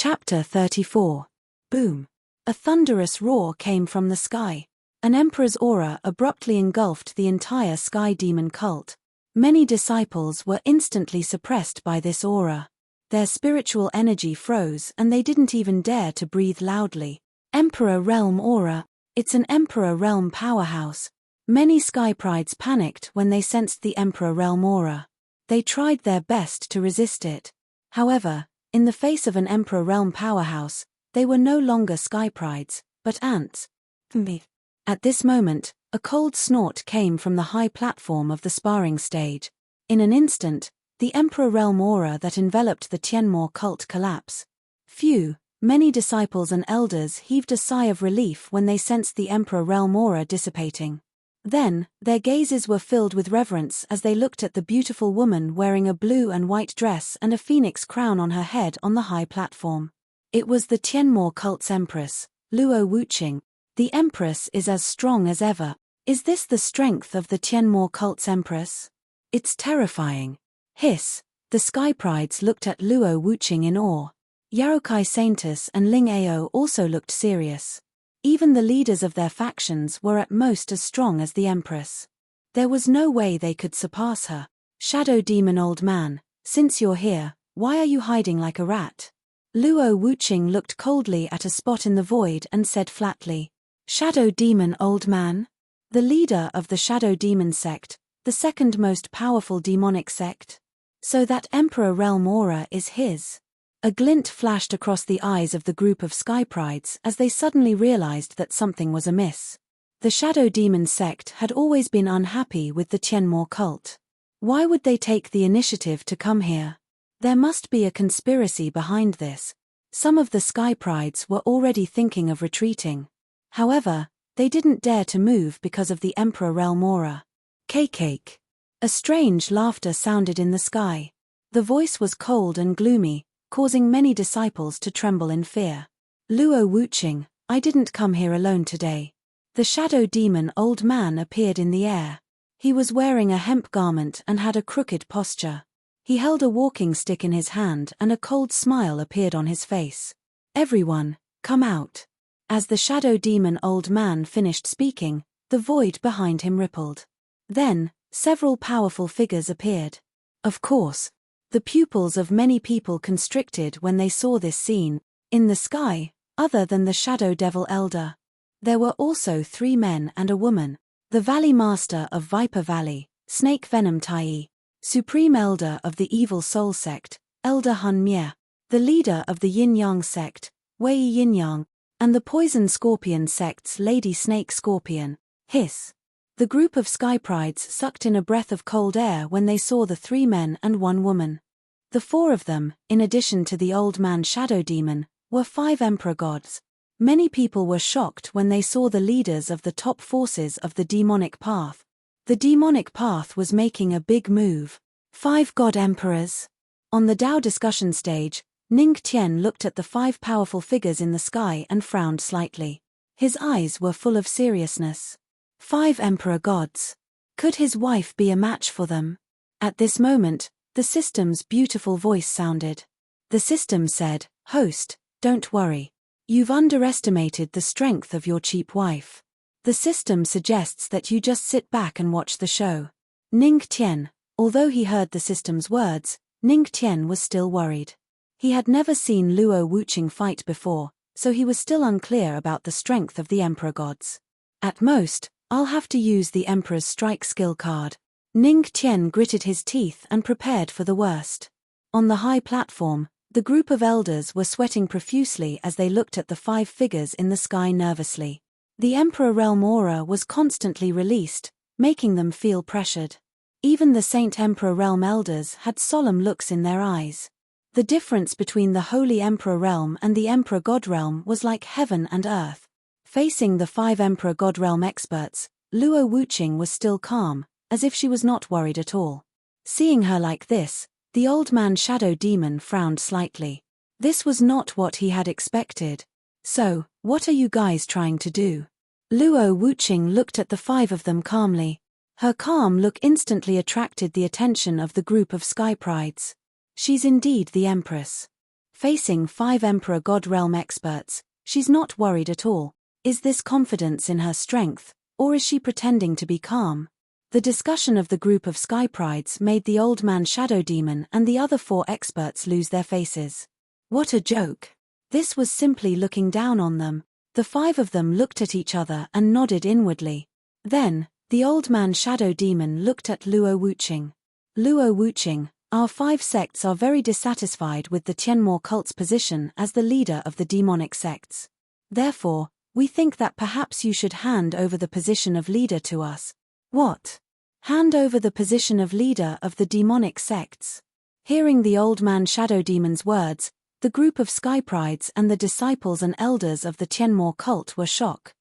Chapter 34. Boom. A thunderous roar came from the sky. An emperor's aura abruptly engulfed the entire sky demon cult. Many disciples were instantly suppressed by this aura. Their spiritual energy froze and they didn't even dare to breathe loudly. Emperor Realm Aura. It's an Emperor Realm powerhouse. Many sky prides panicked when they sensed the Emperor Realm aura. They tried their best to resist it. However, in the face of an Emperor Realm powerhouse, they were no longer sky prides, but ants. At this moment, a cold snort came from the high platform of the sparring stage. In an instant, the Emperor Realm aura that enveloped the Tianmo cult collapsed. Many disciples and elders heaved a sigh of relief when they sensed the Emperor Realm aura dissipating. Then, their gazes were filled with reverence as they looked at the beautiful woman wearing a blue and white dress and a phoenix crown on her head on the high platform. It was the Tianmo cult's Empress, Luo Wuqing. The Empress is as strong as ever. Is this the strength of the Tianmo cult's Empress? It's terrifying. Hiss. The sky prides looked at Luo Wuqing in awe. Yarokai Saintus and Ling Ao also looked serious. Even the leaders of their factions were at most as strong as the Empress. There was no way they could surpass her. Shadow Demon Old Man, since you're here, why are you hiding like a rat? Luo Wuqing looked coldly at a spot in the void and said flatly, Shadow Demon Old Man? The leader of the Shadow Demon sect, the second most powerful demonic sect? So that Emperor Realm aura is his. A glint flashed across the eyes of the group of sky prides as they suddenly realized that something was amiss. The Shadow Demon sect had always been unhappy with the Tianmo cult. Why would they take the initiative to come here? There must be a conspiracy behind this. Some of the sky prides were already thinking of retreating. However, they didn't dare to move because of the Emperor Realm aura. Cake. A strange laughter sounded in the sky. The voice was cold and gloomy, causing many disciples to tremble in fear. Luo Wuqing, I didn't come here alone today. The Shadow Demon Old Man appeared in the air. He was wearing a hemp garment and had a crooked posture. He held a walking stick in his hand and a cold smile appeared on his face. Everyone, come out. As the Shadow Demon Old Man finished speaking, the void behind him rippled. Then, several powerful figures appeared. Of course, the pupils of many people constricted when they saw this scene. In the sky, other than the Shadow Devil Elder, there were also 3 men and a woman. The Valley Master of Viper Valley, Snake Venom Tai, Supreme Elder of the Evil Soul Sect, Elder Hun Mie, the leader of the Yin Yang Sect, Wei Yin Yang, and the Poison Scorpion Sect's Lady Snake Scorpion. Hiss. The group of sky prides sucked in a breath of cold air when they saw the 3 men and 1 woman. The 4 of them, in addition to the old man Shadow Demon, were 5 emperor gods. Many people were shocked when they saw the leaders of the top forces of the demonic path. The demonic path was making a big move. 5 god emperors. On the Dao discussion stage, Ning Tian looked at the 5 powerful figures in the sky and frowned slightly. His eyes were full of seriousness. 5 emperor gods. Could his wife be a match for them? At this moment, the system's beautiful voice sounded. The system said, Host, don't worry. You've underestimated the strength of your cheap wife. The system suggests that you just sit back and watch the show. Ning Tian, although he heard the system's words, Ning Tian was still worried. He had never seen Luo Wuqing fight before, so he was still unclear about the strength of the emperor gods. At most, I'll have to use the Emperor's strike skill card. Ning Tian gritted his teeth and prepared for the worst. On the high platform, the group of elders were sweating profusely as they looked at the 5 figures in the sky nervously. The Emperor Realm aura was constantly released, making them feel pressured. Even the Saint Emperor Realm elders had solemn looks in their eyes. The difference between the Holy Emperor Realm and the Emperor God Realm was like heaven and earth. Facing the 5 Emperor God Realm experts, Luo Wuqing was still calm, as if she was not worried at all. Seeing her like this, the old man Shadow Demon frowned slightly. This was not what he had expected. So, what are you guys trying to do? Luo Wuqing looked at the 5 of them calmly. Her calm look instantly attracted the attention of the group of sky prides. She's indeed the Empress. Facing 5 Emperor God Realm experts, she's not worried at all. Is this confidence in her strength, or is she pretending to be calm? The discussion of the group of Sky Prides made the old man Shadow Demon and the other 4 experts lose their faces. What a joke! This was simply looking down on them. The 5 of them looked at each other and nodded inwardly. Then, the old man Shadow Demon looked at Luo Wuqing. Luo Wuqing, our 5 sects are very dissatisfied with the Tianmo cult's position as the leader of the demonic sects. Therefore, we think that perhaps you should hand over the position of leader to us. What? Hand over the position of leader of the demonic sects? Hearing the old man Shadow Demon's words, the group of Sky Prides and the disciples and elders of the Tianmo cult were shocked.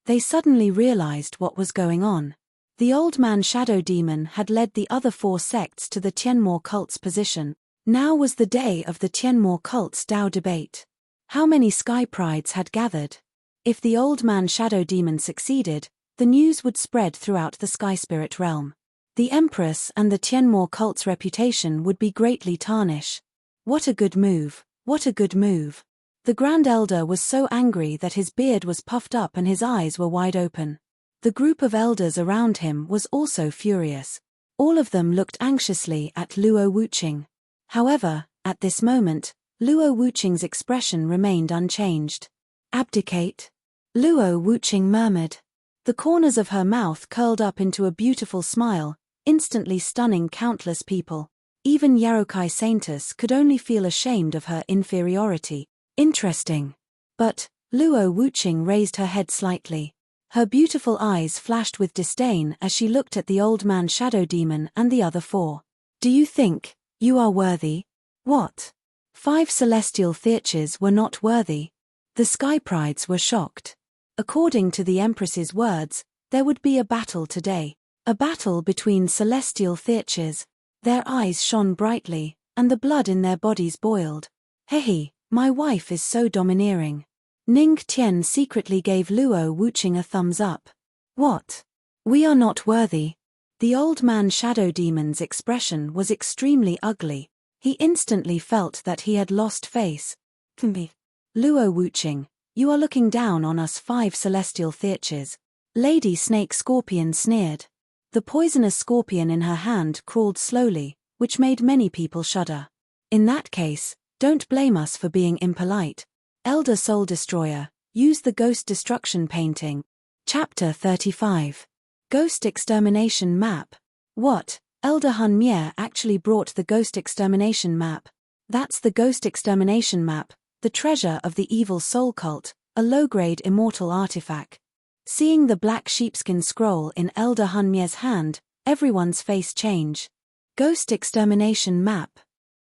They suddenly realized what was going on. The old man Shadow Demon had led the other 4 sects to the Tianmo cult's position. Now was the day of the Tianmo cult's Dao debate. How many Sky Prides had gathered? If the old man Shadow Demon succeeded, the news would spread throughout the Sky Spirit realm. The Empress and the Tianmo cult's reputation would be greatly tarnished. What a good move, what a good move. The Grand Elder was so angry that his beard was puffed up and his eyes were wide open. The group of elders around him was also furious. All of them looked anxiously at Luo Wuqing. However, at this moment, Luo Wuqing's expression remained unchanged. Abdicate? Luo Wuqing murmured. The corners of her mouth curled up into a beautiful smile, instantly stunning countless people. Even Yarokai Saintess could only feel ashamed of her inferiority. Interesting. But, Luo Wuqing raised her head slightly. Her beautiful eyes flashed with disdain as she looked at the old man Shadow Demon and the other 4. Do you think you are worthy? What? 5 celestial theurges were not worthy. The Sky Prides were shocked. According to the Empress's words, there would be a battle today. A battle between celestial theurges. Their eyes shone brightly, and the blood in their bodies boiled. Hehe, my wife is so domineering. Ning Tian secretly gave Luo Wuqing a thumbs up. What? We are not worthy. The old man Shadow Demon's expression was extremely ugly. He instantly felt that he had lost face. Luo Wuqing, you are looking down on us 5 celestial theurges. Lady Snake Scorpion sneered. The poisonous scorpion in her hand crawled slowly, which made many people shudder. In that case, don't blame us for being impolite. Elder Soul Destroyer, use the Ghost Destruction Painting. Chapter 35. Ghost Extermination Map. What? Elder Hun Mier actually brought the Ghost Extermination Map. That's the Ghost Extermination Map, the treasure of the evil soul cult, a low-grade immortal artifact. Seeing the black sheepskin scroll in Elder Hun Mier's hand, everyone's face changed. Ghost Extermination Map.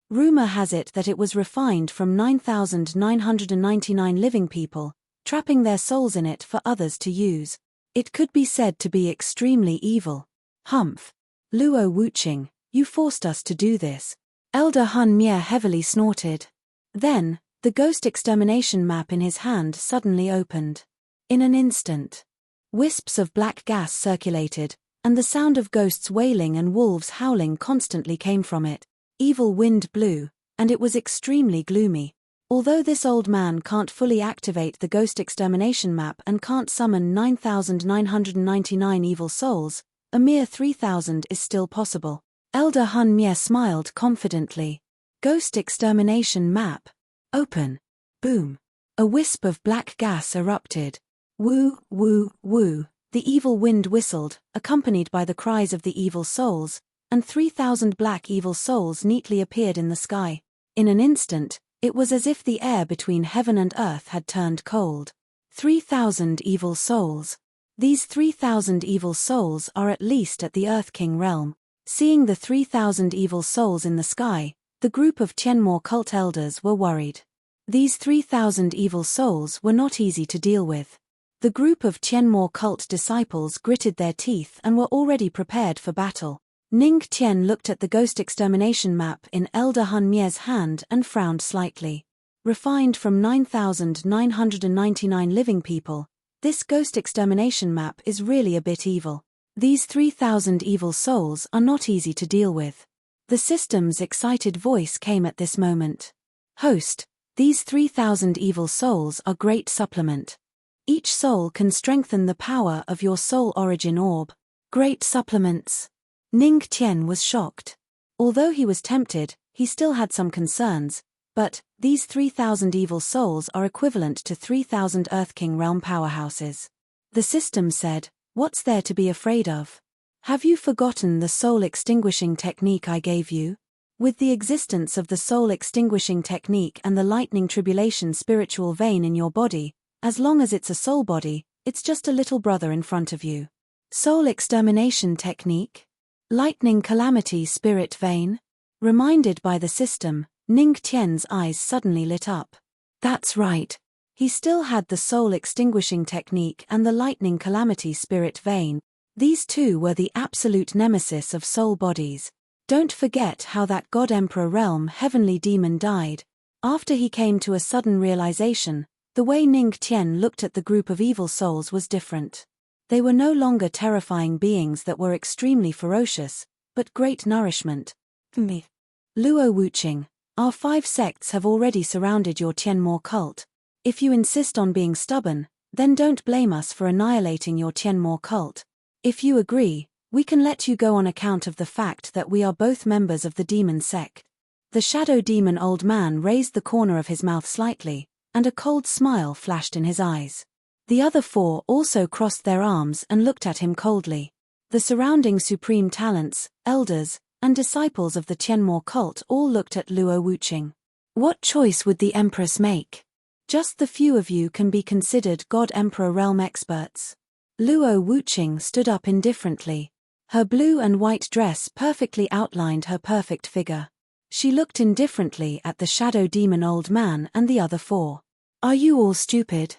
Rumor has it that it was refined from 9,999 living people, trapping their souls in it for others to use. It could be said to be extremely evil. Humph. Luo Wuqing, you forced us to do this. Elder Hun Mier heavily snorted. Then, the Ghost Extermination Map in his hand suddenly opened. In an instant, wisps of black gas circulated, and the sound of ghosts wailing and wolves howling constantly came from it. Evil wind blew, and it was extremely gloomy. Although this old man can't fully activate the Ghost Extermination Map and can't summon 9,999 evil souls, a mere 3,000 is still possible. Elder Hun Mier smiled confidently. Ghost Extermination Map. Open. Boom. A wisp of black gas erupted. Woo, woo, woo. The evil wind whistled, accompanied by the cries of the evil souls, and 3,000 black evil souls neatly appeared in the sky. In an instant, it was as if the air between heaven and earth had turned cold. 3,000 evil souls. These 3,000 evil souls are at least at the Earth King realm. Seeing the 3,000 evil souls in the sky, the group of Tianmo cult elders were worried. These 3,000 evil souls were not easy to deal with. The group of Tianmo cult disciples gritted their teeth and were already prepared for battle. Ning Tian looked at the Ghost Extermination Map in Elder Hun Mier's hand and frowned slightly. Refined from 9,999 living people, this Ghost Extermination Map is really a bit evil. These 3,000 evil souls are not easy to deal with. The system's excited voice came at this moment. Host, These 3,000 evil souls are great supplement. Each soul can strengthen the power of your soul origin orb. Great supplements. Ning Tian was shocked. Although he was tempted, he still had some concerns, but these 3,000 evil souls are equivalent to 3,000 Earth King realm powerhouses. The system said, "What's there to be afraid of? Have you forgotten the soul extinguishing technique I gave you? With the existence of the soul extinguishing technique and the lightning tribulation spiritual vein in your body, as long as it's a soul body, it's just a little brother in front of you." Soul extermination technique? Lightning calamity spirit vein? Reminded by the system, Ning Tian's eyes suddenly lit up. That's right. He still had the soul extinguishing technique and the lightning calamity spirit vein. These two were the absolute nemesis of soul bodies. Don't forget how that God Emperor realm heavenly demon died. After he came to a sudden realization, the way Ning Tian looked at the group of evil souls was different. They were no longer terrifying beings that were extremely ferocious, but great nourishment. Me. Luo Wuqing, our 5 sects have already surrounded your Tianmo cult. If you insist on being stubborn, then don't blame us for annihilating your Tianmo cult. If you agree, we can let you go on account of the fact that we are both members of the demon sect. The shadow demon old man raised the corner of his mouth slightly, and a cold smile flashed in his eyes. The other 4 also crossed their arms and looked at him coldly. The surrounding supreme talents, elders, and disciples of the Tianmo cult all looked at Luo Wuqing. What choice would the Empress make? Just the few of you can be considered God Emperor realm experts. Luo Wuqing stood up indifferently. Her blue and white dress perfectly outlined her perfect figure. She looked indifferently at the shadow demon old man and the other 4. Are you all stupid?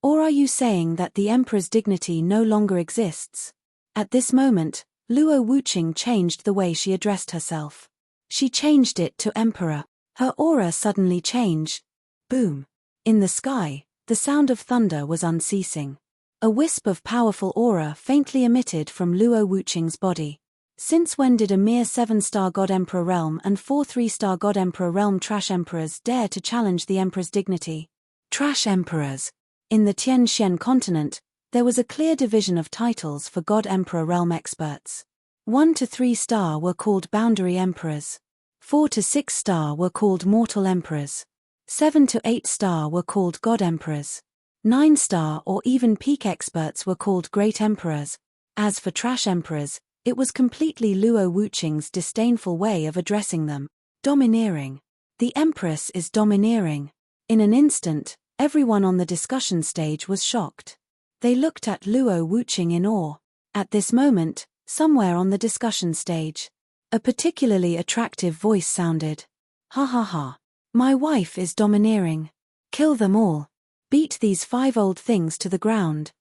Or are you saying that the Emperor's dignity no longer exists? At this moment, Luo Wuqing changed the way she addressed herself. She changed it to Emperor. Her aura suddenly changed. Boom. In the sky, the sound of thunder was unceasing. A wisp of powerful aura faintly emitted from Luo Wuqing's body. Since when did a mere 7-star God Emperor realm and 4 3-star God Emperor realm trash emperors dare to challenge the Emperor's dignity? Trash emperors. In the Tianxian continent, there was a clear division of titles for God Emperor realm experts. 1 to 3-star were called boundary emperors. 4 to 6-star were called mortal emperors. 7 to 8-star were called God emperors. 9-star or even peak experts were called great emperors. As for trash emperors, it was completely Luo Wuqing's disdainful way of addressing them. Domineering. The Empress is domineering. In an instant, everyone on the discussion stage was shocked. They looked at Luo Wuqing in awe. At this moment, somewhere on the discussion stage, a particularly attractive voice sounded. Ha ha ha. My wife is domineering. Kill them all. Beat these 5 old things to the ground.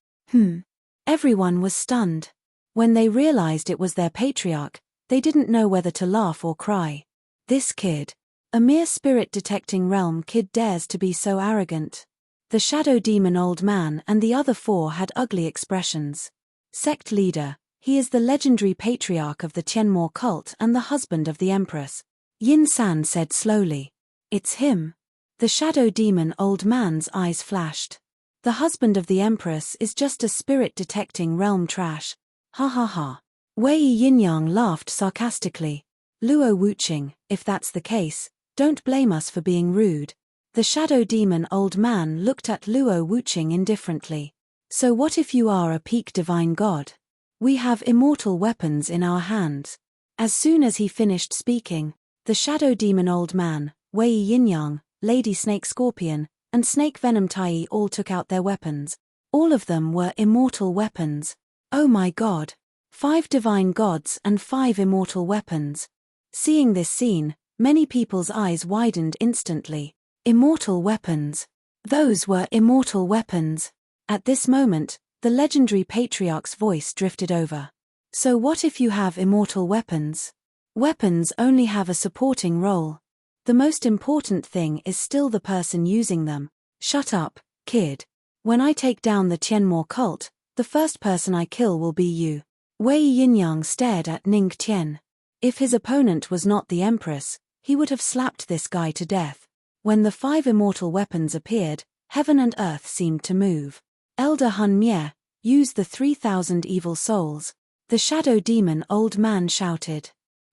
Everyone was stunned. When they realized it was their patriarch, they didn't know whether to laugh or cry. This kid. A mere spirit-detecting realm kid dares to be so arrogant. The shadow demon old man and the other 4 had ugly expressions. Sect leader, he is the legendary patriarch of the Tianmo cult and the husband of the Empress. Yin San said slowly. It's him. The shadow demon old man's eyes flashed. The husband of the Empress is just a spirit-detecting realm trash. Ha ha ha. Wei Yinyang laughed sarcastically. Luo Wuqing, if that's the case, don't blame us for being rude. The shadow demon old man looked at Luo Wuqing indifferently. So what if you are a peak divine god? We have immortal weapons in our hands. As soon as he finished speaking, the shadow demon old man, Wei Yinyang, Lady Snake Scorpion, and Snake Venom Tai all took out their weapons. All of them were immortal weapons. Oh my god. 5 divine gods and 5 immortal weapons. Seeing this scene, many people's eyes widened instantly. Immortal weapons. Those were immortal weapons. At this moment, the legendary patriarch's voice drifted over. So what if you have immortal weapons? Weapons only have a supporting role. The most important thing is still the person using them. Shut up, kid. When I take down the Tianmo cult, the first person I kill will be you. Wei Yinyang stared at Ning Tian. If his opponent was not the Empress, he would have slapped this guy to death. When the 5 immortal weapons appeared, heaven and earth seemed to move. Elder Hun Mie, use the 3,000 evil souls. The shadow demon old man shouted.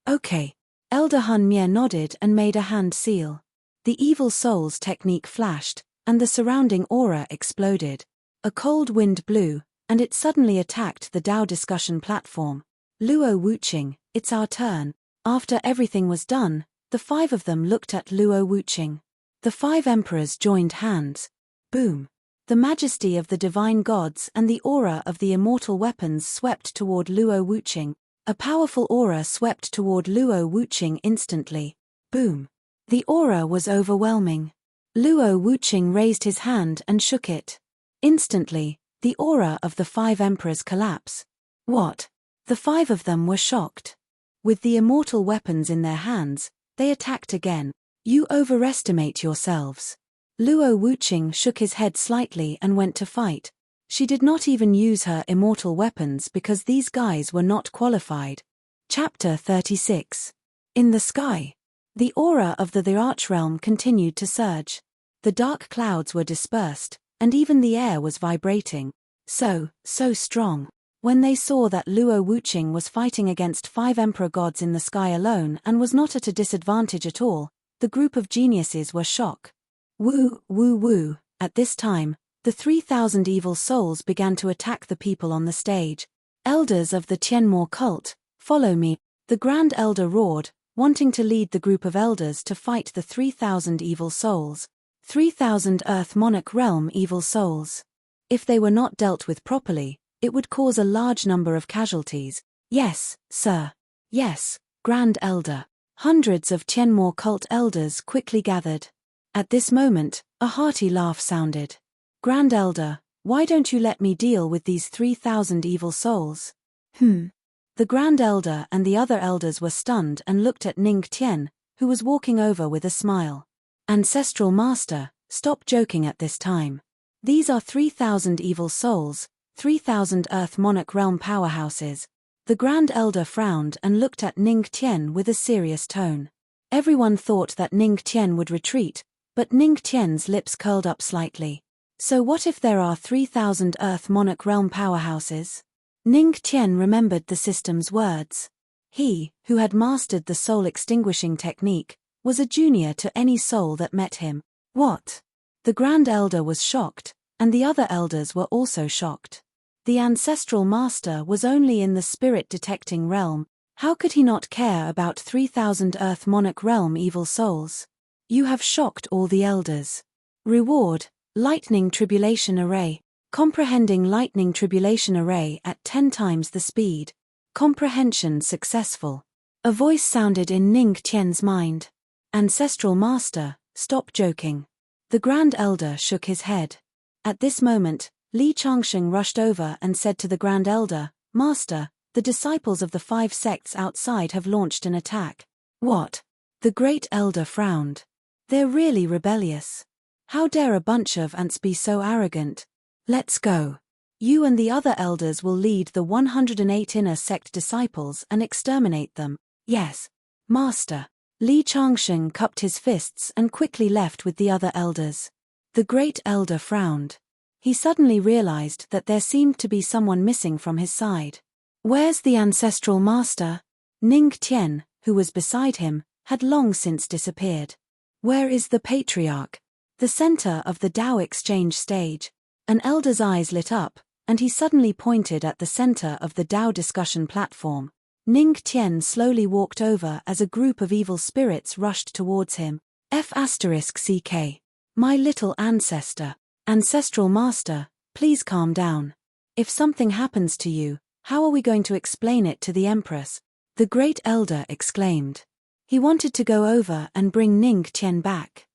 Okay. Elder Hun Mie nodded and made a hand seal. The evil souls technique flashed, and the surrounding aura exploded. A cold wind blew, and it suddenly attacked the Dao discussion platform. Luo Wuqing, it's our turn. After everything was done, the 5 of them looked at Luo Wuqing. The 5 emperors joined hands. Boom. The majesty of the divine gods and the aura of the immortal weapons swept toward Luo Wuqing. A powerful aura swept toward Luo Wuqing instantly. Boom. The aura was overwhelming. Luo Wuqing raised his hand and shook it. Instantly, the aura of the 5 emperors collapsed. What? The 5 of them were shocked. With the immortal weapons in their hands, they attacked again. You overestimate yourselves. Luo Wuqing shook his head slightly and went to fight. She did not even use her immortal weapons because these guys were not qualified. Chapter 36. In the sky. The aura of the Archrealm continued to surge. The dark clouds were dispersed, and even the air was vibrating. So strong. When they saw that Luo Wuqing was fighting against 5 emperor gods in the sky alone and was not at a disadvantage at all, the group of geniuses were shocked. Woo. At this time, the 3,000 evil souls began to attack the people on the stage. Elders of the Tianmo cult, follow me. The Grand Elder roared, wanting to lead the group of elders to fight the 3,000 evil souls. 3,000 Earth Monarch Realm evil souls. If they were not dealt with properly, it would cause a large number of casualties. Yes, sir. Yes, Grand Elder. Hundreds of Tianmo cult elders quickly gathered. At this moment, a hearty laugh sounded. Grand Elder, why don't you let me deal with these 3,000 evil souls? The Grand Elder and the other elders were stunned and looked at Ning Tian, who was walking over with a smile. Ancestral Master, stop joking at this time. These are 3,000 evil souls, 3,000 Earth Monarch Realm powerhouses. The Grand Elder frowned and looked at Ning Tian with a serious tone. Everyone thought that Ning Tian would retreat, but Ning Tian's lips curled up slightly. So what if there are 3,000 Earth Monarch Realm powerhouses? Ning Tian remembered the system's words. He, who had mastered the soul extinguishing technique, was a junior to any soul that met him. What? The Grand Elder was shocked, and the other elders were also shocked. The Ancestral Master was only in the spirit detecting realm. How could he not care about 3,000 Earth Monarch Realm evil souls? You have shocked all the elders. Reward, Lightning Tribulation Array. Comprehending Lightning Tribulation Array at 10 times the speed. Comprehension successful. A voice sounded in Ning Tian's mind. Ancestral Master, stop joking. The Grand Elder shook his head. At this moment, Li Changsheng rushed over and said to the Grand Elder, Master, the disciples of the 5 sects outside have launched an attack. What? The Great Elder frowned. They're really rebellious. How dare a bunch of ants be so arrogant? Let's go. You and the other elders will lead the 108 inner sect disciples and exterminate them. Yes, Master. Li Changsheng cupped his fists and quickly left with the other elders. The Great Elder frowned. He suddenly realized that there seemed to be someone missing from his side. Where's the Ancestral Master? Ning Tian, who was beside him, had long since disappeared. Where is the Patriarch? The center of the Dao exchange stage. An elder's eyes lit up, and he suddenly pointed at the center of the Dao discussion platform. Ning Tian slowly walked over as a group of evil spirits rushed towards him. F***CK. My little ancestor. Ancestral Master, please calm down. If something happens to you, how are we going to explain it to the Empress? The Great Elder exclaimed. He wanted to go over and bring Ning Tian back.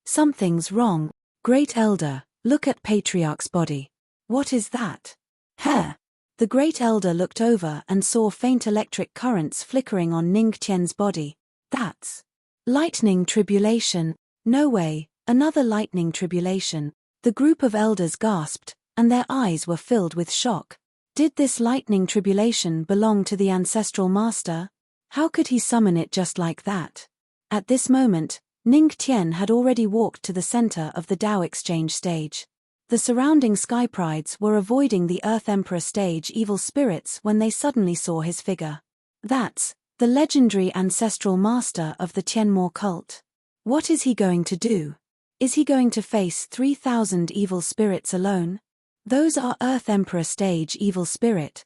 Something's wrong. Great Elder, look at Patriarch's body. What is that? The Great Elder looked over and saw faint electric currents flickering on Ning Tian's body. That's lightning tribulation. No way, another lightning tribulation. The group of elders gasped, and their eyes were filled with shock. Did this lightning tribulation belong to the Ancestral Master? How could he summon it just like that? At this moment, Ning Tian had already walked to the center of the Dao exchange stage. The surrounding sky prides were avoiding the Earth Emperor stage evil spirits when they suddenly saw his figure. That's the legendary ancestral master of the Tianmo cult. What is he going to do? Is he going to face 3,000 evil spirits alone? Those are Earth Emperor stage evil spirit.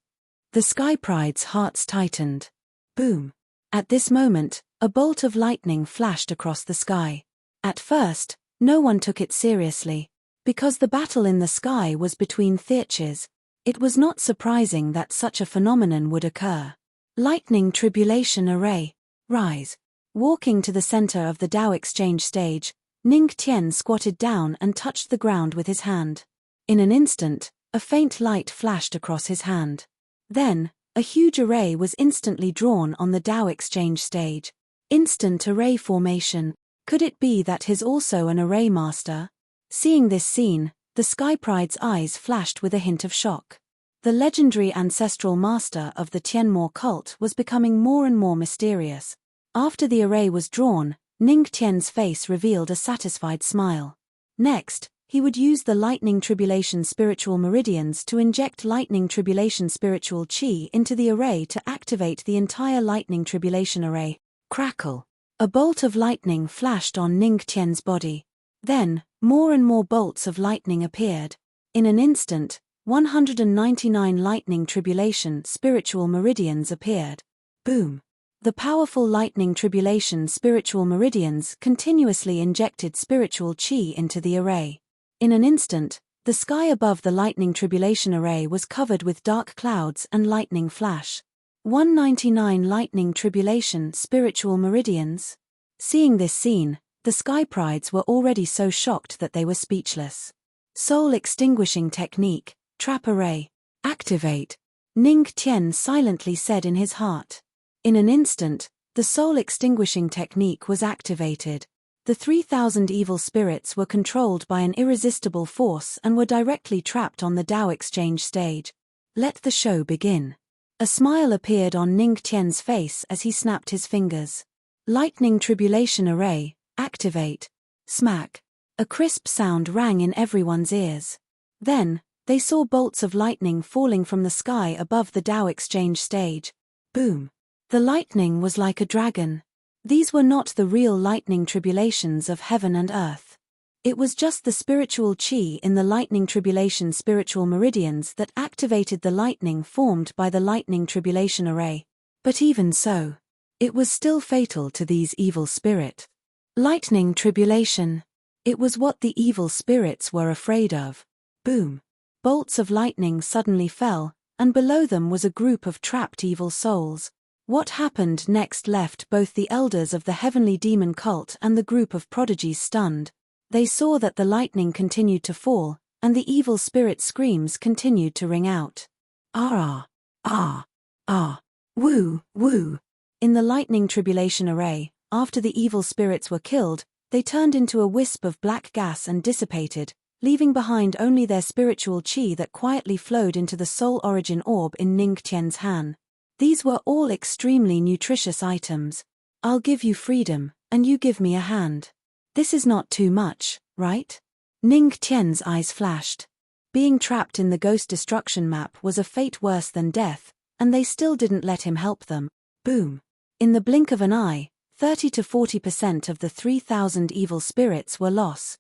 The sky pride's hearts tightened. Boom. At this moment, a bolt of lightning flashed across the sky. At first, no one took it seriously. Because the battle in the sky was between theaches, it was not surprising that such a phenomenon would occur. Lightning tribulation array. Rise. Walking to the center of the Dao exchange stage, Ning Tian squatted down and touched the ground with his hand. In an instant, a faint light flashed across his hand. Then, a huge array was instantly drawn on the Dao exchange stage. Instant array formation. Could it be that he's also an array master? Seeing this scene, the Sky Pride's eyes flashed with a hint of shock. The legendary ancestral master of the Tianmo cult was becoming more and more mysterious. After the array was drawn, Ning Tian's face revealed a satisfied smile. Next, he would use the Lightning Tribulation Spiritual Meridians to inject Lightning Tribulation Spiritual Qi into the array to activate the entire Lightning Tribulation array. Crackle! A bolt of lightning flashed on Ning Tian's body. Then, more and more bolts of lightning appeared. In an instant, 199 Lightning Tribulation Spiritual Meridians appeared. Boom! The powerful Lightning Tribulation Spiritual Meridians continuously injected spiritual qi into the array. In an instant, the sky above the Lightning Tribulation array was covered with dark clouds and lightning flash. 199 Lightning Tribulation Spiritual Meridians. Seeing this scene, the Sky Prides were already so shocked that they were speechless. Soul Extinguishing Technique, Trap Array. Activate. Ning Tian silently said in his heart. In an instant, the Soul Extinguishing Technique was activated. The 3,000 evil spirits were controlled by an irresistible force and were directly trapped on the Dao exchange stage. Let the show begin. A smile appeared on Ning Tian's face as he snapped his fingers. Lightning Tribulation Array. Activate. Smack. A crisp sound rang in everyone's ears. Then, they saw bolts of lightning falling from the sky above the Dao exchange stage. Boom. The lightning was like a dragon. These were not the real lightning tribulations of heaven and earth. It was just the spiritual qi in the Lightning Tribulation Spiritual Meridians that activated the lightning formed by the Lightning Tribulation Array. But even so, it was still fatal to these evil spirits. Lightning Tribulation. It was what the evil spirits were afraid of. Boom. Bolts of lightning suddenly fell, and below them was a group of trapped evil souls. What happened next left both the elders of the heavenly demon cult and the group of prodigies stunned. They saw that the lightning continued to fall, and the evil spirit screams continued to ring out. Ah, ah, ah, woo, woo. In the Lightning Tribulation Array, after the evil spirits were killed, they turned into a wisp of black gas and dissipated, leaving behind only their spiritual qi that quietly flowed into the soul origin orb in Ning Tian's hand. These were all extremely nutritious items. I'll give you freedom, and you give me a hand. This is not too much, right? Ning Tian's eyes flashed. Being trapped in the ghost destruction map was a fate worse than death, and they still didn't let him help them. Boom. In the blink of an eye, 30 to 40% of the 3,000 evil spirits were lost.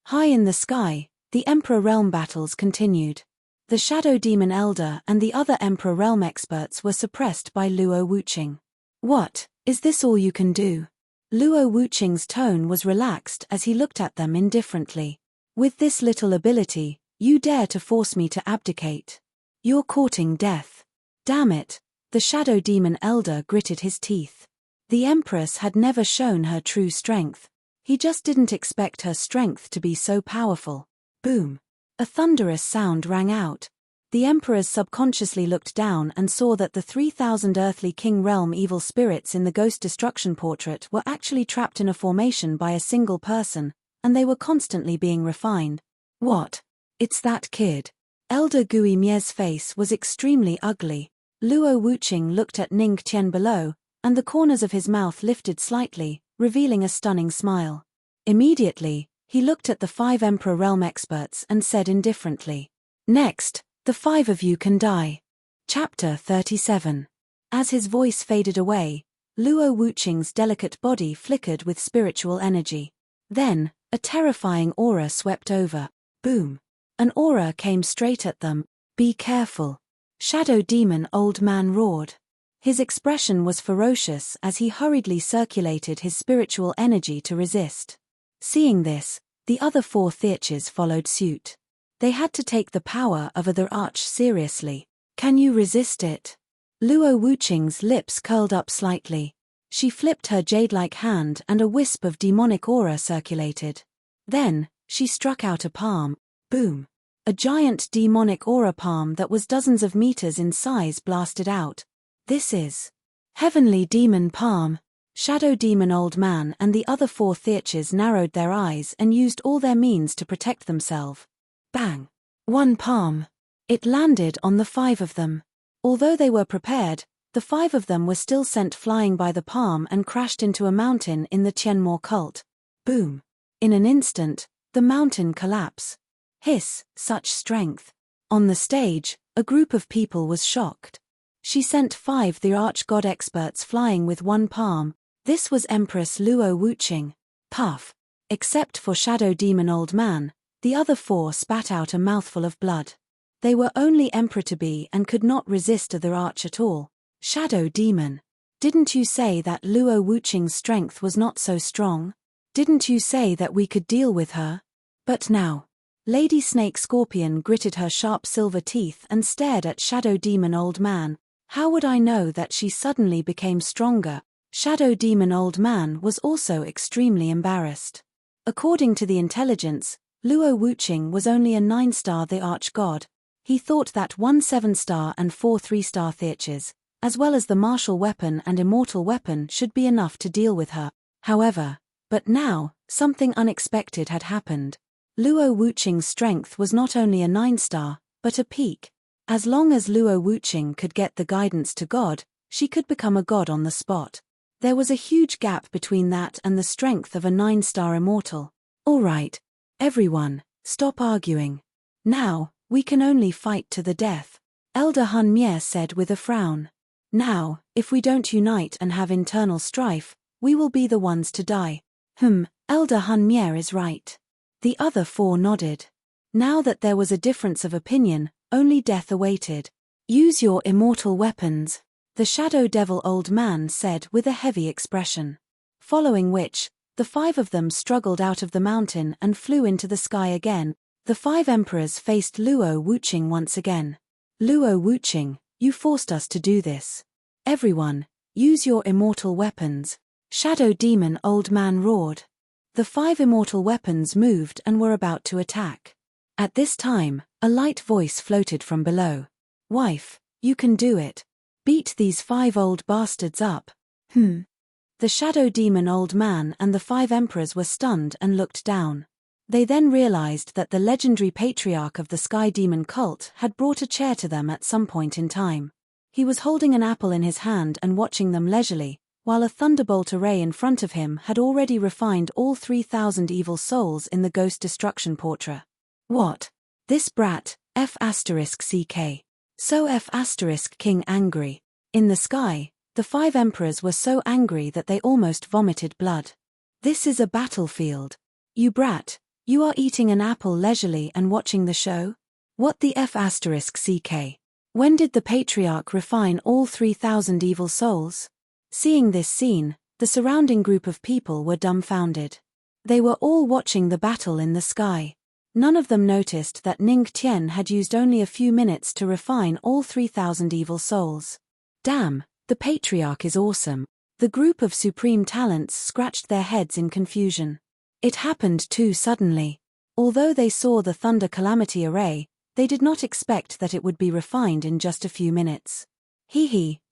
High in the sky, the Emperor Realm battles continued. The Shadow Demon Elder and the other Emperor Realm experts were suppressed by Luo Wuqing. What, is this all you can do? Luo Wuqing's tone was relaxed as he looked at them indifferently. With this little ability, you dare to force me to abdicate. You're courting death. Damn it, the Shadow Demon Elder gritted his teeth. The Empress had never shown her true strength. He just didn't expect her strength to be so powerful. Boom. A thunderous sound rang out. The Emperors subconsciously looked down and saw that the 3,000 earthly king realm evil spirits in the ghost destruction portrait were actually trapped in a formation by a single person, and they were constantly being refined. What? It's that kid. Elder Gui Mie's face was extremely ugly. Luo Wuqing looked at Ning Tian below, and the corners of his mouth lifted slightly, revealing a stunning smile. Immediately, he looked at the 5 Emperor Realm experts and said indifferently, "Next, the 5 of you can die." Chapter 37. As his voice faded away, Luo Wuqing's delicate body flickered with spiritual energy. Then, a terrifying aura swept over. Boom. An aura came straight at them. "Be careful." Shadow Demon Old Man roared. His expression was ferocious as he hurriedly circulated his spiritual energy to resist. Seeing this, the other 4 Theurches followed suit. They had to take the power of the arch seriously. "Can you resist it?" Luo Wuqing's lips curled up slightly. She flipped her jade-like hand and a wisp of demonic aura circulated. Then, she struck out a palm. Boom. A giant demonic aura palm that was dozens of meters in size blasted out. "This is Heavenly Demon Palm." Shadow Demon Old Man and the other 4 Theurches narrowed their eyes and used all their means to protect themselves. Bang! One palm. It landed on the 5 of them. Although they were prepared, the 5 of them were still sent flying by the palm and crashed into a mountain in the Tianmo cult. Boom! In an instant, the mountain collapsed. Hiss, such strength. On the stage, a group of people was shocked. She sent 5 the arch-god experts flying with one palm. This was Empress Luo Wuqing. Puff. Except for Shadow Demon Old Man, the other 4 spat out a mouthful of blood. They were only Emperor-to-be and could not resist the arch at all. "Shadow Demon. Didn't you say that Luo Wuqing's strength was not so strong? Didn't you say that we could deal with her?" But now. Lady Snake Scorpion gritted her sharp silver teeth and stared at Shadow Demon Old Man. "How would I know that she suddenly became stronger?" Shadow Demon Old Man was also extremely embarrassed. According to the intelligence, Luo Wuqing was only a 9-star the arch-god. He thought that 1 7-star and 4 3-star Theurches, as well as the martial weapon and immortal weapon, should be enough to deal with her. However, but now, something unexpected had happened. Luo Wuqing's strength was not only a 9-star, but a peak. As long as Luo Wuqing could get the guidance to God, she could become a god on the spot. There was a huge gap between that and the strength of a 9-star immortal. "All right, everyone, stop arguing. Now, we can only fight to the death," Elder Hun Mie said with a frown. "Now, if we don't unite and have internal strife, we will be the ones to die." Elder Hun Mie is right. The other 4 nodded. Now that there was a difference of opinion, only death awaited. "Use your immortal weapons," the Shadow Devil Old Man said with a heavy expression. Following which, the 5 of them struggled out of the mountain and flew into the sky again. The 5 emperors faced Luo Wuqing once again. "Luo Wuqing, you forced us to do this. Everyone, use your immortal weapons." Shadow Demon Old Man roared. The 5 immortal weapons moved and were about to attack. At this time, a light voice floated from below. "Wife, you can do it. Beat these 5 old bastards up." The Shadow Demon Old Man and the 5 emperors were stunned and looked down. They then realized that the legendary patriarch of the Sky Demon cult had brought a chair to them at some point in time. He was holding an apple in his hand and watching them leisurely, while a thunderbolt array in front of him had already refined all 3,000 evil souls in the Ghost Destruction Portrait. "What? This brat, F***CK. So F***King angry." In the sky, the 5 emperors were so angry that they almost vomited blood. "This is a battlefield. You brat, you are eating an apple leisurely and watching the show? What the F***CK? When did the patriarch refine all 3,000 evil souls?" Seeing this scene, the surrounding group of people were dumbfounded. They were all watching the battle in the sky. None of them noticed that Ning Tian had used only a few minutes to refine all 3,000 evil souls. "Damn, the patriarch is awesome." The group of supreme talents scratched their heads in confusion. It happened too suddenly. Although they saw the Thunder Calamity Array, they did not expect that it would be refined in just a few minutes.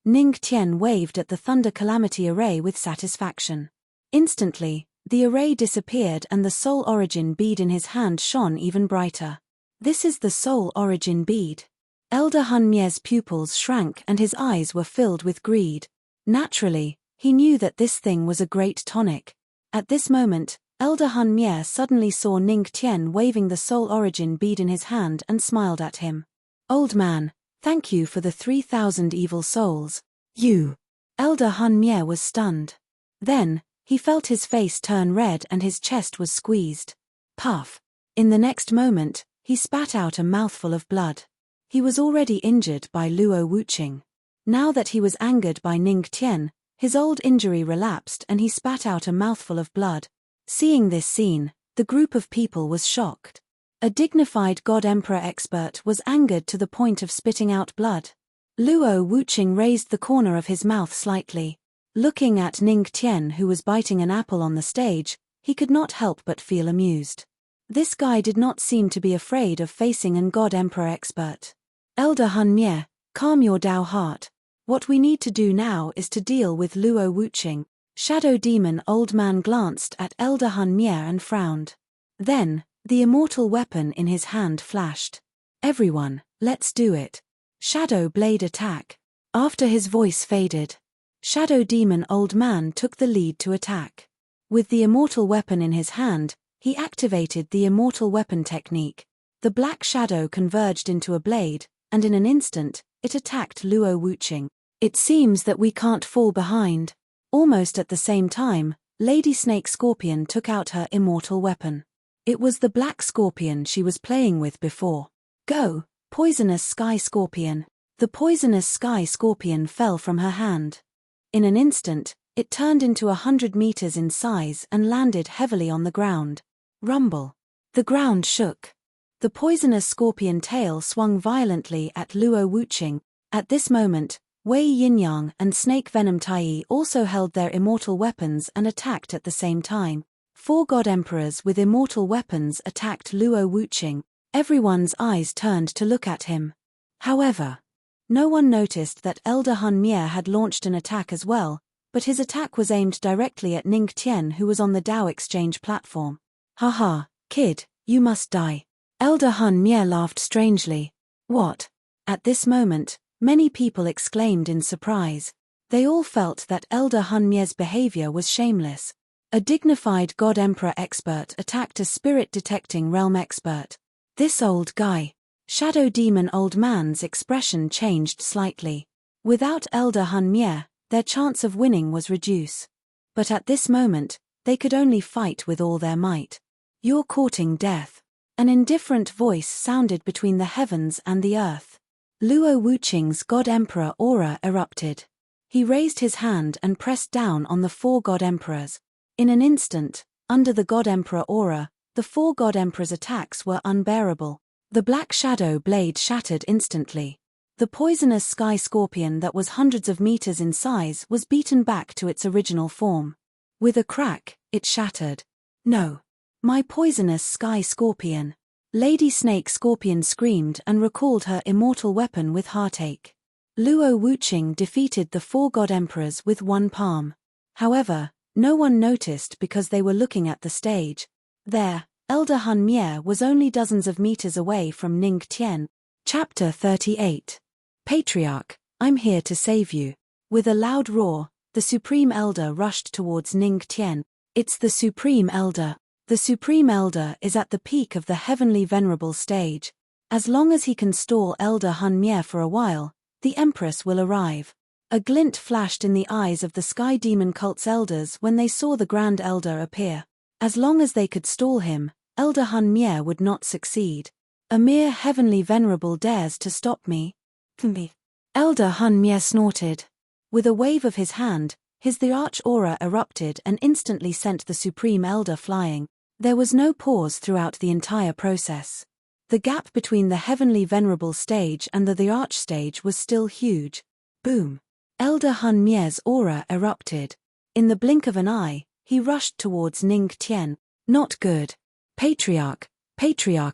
Ning Tian waved at the Thunder Calamity Array with satisfaction. Instantly, the array disappeared and the Soul Origin bead in his hand shone even brighter. "This is the Soul Origin bead." Elder Hun Mie's pupils shrank and his eyes were filled with greed. Naturally, he knew that this thing was a great tonic. At this moment, Elder Hun Mie suddenly saw Ning Tian waving the soul origin bead in his hand and smiled at him. Old man, thank you for the 3,000 evil souls. You. Elder Hun Mie was stunned. Then, he felt his face turn red and his chest was squeezed. Puff. In the next moment, he spat out a mouthful of blood. He was already injured by Luo Wuqing. Now that he was angered by Ning Tian, his old injury relapsed and he spat out a mouthful of blood. Seeing this scene, the group of people was shocked. A dignified God Emperor expert was angered to the point of spitting out blood. Luo Wuqing raised the corner of his mouth slightly. Looking at Ning Tian who was biting an apple on the stage, he could not help but feel amused. This guy did not seem to be afraid of facing an God Emperor expert. Elder Hun Mie, calm your Dao heart. What we need to do now is to deal with Luo Wuqing. Shadow Demon Old Man glanced at Elder Hun Mie and frowned. Then, the immortal weapon in his hand flashed. Everyone, let's do it. Shadow Blade attack. After his voice faded, Shadow Demon Old Man took the lead to attack. With the immortal weapon in his hand, he activated the immortal weapon technique. The black shadow converged into a blade, and in an instant, it attacked Luo Wuqing. It seems that we can't fall behind. Almost at the same time, Lady Snake Scorpion took out her immortal weapon. It was the black scorpion she was playing with before. Go, Poisonous Sky Scorpion. The poisonous sky scorpion fell from her hand. In an instant, it turned into 100 meters in size and landed heavily on the ground. Rumble. The ground shook. The poisonous scorpion tail swung violently at Luo Wuqing. At this moment, Wei Yinyang and Snake Venom Tai also held their immortal weapons and attacked at the same time. 4 God Emperors with immortal weapons attacked Luo Wuqing. Everyone's eyes turned to look at him. However, no one noticed that Elder Hun Mie had launched an attack as well, but his attack was aimed directly at Ning Tian who was on the Dao Exchange platform. Haha, kid, you must die. Elder Hun Mie laughed strangely. What? At this moment, many people exclaimed in surprise. They all felt that Elder Hun Mie's behavior was shameless. A dignified God Emperor expert attacked a spirit-detecting realm expert. This old guy. Shadow Demon Old Man's expression changed slightly. Without Elder Hun Mie, their chance of winning was reduced. But at this moment, they could only fight with all their might. You're courting death. An indifferent voice sounded between the heavens and the earth. Luo Wuqing's God Emperor aura erupted. He raised his hand and pressed down on the 4 God Emperors. In an instant, under the God Emperor aura, the 4 God Emperors' attacks were unbearable. The black shadow blade shattered instantly. The poisonous sky scorpion that was hundreds of meters in size was beaten back to its original form. With a crack, it shattered. No. My poisonous sky scorpion. Lady Snake Scorpion screamed and recalled her immortal weapon with heartache. Luo Wuqing defeated the 4 God Emperors with 1 palm. However, no one noticed because they were looking at the stage. There, Elder Hun Mie was only dozens of meters away from Ning Tian. Chapter 38. Patriarch, I'm here to save you. With a loud roar, the Supreme Elder rushed towards Ning Tian. It's the Supreme Elder. The Supreme Elder is at the peak of the heavenly venerable stage. As long as he can stall Elder Hun Mie for a while, the Empress will arrive. A glint flashed in the eyes of the Sky Demon Cult's elders when they saw the Grand Elder appear. As long as they could stall him, Elder Hun Mie would not succeed. A mere heavenly venerable dares to stop me? Elder Hun Mie snorted. With a wave of his hand, the arch aura erupted and instantly sent the Supreme Elder flying. There was no pause throughout the entire process. The gap between the heavenly venerable stage and the arch stage was still huge. Boom. Elder Hun Mie's aura erupted. In the blink of an eye, he rushed towards Ning Tian. Not good. Patriarch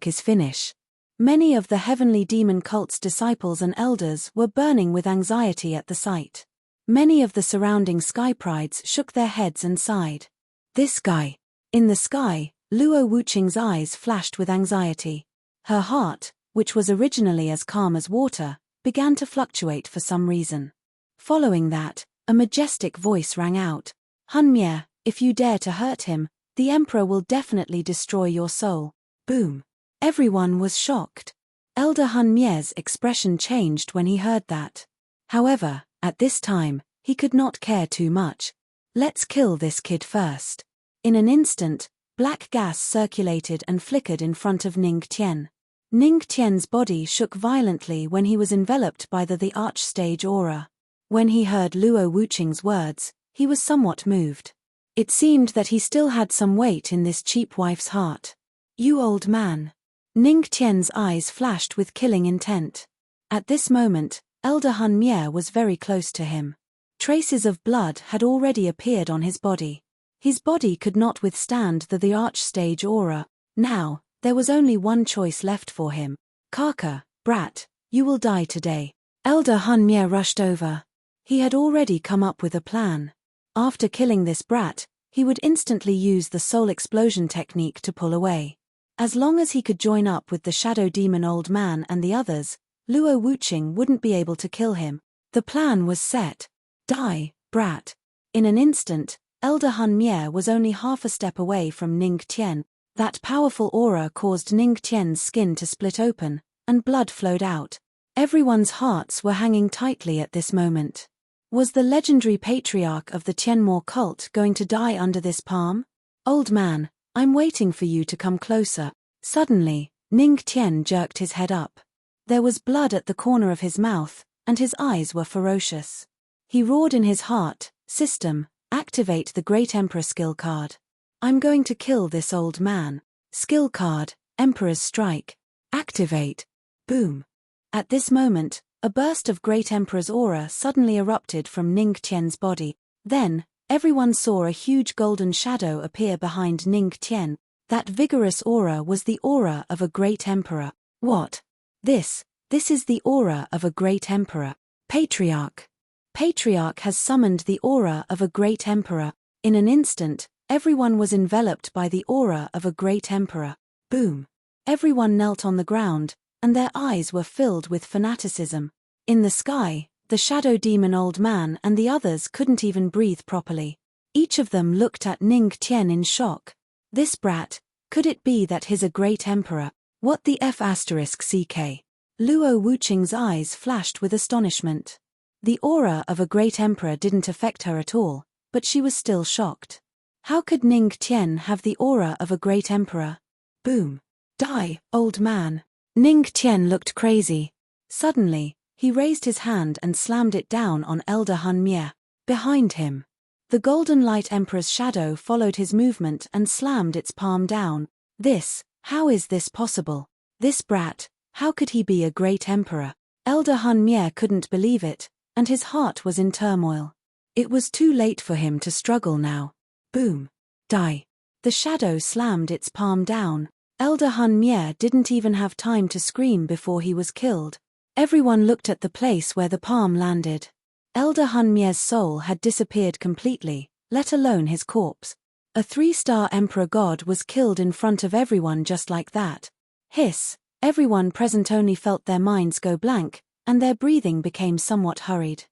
is finish. Many of the heavenly demon cult's disciples and elders were burning with anxiety at the sight. Many of the surrounding sky prides shook their heads and sighed. This guy. In the sky, Luo Wuqing's eyes flashed with anxiety. Her heart, which was originally as calm as water, began to fluctuate for some reason. Following that, a majestic voice rang out. Hun Mie, if you dare to hurt him, The Emperor will definitely destroy your soul. Boom. Everyone was shocked. Elder Hun Mie's expression changed when he heard that. However, at this time, he could not care too much. Let's kill this kid first. In an instant, black gas circulated and flickered in front of Ning Tian. Ning Tian's body shook violently when he was enveloped by the archstage aura. When he heard Luo Wuqing's words, he was somewhat moved. It seemed that he still had some weight in this cheap wife's heart. You old man. Ning Tian's eyes flashed with killing intent. At this moment, Elder Hun Mie was very close to him. Traces of blood had already appeared on his body. His body could not withstand the archstage aura. Now, there was only one choice left for him. Kaka, brat, you will die today. Elder Hun Mie rushed over. He had already come up with a plan. After killing this brat, he would instantly use the soul explosion technique to pull away. As long as he could join up with the shadow demon old man and the others, Luo Wuqing wouldn't be able to kill him. The plan was set. Die, brat. In an instant, Elder Hun Mie was only half a step away from Ning Tian. That powerful aura caused Ning Tian's skin to split open, and blood flowed out. Everyone's hearts were hanging tightly at this moment. Was the legendary patriarch of the Tianmo cult going to die under this palm? Old man, I'm waiting for you to come closer. Suddenly, Ning Tian jerked his head up. There was blood at the corner of his mouth, and his eyes were ferocious. He roared in his heart, System, activate the Great Emperor skill card. I'm going to kill this old man. Skill card, Emperor's Strike. Activate. Boom. At this moment, a burst of Great Emperor's aura suddenly erupted from Ning Tian's body. Then, everyone saw a huge golden shadow appear behind Ning Tian. That vigorous aura was the aura of a Great Emperor. What? This is the aura of a Great Emperor. Patriarch. Patriarch has summoned the aura of a Great Emperor. In an instant, everyone was enveloped by the aura of a Great Emperor. Boom. Everyone knelt on the ground, and their eyes were filled with fanaticism. In the sky, the shadow demon old man and the others couldn't even breathe properly. Each of them looked at Ning Tian in shock. This brat, could it be that he's a Great Emperor? What the F***ck? Luo Wuqing's eyes flashed with astonishment. The aura of a Great Emperor didn't affect her at all, but she was still shocked. How could Ning Tian have the aura of a Great Emperor? Boom. Die, old man. Ning Tian looked crazy. Suddenly, he raised his hand and slammed it down on Elder Hun Mie. Behind him, the Golden Light Emperor's shadow followed his movement and slammed its palm down. How is this possible? This brat, how could he be a Great Emperor? Elder Hun Mie couldn't believe it, and his heart was in turmoil. It was too late for him to struggle now. Boom. Die. The shadow slammed its palm down. Elder Hun Mie didn't even have time to scream before he was killed. Everyone looked at the place where the palm landed. Elder Hun Mie's soul had disappeared completely, let alone his corpse. A 3-star emperor god was killed in front of everyone just like that. Hiss. Everyone present only felt their minds go blank, and their breathing became somewhat hurried.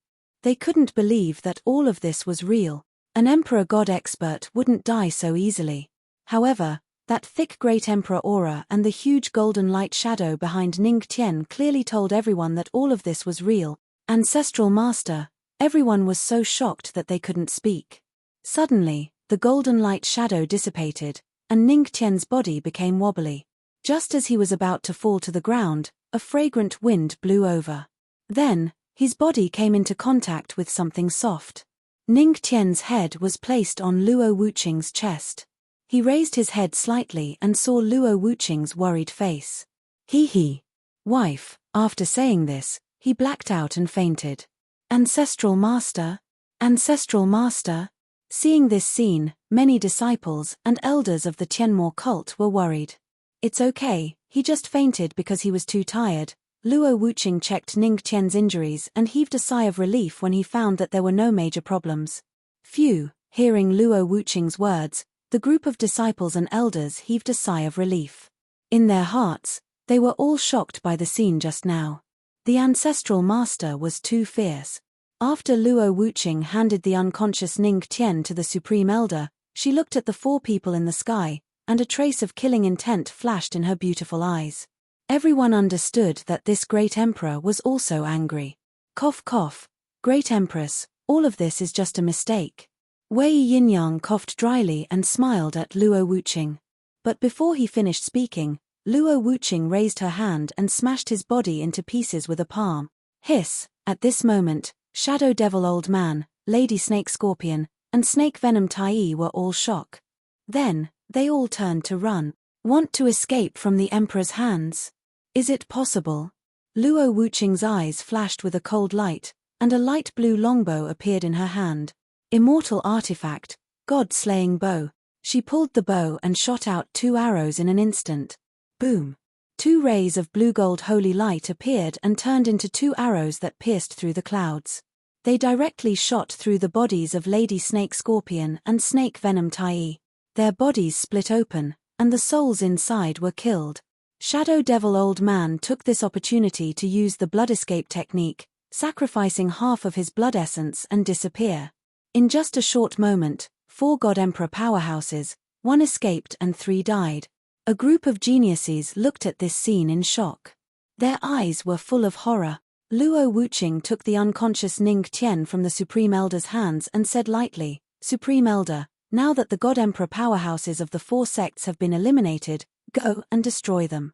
They couldn't believe that all of this was real. An emperor god expert wouldn't die so easily. However, that thick Great Emperor aura and the huge golden light shadow behind Ning Tian clearly told everyone that all of this was real. Ancestral Master. Everyone was so shocked that they couldn't speak. Suddenly, the golden light shadow dissipated, and Ning Tian's body became wobbly. Just as he was about to fall to the ground, a fragrant wind blew over. Then, his body came into contact with something soft. Ning Tian's head was placed on Luo Wuqing's chest. He raised his head slightly and saw Luo Wuqing's worried face. Hee. Wife. After saying this, he blacked out and fainted. Ancestral Master? Ancestral Master? Seeing this scene, many disciples and elders of the Tianmo cult were worried. It's okay, he just fainted because he was too tired. Luo Wuqing checked Ning Tian's injuries and heaved a sigh of relief when he found that there were no major problems. Phew. Hearing Luo Wuqing's words, the group of disciples and elders heaved a sigh of relief. In their hearts, they were all shocked by the scene just now. The Ancestral Master was too fierce. After Luo Wuqing handed the unconscious Ning Tian to the Supreme Elder, She looked at the 4 people in the sky, and a trace of killing intent flashed in her beautiful eyes. Everyone understood that this great emperor was also angry. Cough cough, Great Empress, all of this is just a mistake. Wei Yinyang coughed dryly and smiled at Luo Wuqing. But before he finished speaking, Luo Wuqing raised her hand and smashed his body into pieces with a palm. Hiss! At this moment, Shadow Devil Old Man, Lady Snake Scorpion, and Snake Venom Tai were all shocked. Then, they all turned to run. Want to escape from the Emperor's hands? Is it possible? Luo Wuqing's eyes flashed with a cold light, and a light blue longbow appeared in her hand. Immortal artifact, God-slaying bow. She pulled the bow and shot out 2 arrows in an instant. Boom! 2 rays of blue-gold holy light appeared and turned into 2 arrows that pierced through the clouds. They directly shot through the bodies of Lady Snake Scorpion and Snake Venom Tai. Their bodies split open, and the souls inside were killed. Shadow Devil Old Man took this opportunity to use the blood escape technique, sacrificing half of his blood essence and disappear. In just a short moment, 4 God Emperor powerhouses, 1 escaped and 3 died. A group of geniuses looked at this scene in shock. Their eyes were full of horror. Luo Wuqing took the unconscious Ning Tian from the Supreme Elder's hands and said lightly, "Supreme Elder, now that the God Emperor powerhouses of the 4 sects have been eliminated, go and destroy them."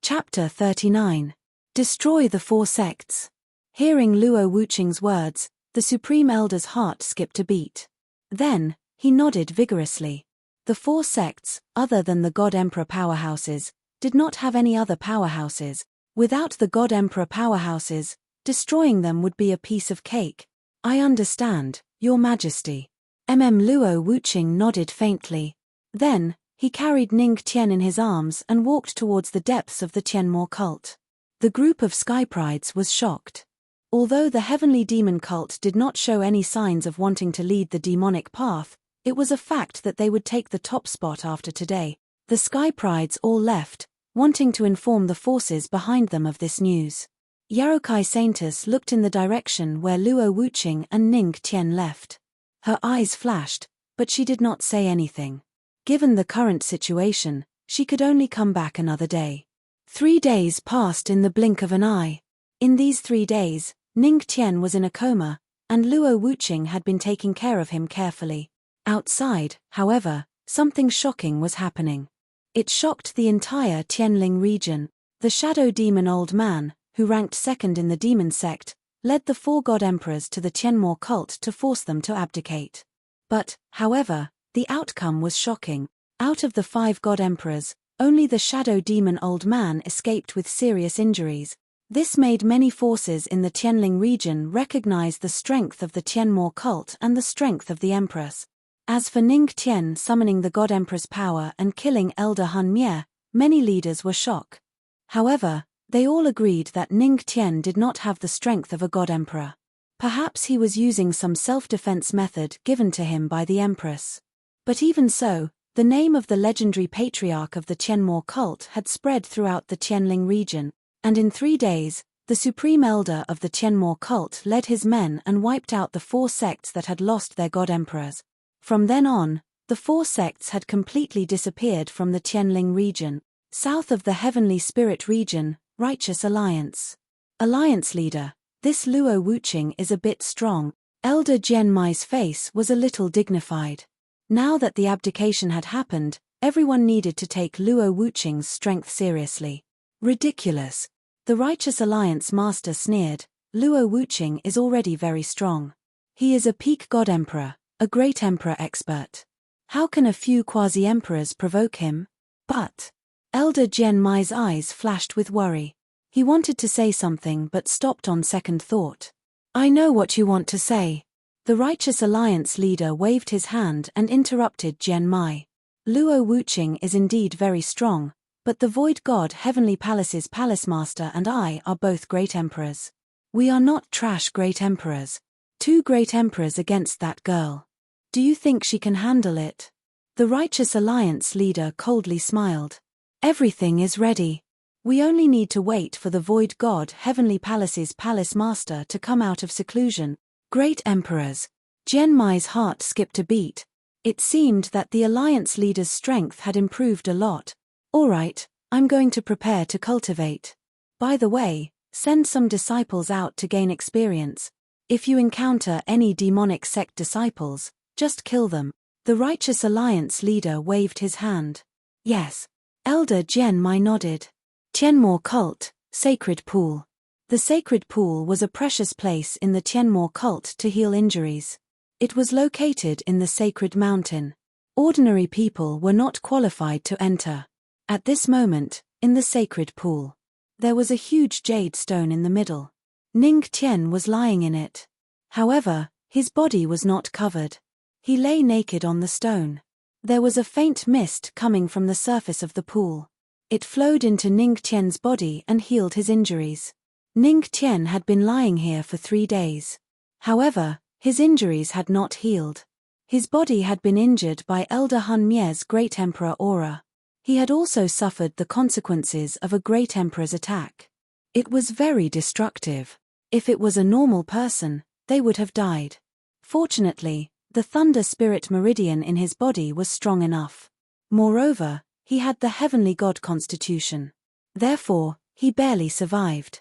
Chapter 39. Destroy the 4 sects. Hearing Luo Wuqing's words, the Supreme Elder's heart skipped a beat. Then, he nodded vigorously. The 4 sects, other than the God Emperor powerhouses, did not have any other powerhouses. Without the God Emperor powerhouses, destroying them would be a piece of cake. I understand, Your Majesty. Luo Wuqing nodded faintly. Then, he carried Ning Tian in his arms and walked towards the depths of the Tianmo cult. The group of Sky Prides was shocked. Although the heavenly demon cult did not show any signs of wanting to lead the demonic path, it was a fact that they would take the top spot after today. The Sky Prides all left, wanting to inform the forces behind them of this news. Yarokai Saintess looked in the direction where Luo Wuqing and Ning Tian left. Her eyes flashed, but she did not say anything. Given the current situation, she could only come back another day. 3 days passed in the blink of an eye. In these 3 days, Ning Tian was in a coma, and Luo Wuqing had been taking care of him carefully. Outside, however, something shocking was happening. It shocked the entire Tianling region. The Shadow Demon Old Man, who ranked second in the demon sect, led the 4 God Emperors to the Tianmo cult to force them to abdicate. But, however, the outcome was shocking. Out of the 5 God Emperors, only the Shadow Demon Old Man escaped with serious injuries. This made many forces in the Tianling region recognize the strength of the Tianmo cult and the strength of the Empress. As for Ning Tian summoning the God Empress power and killing Elder Han Mie, many leaders were shocked. However, they all agreed that Ning Tian did not have the strength of a God Emperor. Perhaps he was using some self-defense method given to him by the Empress. But even so, the name of the legendary patriarch of the Tianmo cult had spread throughout the Tianling region, and in 3 days, the Supreme Elder of the Tianmo cult led his men and wiped out the 4 sects that had lost their God Emperors. From then on, the 4 sects had completely disappeared from the Tianling region. South of the Heavenly Spirit region, Righteous Alliance. Alliance leader, this Luo Wuqing is a bit strong. Elder Jian Mai's face was a little dignified. Now that the abdication had happened, everyone needed to take Luo Wuqing's strength seriously. Ridiculous. The Righteous Alliance master sneered. Luo Wuqing is already very strong. He is a peak God Emperor, a great Emperor expert. How can a few quasi-emperors provoke him? But Elder Jian Mai's eyes flashed with worry. He wanted to say something but stopped on second thought. I know what you want to say. The Righteous Alliance leader waved his hand and interrupted Jian Mai. Luo Wuqing is indeed very strong, but the Void God Heavenly Palace's Palace Master and I are both great emperors. We are not trash great emperors. 2 great emperors against that girl. Do you think she can handle it? The Righteous Alliance leader coldly smiled. Everything is ready. We only need to wait for the Void God Heavenly Palace's Palace Master to come out of seclusion. Great emperors. Jian Mai's heart skipped a beat. It seemed that the alliance leader's strength had improved a lot. All right, I'm going to prepare to cultivate. By the way, send some disciples out to gain experience. If you encounter any demonic sect disciples, just kill them. The righteous alliance leader waved his hand. Yes. Elder Jianmai nodded. Tianmo cult, sacred pool. The sacred pool was a precious place in the Tianmo cult to heal injuries. It was located in the sacred mountain. Ordinary people were not qualified to enter. At this moment, in the sacred pool, there was a huge jade stone in the middle. Ning Tian was lying in it. However, his body was not covered. He lay naked on the stone. There was a faint mist coming from the surface of the pool. It flowed into Ning Tian's body and healed his injuries. Ning Tian had been lying here for 3 days. However, his injuries had not healed. His body had been injured by Elder Hun Mie's Great Emperor aura. He had also suffered the consequences of a Great Emperor's attack. It was very destructive. If it was a normal person, they would have died. Fortunately, the Thunder Spirit Meridian in his body was strong enough. Moreover, he had the Heavenly God constitution. Therefore, he barely survived.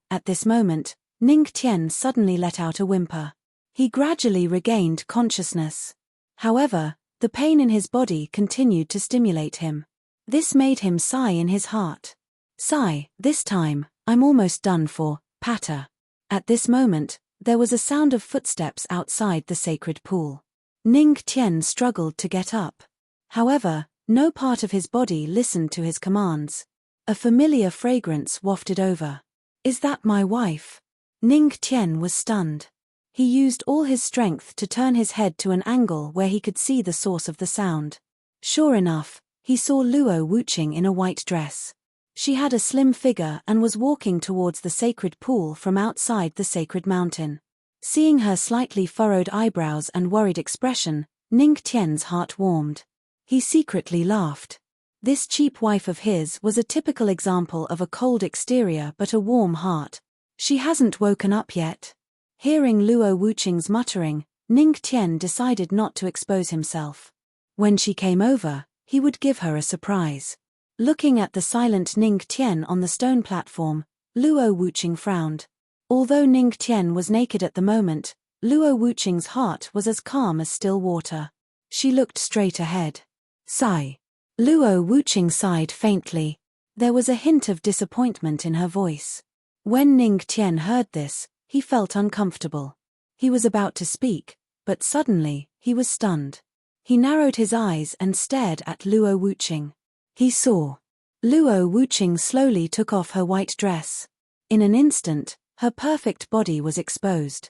At this moment, Ning Tian suddenly let out a whimper. He gradually regained consciousness. However, the pain in his body continued to stimulate him. This made him sigh in his heart. Sigh, this time, I'm almost done for, patter. At this moment, there was a sound of footsteps outside the sacred pool. Ning Tian struggled to get up. However, no part of his body listened to his commands. A familiar fragrance wafted over. Is that my wife? Ning Tian was stunned. He used all his strength to turn his head to an angle where he could see the source of the sound. Sure enough, he saw Luo Wuqing in a white dress. She had a slim figure and was walking towards the sacred pool from outside the sacred mountain. Seeing her slightly furrowed eyebrows and worried expression, Ning Tian's heart warmed. He secretly laughed. This cheap wife of his was a typical example of a cold exterior but a warm heart. She hasn't woken up yet. Hearing Luo Wuqing's muttering, Ning Tian decided not to expose himself. When she came over, he would give her a surprise. Looking at the silent Ning Tian on the stone platform, Luo Wuqing frowned. Although Ning Tian was naked at the moment, Luo Wuqing's heart was as calm as still water. She looked straight ahead. Sigh. Luo Wuqing sighed faintly. There was a hint of disappointment in her voice. When Ning Tian heard this, he felt uncomfortable. He was about to speak, but suddenly, he was stunned. He narrowed his eyes and stared at Luo Wuqing. He saw. Luo Wuqing slowly took off her white dress. In an instant, her perfect body was exposed.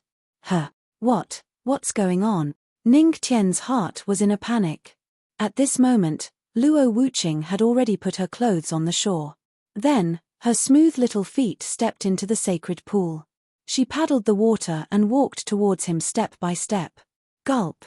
What's going on? Ning Tian's heart was in a panic. At this moment, Luo Wuqing had already put her clothes on the shore. Then, her smooth little feet stepped into the sacred pool. She paddled the water and walked towards him step by step. Gulp.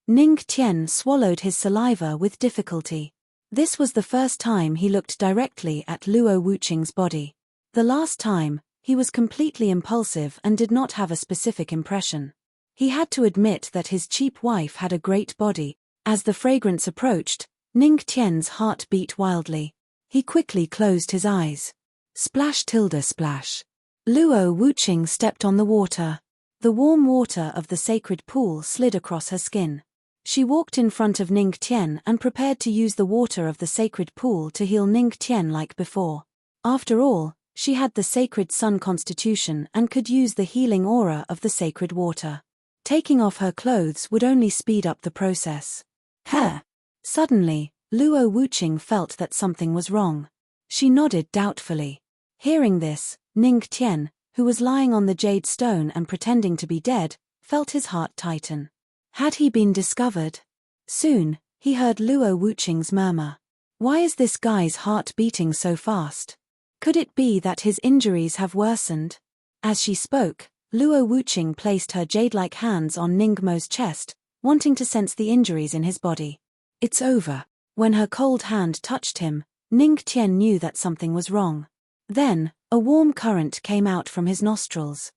Ning Tian swallowed his saliva with difficulty. This was the first time he looked directly at Luo Wuqing's body. The last time, he was completely impulsive and did not have a specific impression. He had to admit that his cheap wife had a great body. As the fragrance approached, Ning Tian's heart beat wildly. He quickly closed his eyes. Splash tilde splash. Luo Wuqing stepped on the water. The warm water of the sacred pool slid across her skin. She walked in front of Ning Tian and prepared to use the water of the sacred pool to heal Ning Tian like before. After all, she had the sacred sun constitution and could use the healing aura of the sacred water. Taking off her clothes would only speed up the process. Suddenly, Luo Wuqing felt that something was wrong. She nodded doubtfully. Hearing this, Ning Tian, who was lying on the jade stone and pretending to be dead, felt his heart tighten. Had he been discovered? Soon, he heard Luo Wuqing's murmur. Why is this guy's heart beating so fast? Could it be that his injuries have worsened? As she spoke, Luo Wuqing placed her jade-like hands on Ning Mo's chest, wanting to sense the injuries in his body. It's over. When her cold hand touched him, Ning Tian knew that something was wrong. Then, a warm current came out from his nostrils.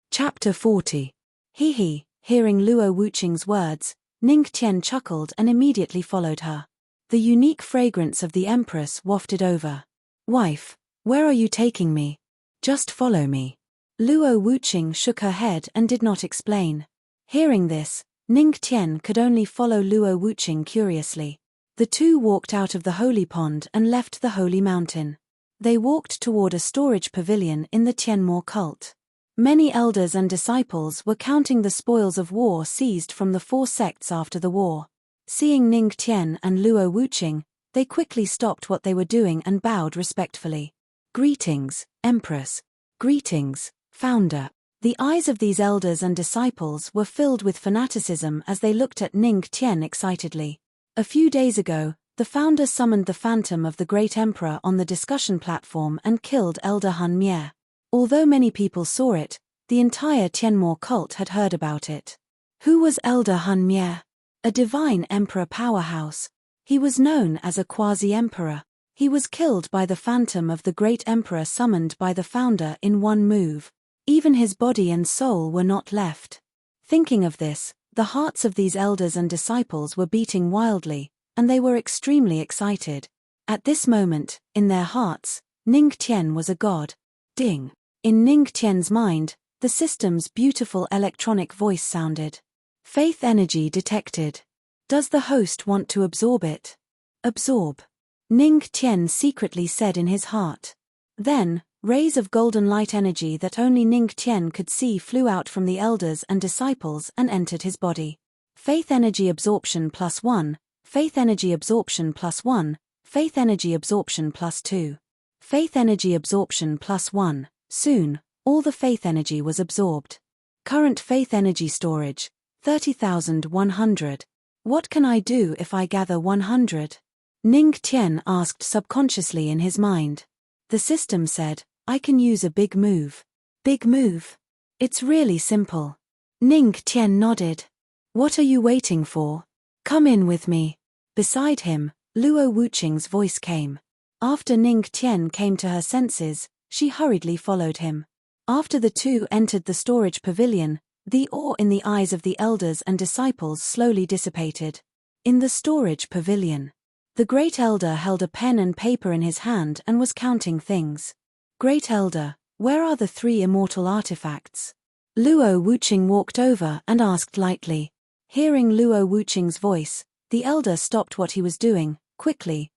Chapter 40. Hearing Luo Wuqing's words, Ning Tian chuckled and immediately followed her. The unique fragrance of the Empress wafted over. Wife, where are you taking me? Just follow me. Luo Wuqing shook her head and did not explain. Hearing this, Ning Tian could only follow Luo Wuqing curiously. The two walked out of the holy pond and left the holy mountain. They walked toward a storage pavilion in the Tianmo cult. Many elders and disciples were counting the spoils of war seized from the 4 sects after the war. Seeing Ning Tian and Luo Wuqing, they quickly stopped what they were doing and bowed respectfully. Greetings, Empress. Greetings, Founder. The eyes of these elders and disciples were filled with fanaticism as they looked at Ning Tian excitedly. A few days ago, the founder summoned the phantom of the great emperor on the discussion platform and killed Elder Han Mie. Although many people saw it, the entire Tianmo cult had heard about it. Who was Elder Han Mie? A divine emperor powerhouse. He was known as a quasi-emperor. He was killed by the phantom of the great emperor summoned by the founder in one move. Even his body and soul were not left. Thinking of this, the hearts of these elders and disciples were beating wildly, and they were extremely excited. At this moment, in their hearts, Ning Tian was a god. Ding. In Ning Tian's mind, the system's beautiful electronic voice sounded. Faith energy detected. Does the host want to absorb it? Absorb. Ning Tian secretly said in his heart. Then, rays of golden light energy that only Ning Tian could see flew out from the elders and disciples and entered his body. Faith energy absorption +1, faith energy absorption +1, faith energy absorption +2. Faith energy absorption +1. Soon, all the faith energy was absorbed. Current faith energy storage, 30,100. What can I do if I gather 100? Ning Tian asked subconsciously in his mind. The system said, I can use a big move. Big move? It's really simple. Ning Tian nodded. What are you waiting for? Come in with me. Beside him, Luo Wuqing's voice came. After Ning Tian came to her senses, she hurriedly followed him. After the two entered the storage pavilion, the awe in the eyes of the elders and disciples slowly dissipated. In the storage pavilion, the great elder held a pen and paper in his hand and was counting things. Great elder, where are the 3 immortal artifacts? Luo Wuqing walked over and asked lightly. Hearing Luo Wuqing's voice, the elder stopped what he was doing, quickly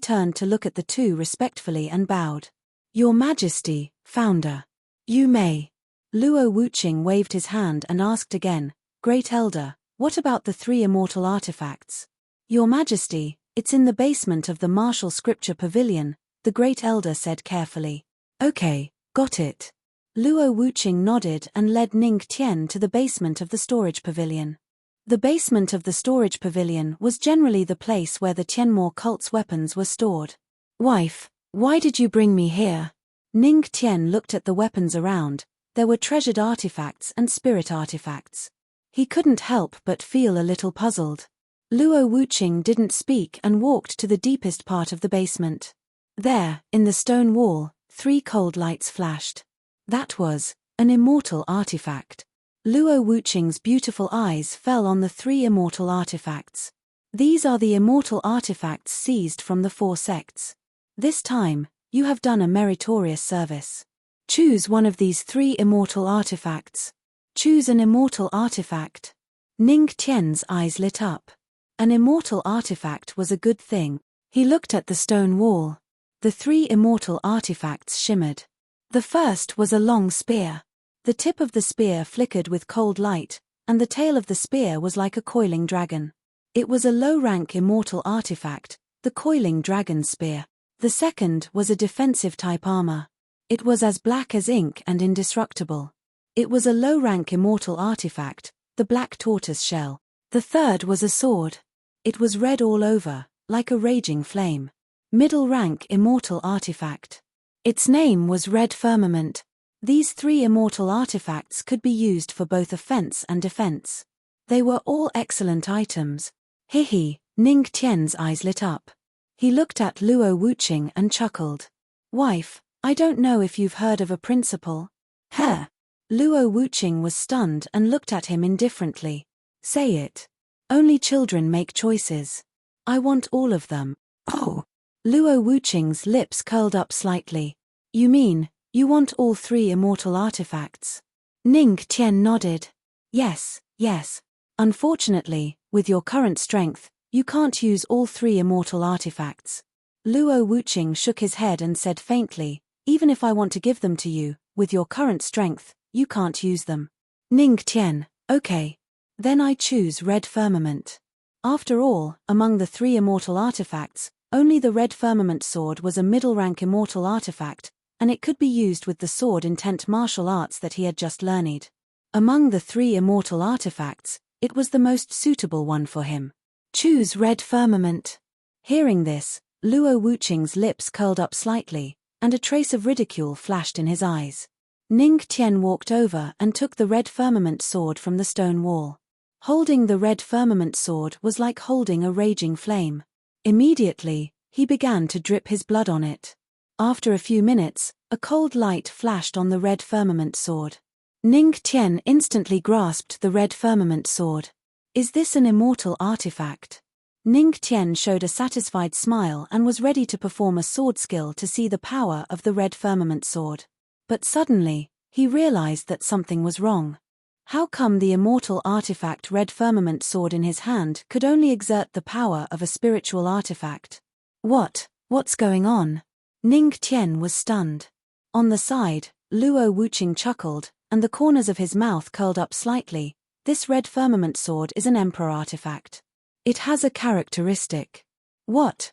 turned to look at the two respectfully and bowed. Your Majesty, Founder. You may. Luo Wuqing waved his hand and asked again, Great Elder, what about the 3 immortal artifacts? Your Majesty, it's in the basement of the martial scripture pavilion, the Great Elder said carefully. Okay, got it. Luo Wuqing nodded and led Ning Tian to the basement of the storage pavilion. The basement of the storage pavilion was generally the place where the Tianmo cult's weapons were stored. Wife, why did you bring me here? Ning Tian looked at the weapons around. There were treasured artifacts and spirit artifacts. He couldn't help but feel a little puzzled. Luo Wuqing didn't speak and walked to the deepest part of the basement. There, in the stone wall, 3 cold lights flashed. That was an immortal artifact. Luo Wuqing's beautiful eyes fell on the 3 immortal artifacts. These are the immortal artifacts seized from the 4 sects. This time, you have done a meritorious service. Choose one of these 3 immortal artifacts. Choose an immortal artifact. Ning Tian's eyes lit up. An immortal artifact was a good thing. He looked at the stone wall. The 3 immortal artifacts shimmered. The first was a long spear. The tip of the spear flickered with cold light, and the tail of the spear was like a coiling dragon. It was a low-rank immortal artifact, the coiling dragon spear. The second was a defensive type armor. It was as black as ink and indestructible. It was a low-rank immortal artifact, the black tortoise shell. The third was a sword. It was red all over, like a raging flame. Middle-rank immortal artifact. Its name was Red Firmament. These 3 immortal artifacts could be used for both offense and defense. They were all excellent items. Hihi, Ning Tian's eyes lit up. He looked at Luo Wuqing and chuckled. Wife, I don't know if you've heard of a principle. Huh? Luo Wuqing was stunned and looked at him indifferently. Say it. Only children make choices. I want all of them. Oh. Luo Wuqing's lips curled up slightly. You mean, you want all 3 immortal artifacts? Ning Qian nodded. Yes. Unfortunately, with your current strength, you can't use all 3 immortal artifacts. Luo Wuqing shook his head and said faintly, even if I want to give them to you, with your current strength, you can't use them. Ning Qian, okay. Then I choose Red Firmament. After all, among the 3 immortal artifacts, only the Red Firmament sword was a middle-rank immortal artifact, and it could be used with the sword intent martial arts that he had just learned. Among the 3 immortal artifacts, it was the most suitable one for him. Choose Red Firmament. Hearing this, Luo Wuqing's lips curled up slightly, and a trace of ridicule flashed in his eyes. Ning Qian walked over and took the Red Firmament sword from the stone wall. Holding the Red Firmament sword was like holding a raging flame. Immediately, he began to drip his blood on it. After a few minutes, a cold light flashed on the Red Firmament sword. Ning Qian instantly grasped the Red Firmament sword. Is this an immortal artifact? Ning Qian showed a satisfied smile and was ready to perform a sword skill to see the power of the Red Firmament sword. But suddenly, he realized that something was wrong. How come the immortal artifact Red Firmament sword in his hand could only exert the power of a spiritual artifact? What's going on? Ning Qian was stunned. On the side, Luo Wuqing chuckled, and the corners of his mouth curled up slightly. This Red Firmament sword is an Emperor artifact. It has a characteristic. What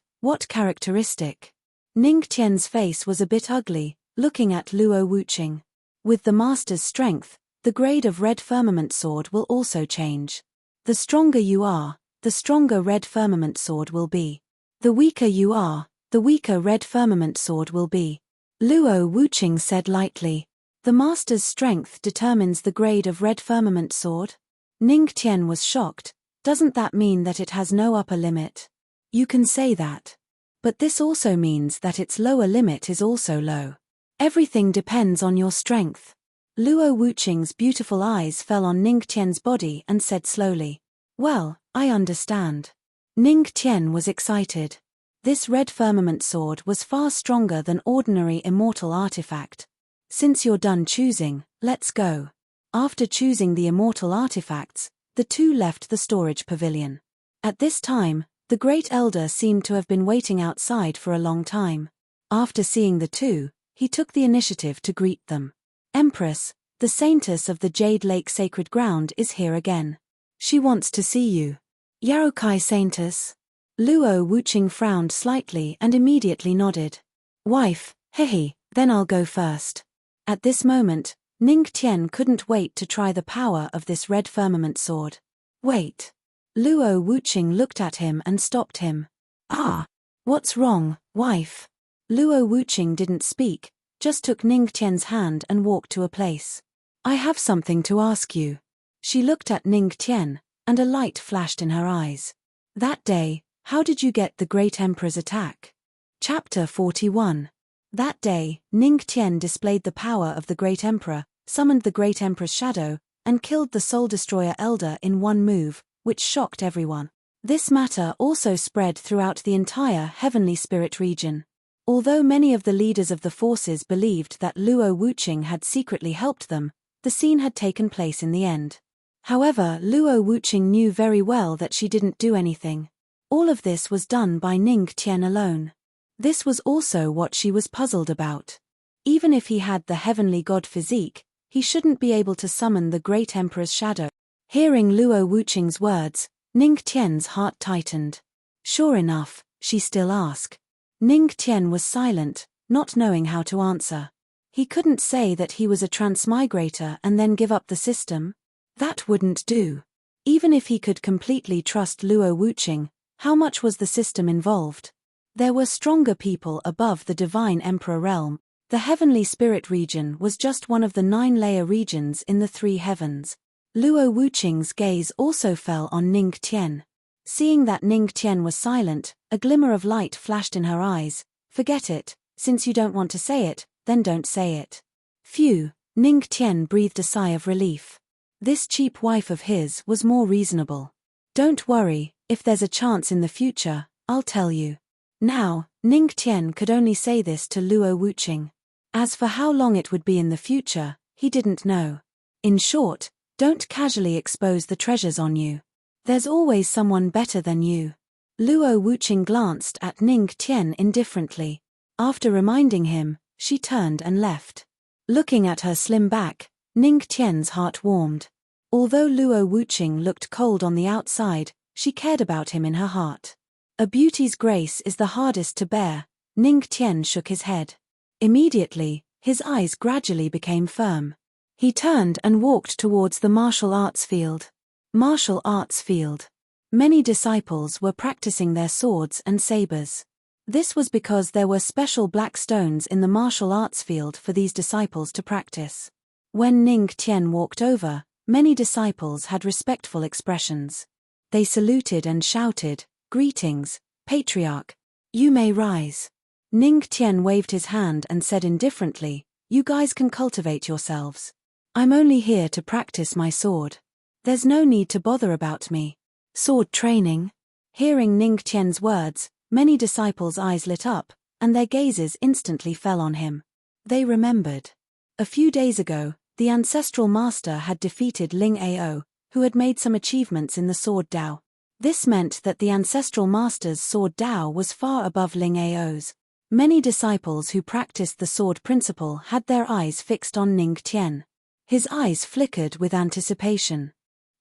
characteristic? Ning Qian's face was a bit ugly, looking at Luo Wuqing. With the master's strength, the grade of Red Firmament sword will also change. The stronger you are, the stronger Red Firmament sword will be. The weaker you are, the weaker Red Firmament sword will be. Luo Wuqing said lightly. The master's strength determines the grade of Red Firmament sword? Ning Qian was shocked. Doesn't that mean that it has no upper limit? You can say that. But this also means that its lower limit is also low. Everything depends on your strength. Luo Wuqing's beautiful eyes fell on Ning Qian's body and said slowly. Well, I understand. Ning Qian was excited. This Red Firmament sword was far stronger than ordinary immortal artifact. Since you're done choosing, let's go. After choosing the immortal artifacts, the two left the storage pavilion. At this time, the Great Elder seemed to have been waiting outside for a long time. After seeing the two, he took the initiative to greet them. Empress, the saintess of the Jade Lake Sacred Ground is here again. She wants to see you. Yarokai saintess? Luo Wuqing frowned slightly and immediately nodded. Wife, hehe, then I'll go first. At this moment, Ning Qian couldn't wait to try the power of this Red Firmament sword. Wait. Luo Wuqing looked at him and stopped him. Ah! What's wrong, wife? Luo Wuqing didn't speak, just took Ning Qian's hand and walked to a place. I have something to ask you. She looked at Ning Qian, and a light flashed in her eyes. That day, how did you get the Great Emperor's attack? Chapter 41. That day, Ning Qian displayed the power of the Great Emperor, summoned the Great Emperor's shadow, and killed the Soul Destroyer Elder in one move, which shocked everyone. This matter also spread throughout the entire Heavenly Spirit region. Although many of the leaders of the forces believed that Luo Wuqing had secretly helped them, the scene had taken place in the end. However, Luo Wuqing knew very well that she didn't do anything. All of this was done by Ning Qian alone. This was also what she was puzzled about. Even if he had the heavenly god physique, he shouldn't be able to summon the Great Emperor's shadow. Hearing Luo Wuqing's words, Ning Qian's heart tightened. Sure enough, she still asked. Ning Qian was silent, not knowing how to answer. He couldn't say that he was a transmigrator and then give up the system. That wouldn't do. Even if he could completely trust Luo Wuqing, how much was the system involved? There were stronger people above the Divine Emperor realm. The Heavenly Spirit region was just one of the 9-layer regions in the 3 heavens. Luo Wuqing's gaze also fell on Ning Qian. Seeing that Ning Qian was silent, a glimmer of light flashed in her eyes. Forget it, since you don't want to say it, then don't say it. Phew, Ning Qian breathed a sigh of relief. This cheap wife of his was more reasonable. Don't worry, if there's a chance in the future, I'll tell you. Now, Ning Tian could only say this to Luo Wuqing. As for how long it would be in the future, he didn't know. In short, don't casually expose the treasures on you. There's always someone better than you. Luo Wuqing glanced at Ning Tian indifferently. After reminding him, she turned and left. Looking at her slim back, Ning Tian's heart warmed. Although Luo Wuqing looked cold on the outside, she cared about him in her heart. A beauty's grace is the hardest to bear. Ning Tian shook his head. Immediately, his eyes gradually became firm. He turned and walked towards the martial arts field. Martial arts field. Many disciples were practicing their swords and sabers. This was because there were special black stones in the martial arts field for these disciples to practice. When Ning Tian walked over, many disciples had respectful expressions. They saluted and shouted, "Greetings, Patriarch. You may rise." Ning Tian waved his hand and said indifferently, "You guys can cultivate yourselves. I'm only here to practice my sword. There's no need to bother about me." Sword training? Hearing Ning Tian's words, many disciples' eyes lit up, and their gazes instantly fell on him. They remembered. A few days ago, the ancestral master had defeated Ling Ao, who had made some achievements in the sword Dao. This meant that the ancestral master's sword Dao was far above Ling Ao's. Many disciples who practiced the sword principle had their eyes fixed on Ning Tian. His eyes flickered with anticipation.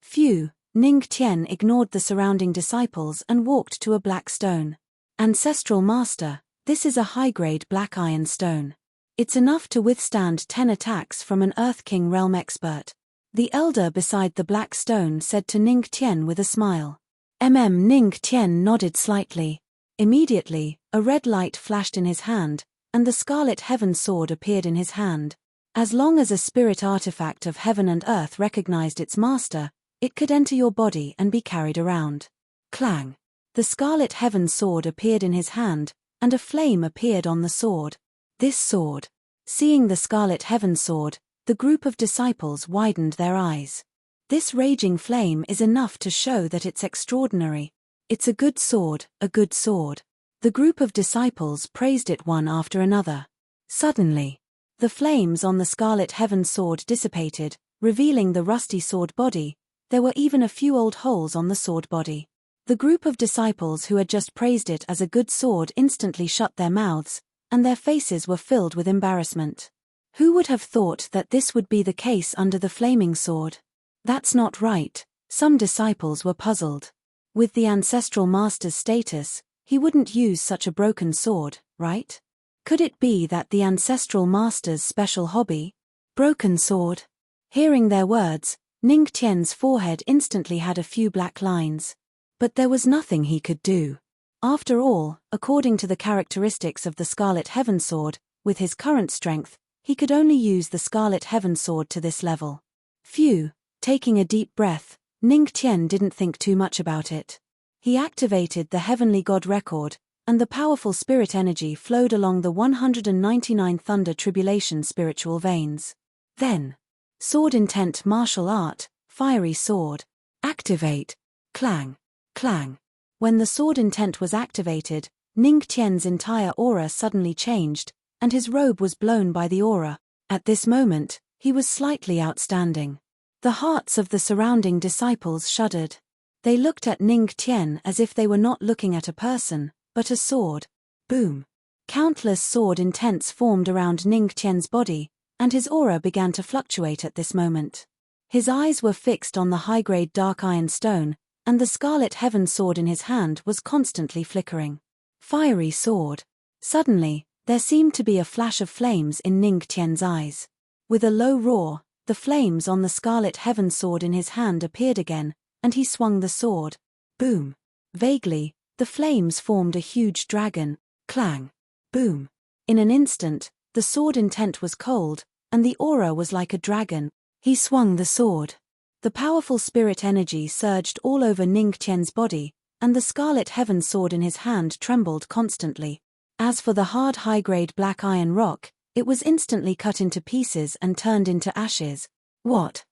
Phew, Ning Tian ignored the surrounding disciples and walked to a black stone. "Ancestral master, this is a high-grade black iron stone. It's enough to withstand 10 attacks from an Earth King realm expert." The elder beside the black stone said to Ning Tian with a smile. Ning Tian nodded slightly. Immediately, a red light flashed in his hand, and the Scarlet Heaven sword appeared in his hand. As long as a spirit artifact of heaven and earth recognized its master, it could enter your body and be carried around. Clang! The Scarlet Heaven sword appeared in his hand, and a flame appeared on the sword. This sword. Seeing the Scarlet Heaven sword, the group of disciples widened their eyes. This raging flame is enough to show that it's extraordinary. It's a good sword, a good sword. The group of disciples praised it one after another. Suddenly, the flames on the Scarlet Heaven sword dissipated, revealing the rusty sword body. There were even a few old holes on the sword body. The group of disciples who had just praised it as a good sword instantly shut their mouths, and their faces were filled with embarrassment. Who would have thought that this would be the case under the flaming sword? That's not right, some disciples were puzzled. With the ancestral master's status, he wouldn't use such a broken sword, right? Could it be that the ancestral master's special hobby? Broken sword? Hearing their words, Ning Tian's forehead instantly had a few black lines. But there was nothing he could do. After all, according to the characteristics of the Scarlet Heaven sword, with his current strength, he could only use the Scarlet Heaven sword to this level. Phew, taking a deep breath, Ning Tian didn't think too much about it. He activated the Heavenly God record, and the powerful spirit energy flowed along the 199 Thunder Tribulation spiritual veins. Then, Sword Intent Martial Art, Fiery Sword. Activate. Clang. Clang. When the sword intent was activated, Ning Tian's entire aura suddenly changed, and his robe was blown by the aura. At this moment, he was slightly outstanding. The hearts of the surrounding disciples shuddered. They looked at Ning Tian as if they were not looking at a person, but a sword. Boom. Countless sword intents formed around Ning Tian's body, and his aura began to fluctuate at this moment. His eyes were fixed on the high-grade dark iron stone, and the Scarlet Heaven sword in his hand was constantly flickering. Fiery sword. Suddenly, there seemed to be a flash of flames in Ning Tian's eyes. With a low roar, the flames on the Scarlet Heaven sword in his hand appeared again, and he swung the sword. Boom. Vaguely, the flames formed a huge dragon. Clang. Boom. In an instant, the sword intent was cold, and the aura was like a dragon. He swung the sword. The powerful spirit energy surged all over Ning Tian's body, and the Scarlet Heaven sword in his hand trembled constantly. As for the hard high-grade black iron rock, it was instantly cut into pieces and turned into ashes. What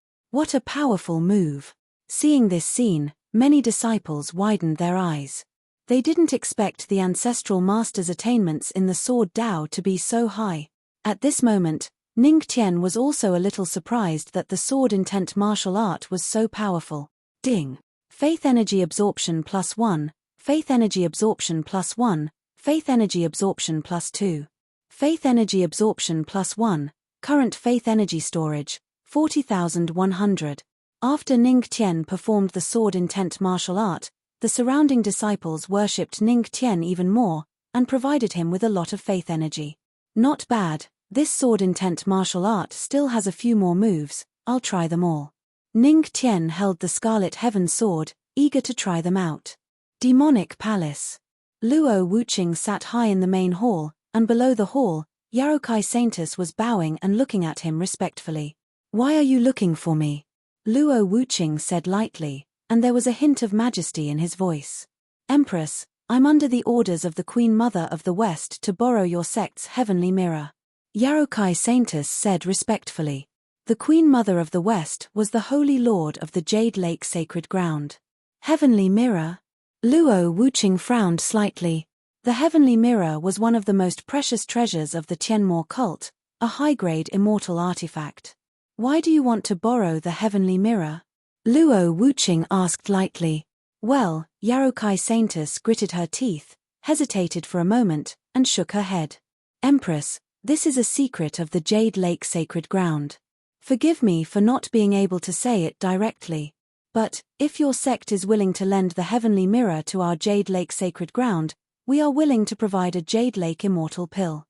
a powerful move. Seeing this scene, Many disciples widened their eyes. They didn't expect the ancestral master's attainments in the sword Dao to be so high. At this moment, Ning Tian was also a little surprised that the sword intent martial art was so powerful. Ding! Faith energy absorption +1, faith energy absorption +1, faith energy absorption +2. Faith energy absorption +1, current faith energy storage, 40,100. After Ning Tian performed the sword intent martial art, the surrounding disciples worshipped Ning Tian even more, and provided him with a lot of faith energy. Not bad, this sword intent martial art still has a few more moves, I'll try them all. Ning Tian held the Scarlet Heaven sword, eager to try them out. Demonic Palace. Luo Wuqing sat high in the main hall, and below the hall, Yarokai Saintus was bowing and looking at him respectfully. "Why are you looking for me?" Luo Wuqing said lightly, and there was a hint of majesty in his voice. "Empress, I'm under the orders of the Queen Mother of the West to borrow your sect's heavenly mirror," Yarokai Saintus said respectfully. The Queen Mother of the West was the Holy Lord of the Jade Lake Sacred Ground. Heavenly mirror? Luo Wuqing frowned slightly. The heavenly mirror was one of the most precious treasures of the Tianmo cult, a high-grade immortal artifact. "Why do you want to borrow the heavenly mirror?" Luo Wuqing asked lightly. "Well," Yarokai Saintus gritted her teeth, hesitated for a moment, and shook her head. "Empress, this is a secret of the Jade Lake Sacred Ground. Forgive me for not being able to say it directly. But, if your sect is willing to lend the heavenly mirror to our Jade Lake Sacred Ground, we are willing to provide a Jade Lake Immortal Pill."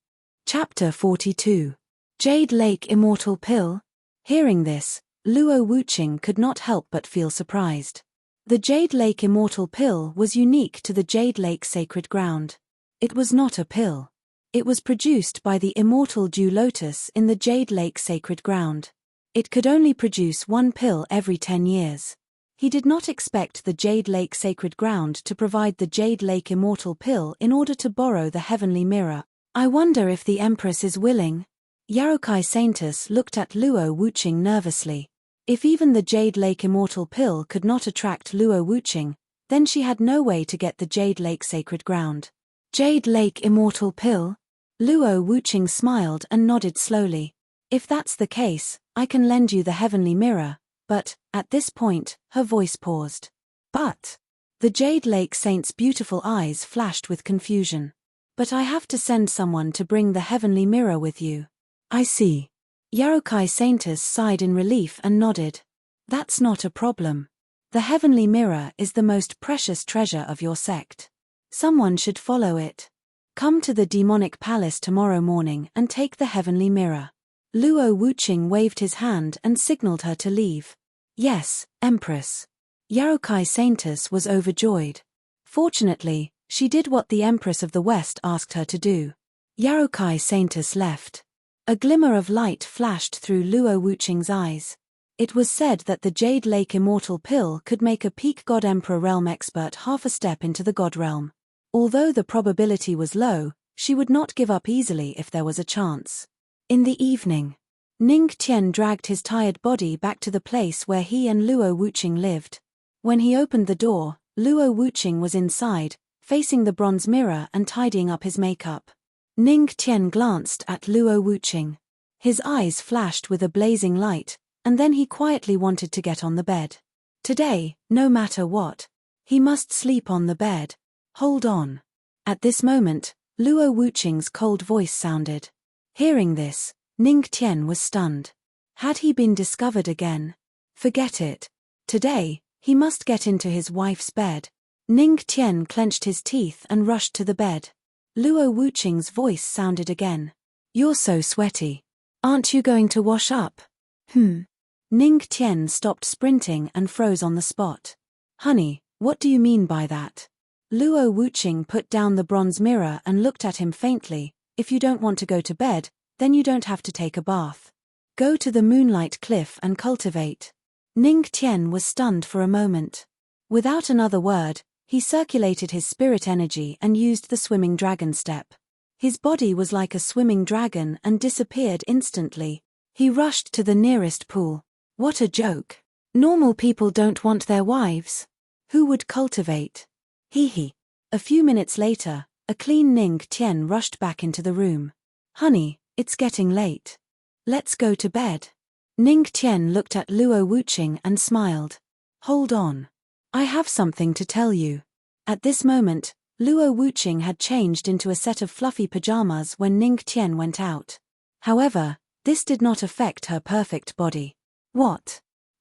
Chapter 42. Jade Lake Immortal Pill? Hearing this, Luo Wuqing could not help but feel surprised. The Jade Lake Immortal Pill was unique to the Jade Lake Sacred Ground. It was not a pill. It was produced by the immortal Dew Lotus in the Jade Lake Sacred Ground. It could only produce one pill every 10 years. He did not expect the Jade Lake Sacred Ground to provide the Jade Lake Immortal Pill in order to borrow the heavenly mirror. "I wonder if the Empress is willing?" Yarokai Saintus looked at Luo Wuqing nervously. If even the Jade Lake Immortal Pill could not attract Luo Wuqing, then she had no way to get the Jade Lake Sacred Ground. "Jade Lake Immortal Pill?" Luo Wuqing smiled and nodded slowly. "If that's the case, I can lend you the heavenly mirror," but, at this point, her voice paused. "But..." The Jade Lake Saint's beautiful eyes flashed with confusion. "But I have to send someone to bring the heavenly mirror with you." "I see." Yarokai Saintus sighed in relief and nodded. "That's not a problem. The heavenly mirror is the most precious treasure of your sect. Someone should follow it. Come to the demonic palace tomorrow morning and take the heavenly mirror." Luo Wuqing waved his hand and signaled her to leave. "Yes, Empress." Yarokai Saintus was overjoyed. Fortunately, she did what the Empress of the West asked her to do. Yarokai Saintus left. A glimmer of light flashed through Luo Wuqing's eyes. It was said that the Jade Lake Immortal Pill could make a peak God Emperor realm expert half a step into the God realm. Although the probability was low, she would not give up easily if there was a chance. In the evening, Ning Tian dragged his tired body back to the place where he and Luo Wuqing lived. When he opened the door, Luo Wuqing was inside, facing the bronze mirror and tidying up his makeup. Ning Tian glanced at Luo Wuqing. His eyes flashed with a blazing light, and then he quietly wanted to get on the bed. Today, no matter what, he must sleep on the bed. "Hold on." At this moment, Luo Wuqing's cold voice sounded. Hearing this, Ning Tian was stunned. Had he been discovered again? Forget it. Today, he must get into his wife's bed. Ning Tian clenched his teeth and rushed to the bed. Luo Wuqing's voice sounded again. "You're so sweaty. Aren't you going to wash up?" Ning Tian stopped sprinting and froze on the spot. "Honey, what do you mean by that?" Luo Wuqing put down the bronze mirror and looked at him faintly. "If you don't want to go to bed, then you don't have to take a bath. Go to the Moonlight Cliff and cultivate." Ning Tian was stunned for a moment. Without another word, he circulated his spirit energy and used the swimming dragon step. His body was like a swimming dragon and disappeared instantly. He rushed to the nearest pool. What a joke. Normal people don't want their wives. Who would cultivate? Hee. A few minutes later, a clean Ning Tian rushed back into the room. Honey, it's getting late. Let's go to bed. Ning Tian looked at Luo Wuqing and smiled. Hold on. I have something to tell you. At this moment, Luo Wuqing had changed into a set of fluffy pajamas when Ning Tian went out. However, this did not affect her perfect body.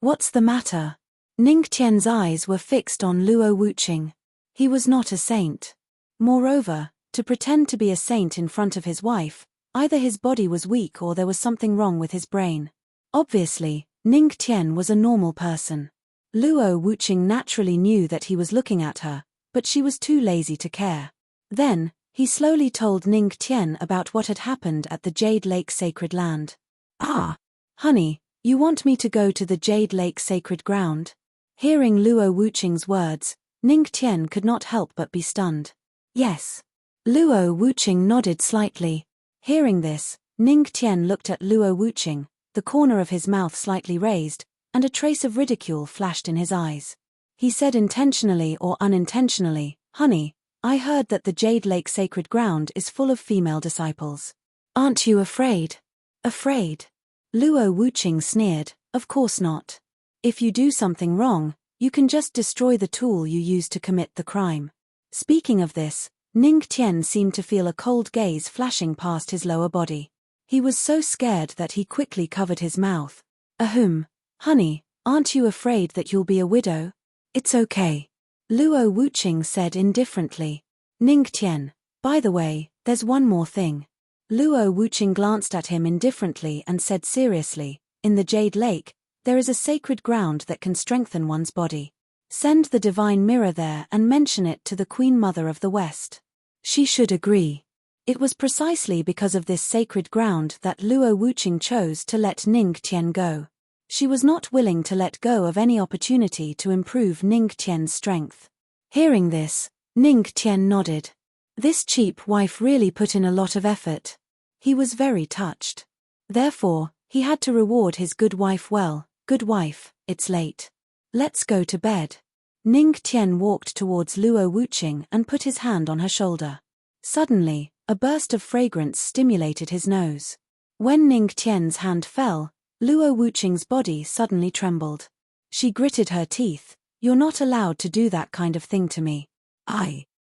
What's the matter? Ning Tian's eyes were fixed on Luo Wuqing. He was not a saint. Moreover, to pretend to be a saint in front of his wife, either his body was weak or there was something wrong with his brain. Obviously, Ning Tian was a normal person. Luo Wuqing naturally knew that he was looking at her, but she was too lazy to care. Then, he slowly told Ning Tian about what had happened at the Jade Lake Sacred Land. Ah! Honey, you want me to go to the Jade Lake Sacred Ground? Hearing Luo Wuqing's words, Ning Tian could not help but be stunned. Yes. Luo Wuqing nodded slightly. Hearing this, Ning Tian looked at Luo Wuqing, the corner of his mouth slightly raised, and a trace of ridicule flashed in his eyes. He said intentionally or unintentionally, Honey, I heard that the Jade Lake Sacred Ground is full of female disciples. Aren't you afraid? Afraid? Luo Wuqing sneered, Of course not. If you do something wrong, you can just destroy the tool you use to commit the crime. Speaking of this, Ning Tian seemed to feel a cold gaze flashing past his lower body. He was so scared that he quickly covered his mouth. Ahem. Honey, aren't you afraid that you'll be a widow? It's okay. Luo Wuqing said indifferently. Ning Tian, by the way, there's one more thing. Luo Wuqing glanced at him indifferently and said seriously, In the Jade Lake, there is a sacred ground that can strengthen one's body. Send the divine mirror there and mention it to the Queen Mother of the West. She should agree. It was precisely because of this sacred ground that Luo Wuqing chose to let Ning Tian go. She was not willing to let go of any opportunity to improve Ning Tian's strength. Hearing this, Ning Tian nodded. This cheap wife really put in a lot of effort. He was very touched. Therefore, he had to reward his good wife well. Good wife, it's late. Let's go to bed. Ning Tian walked towards Luo Wuqing and put his hand on her shoulder. Suddenly, a burst of fragrance stimulated his nose. When Ning Tian's hand fell, Luo Wuqing's body suddenly trembled. She gritted her teeth. You're not allowed to do that kind of thing to me.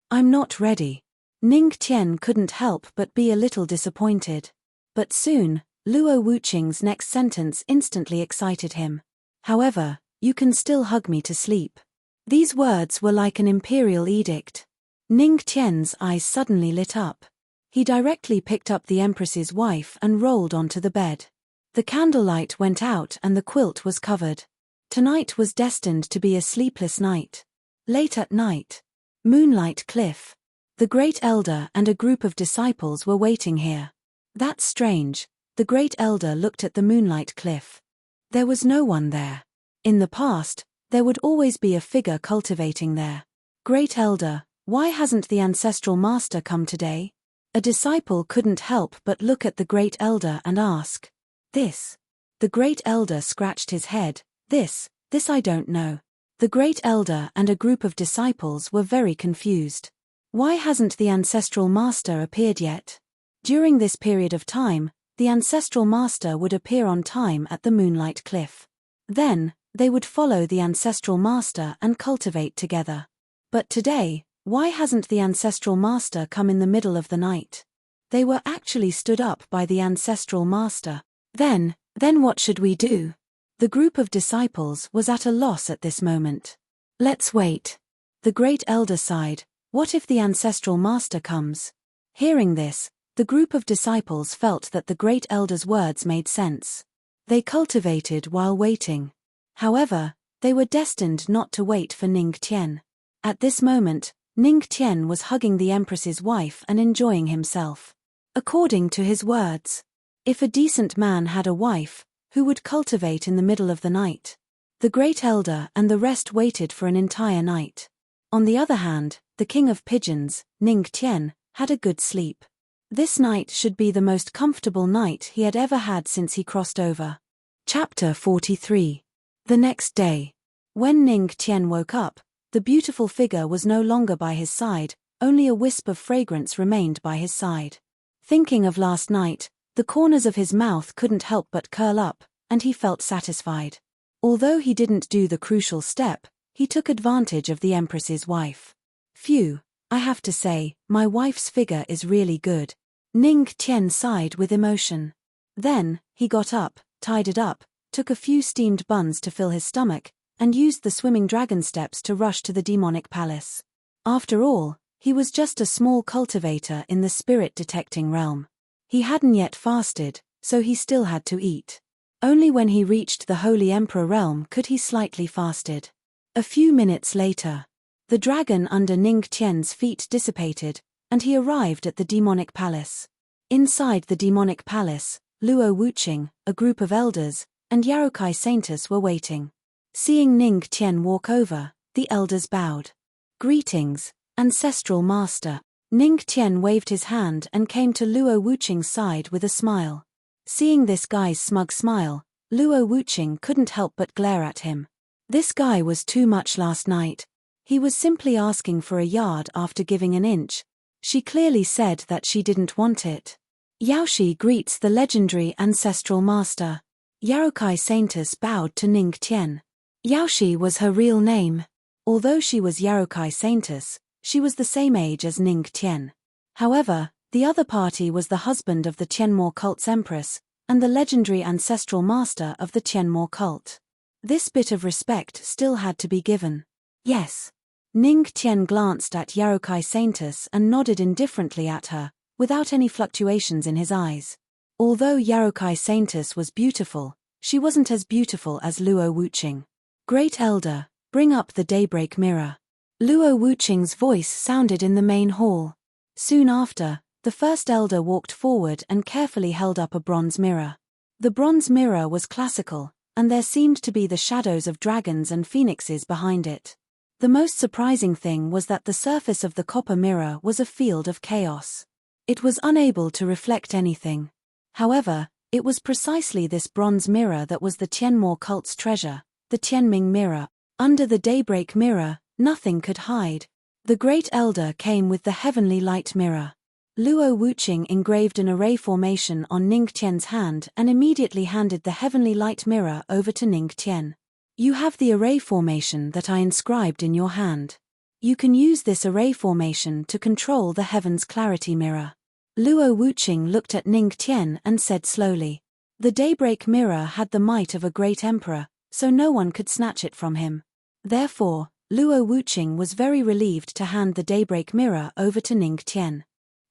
I'm not ready. Ning Tian couldn't help but be a little disappointed. But soon, Luo Wuqing's next sentence instantly excited him. However, you can still hug me to sleep. These words were like an imperial edict. Ning Tian's eyes suddenly lit up. He directly picked up the Empress's wife and rolled onto the bed. The candlelight went out and the quilt was covered. Tonight was destined to be a sleepless night. Late at night. Moonlight Cliff. The Great Elder and a group of disciples were waiting here. That's strange. The Great Elder looked at the Moonlight Cliff. There was no one there. In the past, there would always be a figure cultivating there. Great Elder, why hasn't the Ancestral Master come today? A disciple couldn't help but look at the Great Elder and ask. This. The Great Elder scratched his head. This I don't know. The Great Elder and a group of disciples were very confused. Why hasn't the Ancestral Master appeared yet? During this period of time, the Ancestral Master would appear on time at the Moonlight Cliff. Then, they would follow the Ancestral Master and cultivate together. But today, why hasn't the Ancestral Master come in the middle of the night? They were actually stood up by the Ancestral Master. Then what should we do? The group of disciples was at a loss at this moment. Let's wait. The Great Elder sighed. What if the Ancestral Master comes? Hearing this, the group of disciples felt that the Great Elder's words made sense. They cultivated while waiting. However, they were destined not to wait for Ning Tian. At this moment, Ning Tian was hugging the Empress's wife and enjoying himself. According to his words, if a decent man had a wife, who would cultivate in the middle of the night? The Great Elder and the rest waited for an entire night. On the other hand, the King of Pigeons, Ning Tian, had a good sleep. This night should be the most comfortable night he had ever had since he crossed over. Chapter 43. The next day. When Ning Tian woke up, The beautiful figure was no longer by his side, only a wisp of fragrance remained by his side. Thinking of last night, the corners of his mouth couldn't help but curl up, and he felt satisfied. Although he didn't do the crucial step, he took advantage of the Empress's wife. Phew, I have to say, my wife's figure is really good. Ning Qian sighed with emotion. Then, he got up, tied it up, took a few steamed buns to fill his stomach, and used the swimming dragon steps to rush to the demonic palace. After all, he was just a small cultivator in the spirit-detecting realm. He hadn't yet fasted, so he still had to eat. Only when he reached the Holy Emperor realm could he slightly fasted. A few minutes later, the dragon under Ning Qian's feet dissipated, and he arrived at the demonic palace. Inside the demonic palace, Luo Wuqing, a group of elders, and Yarokai Saintus were waiting. Seeing Ning Qian walk over, the elders bowed. Greetings, ancestral master. Ning Qian waved his hand and came to Luo Wuqing's side with a smile. Seeing this guy's smug smile, Luo Wuqing couldn't help but glare at him. This guy was too much last night. He was simply asking for a yard after giving an inch. She clearly said that she didn't want it. Yaoshi greets the legendary ancestral master. Yarokai Saintus bowed to Ning Qian. Yaoshi was her real name. Although she was Yarokai Saintus, she was the same age as Ning Qian. However, the other party was the husband of the Tianmo cult's Empress, and the legendary ancestral master of the Tianmo cult. This bit of respect still had to be given. Yes. Ning Qian glanced at Yarokai Saintus and nodded indifferently at her, without any fluctuations in his eyes. Although Yarokai Saintus was beautiful, she wasn't as beautiful as Luo Wuqing. Great Elder, bring up the daybreak mirror. Luo Wuqing's voice sounded in the main hall. Soon after, the first elder walked forward and carefully held up a bronze mirror. The bronze mirror was classical, and there seemed to be the shadows of dragons and phoenixes behind it. The most surprising thing was that the surface of the copper mirror was a field of chaos. It was unable to reflect anything. However, it was precisely this bronze mirror that was the Tianmo cult's treasure, the Tianming mirror. Under the daybreak mirror, nothing could hide. The great elder came with the heavenly light mirror. Luo Wuqing engraved an array formation on Ning Qian's hand and immediately handed the heavenly light mirror over to Ning Qian. You have the array formation that I inscribed in your hand. You can use this array formation to control the heaven's clarity mirror. Luo Wuqing looked at Ning Qian and said slowly. The daybreak mirror had the might of a great emperor, so no one could snatch it from him. Therefore, Luo Wuqing was very relieved to hand the daybreak mirror over to Ning Qian.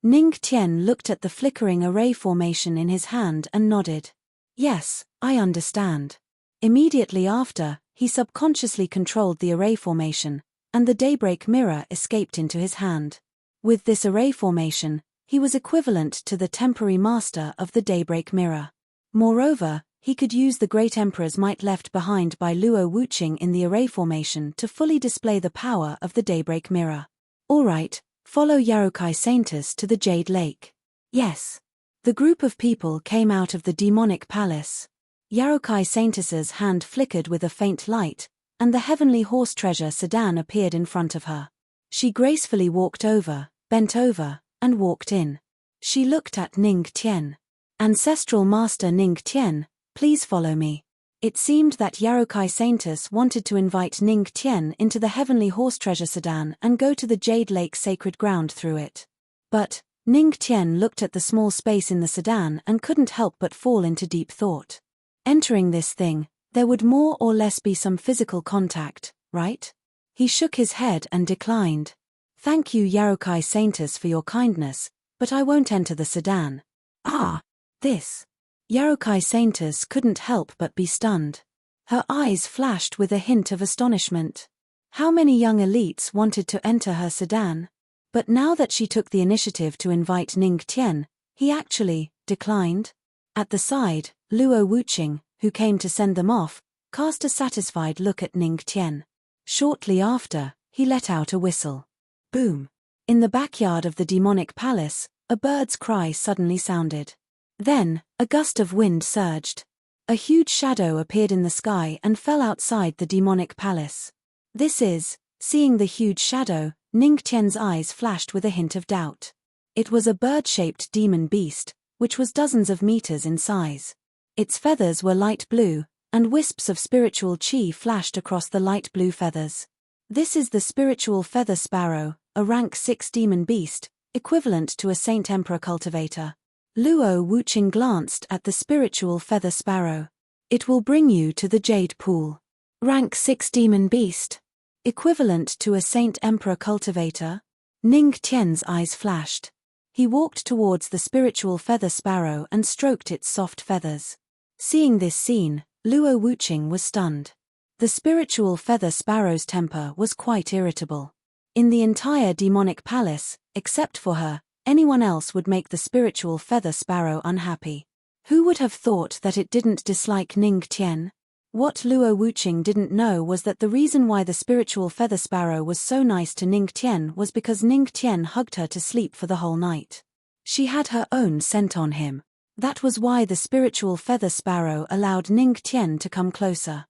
Ning Qian looked at the flickering array formation in his hand and nodded. Yes, I understand. Immediately after, he subconsciously controlled the array formation, and the daybreak mirror escaped into his hand. With this array formation, he was equivalent to the temporary master of the daybreak mirror. Moreover, he could use the great emperor's might left behind by Luo Wuqing in the array formation to fully display the power of the daybreak mirror. Alright, follow Yarokai Saintus to the Jade Lake. Yes. The group of people came out of the demonic palace. Yarokai Saintus's hand flickered with a faint light, and the heavenly horse treasure sedan appeared in front of her. She gracefully walked over, bent over, and walked in. She looked at Ning Qian. Ancestral Master Ning Qian, please follow me. It seemed that Yarokai Saintus wanted to invite Ning Qian into the heavenly horse treasure sedan and go to the Jade Lake sacred ground through it. But Ning Qian looked at the small space in the sedan and couldn't help but fall into deep thought. Entering this thing, there would more or less be some physical contact, right? He shook his head and declined. Thank you Yarokai Saintus for your kindness, but I won't enter the sedan. Ah! This. Yarokai Saintus couldn't help but be stunned. Her eyes flashed with a hint of astonishment. How many young elites wanted to enter her sedan? But now that she took the initiative to invite Ning Qian, he actually declined. At the side, Luo Wuqing, who came to send them off, cast a satisfied look at Ning Qian. Shortly after, he let out a whistle. Boom! In the backyard of the demonic palace, a bird's cry suddenly sounded. Then, a gust of wind surged. A huge shadow appeared in the sky and fell outside the demonic palace. This is Seeing the huge shadow, Ningtian's eyes flashed with a hint of doubt. It was a bird-shaped demon beast, which was dozens of meters in size. Its feathers were light blue, and wisps of spiritual chi flashed across the light blue feathers. This is the spiritual feather sparrow, a rank 6 demon beast, equivalent to a Saint Emperor cultivator. Luo Wuqing glanced at the spiritual feather sparrow. It will bring you to the Jade Pool. Rank 6 demon beast. Equivalent to a Saint Emperor cultivator? Ningtian's eyes flashed. He walked towards the spiritual feather sparrow and stroked its soft feathers. Seeing this scene, Luo Wuqing was stunned. The spiritual feather sparrow's temper was quite irritable. In the entire demonic palace, except for her, anyone else would make the spiritual feather sparrow unhappy. Who would have thought that it didn't dislike Ningtian? What Luo Wuqing didn't know was that the reason why the spiritual feather sparrow was so nice to Ningtian was because Ningtian hugged her to sleep for the whole night. She had her own scent on him. That was why the spiritual feather sparrow allowed Ningtian to come closer.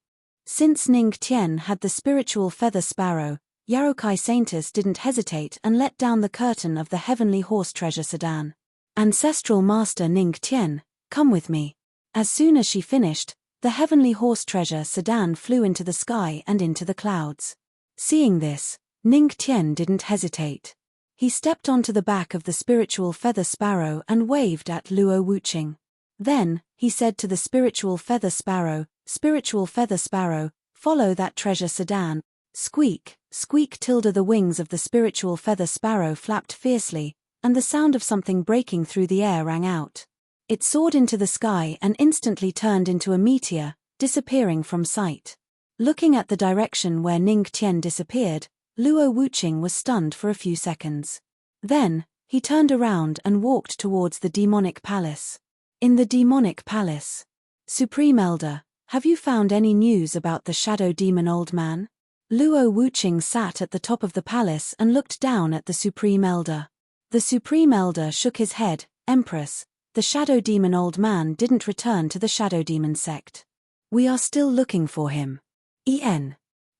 Since Ningtian had the spiritual feather sparrow, Yarokai Saintess didn't hesitate and let down the curtain of the heavenly horse treasure sedan. Ancestral Master Ningtian, come with me. As soon as she finished, the heavenly horse treasure sedan flew into the sky and into the clouds. Seeing this, Ningtian didn't hesitate. He stepped onto the back of the spiritual feather sparrow and waved at Luo Wuqing. Then, he said to the spiritual feather sparrow, follow that treasure sedan. Squeak, squeak tilde the wings of the spiritual feather sparrow flapped fiercely, and the sound of something breaking through the air rang out. It soared into the sky and instantly turned into a meteor, disappearing from sight. Looking at the direction where Ningtian disappeared, Luo Wuqing was stunned for a few seconds. Then, he turned around and walked towards the demonic palace. In the demonic palace. Supreme Elder, have you found any news about the shadow demon old man? Luo Wuqing sat at the top of the palace and looked down at the Supreme Elder. The Supreme Elder shook his head. Empress, the shadow demon old man didn't return to the shadow demon sect. We are still looking for him.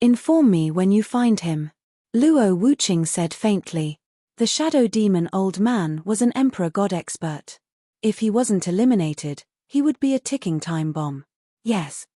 Inform me when you find him. Luo Wuqing said faintly. The shadow demon old man was an emperor god expert. If he wasn't eliminated, he would be a ticking time bomb. Yes.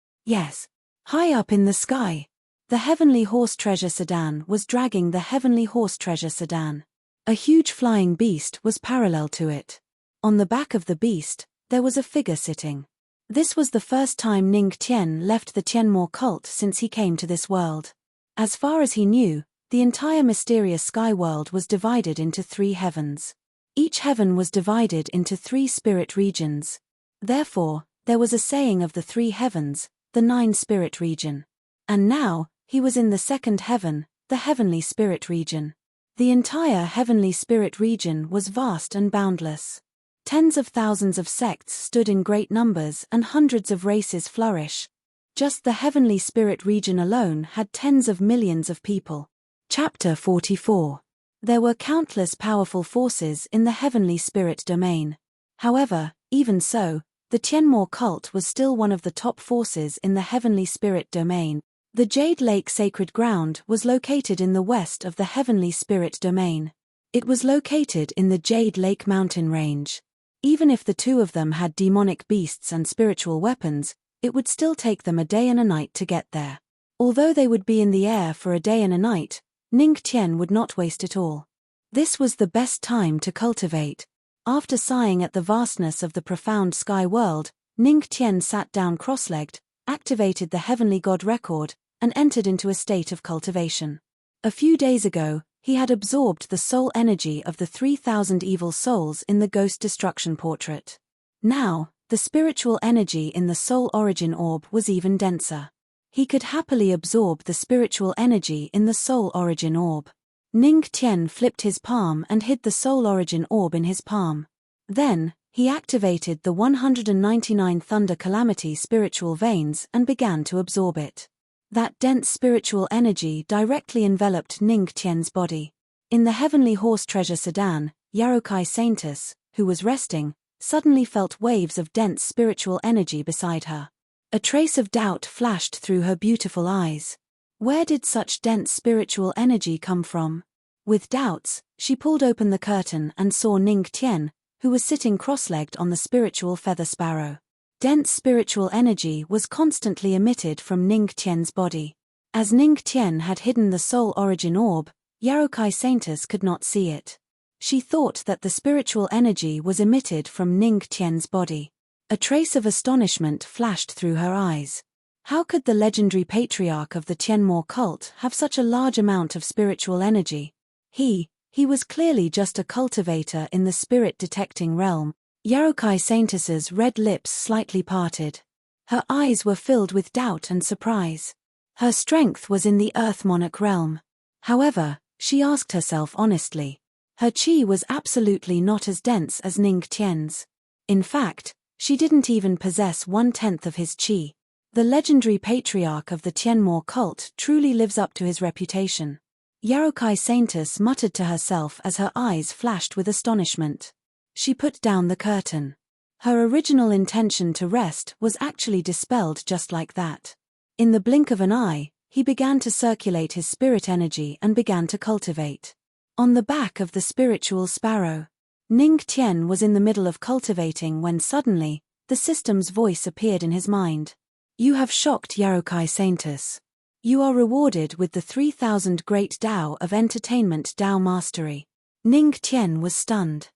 High up in the sky. The heavenly horse treasure sedan was dragging the heavenly horse treasure sedan. A huge flying beast was parallel to it. On the back of the beast, there was a figure sitting. This was the first time Ningtian left the Tianmo cult since he came to this world. As far as he knew, the entire mysterious sky world was divided into 3 heavens. Each heaven was divided into 3 spirit regions. Therefore, there was a saying of the 3 heavens, the 9 spirit region. And now, he was in the 2nd heaven, the heavenly spirit region. The entire heavenly spirit region was vast and boundless. Tens of thousands of sects stood in great numbers and hundreds of races flourish. Just the heavenly spirit region alone had tens of millions of people. Chapter 44. There were countless powerful forces in the heavenly spirit domain. However, even so, the Tianmo cult was still one of the top forces in the heavenly spirit domain. The Jade Lake Sacred Ground was located in the west of the heavenly spirit domain. It was located in the Jade Lake mountain range. Even if the 2 of them had demonic beasts and spiritual weapons, it would still take them a day and a night to get there. Although they would be in the air for a day and a night, Ningtian would not waste it all. This was the best time to cultivate. After sighing at the vastness of the profound sky world, Ningtian sat down cross-legged, activated the heavenly god record, and entered into a state of cultivation. A few days ago, he had absorbed the soul energy of the 3,000 evil souls in the Ghost Destruction portrait. Now, the spiritual energy in the soul origin orb was even denser. He could happily absorb the spiritual energy in the soul origin orb. Ningtian flipped his palm and hid the soul origin orb in his palm. Then, he activated the 199 Thunder Calamity spiritual veins and began to absorb it. That dense spiritual energy directly enveloped Ningtian's body. In the heavenly horse treasure sedan, Yarokai Saintess, who was resting, suddenly felt waves of dense spiritual energy beside her. A trace of doubt flashed through her beautiful eyes. Where did such dense spiritual energy come from? With doubts, she pulled open the curtain and saw Ning Tian, who was sitting cross-legged on the spiritual feather sparrow. Dense spiritual energy was constantly emitted from Ning Tian's body. As Ning Tian had hidden the soul origin orb, Yarokai Saintess could not see it. She thought that the spiritual energy was emitted from Ning Tian's body. A trace of astonishment flashed through her eyes. How could the legendary patriarch of the Tianmo cult have such a large amount of spiritual energy? He was clearly just a cultivator in the spirit-detecting realm. Yarokai Saintess's red lips slightly parted. Her eyes were filled with doubt and surprise. Her strength was in the Earth Monarch realm. However, she asked herself honestly. Her qi was absolutely not as dense as Ning Tian's. In fact, she didn't even possess 1/10 of his qi. The legendary patriarch of the Tianmo cult truly lives up to his reputation. Yarokai Saintess muttered to herself as her eyes flashed with astonishment. She put down the curtain. Her original intention to rest was actually dispelled just like that. In the blink of an eye, he began to circulate his spirit energy and began to cultivate. On the back of the spiritual sparrow, Ning Tian was in the middle of cultivating when suddenly, the system's voice appeared in his mind. You have shocked Yarokai Saintess. You are rewarded with the 3000 Great Tao of Entertainment Tao Mastery. Ning Tian was stunned.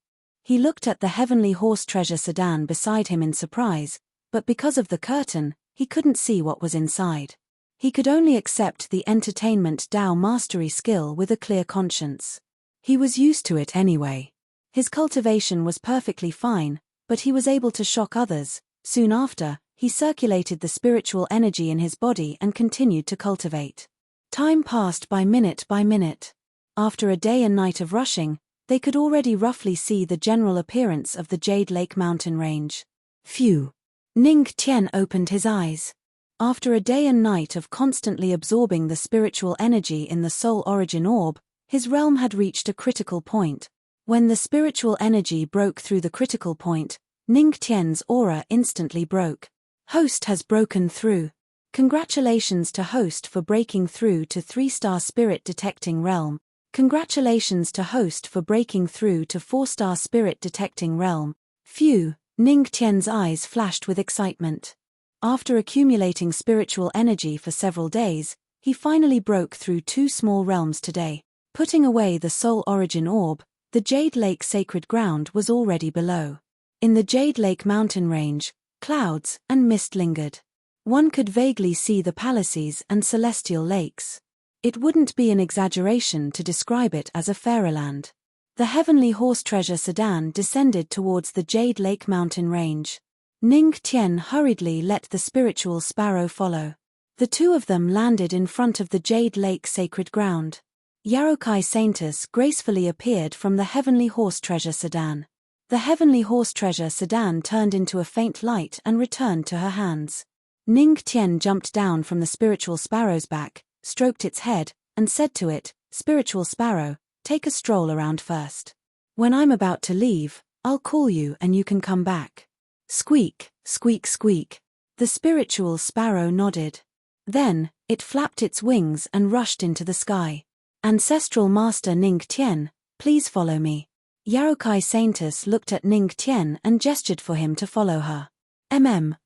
He looked at the heavenly horse treasure sedan beside him in surprise, but because of the curtain, he couldn't see what was inside. He could only accept the Entertainment Tao Mastery skill with a clear conscience. He was used to it anyway. His cultivation was perfectly fine, but he was able to shock others. Soon after, he circulated the spiritual energy in his body and continued to cultivate. Time passed by minute by minute. After a day and night of rushing, they could already roughly see the general appearance of the Jade Lake mountain range. Phew! Ning Tian opened his eyes. After a day and night of constantly absorbing the spiritual energy in the soul origin orb, his realm had reached a critical point. When the spiritual energy broke through the critical point, Ning Tian's aura instantly broke. Host has broken through. Congratulations to Host for breaking through to 3-star spirit detecting realm. Congratulations to Host for breaking through to 4-star spirit detecting realm. Phew! Ning Tian's eyes flashed with excitement. After accumulating spiritual energy for several days, he finally broke through 2 small realms today. Putting away the soul origin orb, the Jade Lake sacred ground was already below. In the Jade Lake mountain range, clouds and mist lingered. One could vaguely see the palaces and celestial lakes. It wouldn't be an exaggeration to describe it as a fairyland. The heavenly horse treasure sedan descended towards the Jade Lake mountain range. Ning Tian hurriedly let the spiritual sparrow follow. The two of them landed in front of the Jade Lake sacred ground. Yarokai Saintess gracefully appeared from the heavenly horse treasure sedan. The heavenly horse treasure sedan turned into a faint light and returned to her hands. Ning Tian jumped down from the spiritual sparrow's back, stroked its head, and said to it, "Spiritual sparrow, take a stroll around first. When I'm about to leave, I'll call you and you can come back." Squeak, squeak, squeak. The spiritual sparrow nodded. Then, it flapped its wings and rushed into the sky. Ancestral Master Ning Tian, please follow me. Yarokai Saintess looked at Ning Tian and gestured for him to follow her.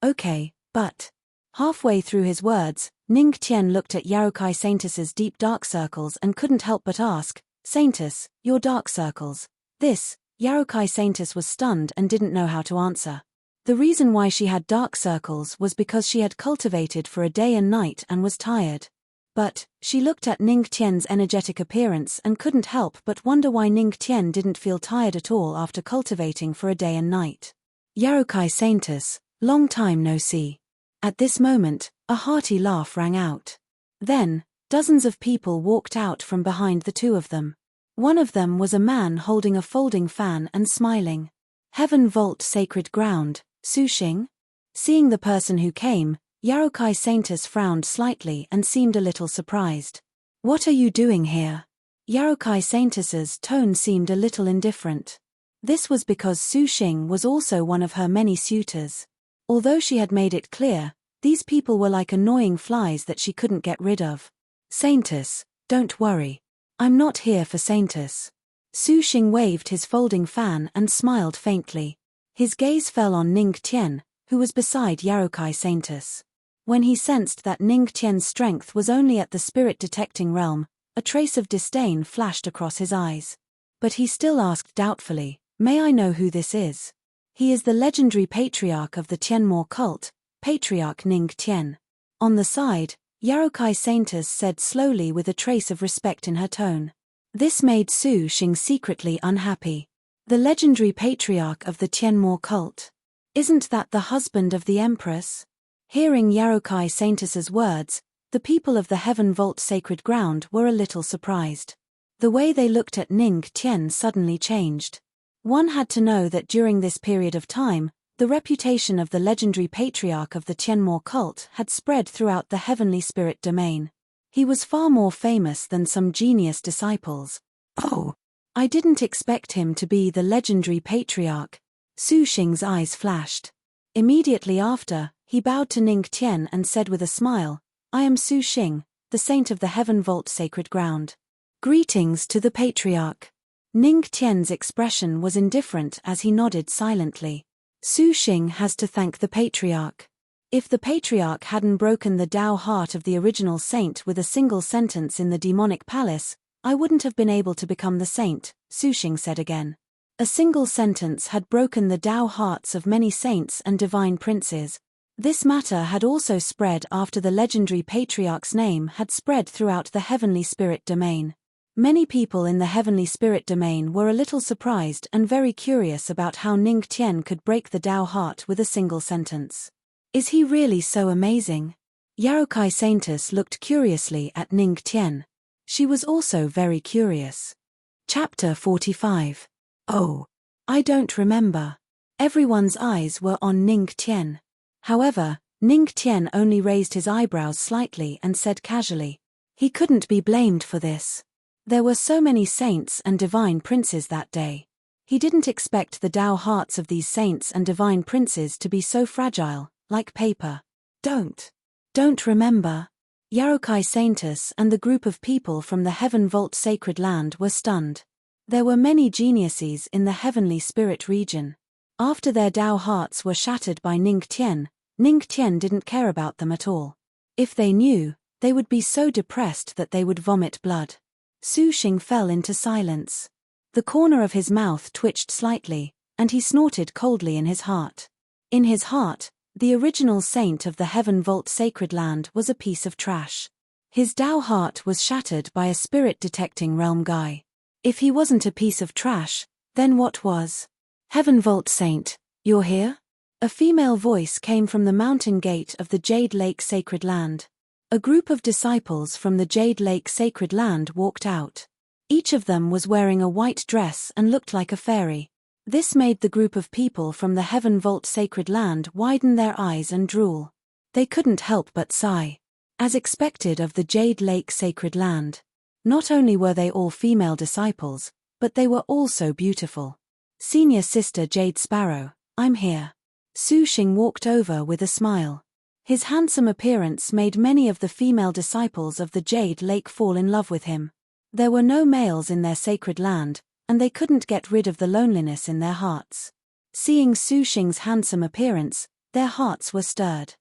Okay, but... Halfway through his words, Ning Tian looked at Yarokai Saintess's deep dark circles and couldn't help but ask, "Saintess, your dark circles." This, Yarokai Saintess was stunned and didn't know how to answer. The reason why she had dark circles was because she had cultivated for a day and night and was tired. But, she looked at Ning Tian's energetic appearance and couldn't help but wonder why Ning Tian didn't feel tired at all after cultivating for a day and night. Yarokai Saintess, long time no see. At this moment, a hearty laugh rang out. Then, dozens of people walked out from behind the two of them. One of them was a man holding a folding fan and smiling. "Heaven Vault Sacred Ground, Su Xing?" Seeing the person who came, Yarokai Saintess frowned slightly and seemed a little surprised. "What are you doing here?" Yarokai Saintess's tone seemed a little indifferent. This was because Su Xing was also one of her many suitors. Although she had made it clear, these people were like annoying flies that she couldn't get rid of. Saintess, don't worry. I'm not here for Saintess. Su Xing waved his folding fan and smiled faintly. His gaze fell on Ning Tian, who was beside Yarokai Saintess. When he sensed that Ning Tian's strength was only at the spirit-detecting realm, a trace of disdain flashed across his eyes. But he still asked doubtfully, "May I know who this is?" "He is the legendary patriarch of the Tianmo cult, Patriarch Ning Tian." On the side, Yarokai Saintess said slowly with a trace of respect in her tone. This made Su Xing secretly unhappy. The legendary patriarch of the Tianmo cult. Isn't that the husband of the Empress? Hearing Yarokai Saintess's words, the people of the Heaven Vault sacred ground were a little surprised. The way they looked at Ning Tian suddenly changed. One had to know that during this period of time, the reputation of the legendary patriarch of the Tianmo cult had spread throughout the heavenly spirit domain. He was far more famous than some genius disciples. "Oh, I didn't expect him to be the legendary patriarch." Su Xing's eyes flashed. Immediately after, he bowed to Ning Tian and said with a smile, "I am Su Xing, the saint of the Heaven Vault sacred ground. Greetings to the patriarch." Ning Tian's expression was indifferent as he nodded silently. Su Xing has to thank the patriarch. If the patriarch hadn't broken the Tao heart of the original saint with a single sentence in the demonic palace, I wouldn't have been able to become the saint, Su Xing said again. A single sentence had broken the Tao hearts of many saints and divine princes. This matter had also spread after the legendary patriarch's name had spread throughout the heavenly spirit domain. Many people in the heavenly spirit domain were a little surprised and very curious about how Ning Tian could break the Tao heart with a single sentence. Is he really so amazing? Yarokai Saintess looked curiously at Ning Tian. She was also very curious. Chapter 45. Oh, I don't remember. Everyone's eyes were on Ning Tian. However, Ning Tian only raised his eyebrows slightly and said casually, "He couldn't be blamed for this. There were so many saints and divine princes that day. He didn't expect the Tao hearts of these saints and divine princes to be so fragile, like paper." Don't remember. Yarokai Saintess and the group of people from the Heaven Vault sacred land were stunned. There were many geniuses in the heavenly spirit region. After their Tao hearts were shattered by Ning Tian didn't care about them at all. If they knew, they would be so depressed that they would vomit blood. Su Xing fell into silence. The corner of his mouth twitched slightly, and he snorted coldly in his heart. In his heart, the original saint of the Heaven Vault sacred land was a piece of trash. His Tao heart was shattered by a spirit-detecting realm guy. If he wasn't a piece of trash, then what was? "Heaven Vault Saint, you're here?" A female voice came from the mountain gate of the Jade Lake sacred land. A group of disciples from the Jade Lake sacred land walked out. Each of them was wearing a white dress and looked like a fairy. This made the group of people from the Heaven Vault sacred land widen their eyes and drool. They couldn't help but sigh. As expected of the Jade Lake sacred land. Not only were they all female disciples, but they were also beautiful. "Senior Sister Jade Sparrow, I'm here." Su Xing walked over with a smile. His handsome appearance made many of the female disciples of the Jade Lake fall in love with him. There were no males in their sacred land, and they couldn't get rid of the loneliness in their hearts. Seeing Su Xing's handsome appearance, their hearts were stirred.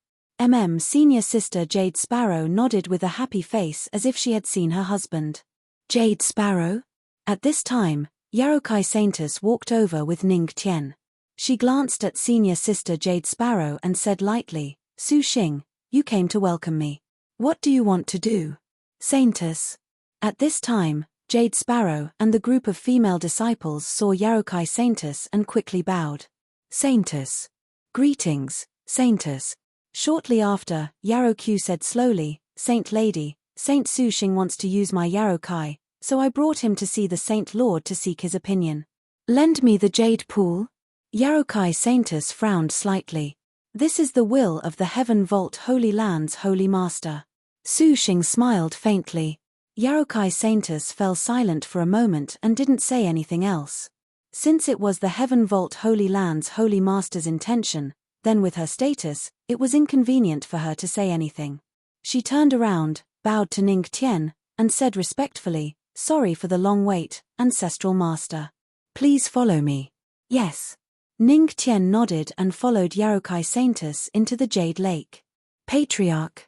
Senior Sister Jade Sparrow nodded with a happy face as if she had seen her husband. "Jade Sparrow?" At this time, Yarokai Saintess walked over with Ning Tian. She glanced at Senior Sister Jade Sparrow and said lightly, "Su Xing, you came to welcome me. What do you want to do?" "Saintess." At this time, Jade Sparrow and the group of female disciples saw Yarokai Saintess and quickly bowed. "Saintess." "Greetings, Saintess." Shortly after, Yaroku said slowly, "Saint Lady, Saint Su Xing wants to use my Yarokai, so I brought him to see the Saint Lord to seek his opinion." "Lend me the jade pool?" Yarokai Saintess frowned slightly. "This is the will of the Heaven Vault Holy Land's Holy Master." Su Xing smiled faintly. Yarokai Saintess fell silent for a moment and didn't say anything else. Since it was the Heaven Vault Holy Land's Holy Master's intention, then with her status, it was inconvenient for her to say anything. She turned around, bowed to Ning Tian, and said respectfully, "Sorry for the long wait, Ancestral Master. Please follow me." "Yes." Ning Tian nodded and followed Yarokai Saintus into the Jade Lake. Patriarch.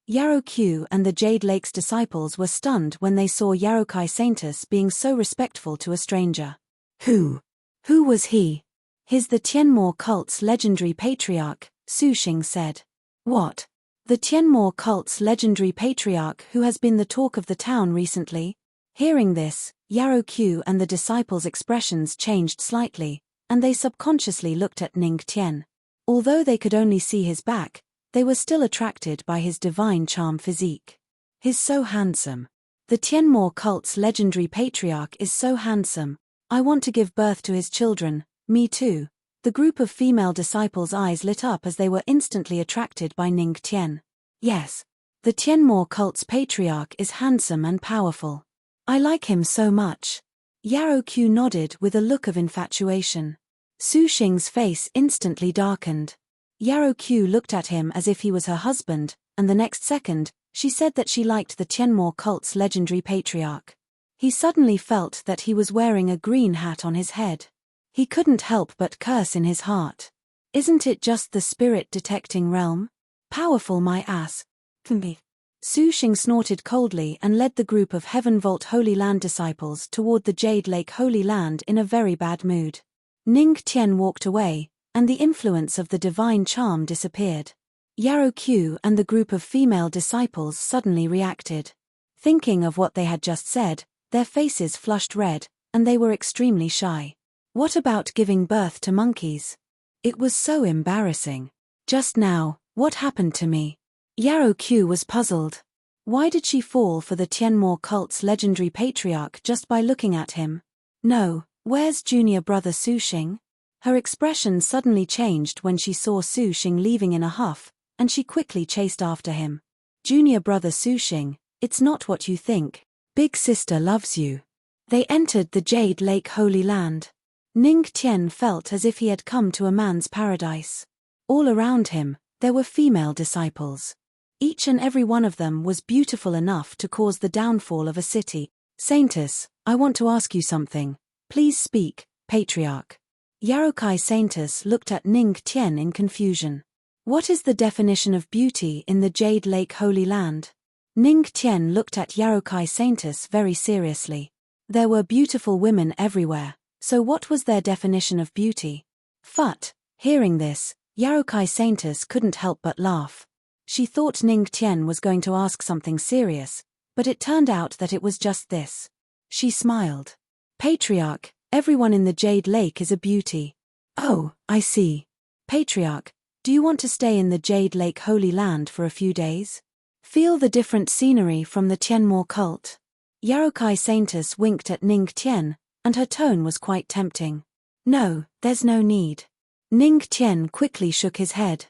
Yarokyu and the Jade Lake's disciples were stunned when they saw Yarokai Saintus being so respectful to a stranger. Who was he? "He's the Tianmo cult's legendary patriarch," Su Xing said. "What? The Tianmo cult's legendary patriarch who has been the talk of the town recently?" Hearing this, Yarokyu and the disciples' expressions changed slightly, and they subconsciously looked at Ning Tian. Although they could only see his back, they were still attracted by his divine charm physique. "He's so handsome. The Tianmo cult's legendary patriarch is so handsome. I want to give birth to his children." "Me too." The group of female disciples' eyes lit up as they were instantly attracted by Ning Tian. "Yes. The Tianmo cult's patriarch is handsome and powerful. I like him so much." Yarokyu nodded with a look of infatuation. Su Xing's face instantly darkened. Yarokyu looked at him as if he was her husband, and the next second, she said that she liked the Tianmo cult's legendary patriarch. He suddenly felt that he was wearing a green hat on his head. He couldn't help but curse in his heart. "Isn't it just the spirit detecting realm? Powerful my ass. Can be." Su Xing snorted coldly and led the group of Heaven Vault Holy Land disciples toward the Jade Lake Holy Land in a very bad mood. Ning Tian walked away, and the influence of the divine charm disappeared. Yarokyu and the group of female disciples suddenly reacted. Thinking of what they had just said, their faces flushed red, and they were extremely shy. What about giving birth to monkeys? It was so embarrassing. Just now, what happened to me? Yarokyu was puzzled. Why did she fall for the Tianmo cult's legendary patriarch just by looking at him? No, where's junior brother Su Xing? Her expression suddenly changed when she saw Su Xing leaving in a huff, and she quickly chased after him. "Junior brother Su Xing, it's not what you think. Big sister loves you." They entered the Jade Lake Holy Land. Ning Tian felt as if he had come to a man's paradise. All around him, there were female disciples. Each and every one of them was beautiful enough to cause the downfall of a city. "Saintus, I want to ask you something. Please speak, Patriarch." Yarokai Saintus looked at Ning Tian in confusion. "What is the definition of beauty in the Jade Lake Holy Land?" Ning Tian looked at Yarokai Saintus very seriously. There were beautiful women everywhere, so what was their definition of beauty? Phut! Hearing this, Yarokai Saintus couldn't help but laugh. She thought Ning Tian was going to ask something serious, but it turned out that it was just this. She smiled. "Patriarch, everyone in the Jade Lake is a beauty." "Oh, I see. Patriarch, do you want to stay in the Jade Lake Holy Land for a few days? Feel the different scenery from the Tianmo cult?" Yarokai Saintus winked at Ning Tian, and her tone was quite tempting. "No, there's no need." Ning Tian quickly shook his head.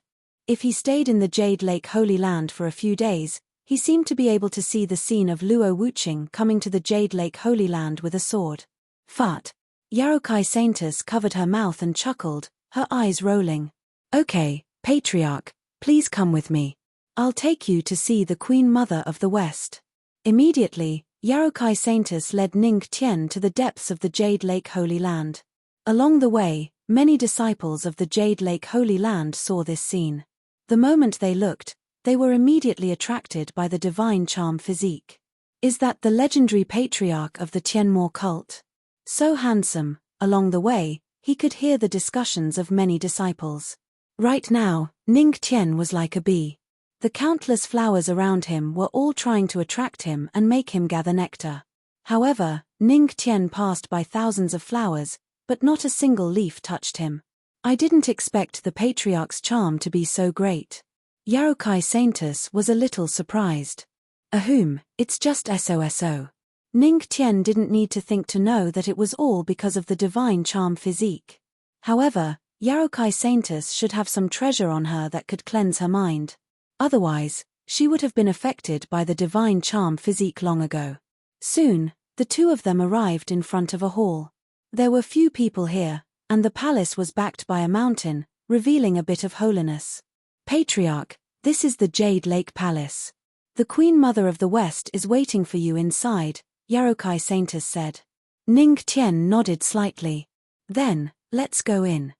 If he stayed in the Jade Lake Holy Land for a few days, he seemed to be able to see the scene of Luo Wuqing coming to the Jade Lake Holy Land with a sword. "Phut!" Yarokai Saintus covered her mouth and chuckled, her eyes rolling. "Okay, Patriarch, please come with me. I'll take you to see the Queen Mother of the West." Immediately, Yarokai Saintus led Ning Tian to the depths of the Jade Lake Holy Land. Along the way, many disciples of the Jade Lake Holy Land saw this scene. The moment they looked, they were immediately attracted by the divine charm physique. Is that the legendary patriarch of the Tianmo cult? So handsome. Along the way, he could hear the discussions of many disciples. Right now, Ning Tian was like a bee. The countless flowers around him were all trying to attract him and make him gather nectar. However, Ning Tian passed by thousands of flowers, but not a single leaf touched him. "I didn't expect the patriarch's charm to be so great." Yarokai Saintus was a little surprised. "Ahum, it's just SOSO." Ning Tian didn't need to think to know that it was all because of the divine charm physique. However, Yarokai Saintus should have some treasure on her that could cleanse her mind. Otherwise, she would have been affected by the divine charm physique long ago. Soon, the two of them arrived in front of a hall. There were few people here, and the palace was backed by a mountain, revealing a bit of holiness. "Patriarch, this is the Jade Lake Palace." The The Queen Mother of the West is waiting for you inside, Yarokai Saintus said. Ning Tian nodded slightly. Then, let's go in.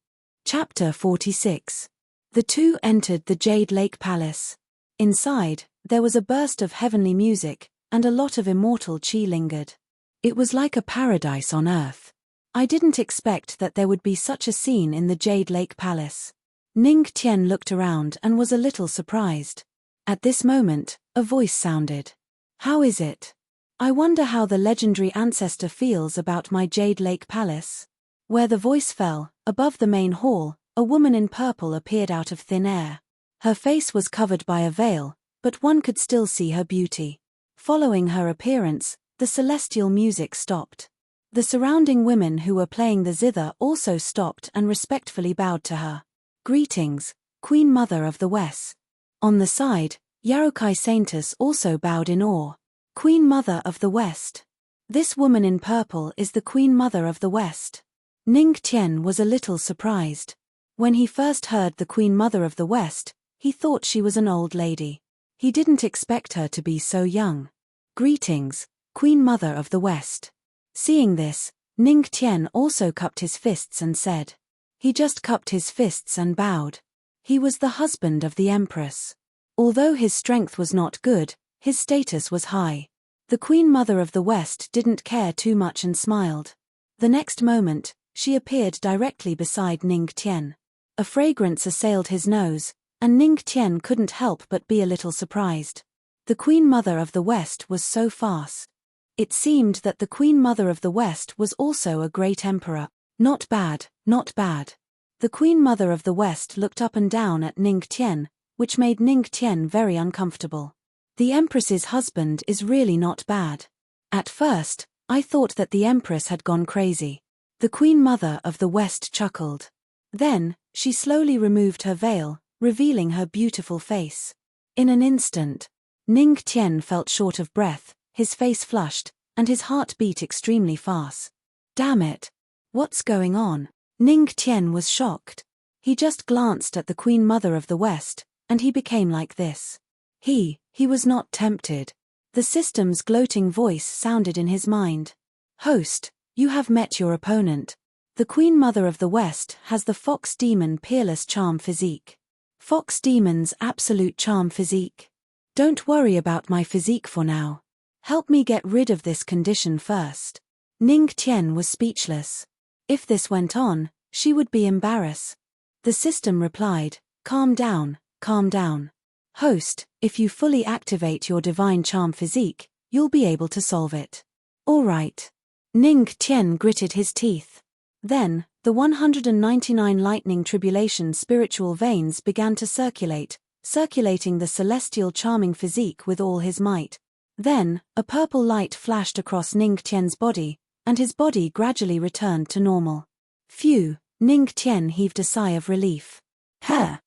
Chapter 46. The two entered the Jade Lake Palace. Inside, there was a burst of heavenly music, and a lot of immortal chi lingered. It was like a paradise on earth. I didn't expect that there would be such a scene in the Jade Lake Palace. Ning Tian looked around and was a little surprised. At this moment, a voice sounded. How is it? I wonder how the legendary ancestor feels about my Jade Lake Palace. Where the voice fell, above the main hall, a woman in purple appeared out of thin air. Her face was covered by a veil, but one could still see her beauty. Following her appearance, the celestial music stopped. The surrounding women who were playing the zither also stopped and respectfully bowed to her. Greetings, Queen Mother of the West. On the side, Yarokai Saintus also bowed in awe. Queen Mother of the West. This woman in purple is the Queen Mother of the West. Ning Tian was a little surprised. When he first heard the Queen Mother of the West, he thought she was an old lady. He didn't expect her to be so young. Greetings, Queen Mother of the West. Seeing this, Ning Tian also cupped his fists and said. He just cupped his fists and bowed. He was the husband of the Empress. Although his strength was not good, his status was high. The Queen Mother of the West didn't care too much and smiled. The next moment, she appeared directly beside Ning Tian. A fragrance assailed his nose, and Ning Tian couldn't help but be a little surprised. The Queen Mother of the West was so fast. It seemed that the Queen Mother of the West was also a great emperor. Not bad, not bad. The Queen Mother of the West looked up and down at Ning Tian, which made Ning Tian very uncomfortable. The Empress's husband is really not bad. At first, I thought that the Empress had gone crazy. The Queen Mother of the West chuckled. Then, she slowly removed her veil, revealing her beautiful face. In an instant, Ning Tian felt short of breath, his face flushed, and his heart beat extremely fast. Damn it! What's going on? Ning Tian was shocked. He just glanced at the Queen Mother of the West, and he became like this. He was not tempted. The system's gloating voice sounded in his mind. Host, you have met your opponent. The Queen Mother of the West has the Fox Demon Peerless Charm Physique. Fox Demon's Absolute Charm Physique. Don't worry about my physique for now. Help me get rid of this condition first. Ning Tian was speechless. If this went on, she would be embarrassed. The system replied, calm down, calm down. Host, if you fully activate your divine charm physique, you'll be able to solve it. All right. Ning Tian gritted his teeth. Then, the 199 lightning tribulation spiritual veins began to circulating the celestial charming physique with all his might. Then, a purple light flashed across Ning Tian's body, and his body gradually returned to normal. Phew, Ning Tian heaved a sigh of relief. Huh!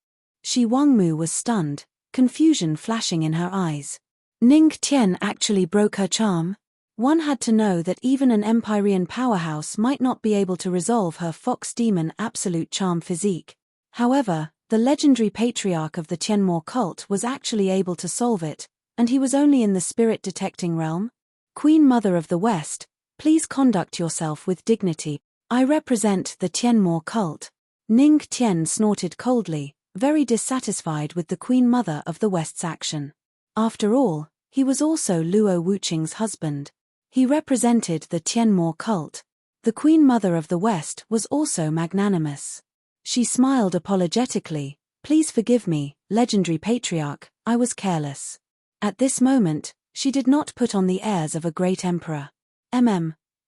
Shi Wangmu was stunned, confusion flashing in her eyes. Ning Tian actually broke her charm? One had to know that even an Empyrean powerhouse might not be able to resolve her Fox Demon Absolute Charm Physique. However, the legendary patriarch of the Tianmo cult was actually able to solve it, and he was only in the spirit detecting realm. Queen Mother of the West, please conduct yourself with dignity. I represent the Tianmo cult. Ning Tian snorted coldly, very dissatisfied with the Queen Mother of the West's action. After all, he was also Luo Wuqing's husband. He represented the Tianmo cult. The Queen Mother of the West was also magnanimous. She smiled apologetically. Please forgive me, legendary patriarch, I was careless. At this moment, she did not put on the airs of a great emperor.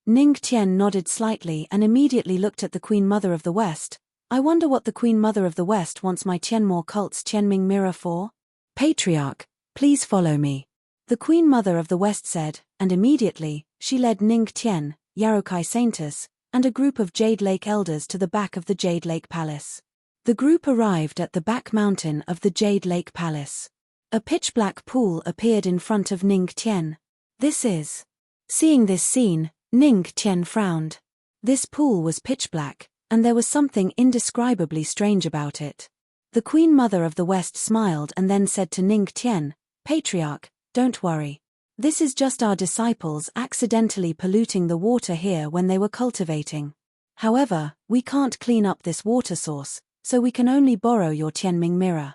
Ning Tian nodded slightly and immediately looked at the Queen Mother of the West. I wonder what the Queen Mother of the West wants my Tianmo cult's Tianming mirror for? Patriarch, please follow me. The Queen Mother of the West said, and immediately, she led Ning Tian, Yarokai Saintus, and a group of Jade Lake elders to the back of the Jade Lake Palace. The group arrived at the back mountain of the Jade Lake Palace. A pitch-black pool appeared in front of Ning Tian. This is... Seeing this scene, Ning Tian frowned. This pool was pitch-black, and there was something indescribably strange about it. The Queen Mother of the West smiled and then said to Ning Tian, Patriarch, don't worry. This is just our disciples accidentally polluting the water here when they were cultivating. However, we can't clean up this water source, so we can only borrow your Tianming mirror.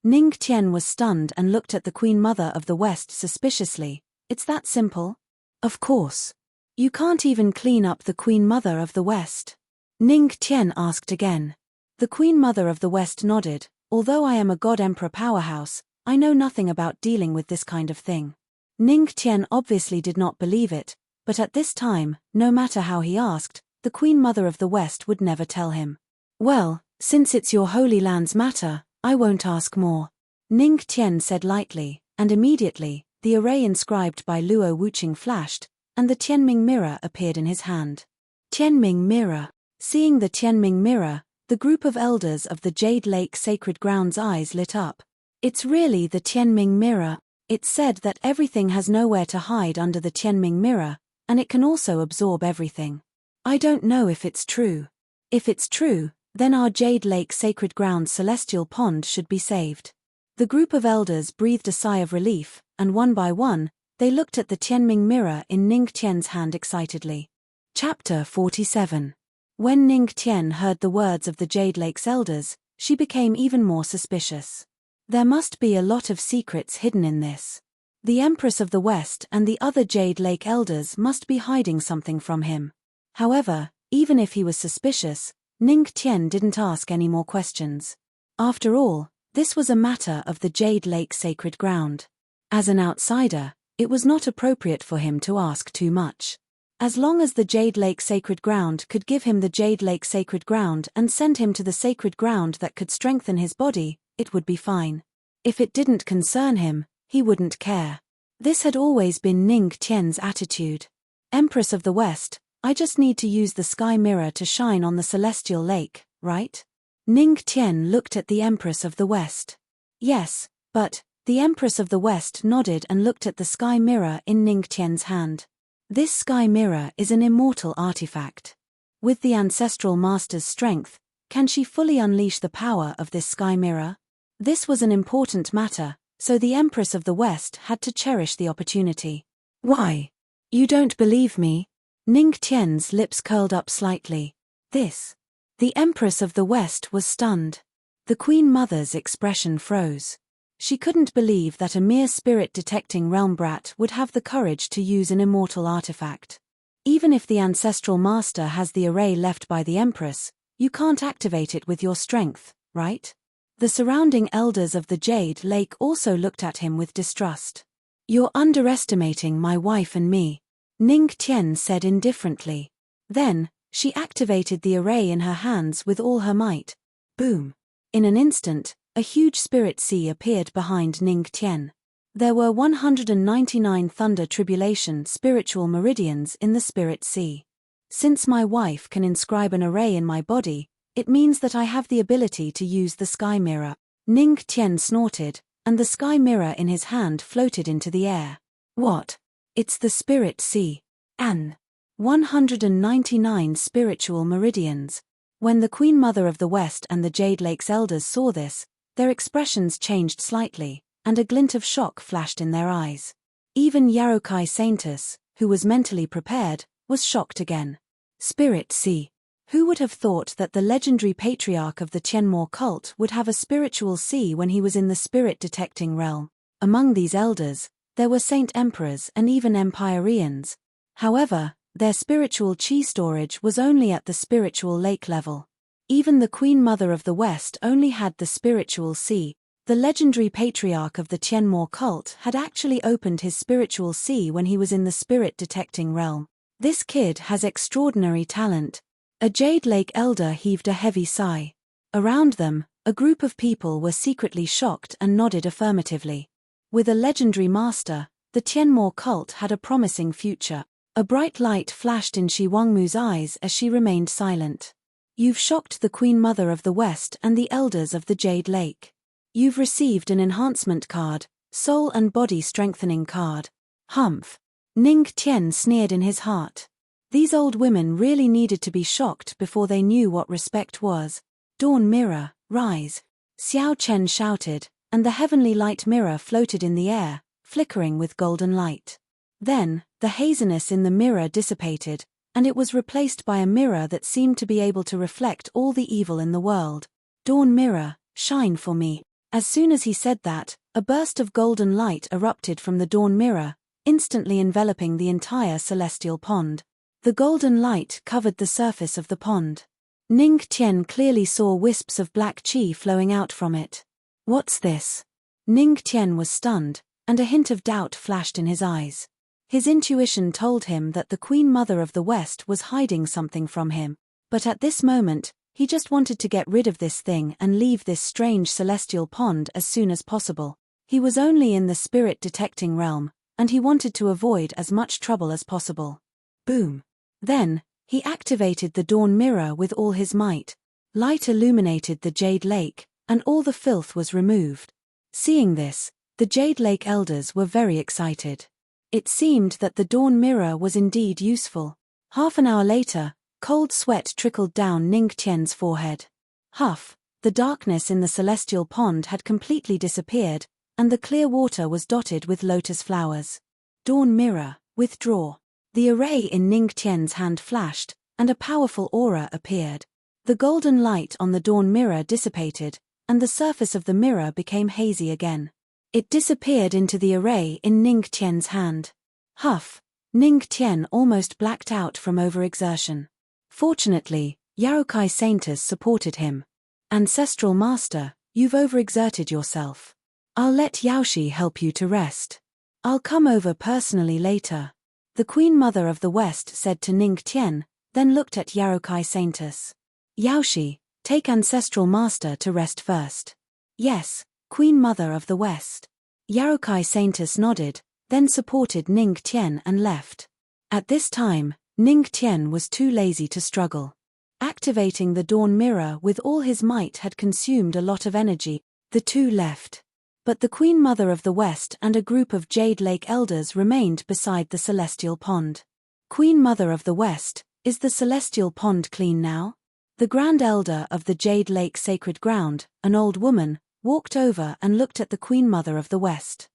Ning Tian was stunned and looked at the Queen Mother of the West suspiciously. It's that simple? Of course. You can't even clean up the Queen Mother of the West? Ning Tian asked again. The Queen Mother of the West nodded. Although I am a God Emperor powerhouse, I know nothing about dealing with this kind of thing. Ning Tian obviously did not believe it, but at this time, no matter how he asked, the Queen Mother of the West would never tell him. Well, since it's your Holy Land's matter, I won't ask more. Ning Tian said lightly, and immediately, the array inscribed by Luo Wuqing flashed, and the Tianming mirror appeared in his hand. Tianming mirror. Seeing the Tianming mirror, the group of elders of the Jade Lake Sacred Grounds' eyes lit up. It's really the Tianming mirror. It's said that everything has nowhere to hide under the Tianming mirror, and it can also absorb everything. I don't know if it's true. If it's true, then our Jade Lake Sacred Grounds celestial pond should be saved. The group of elders breathed a sigh of relief, and one by one, they looked at the Tianming mirror in Ning Tian's hand excitedly. Chapter 47. When Ning Tian heard the words of the Jade Lake's elders, she became even more suspicious. There must be a lot of secrets hidden in this. The Empress of the West and the other Jade Lake elders must be hiding something from him. However, even if he was suspicious, Ning Tian didn't ask any more questions. After all, this was a matter of the Jade Lake Sacred Ground. As an outsider, it was not appropriate for him to ask too much. As long as the Jade Lake Sacred Ground could give him the Jade Lake Sacred Ground and send him to the sacred ground that could strengthen his body, it would be fine. If it didn't concern him, he wouldn't care. This had always been Ning Tian's attitude. Empress of the West, I just need to use the sky mirror to shine on the celestial lake, right? Ning Tian looked at the Empress of the West. Yes, but, the Empress of the West nodded and looked at the sky mirror in Ning Tian's hand. This sky mirror is an immortal artifact. With the ancestral master's strength, can she fully unleash the power of this sky mirror? This was an important matter, so the Empress of the West had to cherish the opportunity. Why? You don't believe me? Ning Tian's lips curled up slightly. This. The Empress of the West was stunned. The Queen Mother's expression froze. She couldn't believe that a mere spirit-detecting realm brat would have the courage to use an immortal artifact. Even if the ancestral master has the array left by the Empress, you can't activate it with your strength, right? The surrounding elders of the Jade Lake also looked at him with distrust. You're underestimating my wife and me, Ning Tian said indifferently. Then, she activated the array in her hands with all her might. Boom! In an instant, a huge spirit sea appeared behind Ning Tian. There were 199 thunder tribulation spiritual meridians in the spirit sea. Since my wife can inscribe an array in my body, it means that I have the ability to use the sky mirror. Ning Tian snorted, and the sky mirror in his hand floated into the air. What? It's the spirit sea. 199 spiritual meridians. When the Queen Mother of the West and the Jade Lake's elders saw this, their expressions changed slightly, and a glint of shock flashed in their eyes. Even Yarokai Saintus, who was mentally prepared, was shocked again. Spirit sea. Who would have thought that the legendary patriarch of the Tianmo cult would have a spiritual sea when he was in the spirit-detecting realm? Among these elders, there were Saint Emperors and even Empyreans. However, their spiritual chi storage was only at the spiritual lake level. Even the Queen Mother of the West only had the spiritual sea. The legendary patriarch of the Tianmo cult had actually opened his spiritual sea when he was in the spirit-detecting realm. This kid has extraordinary talent. A Jade Lake elder heaved a heavy sigh. Around them, a group of people were secretly shocked and nodded affirmatively. With a legendary master, the Tianmo cult had a promising future. A bright light flashed in Shi Wangmu's eyes as she remained silent. You've shocked the Queen Mother of the West and the elders of the Jade Lake. You've received an enhancement card, soul and body strengthening card. Humph. Ning Tian sneered in his heart. These old women really needed to be shocked before they knew what respect was. Dawn mirror, rise. Xiao Chen shouted, and the heavenly light mirror floated in the air, flickering with golden light. Then, the haziness in the mirror dissipated, and it was replaced by a mirror that seemed to be able to reflect all the evil in the world. Dawn mirror, shine for me. As soon as he said that, a burst of golden light erupted from the dawn mirror, instantly enveloping the entire celestial pond. The golden light covered the surface of the pond. Ning Tian clearly saw wisps of black qi flowing out from it. What's this? Ning Tian was stunned, and a hint of doubt flashed in his eyes. His intuition told him that the Queen Mother of the West was hiding something from him, but at this moment, he just wanted to get rid of this thing and leave this strange celestial pond as soon as possible. He was only in the spirit detecting realm, and he wanted to avoid as much trouble as possible. Boom. Then, he activated the dawn mirror with all his might. Light illuminated the Jade Lake, and all the filth was removed. Seeing this, the Jade Lake elders were very excited. It seemed that the dawn mirror was indeed useful. Half an hour later, cold sweat trickled down Ning Tian's forehead. Huff, the darkness in the celestial pond had completely disappeared, and the clear water was dotted with lotus flowers. Dawn mirror, withdraw. The array in Ning Tian's hand flashed, and a powerful aura appeared. The golden light on the dawn mirror dissipated, and the surface of the mirror became hazy again. It disappeared into the array in Ning Tian's hand. Huff, Ning Tian almost blacked out from overexertion. Fortunately, Yaokai Saintus supported him. Ancestral Master, you've overexerted yourself. I'll let Yaoshi help you to rest. I'll come over personally later. The Queen Mother of the West said to Ning Tian, then looked at Yaokai Saintus. Yaoshi, take Ancestral Master to rest first. Yes, Queen Mother of the West. Yaokai Saintus nodded, then supported Ning Tian and left. At this time, Ning Tian was too lazy to struggle. Activating the dawn mirror with all his might had consumed a lot of energy. The two left. But the Queen Mother of the West and a group of Jade Lake elders remained beside the celestial pond. Queen Mother of the West, is the celestial pond clean now? The Grand Elder of the Jade Lake Sacred Ground, an old woman, walked over and looked at the Queen Mother of the West.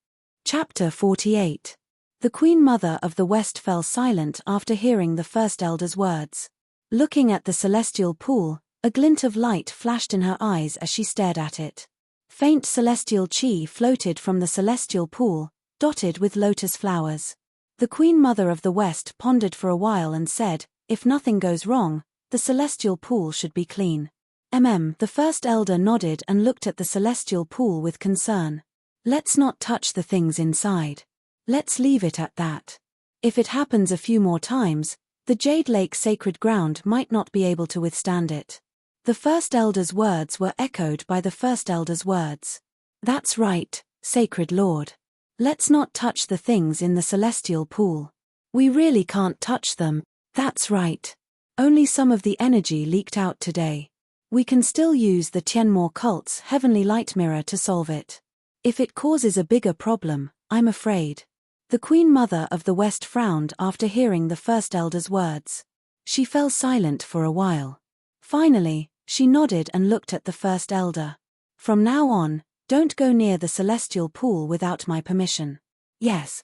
Chapter 48. The Queen Mother of the West fell silent after hearing the first elder's words. Looking at the celestial pool, a glint of light flashed in her eyes as she stared at it. Faint celestial qi floated from the celestial pool, dotted with lotus flowers. The Queen Mother of the West pondered for a while and said, if nothing goes wrong, the celestial pool should be clean. The first elder nodded and looked at the celestial pool with concern. Let's not touch the things inside. Let's leave it at that. If it happens a few more times, the Jade Lake Sacred Ground might not be able to withstand it. The first elder's words were echoed by the first elder's words. That's right, Sacred Lord. Let's not touch the things in the celestial pool. We really can't touch them. That's right. Only some of the energy leaked out today. We can still use the Tianmo cult's heavenly light mirror to solve it. If it causes a bigger problem, I'm afraid. The Queen Mother of the West frowned after hearing the first elder's words. She fell silent for a while. Finally, she nodded and looked at the first elder. From now on, don't go near the celestial pool without my permission. Yes.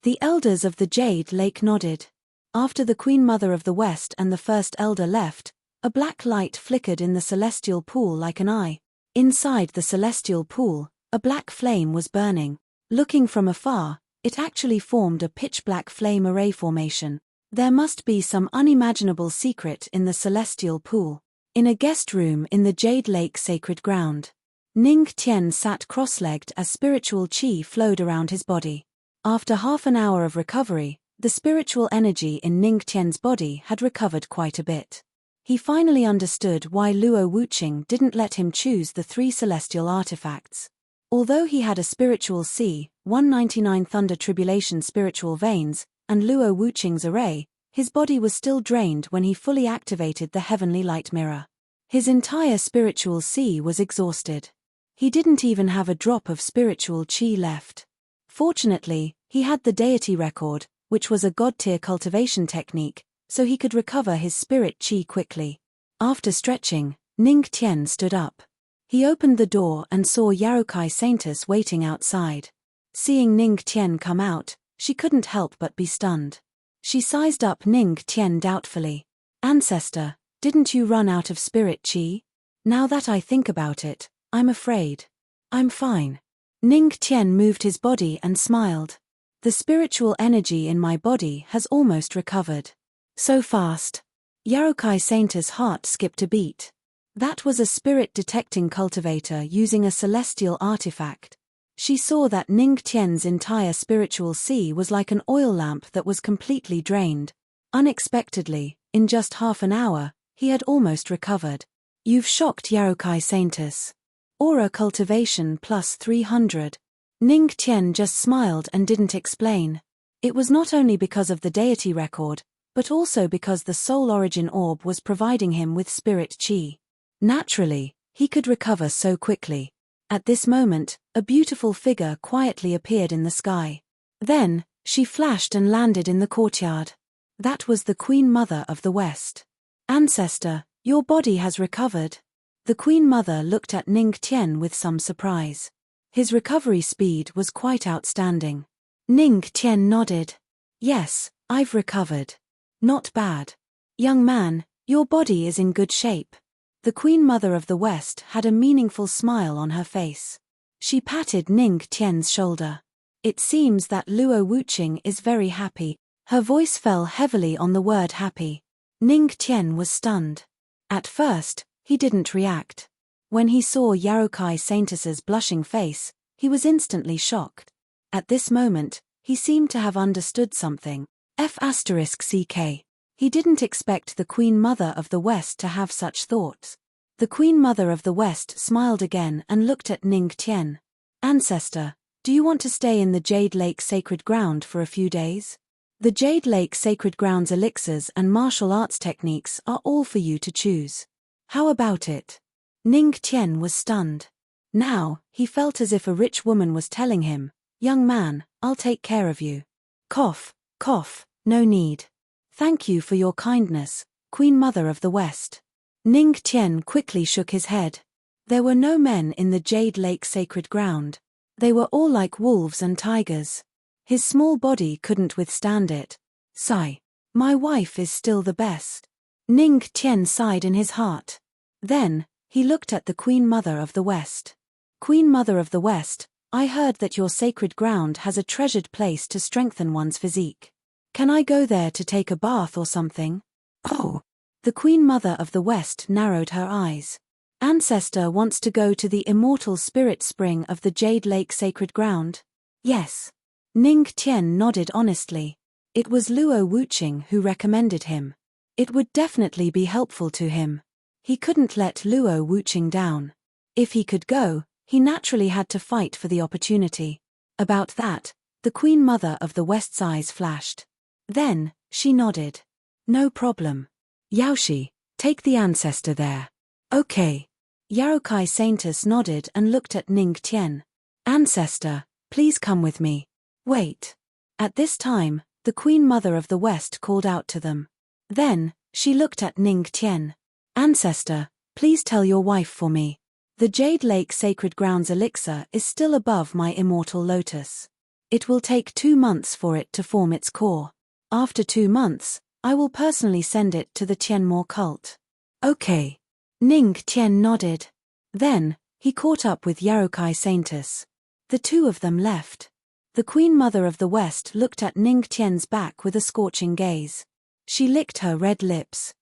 The elders of the Jade Lake nodded. After the Queen Mother of the West and the first elder left, a black light flickered in the celestial pool like an eye. Inside the celestial pool, a black flame was burning. Looking from afar, it actually formed a pitch-black flame array formation. There must be some unimaginable secret in the celestial pool. In a guest room in the Jade Lake Sacred Ground, Ning Tian sat cross-legged as spiritual qi flowed around his body. After half an hour of recovery, the spiritual energy in Ning Tian's body had recovered quite a bit. He finally understood why Luo Wuqing didn't let him choose the 3 celestial artifacts. Although he had a spiritual C, 199 Thunder Tribulation spiritual veins, and Luo Wuqing's array, his body was still drained when he fully activated the heavenly light mirror. His entire spiritual C was exhausted. He didn't even have a drop of spiritual qi left. Fortunately, he had the deity record, which was a god-tier cultivation technique, so he could recover his spirit qi quickly. After stretching, Ning Tian stood up. He opened the door and saw Yarokai Saintess waiting outside. Seeing Ning Tian come out, she couldn't help but be stunned. She sized up Ning Tian doubtfully. "Ancestor, didn't you run out of spirit chi? Now that I think about it, I'm afraid." "I'm fine." Ning Tian moved his body and smiled. "The spiritual energy in my body has almost recovered." "So fast." Yarokai Saintess' heart skipped a beat. That was a spirit-detecting cultivator using a celestial artifact. She saw that Ning Tian's entire spiritual sea was like an oil lamp that was completely drained. Unexpectedly, in just half an hour, he had almost recovered. "You've shocked Yarokai Saintess. Aura cultivation plus 300. Ning Tian just smiled and didn't explain. It was not only because of the deity record, but also because the soul origin orb was providing him with spirit chi. Naturally, he could recover so quickly. At this moment, a beautiful figure quietly appeared in the sky. Then, she flashed and landed in the courtyard. That was the Queen Mother of the West. "Ancestor, your body has recovered." The Queen Mother looked at Ning Tian with some surprise. His recovery speed was quite outstanding. Ning Tian nodded. "Yes, I've recovered." "Not bad. Young man, your body is in good shape." The Queen Mother of the West had a meaningful smile on her face. She patted Ning Tian's shoulder. "It seems that Luo Wuqing is very happy." Her voice fell heavily on the word happy. Ning Tian was stunned. At first, he didn't react. When he saw Yarokai Saintess's blushing face, he was instantly shocked. At this moment, he seemed to have understood something. F***ck. He didn't expect the Queen Mother of the West to have such thoughts. The Queen Mother of the West smiled again and looked at Ning Tian. "Ancestor, do you want to stay in the Jade Lake Sacred Ground for a few days? The Jade Lake Sacred Ground's elixirs and martial arts techniques are all for you to choose. How about it?" Ning Tian was stunned. Now, he felt as if a rich woman was telling him, "Young man, I'll take care of you." Cough, cough, no need. "Thank you for your kindness, Queen Mother of the West." Ning Tian quickly shook his head. There were no men in the Jade Lake Sacred Ground. They were all like wolves and tigers. His small body couldn't withstand it. Sigh. "My wife is still the best." Ning Tian sighed in his heart. Then, he looked at the Queen Mother of the West. "Queen Mother of the West, I heard that your sacred ground has a treasured place to strengthen one's physique. Can I go there to take a bath or something?" "Oh." The Queen Mother of the West narrowed her eyes. "Ancestor wants to go to the immortal spirit spring of the Jade Lake Sacred Ground?" "Yes." Ning Tian nodded honestly. It was Luo Wuqing who recommended him. It would definitely be helpful to him. He couldn't let Luo Wuqing down. If he could go, he naturally had to fight for the opportunity. About that, the Queen Mother of the West's eyes flashed. Then, she nodded. "No problem. Yaoshi, take the ancestor there." "Okay." Yarokai Saintess nodded and looked at Ning Tian. "Ancestor, please come with me." "Wait." At this time, the Queen Mother of the West called out to them. Then, she looked at Ning Tian. "Ancestor, please tell your wife for me. The Jade Lake Sacred Grounds elixir is still above my immortal lotus. It will take 2 months for it to form its core. After 2 months, I will personally send it to the Tianmo cult." "Okay." Ning Tian nodded. Then, he caught up with Yarokai Saintess. The two of them left. The Queen Mother of the West looked at Ning Tian's back with a scorching gaze. She licked her red lips.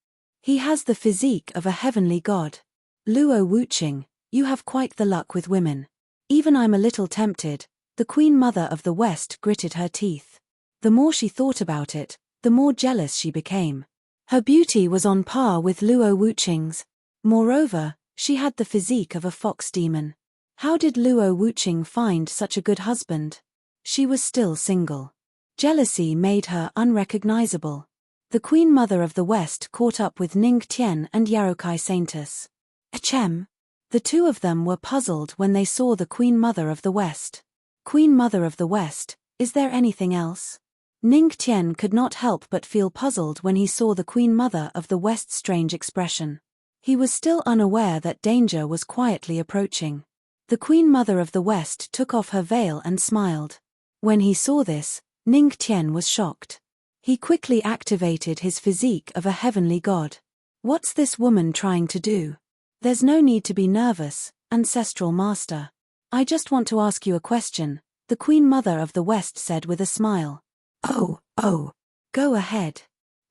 "He has the physique of a heavenly god. Luo Wuqing, you have quite the luck with women." "Even I'm a little tempted." The Queen Mother of the West gritted her teeth. The more she thought about it, the more jealous she became. Her beauty was on par with Luo Wuqing's. Moreover, she had the physique of a fox demon. How did Luo Wuqing find such a good husband? She was still single. Jealousy made her unrecognizable. The Queen Mother of the West caught up with Ning Tian and Yarokai Saintess. Achem. The two of them were puzzled when they saw the Queen Mother of the West. "Queen Mother of the West, is there anything else?" Ning Tian could not help but feel puzzled when he saw the Queen Mother of the West's strange expression. He was still unaware that danger was quietly approaching. The Queen Mother of the West took off her veil and smiled. When he saw this, Ning Tian was shocked. He quickly activated his physique of a heavenly god. What's this woman trying to do? There's no need to be nervous, Ancestral Master. I just want to ask you a question, the Queen Mother of the West said with a smile. Oh. Go ahead.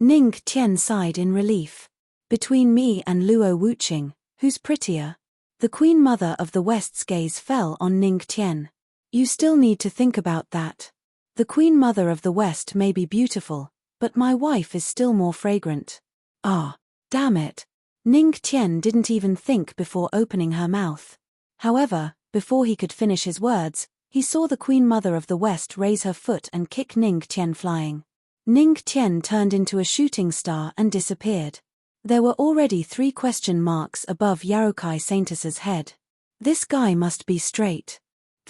Ning Tian sighed in relief. Between me and Luo Wuqing, who's prettier? The Queen Mother of the West's gaze fell on Ning Tian. You still need to think about that. The Queen Mother of the West may be beautiful, but my wife is still more fragrant. Ah, damn it. Ning Tian didn't even think before opening her mouth. However, before he could finish his words, he saw the Queen Mother of the West raise her foot and kick Ning Tian flying. Ning Tian turned into a shooting star and disappeared. There were already 3 question marks above Yarokai Saintus's head. This guy must be straight.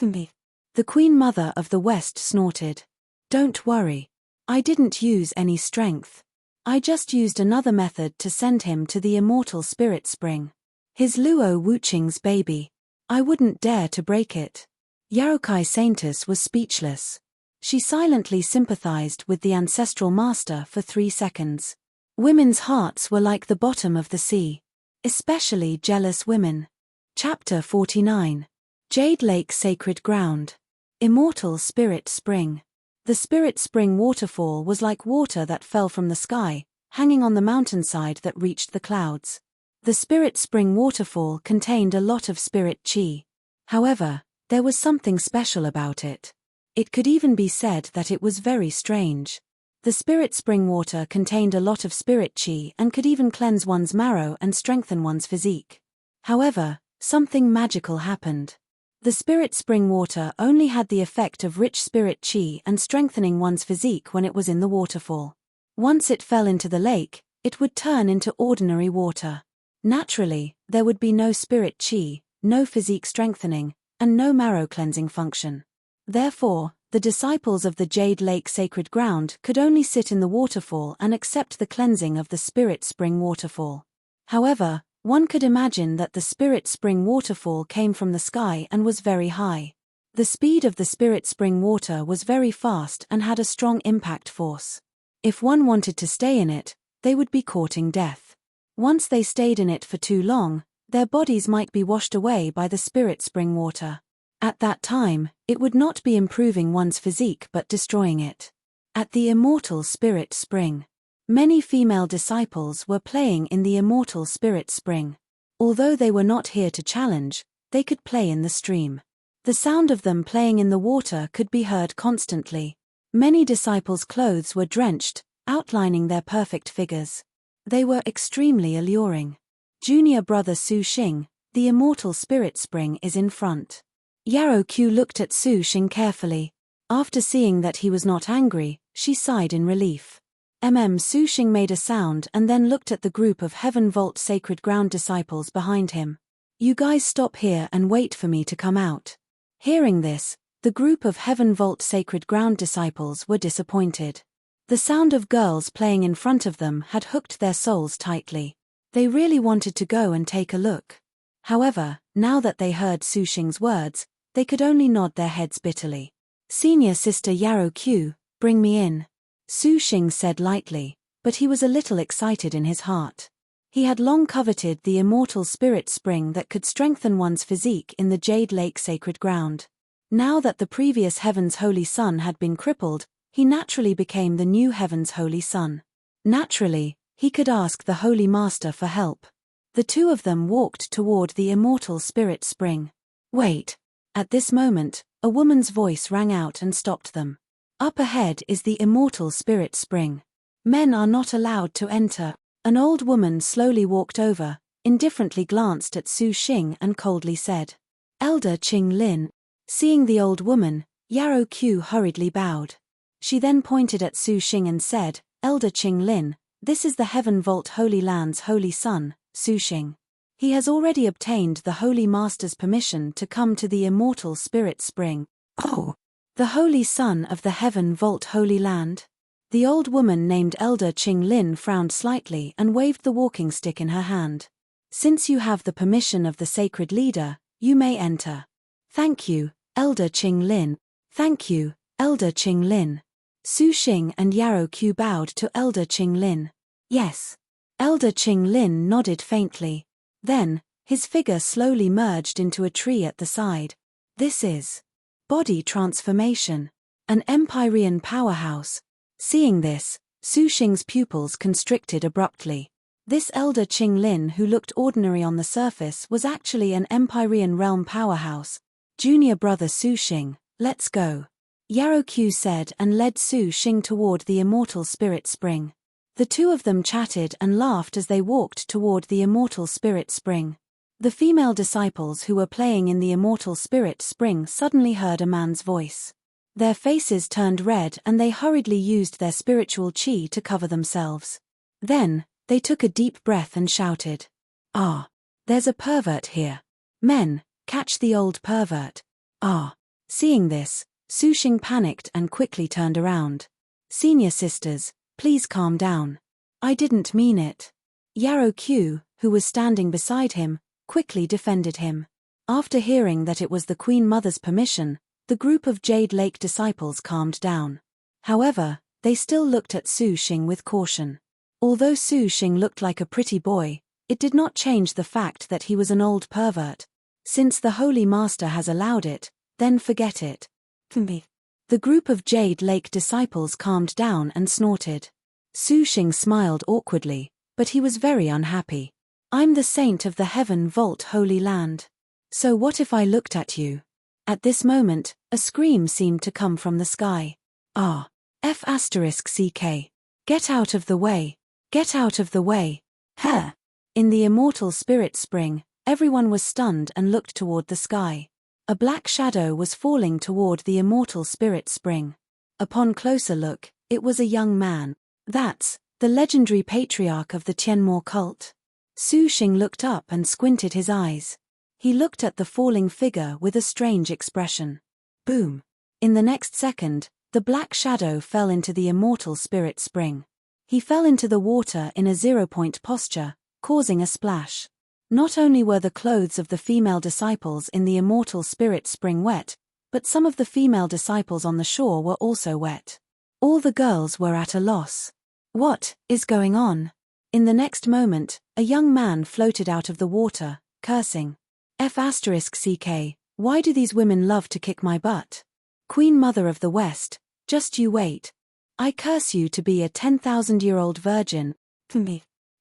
Me. The Queen Mother of the West snorted. Don't worry. I didn't use any strength. I just used another method to send him to the immortal spirit spring. His Luo Wuqing's baby. I wouldn't dare to break it. Yarokai Saintus was speechless. She silently sympathized with the Ancestral Master for 3 seconds. Women's hearts were like the bottom of the sea. Especially jealous women. Chapter 49. Jade Lake Sacred Ground. Immortal Spirit Spring. The Spirit Spring waterfall was like water that fell from the sky, hanging on the mountainside that reached the clouds. The Spirit Spring waterfall contained a lot of spirit chi. However, there was something special about it. It could even be said that it was very strange. The Spirit Spring water contained a lot of spirit chi and could even cleanse one's marrow and strengthen one's physique. However, something magical happened. The Spirit Spring water only had the effect of rich spirit chi and strengthening one's physique when it was in the waterfall. Once it fell into the lake, it would turn into ordinary water. Naturally, there would be no spirit chi, no physique strengthening, and no marrow cleansing function. Therefore, the disciples of the Jade Lake Sacred Ground could only sit in the waterfall and accept the cleansing of the Spirit Spring waterfall. However, one could imagine that the Spirit Spring waterfall came from the sky and was very high. The speed of the Spirit Spring water was very fast and had a strong impact force. If one wanted to stay in it, they would be courting death. Once they stayed in it for too long, their bodies might be washed away by the Spirit Spring water. At that time, it would not be improving one's physique but destroying it. At the Immortal Spirit Spring. Many female disciples were playing in the Immortal Spirit Spring. Although they were not here to challenge, they could play in the stream. The sound of them playing in the water could be heard constantly. Many disciples' clothes were drenched, outlining their perfect figures. They were extremely alluring. Junior brother Su Xing, the Immortal Spirit Spring, is in front. Yarrow Q looked at Su Xing carefully. After seeing that he was not angry, she sighed in relief. Su Xing made a sound and then looked at the group of Heaven Vault Sacred Ground disciples behind him. You guys stop here and wait for me to come out. Hearing this, the group of Heaven Vault Sacred Ground disciples were disappointed. The sound of girls playing in front of them had hooked their souls tightly. They really wanted to go and take a look. However, now that they heard Su Xing's words, they could only nod their heads bitterly. Senior Sister Yarrow Q, bring me in. Su Xing said lightly, but he was a little excited in his heart. He had long coveted the immortal spirit spring that could strengthen one's physique in the Jade Lake Sacred Ground. Now that the previous Heaven's Holy Sun had been crippled, he naturally became the new Heaven's Holy Sun. Naturally, he could ask the Holy Master for help. The two of them walked toward the immortal spirit spring. Wait. At this moment, a woman's voice rang out and stopped them. Up ahead is the immortal spirit spring. Men are not allowed to enter. An old woman slowly walked over, indifferently glanced at Su Xing and coldly said, Elder Qing Lin. Seeing the old woman, Yarrow Q hurriedly bowed. She then pointed at Su Xing and said, Elder Qing Lin, this is the Heaven Vault Holy Land's Holy Son, Su Xing. He has already obtained the Holy Master's permission to come to the immortal spirit spring. Oh! The Holy Son of the Heaven Vault Holy Land? The old woman named Elder Qing Lin frowned slightly and waved the walking stick in her hand. Since you have the permission of the sacred leader, you may enter. Thank you, Elder Qing Lin. Thank you, Elder Qing Lin. Su Xing and Yarrow Q bowed to Elder Qing Lin. Yes. Elder Qing Lin nodded faintly. Then, his figure slowly merged into a tree at the side. This is body transformation. An Empyrean powerhouse. Seeing this, Su Xing's pupils constricted abruptly. This Elder Qing Lin, who looked ordinary on the surface, was actually an Empyrean realm powerhouse. Junior brother Su Xing, let's go. Yarrow Q said and led Su Xing toward the immortal spirit spring. The two of them chatted and laughed as they walked toward the immortal spirit spring. The female disciples who were playing in the immortal spirit spring suddenly heard a man's voice. Their faces turned red and they hurriedly used their spiritual chi to cover themselves. Then, they took a deep breath and shouted, "Ah! There's a pervert here. Men, catch the old pervert." Ah! Seeing this, Su Xing panicked and quickly turned around. "Senior sisters, please calm down. I didn't mean it." Yarrow Q, who was standing beside him, quickly defended him. After hearing that it was the Queen Mother's permission, the group of Jade Lake disciples calmed down. However, they still looked at Su Xing with caution. Although Su Xing looked like a pretty boy, it did not change the fact that he was an old pervert. Since the Holy Master has allowed it, then forget it. The group of Jade Lake disciples calmed down and snorted. Su Xing smiled awkwardly, but he was very unhappy. "I'm the saint of the Heaven Vault Holy Land. So what if I looked at you?" At this moment, a scream seemed to come from the sky. "Ah! F***CK. Get out of the way! Get out of the way!" Huh! In the immortal spirit spring, everyone was stunned and looked toward the sky. A black shadow was falling toward the immortal spirit spring. Upon closer look, it was a young man. That's the legendary patriarch of the Tianmo cult. Su Xing looked up and squinted his eyes. He looked at the falling figure with a strange expression. Boom! In the next second, the black shadow fell into the immortal spirit spring. He fell into the water in a zero-point posture, causing a splash. Not only were the clothes of the female disciples in the immortal spirit spring wet, but some of the female disciples on the shore were also wet. All the girls were at a loss. What is going on? In the next moment, a young man floated out of the water, cursing. F***CK, why do these women love to kick my butt? Queen Mother of the West, just you wait. I curse you to be a 10,000-year-old virgin.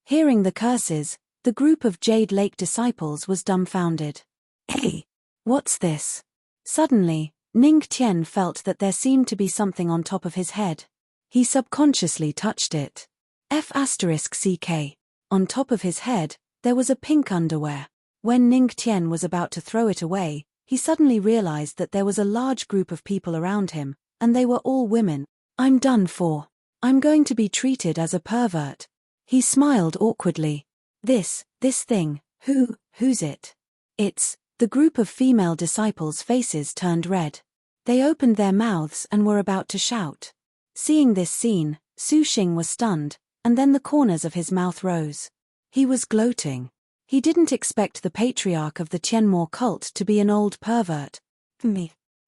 Hearing the curses, the group of Jade Lake disciples was dumbfounded. Hey! What's this? Suddenly, Ning Tian felt that there seemed to be something on top of his head. He subconsciously touched it. F***CK. On top of his head, there was a pink underwear. When Ning Tian was about to throw it away, he suddenly realized that there was a large group of people around him, and they were all women. I'm done for. I'm going to be treated as a pervert. He smiled awkwardly. This thing, who's it? It's, the group of female disciples' faces turned red. They opened their mouths and were about to shout. Seeing this scene, Su Xing was stunned, and then the corners of his mouth rose. He was gloating. He didn't expect the patriarch of the Tianmo cult to be an old pervert.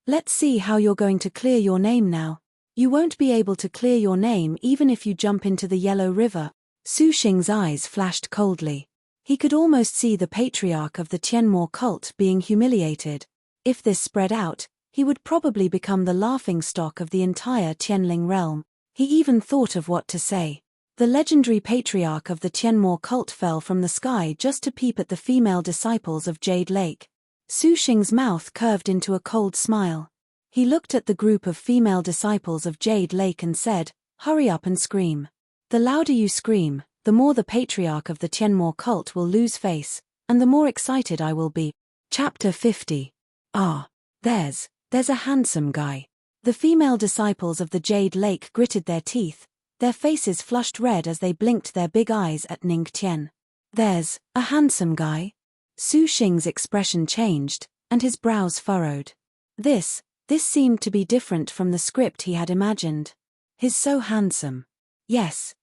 Let's see how you're going to clear your name now. You won't be able to clear your name even if you jump into the Yellow River. Su Xing's eyes flashed coldly. He could almost see the patriarch of the Tianmo cult being humiliated. If this spread out, he would probably become the laughingstock of the entire Tianling realm. He even thought of what to say. The legendary patriarch of the Tianmo cult fell from the sky just to peep at the female disciples of Jade Lake. Su Xing's mouth curved into a cold smile. He looked at the group of female disciples of Jade Lake and said, "Hurry up and scream. The louder you scream, the more the patriarch of the Tianmo cult will lose face, and the more excited I will be." Chapter 50. Ah, there's a handsome guy. The female disciples of the Jade Lake gritted their teeth. Their faces flushed red as they blinked their big eyes at Ning Tian. There's a handsome guy? Su Xing's expression changed, and his brows furrowed. This seemed to be different from the script he had imagined. He's so handsome. Yes,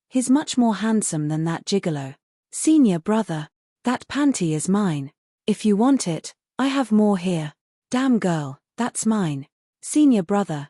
he's much more handsome than that gigolo. Senior brother. That panty is mine. If you want it, I have more here. Damn girl, that's mine. Senior brother,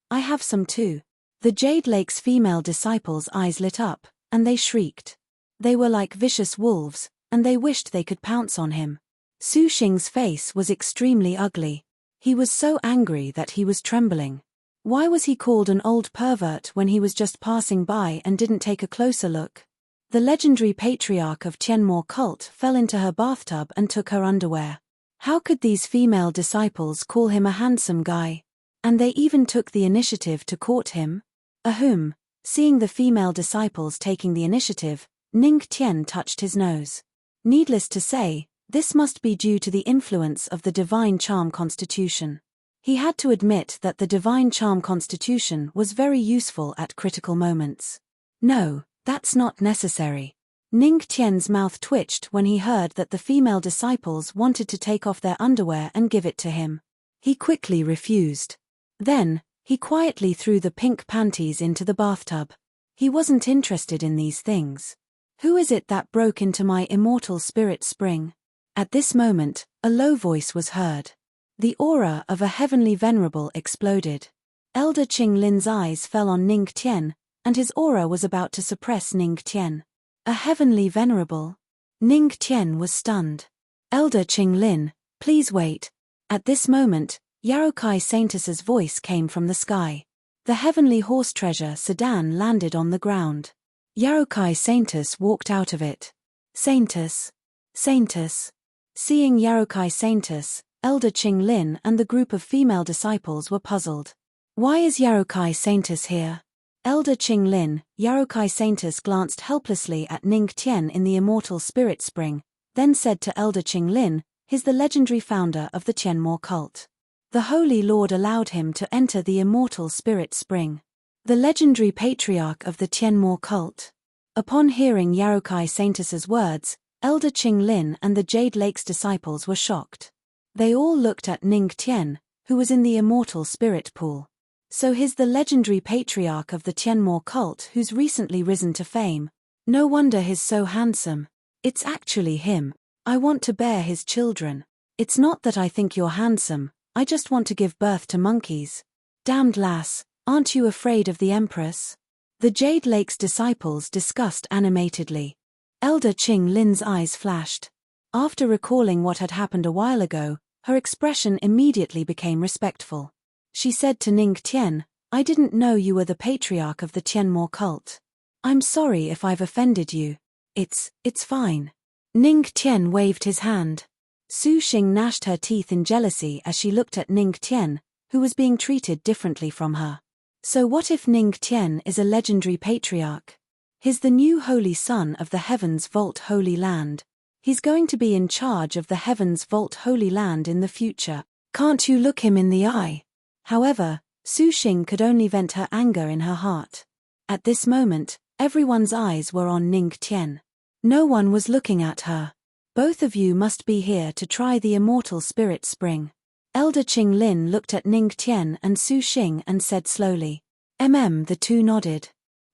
I have some too. The Jade Lake's female disciples' eyes lit up, and they shrieked. They were like vicious wolves, and they wished they could pounce on him. Su Xing's face was extremely ugly. He was so angry that he was trembling. Why was he called an old pervert when he was just passing by and didn't take a closer look? The legendary patriarch of Tianmo cult fell into her bathtub and took her underwear. How could these female disciples call him a handsome guy? And they even took the initiative to court him? Ahem. Seeing the female disciples taking the initiative, Ning Tian touched his nose. Needless to say, this must be due to the influence of the divine charm constitution. He had to admit that the divine charm constitution was very useful at critical moments. No, that's not necessary. Ning Tian's mouth twitched when he heard that the female disciples wanted to take off their underwear and give it to him. He quickly refused. Then, he quietly threw the pink panties into the bathtub. He wasn't interested in these things. Who is it that broke into my immortal spirit spring? At this moment, a low voice was heard. The aura of a heavenly venerable exploded. Elder Qing Lin's eyes fell on Ning Tian, and his aura was about to suppress Ning Tian. A heavenly venerable? Ning Tian was stunned. Elder Qing Lin, please wait. At this moment, Yarokai Saintess's voice came from the sky. The heavenly horse treasure sedan landed on the ground. Yarokai Saintess walked out of it. Saintess. Seeing Yarokai Saintess, Elder Qing Lin and the group of female disciples were puzzled. Why is Yarokai Saintess here? Elder Qing Lin, Yarokai Saintess glanced helplessly at Ning Tian in the immortal spirit spring, then said to Elder Qing Lin, "He's the legendary founder of the Tianmo cult. The Holy Lord allowed him to enter the immortal spirit spring. The legendary patriarch of the Tianmo cult." Upon hearing Yarokai Saintess's words, Elder Qing Lin and the Jade Lake's disciples were shocked. They all looked at Ning Tian, who was in the immortal spirit pool. So he's the legendary patriarch of the Tianmo cult who's recently risen to fame. No wonder he's so handsome. It's actually him. I want to bear his children. It's not that I think you're handsome, I just want to give birth to monkeys. Damned lass, aren't you afraid of the Empress? The Jade Lake's disciples discussed animatedly. Elder Qing Lin's eyes flashed. After recalling what had happened a while ago, her expression immediately became respectful. She said to Ning Tian, "I didn't know you were the patriarch of the Tianmo cult. I'm sorry if I've offended you. It's fine." Ning Tian waved his hand. Su Xing gnashed her teeth in jealousy as she looked at Ning Tian, who was being treated differently from her. So what if Ning Tian is a legendary patriarch? He's the new holy son of the Heavens Vault Holy Land. He's going to be in charge of the Heavens Vault Holy Land in the future. Can't you look him in the eye? However, Su Xing could only vent her anger in her heart. At this moment, everyone's eyes were on Ning Tian. No one was looking at her. Both of you must be here to try the immortal spirit spring. Elder Qing Lin looked at Ning Tian and Su Xing and said slowly. The two nodded.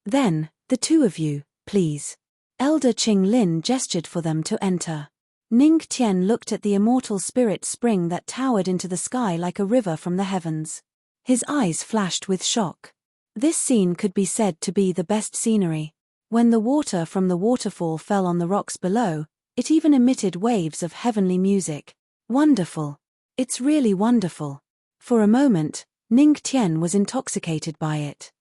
Then, the two of you, please. Elder Qing Lin gestured for them to enter. Ning Tian looked at the immortal spirit spring that towered into the sky like a river from the heavens. His eyes flashed with shock. This scene could be said to be the best scenery. When the water from the waterfall fell on the rocks below, it even emitted waves of heavenly music. Wonderful. It's really wonderful. For a moment, Ning Tian was intoxicated by it.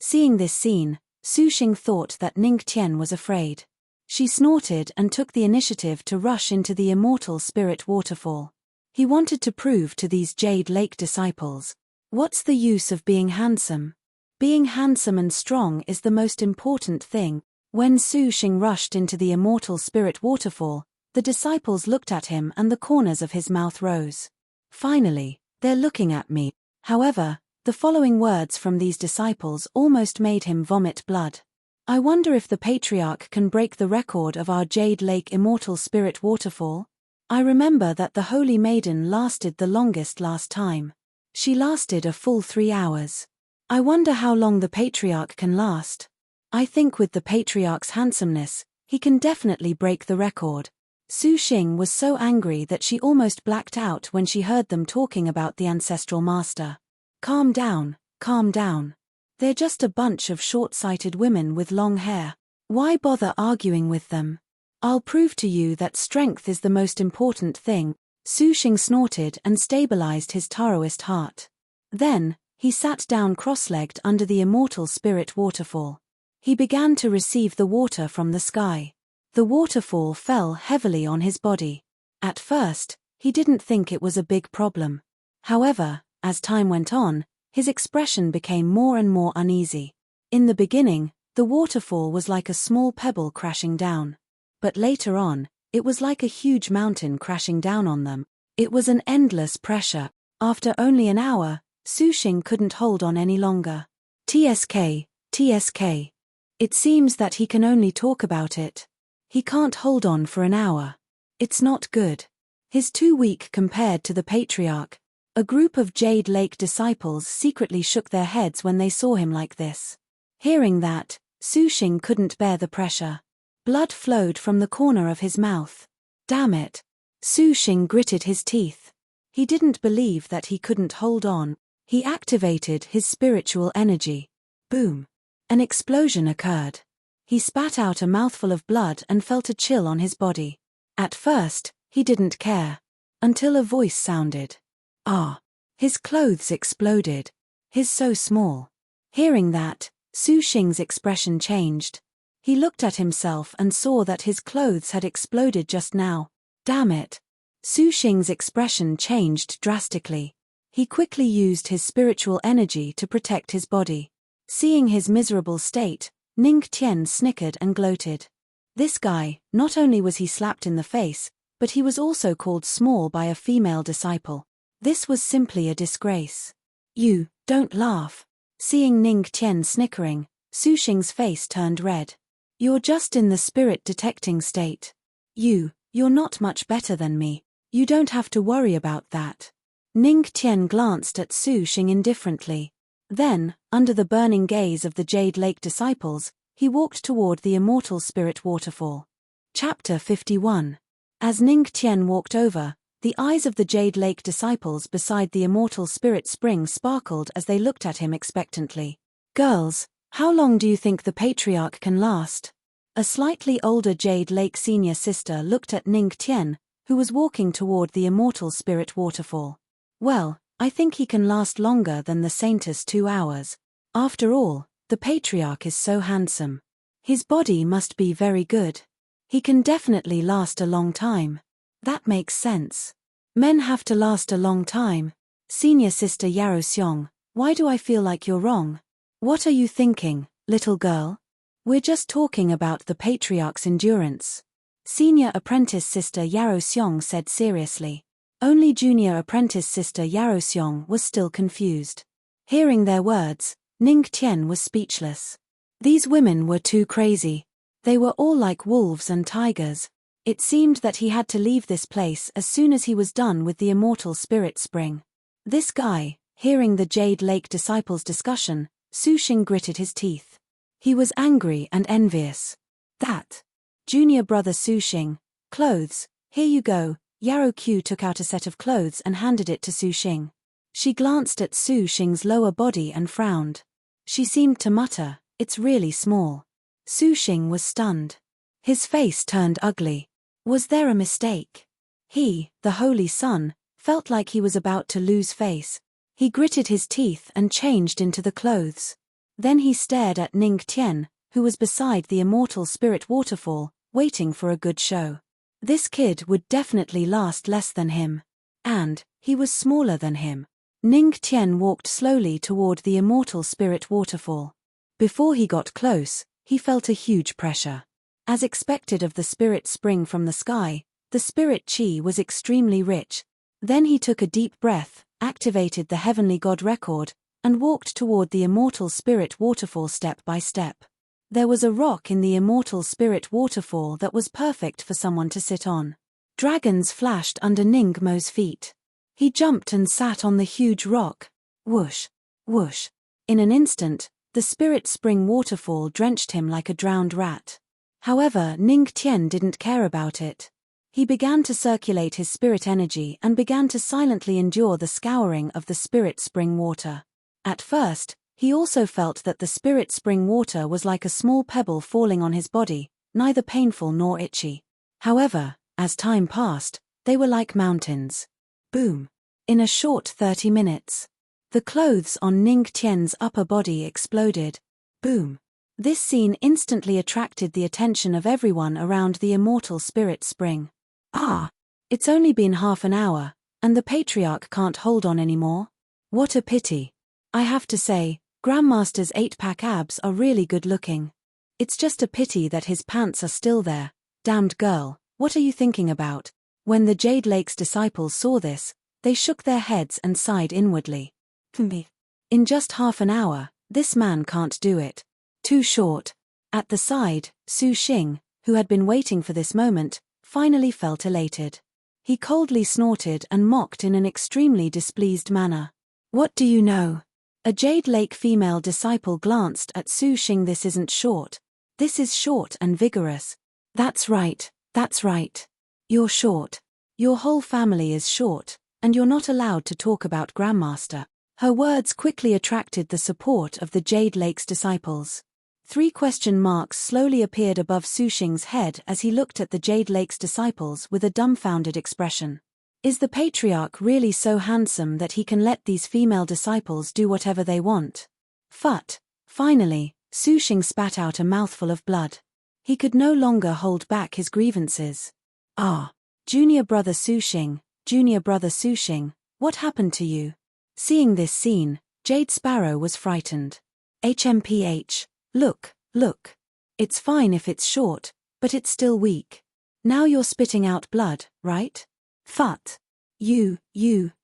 Seeing this scene, Su Xing thought that Ning Tian was afraid. She snorted and took the initiative to rush into the immortal spirit waterfall. He wanted to prove to these Jade Lake disciples, what's the use of being handsome? Being handsome and strong is the most important thing. When Su Xing rushed into the immortal spirit waterfall, the disciples looked at him and the corners of his mouth rose. Finally, they're looking at me. However, the following words from these disciples almost made him vomit blood. I wonder if the patriarch can break the record of our Jade Lake immortal spirit waterfall? I remember that the Holy Maiden lasted the longest last time. She lasted a full 3 hours. I wonder how long the patriarch can last. I think with the patriarch's handsomeness, He can definitely break the record. Su Xing was so angry that she almost blacked out when she heard them talking about the ancestral master. Calm down, calm down. They're just a bunch of short-sighted women with long hair. Why bother arguing with them? I'll prove to you that strength is the most important thing. Su Xing snorted and stabilized his Taoist heart. Then, he sat down cross-legged under the immortal spirit waterfall. He began to receive the water from the sky. The waterfall fell heavily on his body. At first, he didn't think it was a big problem. However, as time went on, his expression became more and more uneasy. In the beginning, the waterfall was like a small pebble crashing down. But later on, it was like a huge mountain crashing down on them. It was an endless pressure. After only an hour, Su Xing couldn't hold on any longer. TSK, TSK. It seems that he can only talk about it. He can't hold on for an hour. It's not good. He's too weak compared to the patriarch. A group of Jade Lake disciples secretly shook their heads when they saw him like this. Hearing that, Su Xing couldn't bear the pressure. Blood flowed from the corner of his mouth. Damn it. Su Xing gritted his teeth. He didn't believe that he couldn't hold on. He activated his spiritual energy. Boom. An explosion occurred. He spat out a mouthful of blood and felt a chill on his body. At first, he didn't care. Until a voice sounded. Ah. His clothes exploded. He's so small. Hearing that, Su Xing's expression changed. He looked at himself and saw that his clothes had exploded just now. Damn it. Su Xing's expression changed drastically. He quickly used his spiritual energy to protect his body. Seeing his miserable state, Ning Tian snickered and gloated. This guy, not only was he slapped in the face, but he was also called small by a female disciple. This was simply a disgrace. You, don't laugh. Seeing Ning Tian snickering, Su Xing's face turned red. You're just in the spirit detecting state. You're not much better than me. You don't have to worry about that. Ning Tian glanced at Su Xing indifferently. Then, under the burning gaze of the Jade Lake disciples, he walked toward the immortal spirit waterfall. Chapter 51. As Ning Tian walked over, the eyes of the Jade Lake disciples beside the immortal spirit spring sparkled as they looked at him expectantly. Girls, how long do you think the patriarch can last? A slightly older Jade Lake senior sister looked at Ning Tian, who was walking toward the immortal spirit waterfall. Well, I think he can last longer than the saintess 2 hours. After all, the patriarch is so handsome. His body must be very good. He can definitely last a long time. That makes sense. Men have to last a long time. Senior sister Yaro Xiong, why do I feel like you're wrong? What are you thinking, little girl? We're just talking about the patriarch's endurance. Senior apprentice sister Yaro Xiong said seriously. Only junior apprentice sister Yaro Xiong was still confused. Hearing their words, Ning Tian was speechless. These women were too crazy. They were all like wolves and tigers. It seemed that he had to leave this place as soon as he was done with the immortal spirit spring. This guy, hearing the Jade Lake disciples' discussion, Su Xing gritted his teeth. He was angry and envious. That. Junior brother Su Xing, clothes, here you go. Yaro Q took out a set of clothes and handed it to Su Xing. She glanced at Su Xing's lower body and frowned. She seemed to mutter, it's really small. Su Xing was stunned. His face turned ugly. Was there a mistake? He, the Holy Son, felt like he was about to lose face. He gritted his teeth and changed into the clothes. Then he stared at Ning Tian, who was beside the immortal spirit waterfall, waiting for a good show. This kid would definitely last less than him. And, he was smaller than him. Ning Tian walked slowly toward the immortal spirit waterfall. Before he got close, he felt a huge pressure. As expected of the spirit spring from the sky, the spirit chi was extremely rich. Then he took a deep breath, activated the heavenly god record, and walked toward the immortal spirit waterfall step by step. There was a rock in the immortal spirit waterfall that was perfect for someone to sit on. Dragons flashed under Ning Mo's feet. He jumped and sat on the huge rock. Whoosh, whoosh. In an instant, the spirit spring waterfall drenched him like a drowned rat. However, Ning Tian didn't care about it. He began to circulate his spirit energy and began to silently endure the scouring of the spirit spring water. At first, he also felt that the spirit spring water was like a small pebble falling on his body, neither painful nor itchy. However, as time passed, they were like mountains. Boom. In a short 30 minutes. The clothes on Ning Tian's upper body exploded. Boom. This scene instantly attracted the attention of everyone around the immortal spirit spring. Ah! It's only been half an hour, and the patriarch can't hold on anymore? What a pity. I have to say, Grandmaster's 8-pack abs are really good looking. It's just a pity that his pants are still there. Damned girl, what are you thinking about? When the Jade Lake's disciples saw this, they shook their heads and sighed inwardly. In just half an hour, this man can't do it. Too short. At the side, Su Xing, who had been waiting for this moment, finally felt elated. He coldly snorted and mocked in an extremely displeased manner. What do you know? A Jade Lake female disciple glanced at Su Xing. This isn't short. This is short and vigorous. That's right. You're short. Your whole family is short, and you're not allowed to talk about Grandmaster. Her words quickly attracted the support of the Jade Lake's disciples. 3 question marks slowly appeared above Su Xing's head as he looked at the Jade Lake's disciples with a dumbfounded expression. Is the patriarch really so handsome that he can let these female disciples do whatever they want? Phut! Finally, Su Xing spat out a mouthful of blood. He could no longer hold back his grievances. Ah! Junior brother Su Xing, what happened to you? Seeing this scene, Jade Sparrow was frightened. HMPH. Look. It's fine if it's short, but it's still weak. Now you're spitting out blood, right? Phut. You,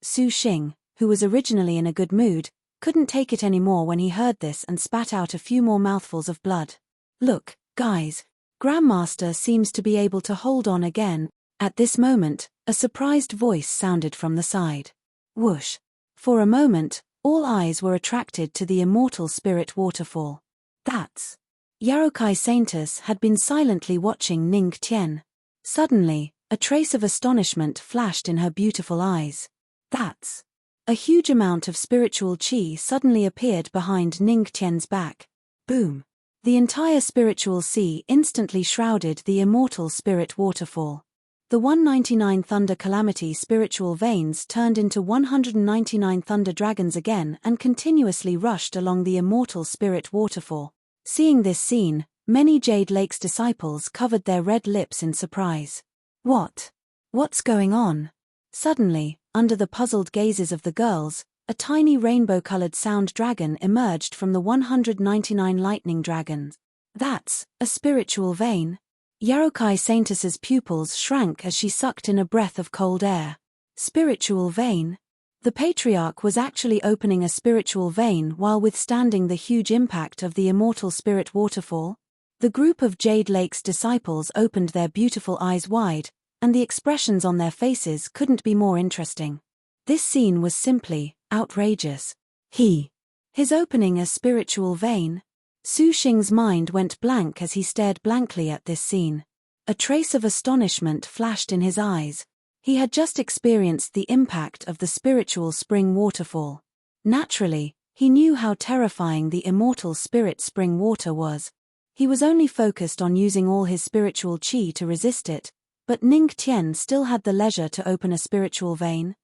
Su Xing, who was originally in a good mood, couldn't take it anymore when he heard this and spat out a few more mouthfuls of blood. Look, guys. Grandmaster seems to be able to hold on again. At this moment, a surprised voice sounded from the side. Whoosh. For a moment, all eyes were attracted to the immortal spirit waterfall. That's... Yarokai Saintess had been silently watching Ning Tian. Suddenly, a trace of astonishment flashed in her beautiful eyes. That's... A huge amount of spiritual chi suddenly appeared behind Ning Tian's back. Boom. The entire spiritual sea instantly shrouded the immortal spirit waterfall. The 199 Thunder Calamity spiritual veins turned into 199 Thunder Dragons again and continuously rushed along the immortal spirit waterfall. Seeing this scene, many Jade Lake's disciples covered their red lips in surprise. What's going on? Suddenly, under the puzzled gazes of the girls, a tiny rainbow-colored sound dragon emerged from the 199 lightning dragons. That's a spiritual vein. Yarokai Saintess's pupils shrank as she sucked in a breath of cold air. Spiritual vein? The patriarch was actually opening a spiritual vein while withstanding the huge impact of the immortal spirit waterfall. The group of Jade Lake's disciples opened their beautiful eyes wide, and the expressions on their faces couldn't be more interesting. This scene was simply outrageous. His opening a spiritual vein? Su Xing's mind went blank as he stared blankly at this scene. A trace of astonishment flashed in his eyes. He had just experienced the impact of the spiritual spring waterfall. Naturally, he knew how terrifying the immortal spirit spring water was. He was only focused on using all his spiritual chi to resist it, but Ning Tian still had the leisure to open a spiritual vein.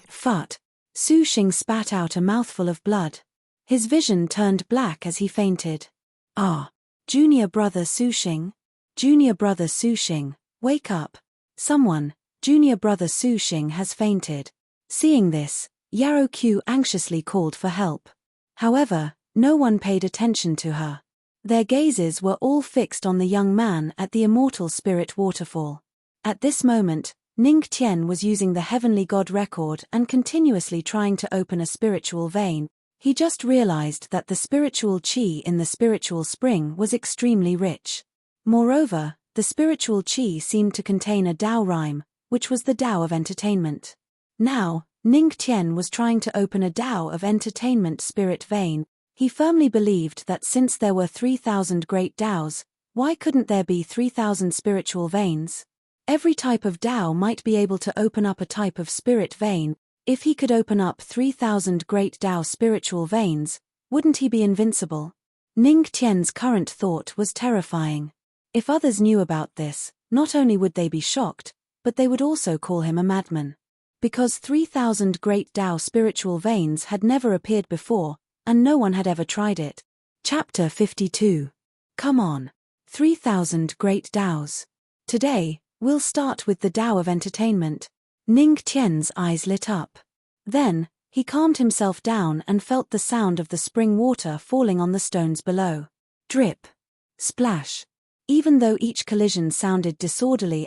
Phut. Su Xing spat out a mouthful of blood. His vision turned black as he fainted. Ah! Junior brother Su Xing? Junior brother Su Xing, wake up. Someone, junior brother Su Xing has fainted. Seeing this, Yarrow Q anxiously called for help. However, no one paid attention to her. Their gazes were all fixed on the young man at the immortal spirit waterfall. At this moment, Ning Tian was using the heavenly god record and continuously trying to open a spiritual vein. He just realized that the spiritual chi in the spiritual spring was extremely rich. Moreover, the spiritual chi seemed to contain a Tao rhyme, which was the Tao of entertainment. Now, Ning Tian was trying to open a Tao of entertainment spirit vein. He firmly believed that since there were 3,000 great Taos, Why couldn't there be 3,000 spiritual veins? Every type of Tao might be able to open up a type of spirit vein. If he could open up 3,000 great Tao spiritual veins, wouldn't he be invincible? Ning Qian's current thought was terrifying. If others knew about this, not only would they be shocked, but they would also call him a madman. Because 3,000 great Tao spiritual veins had never appeared before, and no one had ever tried it. Chapter 52. Come on. 3,000 great Taos. Today, we'll start with the Tao of entertainment. Ning Qian's eyes lit up. Then, he calmed himself down and felt the sound of the spring water falling on the stones below. Drip. Splash. Even though each collision sounded disorderly,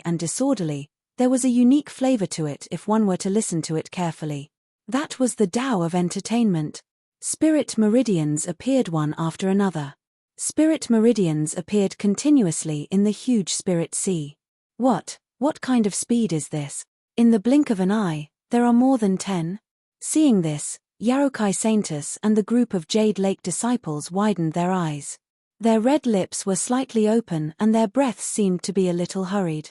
there was a unique flavor to it if one were to listen to it carefully. That was the Tao of entertainment. Spirit meridians appeared one after another. Spirit meridians appeared continuously in the huge spirit sea. What kind of speed is this? In the blink of an eye, there are more than 10. Seeing this, Yarokai Saintus and the group of Jade Lake disciples widened their eyes. Their red lips were slightly open and their breaths seemed to be a little hurried.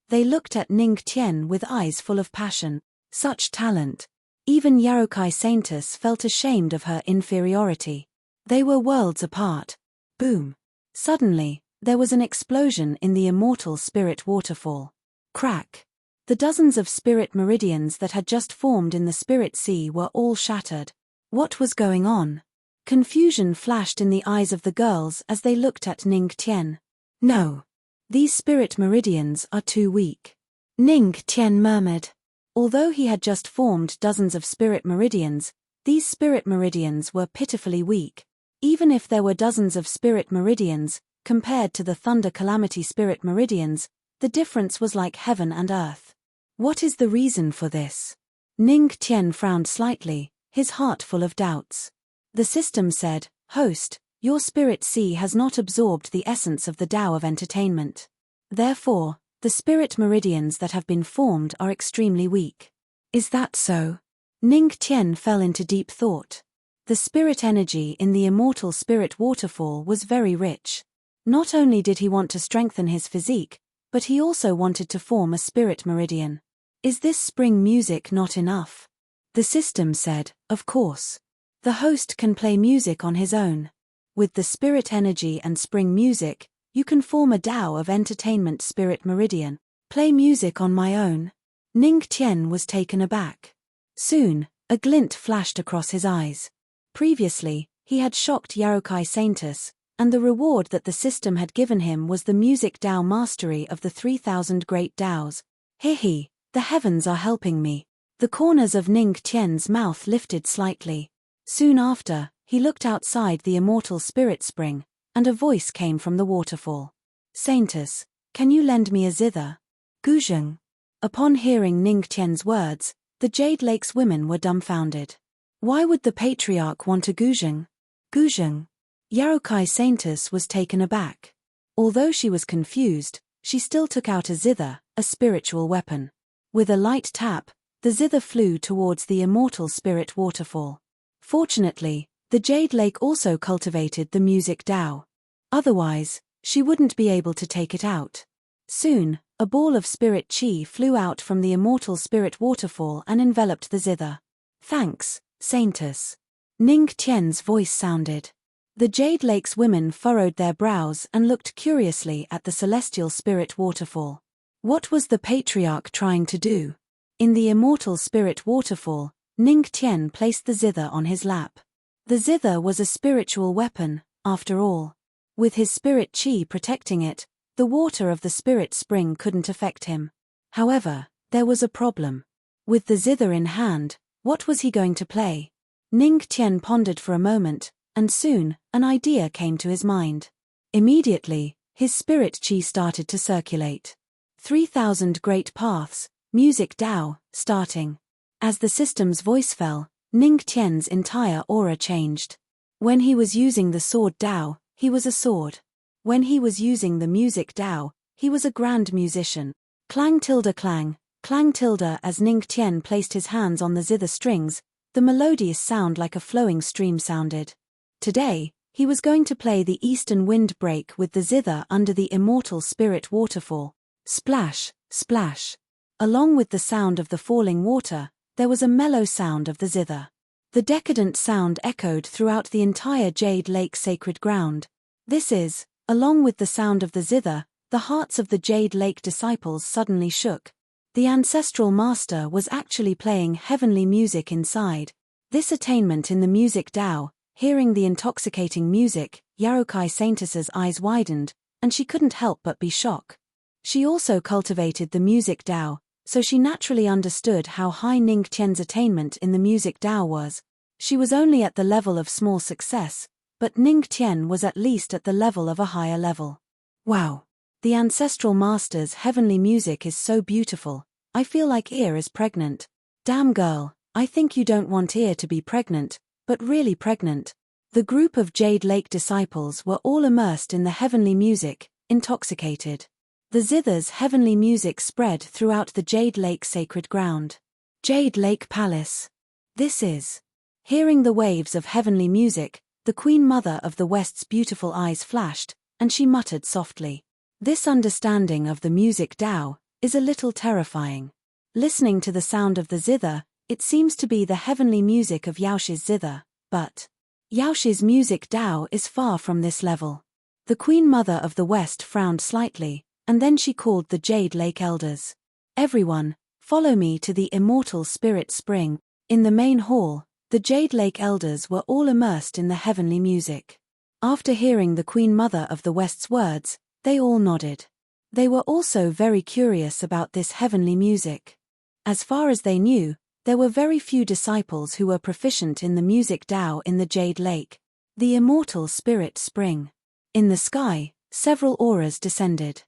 They looked at Ning Qian with eyes full of passion. Such talent. Even Yarokai Saintus felt ashamed of her inferiority. They were worlds apart. Boom. Suddenly, there was an explosion in the immortal spirit waterfall. Crack. The dozens of spirit meridians that had just formed in the spirit sea were all shattered. What was going on? Confusion flashed in the eyes of the girls as they looked at Ning Qian. No. These spirit meridians are too weak. Ning Qian murmured. Although he had just formed dozens of spirit meridians, these spirit meridians were pitifully weak. Even if there were dozens of spirit meridians, compared to the Thunder Calamity spirit meridians, the difference was like heaven and earth. What is the reason for this? Ning Qian frowned slightly, his heart full of doubts. The system said, "Host, your spirit sea has not absorbed the essence of the Tao of entertainment. Therefore, the spirit meridians that have been formed are extremely weak." Is that so? Ning Qian fell into deep thought. The spirit energy in the immortal spirit waterfall was very rich. Not only did he want to strengthen his physique, but he also wanted to form a spirit meridian. Is this spring music not enough? The system said, of course. The host can play music on his own. With the spirit energy and spring music, you can form a Tao of entertainment spirit meridian. Play music on my own. Ning Qian was taken aback. Soon, a glint flashed across his eyes. Previously, he had shocked Yarokai Saintus, and the reward that the system had given him was the music Tao mastery of the 3,000 great Taos. He, the heavens are helping me. The corners of Ning Qian's mouth lifted slightly. Soon after, he looked outside the immortal spirit spring, and a voice came from the waterfall. Saintus, can you lend me a zither? Guzheng. Upon hearing Ning Qian's words, the Jade Lake's women were dumbfounded. Why would the patriarch want a guzheng? Guzheng. Yarokai Saintus was taken aback. Although she was confused, she still took out a zither, a spiritual weapon. With a light tap, the zither flew towards the immortal spirit waterfall. Fortunately, the Jade Lake also cultivated the music Tao. Otherwise, she wouldn't be able to take it out. Soon, a ball of spirit chi flew out from the immortal spirit waterfall and enveloped the zither. Thanks, Saintus. Ning Qian's voice sounded. The Jade Lake's women furrowed their brows and looked curiously at the celestial spirit waterfall. What was the patriarch trying to do? In the immortal spirit waterfall, Ning Qian placed the zither on his lap. The zither was a spiritual weapon, after all. With his spirit chi protecting it, the water of the spirit spring couldn't affect him. However, there was a problem. With the zither in hand, what was he going to play? Ning Qian pondered for a moment, and soon, an idea came to his mind. Immediately, his spirit chi started to circulate. 3,000 great paths, music Tao, starting. As the system's voice fell, Ning Qian's entire aura changed. When he was using the sword Tao, he was a sword. When he was using the music Tao, he was a grand musician. Clang tilde clang, clang tilde. As Ning Qian placed his hands on the zither strings, the melodious sound like a flowing stream sounded. Today, He was going to play the eastern windbreak with the zither under the immortal spirit waterfall. Splash, splash. Along with the sound of the falling water, there was a mellow sound of the zither. The decadent sound echoed throughout the entire Jade Lake sacred ground. This is, along with the sound of the zither, the hearts of the Jade Lake disciples suddenly shook. The ancestral master was actually playing heavenly music inside. This attainment in the music Tao, hearing the intoxicating music, Yarokai Saintess's eyes widened, and she couldn't help but be shocked. She also cultivated the music Tao, so she naturally understood how high Ning Tian's attainment in the music Tao was. She was only at the level of small success, but Ning Tian was at least at the level of a higher level. Wow! The ancestral master's heavenly music is so beautiful, I feel like Ear is pregnant. Damn girl, I think you don't want Ear to be pregnant, but really pregnant. The group of Jade Lake disciples were all immersed in the heavenly music, intoxicated. The zither's heavenly music spread throughout the Jade Lake sacred ground. Jade Lake Palace. This is. Hearing the waves of heavenly music, the Queen Mother of the West's beautiful eyes flashed, and she muttered softly. This understanding of the music Tao is a little terrifying. Listening to the sound of the zither, it seems to be the heavenly music of Yaoshi's zither, but Yaoshi's music Tao is far from this level. The Queen Mother of the West frowned slightly, and then she called the Jade Lake elders. Everyone, follow me to the immortal spirit spring. In the main hall, the Jade Lake elders were all immersed in the heavenly music. After hearing the Queen Mother of the West's words, they all nodded. They were also very curious about this heavenly music. As far as they knew, there were very few disciples who were proficient in the music Tao in the Jade Lake, the immortal spirit spring. In the sky, several auras descended.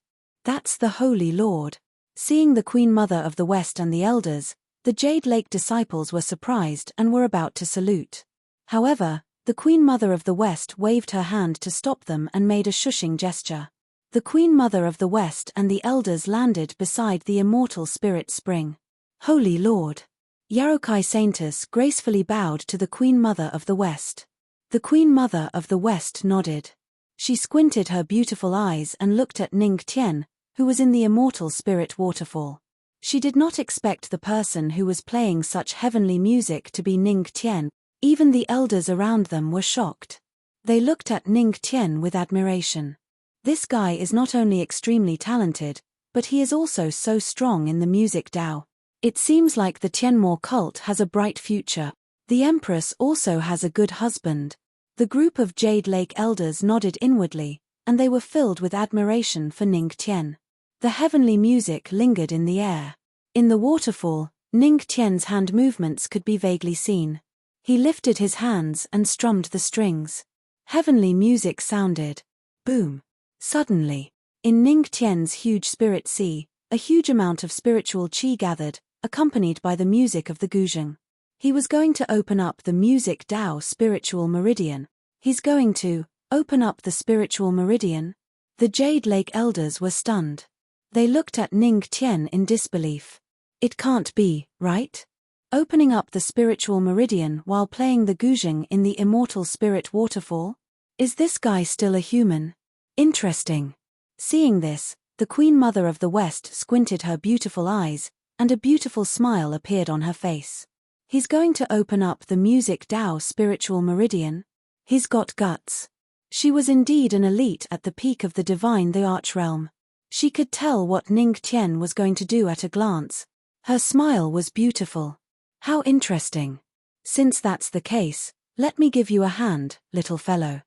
That's the Holy Lord. Seeing the Queen Mother of the West and the elders, the Jade Lake disciples were surprised and were about to salute. However, the Queen Mother of the West waved her hand to stop them and made a shushing gesture. The Queen Mother of the West and the elders landed beside the immortal spirit spring. Holy Lord. Yarokai Saintess gracefully bowed to the Queen Mother of the West. The Queen Mother of the West nodded. She squinted her beautiful eyes and looked at Ning Tian, who was in the immortal spirit waterfall. She did not expect the person who was playing such heavenly music to be Ning Tian. Even the elders around them were shocked. They looked at Ning Tian with admiration. This guy is not only extremely talented, but he is also so strong in the music Tao. It seems like the Tianmo cult has a bright future. The Empress also has a good husband. The group of Jade Lake elders nodded inwardly, and they were filled with admiration for Ning Tian. The heavenly music lingered in the air. In the waterfall, Ning Tian's hand movements could be vaguely seen. He lifted his hands and strummed the strings. Heavenly music sounded. Boom. Suddenly, in Ning Tian's huge spirit sea, a huge amount of spiritual qi gathered, accompanied by the music of the guzheng. He was going to open up the music Tao spiritual meridian. He's going to open up the spiritual meridian? The Jade Lake elders were stunned. They looked at Ning Tian in disbelief. It can't be, right? Opening up the spiritual meridian while playing the guzheng in the immortal spirit waterfall? Is this guy still a human? Interesting. Seeing this, the Queen Mother of the West squinted her beautiful eyes, and a beautiful smile appeared on her face. He's going to open up the music Tao spiritual meridian? He's got guts. She was indeed an elite at the peak of the divine the Arch Realm. She could tell what Ning Tian was going to do at a glance. Her smile was beautiful. How interesting. Since that's the case, let me give you a hand, little fellow.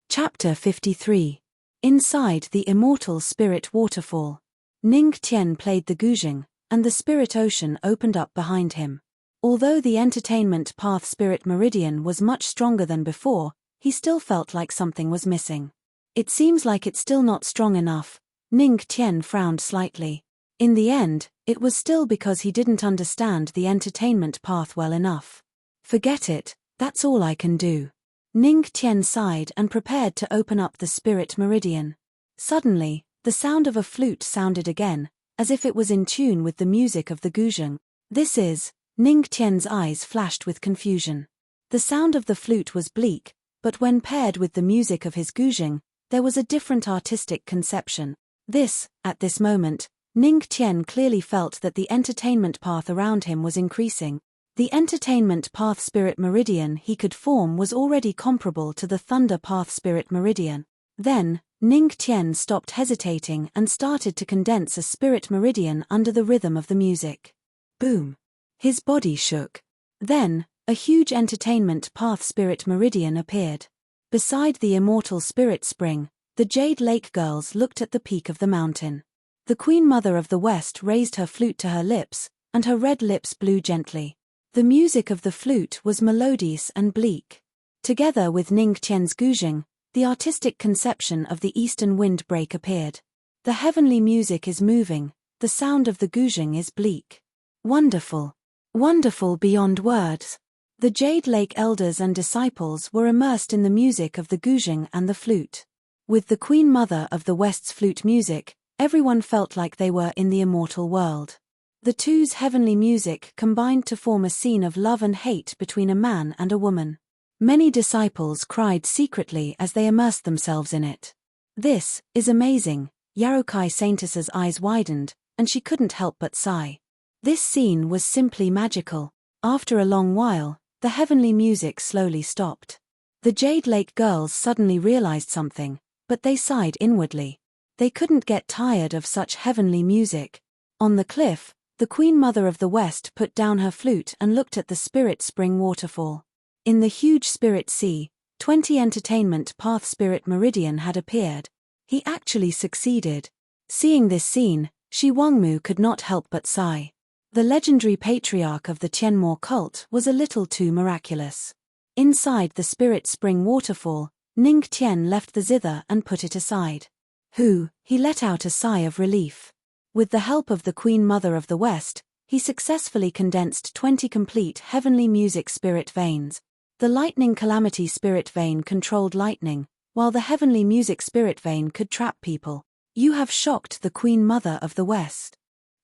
Chapter 53. Inside the immortal spirit waterfall. Ning Tian played the guzheng, and the spirit ocean opened up behind him. Although the entertainment path spirit meridian was much stronger than before, he still felt like something was missing. It seems like it's still not strong enough. Ning Tian frowned slightly. In the end, it was still because he didn't understand the entertainment path well enough. Forget it, that's all I can do. Ning Tian sighed and prepared to open up the spirit meridian. Suddenly, the sound of a flute sounded again, as if it was in tune with the music of the guzheng. This is. Ning Tian's eyes flashed with confusion. The sound of the flute was bleak, But when paired with the music of his guzheng, there was a different artistic conception. At this moment, Ning Qian clearly felt that the entertainment path around him was increasing. The entertainment path spirit meridian he could form was already comparable to the thunder path spirit meridian. Then, Ning Qian stopped hesitating and started to condense a spirit meridian under the rhythm of the music. Boom! His body shook. Then, a huge entertainment path spirit meridian appeared. Beside the immortal spirit spring, the Jade Lake girls looked at the peak of the mountain. The Queen Mother of the West raised her flute to her lips, and her red lips blew gently. The music of the flute was melodious and bleak. Together with Ning Qian's guzheng, the artistic conception of the eastern windbreak appeared. The heavenly music is moving, the sound of the guzheng is bleak. Wonderful. Wonderful beyond words. The Jade Lake elders and disciples were immersed in the music of the guzheng and the flute. With the Queen Mother of the West's flute music, everyone felt like they were in the immortal world. The two's heavenly music combined to form a scene of love and hate between a man and a woman. Many disciples cried secretly as they immersed themselves in it. This is amazing. Yarokai Saintess's eyes widened, and she couldn't help but sigh. This scene was simply magical. After a long while, the heavenly music slowly stopped. The Jade Lake girls suddenly realized something, but they sighed inwardly. They couldn't get tired of such heavenly music. On the cliff, the Queen Mother of the West put down her flute and looked at the Spirit Spring waterfall. In the huge Spirit Sea, 20 entertainment path Spirit Meridian had appeared. He actually succeeded. Seeing this scene, Shi Wangmu could not help but sigh. The legendary patriarch of the Tianmo cult was a little too miraculous. Inside the Spirit Spring waterfall, Ning Tian left the zither and put it aside. He let out a sigh of relief. With the help of the Queen Mother of the West, he successfully condensed 20 complete heavenly music spirit veins. The lightning calamity spirit vein controlled lightning, while the heavenly music spirit vein could trap people. You have shocked the Queen Mother of the West.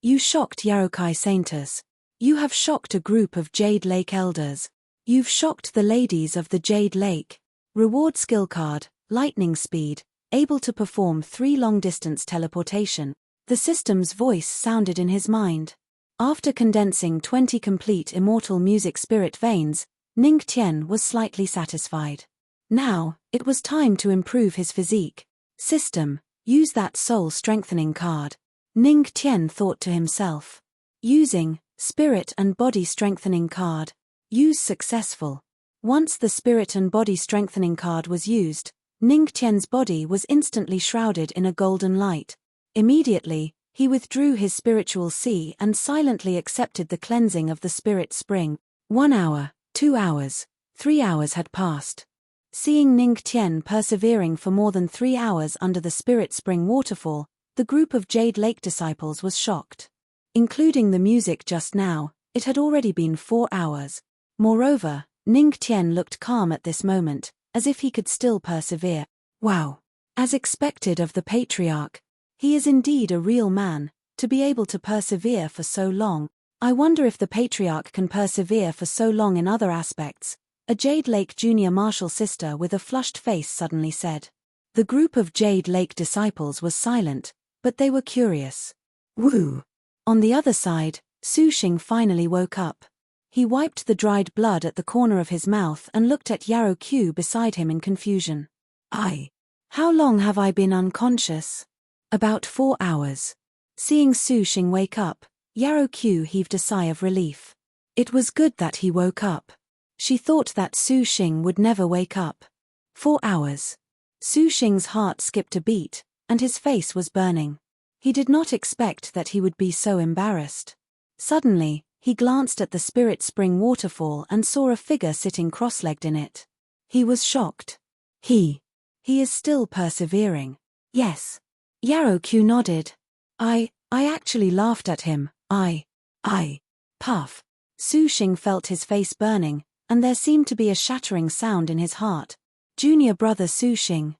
You shocked Yarokai Saintess. You have shocked a group of Jade Lake elders. You've shocked the ladies of the Jade Lake. Reward skill card, lightning speed, able to perform 3 long-distance teleportation. The system's voice sounded in his mind. After condensing 20 complete immortal music spirit veins, Ning Tian was slightly satisfied. Now, it was time to improve his physique. System, use that soul strengthening card. Ning Tian thought to himself. Using, spirit and body strengthening card. Use successful. Once the spirit and body strengthening card was used, Ning Tian's body was instantly shrouded in a golden light. Immediately, he withdrew his spiritual sea and silently accepted the cleansing of the spirit spring. 1 hour, 2 hours, 3 hours had passed. Seeing Ning Tian persevering for more than 3 hours under the spirit spring waterfall, the group of Jade Lake disciples was shocked. Including the music just now, it had already been 4 hours. Moreover, Ning Tian looked calm at this moment, as if he could still persevere. Wow! As expected of the patriarch, he is indeed a real man, to be able to persevere for so long. I wonder if the patriarch can persevere for so long in other aspects, a Jade Lake junior martial sister with a flushed face suddenly said. The group of Jade Lake disciples was silent, but they were curious. Woo! On the other side, Su Xing finally woke up. He wiped the dried blood at the corner of his mouth and looked at Yarrow Q beside him in confusion. How long have I been unconscious? About 4 hours. Seeing Su Xing wake up, Yarrow Q heaved a sigh of relief. It was good that he woke up. She thought that Su Xing would never wake up. 4 hours. Su Xing's heart skipped a beat, and his face was burning. He did not expect that he would be so embarrassed. Suddenly, he glanced at the Spirit Spring waterfall and saw a figure sitting cross-legged in it. He was shocked. He is still persevering. Yes. Yarrow Q nodded. I actually laughed at him. Puff. Su Xing felt his face burning, and there seemed to be a shattering sound in his heart. Junior brother Su Xing,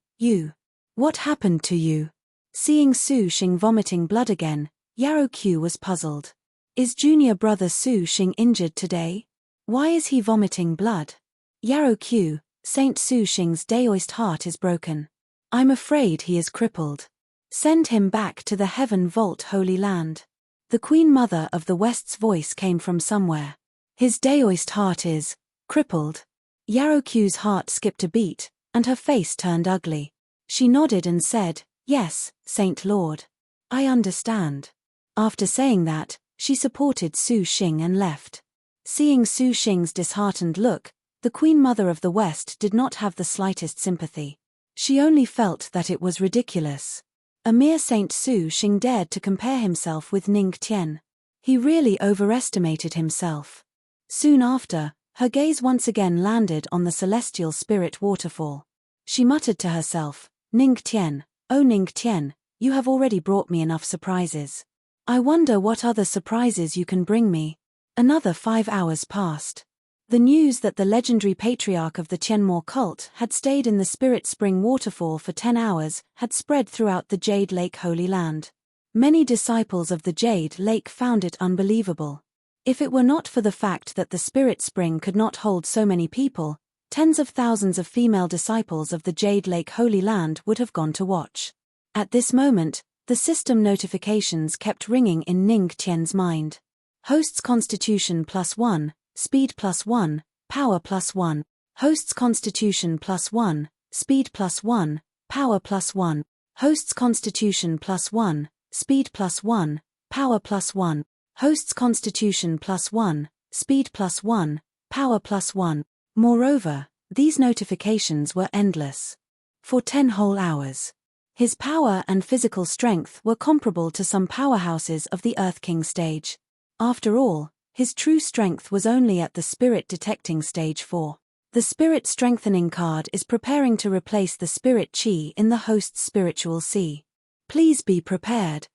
what happened to you? Seeing Su Xing vomiting blood again, Yarrow Q was puzzled. Is junior brother Su Xing injured today? Why is he vomiting blood? Yarrow Q, Saint Su Xing's daoist heart is broken. I'm afraid he is crippled. Send him back to the Heaven Vault Holy Land. The Queen Mother of the West's voice came from somewhere. His daoist heart is crippled. Yaroqu's heart skipped a beat, and her face turned ugly. She nodded and said, "Yes, Saint Lord. I understand." After saying that, she supported Su Xing and left. Seeing Su Xing's disheartened look, the Queen Mother of the West did not have the slightest sympathy. She only felt that it was ridiculous. A mere Saint Su Xing dared to compare himself with Ning Tian. He really overestimated himself. Soon after, her gaze once again landed on the celestial spirit waterfall. She muttered to herself, "Ning Tian, oh Ning Tian, you have already brought me enough surprises. I wonder what other surprises you can bring me." Another 5 hours passed. The news that the legendary patriarch of the Tianmo cult had stayed in the Spirit Spring waterfall for 10 hours had spread throughout the Jade Lake Holy Land. Many disciples of the Jade Lake found it unbelievable. If it were not for the fact that the Spirit Spring could not hold so many people, tens of thousands of female disciples of the Jade Lake Holy Land would have gone to watch. At this moment, the system notifications kept ringing in Ning Tian's mind. Host's Constitution +1, Speed +1, Power +1. Host's Constitution +1, Speed +1, Power +1. Host's Constitution +1, Speed +1, Power +1. Host's Constitution +1, Speed +1, Power +1. Moreover, these notifications were endless. For 10 whole hours. His power and physical strength were comparable to some powerhouses of the Earth King stage. After all, his true strength was only at the Spirit Detecting Stage 4. The Spirit Strengthening card is preparing to replace the Spirit Chi in the host's spiritual sea. Please be prepared.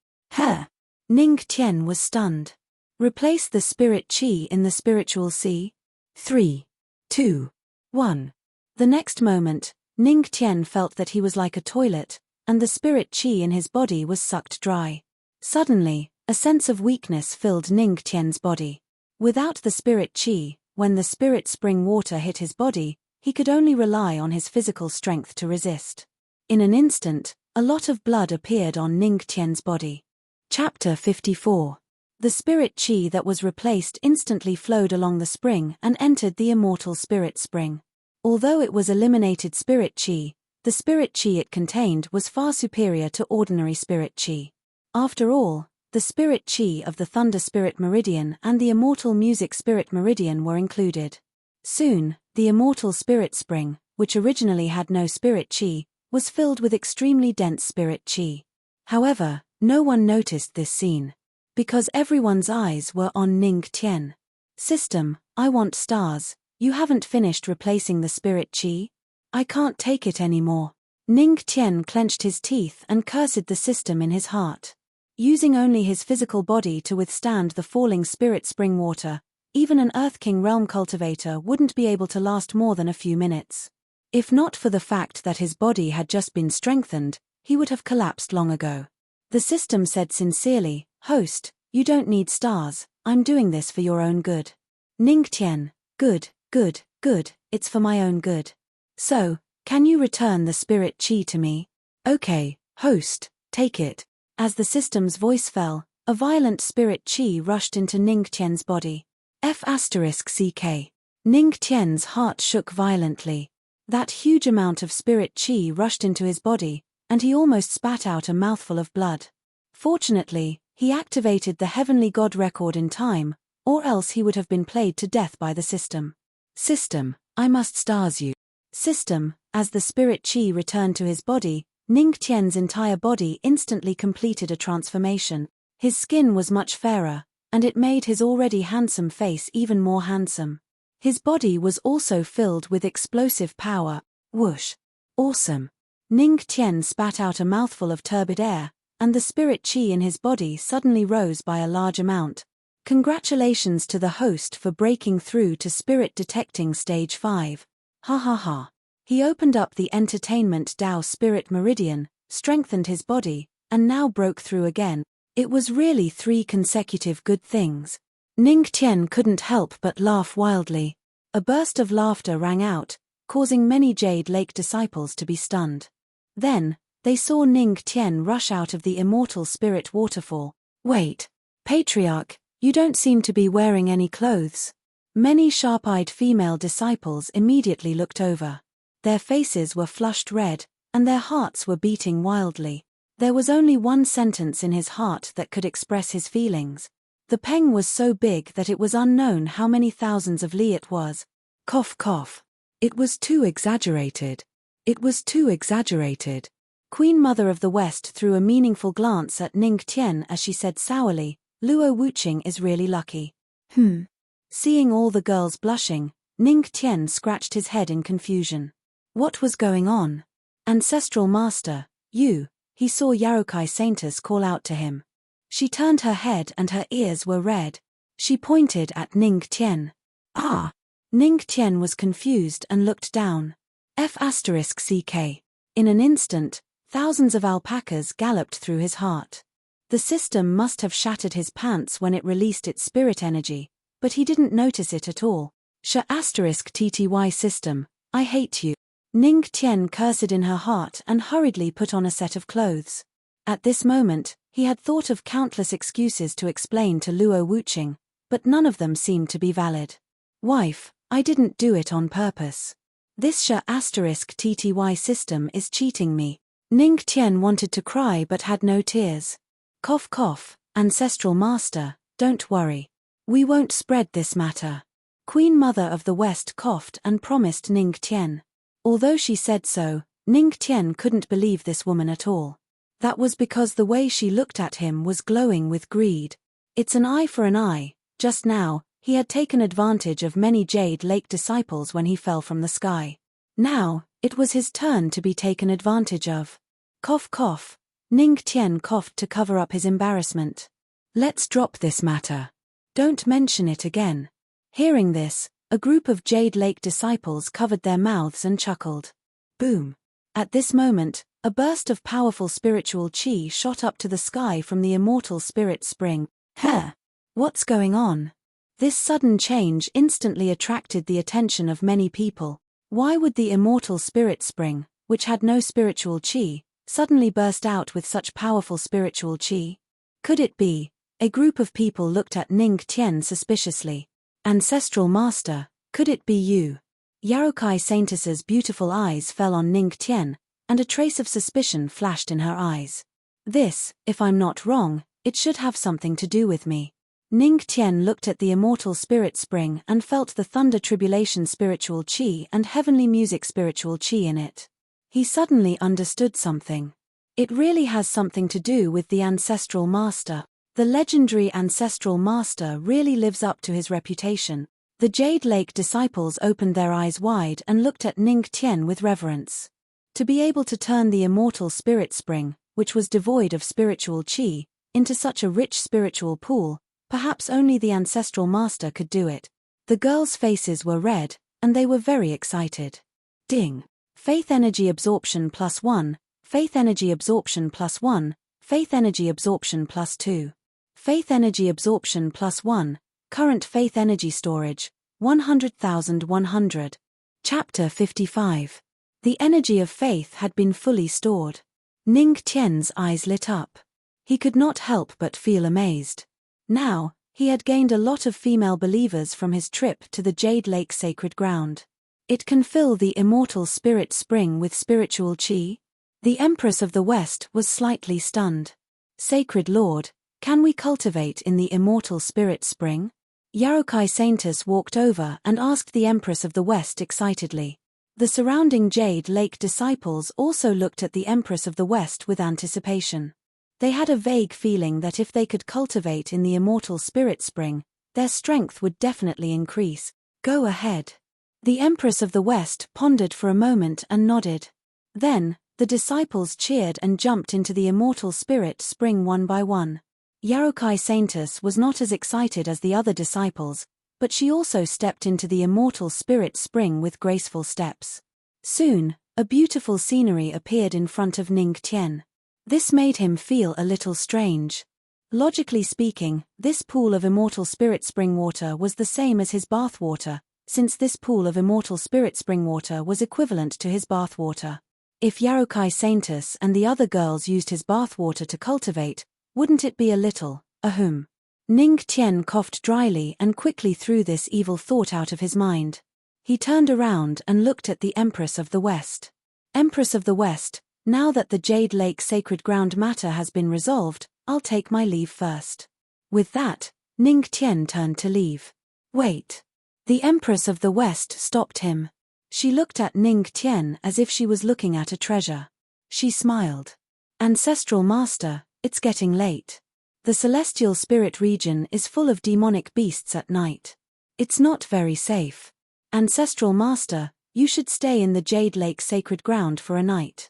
Ning Tian was stunned. Replace the Spirit Chi in the spiritual sea? 3, 2, 1. The next moment, Ning Tian felt that he was like a toilet, and the Spirit Chi in his body was sucked dry. Suddenly, a sense of weakness filled Ning Tian's body. Without the Spirit Chi, when the Spirit Spring water hit his body, he could only rely on his physical strength to resist. In an instant, a lot of blood appeared on Ning Tian's body. Chapter 54. The Spirit Chi that was replaced instantly flowed along the spring and entered the immortal Spirit Spring. Although it was eliminated Spirit Chi, the Spirit Chi it contained was far superior to ordinary Spirit Chi. After all, the Spirit Chi of the Thunder Spirit Meridian and the Immortal Music Spirit Meridian were included. Soon, the Immortal Spirit Spring, which originally had no Spirit Chi, was filled with extremely dense Spirit Chi. However, no one noticed this scene. Because everyone's eyes were on Ning Tian. System, I want stars. You haven't finished replacing the Spirit Chi? I can't take it anymore. Ning Tian clenched his teeth and cursed the system in his heart. Using only his physical body to withstand the falling Spirit Spring water, even an Earth King realm cultivator wouldn't be able to last more than a few minutes. If not for the fact that his body had just been strengthened, he would have collapsed long ago. The system said sincerely, "Host, you don't need stars, I'm doing this for your own good." Ning Tian, good, it's for my own good. So, can you return the Spirit Chi to me? Okay, host, take it. As the system's voice fell, a violent Spirit Chi rushed into Ning Tian's body. F***CK. Ning Tian's heart shook violently. That huge amount of Spirit Chi rushed into his body, and he almost spat out a mouthful of blood. Fortunately, he activated the Heavenly God record in time, or else he would have been played to death by the system. System, I must stars you. System, as the Spirit Chi returned to his body, Ning Tian's entire body instantly completed a transformation. His skin was much fairer, and it made his already handsome face even more handsome. His body was also filled with explosive power. Whoosh. Awesome. Ning Tian spat out a mouthful of turbid air, and the Spirit Chi in his body suddenly rose by a large amount. Congratulations to the host for breaking through to Spirit Detecting Stage 5. Ha ha ha. He opened up the Entertainment Dao Spirit Meridian, strengthened his body, and now broke through again. It was really 3 consecutive good things. Ning Tian couldn't help but laugh wildly. A burst of laughter rang out, causing many Jade Lake disciples to be stunned. Then, they saw Ning Tian rush out of the immortal spirit waterfall. Wait, Patriarch, you don't seem to be wearing any clothes. Many sharp-eyed female disciples immediately looked over. Their faces were flushed red, and their hearts were beating wildly. There was only one sentence in his heart that could express his feelings. The peng was so big that it was unknown how many thousands of li it was. Cough cough. It was too exaggerated. It was too exaggerated. Queen Mother of the West threw a meaningful glance at Ning Tian as she said sourly, Luo Wuqing is really lucky. Seeing all the girls blushing, Ning Tian scratched his head in confusion. What was going on? Ancestral Master, you, he saw Yarokai Saintess call out to him. She turned her head and her ears were red. She pointed at Ning Tian. Ah! Ning Tian was confused and looked down. F***ck. In an instant, thousands of alpacas galloped through his heart. The system must have shattered his pants when it released its spirit energy, but he didn't notice it at all. *TTY system, I hate you. Ning Tian cursed in her heart and hurriedly put on a set of clothes. At this moment, he had thought of countless excuses to explain to Luo Wuqing, but none of them seemed to be valid. Wife, I didn't do it on purpose. This *TTY system is cheating me. Ning Tian wanted to cry but had no tears. Cough cough, Ancestral Master, don't worry. We won't spread this matter. Queen Mother of the West coughed and promised Ning Tian. Although she said so, Ning Tian couldn't believe this woman at all. That was because the way she looked at him was glowing with greed. It's an eye for an eye. Just now, he had taken advantage of many Jade Lake disciples when he fell from the sky. Now, it was his turn to be taken advantage of. Cough cough. Ning Tian coughed to cover up his embarrassment. Let's drop this matter. Don't mention it again. Hearing this, a group of Jade Lake disciples covered their mouths and chuckled. Boom. At this moment, a burst of powerful spiritual chi shot up to the sky from the immortal spirit spring. What's going on? This sudden change instantly attracted the attention of many people. Why would the immortal spirit spring, which had no spiritual chi, suddenly burst out with such powerful spiritual chi? Could it be? A group of people looked at Ning Tian suspiciously. Ancestral Master, could it be you? Yarokai Saintess's beautiful eyes fell on Ning Tian, and a trace of suspicion flashed in her eyes. This, if I'm not wrong, it should have something to do with me. Ning Tian looked at the immortal spirit spring and felt the thunder tribulation spiritual chi and heavenly music spiritual chi in it. He suddenly understood something. It really has something to do with the Ancestral Master. The legendary Ancestral Master really lives up to his reputation. The Jade Lake disciples opened their eyes wide and looked at Ning Tian with reverence. To be able to turn the immortal spirit spring, which was devoid of spiritual chi, into such a rich spiritual pool, perhaps only the Ancestral Master could do it. The girls' faces were red, and they were very excited. Ding! Faith energy absorption +1, faith energy absorption +1, faith energy absorption +2. Faith energy absorption +1, current faith energy storage, 100,100. Chapter 55. The energy of faith had been fully stored. Ning Tian's eyes lit up. He could not help but feel amazed. Now, he had gained a lot of female believers from his trip to the Jade Lake sacred ground. It can fill the immortal spirit spring with spiritual chi? The Empress of the West was slightly stunned. Sacred Lord, can we cultivate in the immortal spirit spring? Yarokai Saintess walked over and asked the Empress of the West excitedly. The surrounding Jade Lake disciples also looked at the Empress of the West with anticipation. They had a vague feeling that if they could cultivate in the immortal spirit spring, their strength would definitely increase. Go ahead. The Empress of the West pondered for a moment and nodded. Then, the disciples cheered and jumped into the immortal spirit spring one by one. Yarokai Saintess was not as excited as the other disciples, but she also stepped into the immortal spirit spring with graceful steps. Soon, a beautiful scenery appeared in front of Ning Tian. This made him feel a little strange. Logically speaking, this pool of immortal spirit spring water was the same as his bath water, since this pool of immortal spirit spring water was equivalent to his bathwater. If Yarokai Saintus and the other girls used his bathwater to cultivate, wouldn't it be a little, ahem? Ning Tian coughed dryly and quickly threw this evil thought out of his mind. He turned around and looked at the Empress of the West. Empress of the West, now that the Jade Lake sacred ground matter has been resolved, I'll take my leave first. With that, Ning Tian turned to leave. Wait. The Empress of the West stopped him. She looked at Ning Tian as if she was looking at a treasure. She smiled. Ancestral Master, it's getting late. The celestial spirit region is full of demonic beasts at night. It's not very safe. Ancestral Master, you should stay in the Jade Lake sacred ground for a night.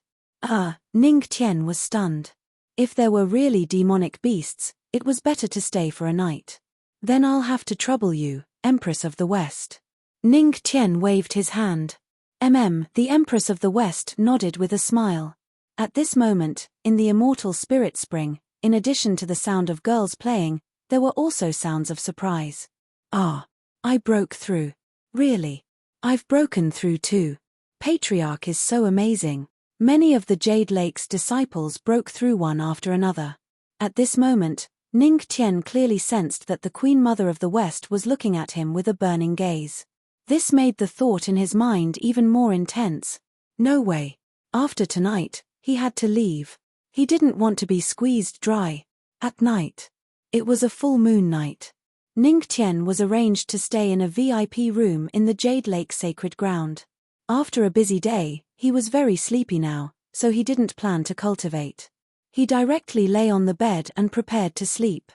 Ning Tian was stunned. If there were really demonic beasts, it was better to stay for a night. Then I'll have to trouble you, Empress of the West. Ning Tian waved his hand. The Empress of the West nodded with a smile. At this moment, in the immortal spirit spring, in addition to the sound of girls playing, there were also sounds of surprise. I broke through. Really? I've broken through too. Patriarch is so amazing. Many of the Jade Lake's disciples broke through one after another. At this moment, Ning Tian clearly sensed that the Queen Mother of the West was looking at him with a burning gaze. This made the thought in his mind even more intense. No way. After tonight, he had to leave. He didn't want to be squeezed dry. At night. It was a full moon night. Ning Tian was arranged to stay in a VIP room in the Jade Lake sacred ground. After a busy day, he was very sleepy now, so he didn't plan to cultivate. He directly lay on the bed and prepared to sleep.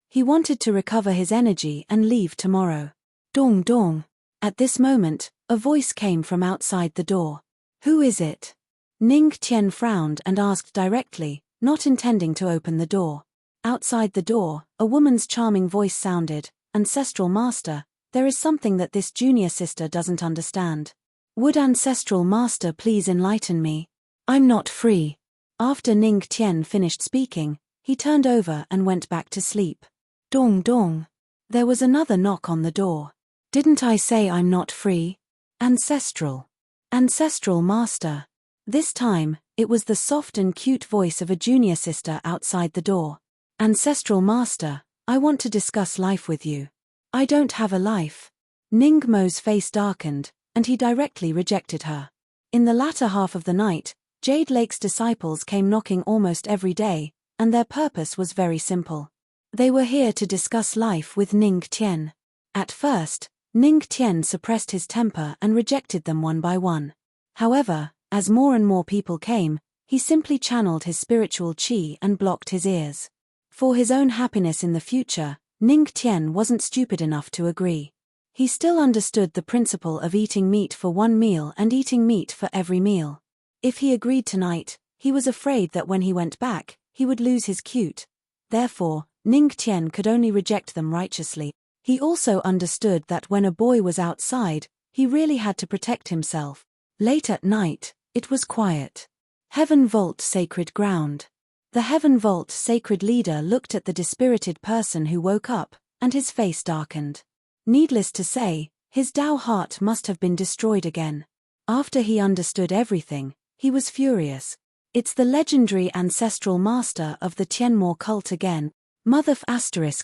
He wanted to recover his energy and leave tomorrow. Dong dong. At this moment, a voice came from outside the door. Who is it? Ning Tian frowned and asked directly, not intending to open the door. Outside the door, a woman's charming voice sounded, Ancestral Master, there is something that this junior sister doesn't understand. Would Ancestral Master please enlighten me? I'm not free. After Ning Tian finished speaking, he turned over and went back to sleep. Dong dong. There was another knock on the door. Didn't I say I'm not free? Ancestral Master. This time, it was the soft and cute voice of a junior sister outside the door. Ancestral Master, I want to discuss life with you. I don't have a life. Ning Mo's face darkened, and he directly rejected her. In the latter half of the night, Jade Lake's disciples came knocking almost every day, and their purpose was very simple. They were here to discuss life with Ning Tian. At first, Ning Tian suppressed his temper and rejected them one by one. However, as more and more people came, he simply channeled his spiritual qi and blocked his ears. For his own happiness in the future, Ning Tian wasn't stupid enough to agree. He still understood the principle of eating meat for one meal and eating meat for every meal. If he agreed tonight, he was afraid that when he went back, he would lose his cute. Therefore, Ning Tian could only reject them righteously. He also understood that when a boy was outside, he really had to protect himself. Late at night, it was quiet. Heaven Vault Sacred Ground. The Heaven Vault Sacred Leader looked at the dispirited person who woke up, and his face darkened. Needless to say, his Tao heart must have been destroyed again. After he understood everything, he was furious. It's the legendary Ancestral Master of the Tianmo cult again, Mother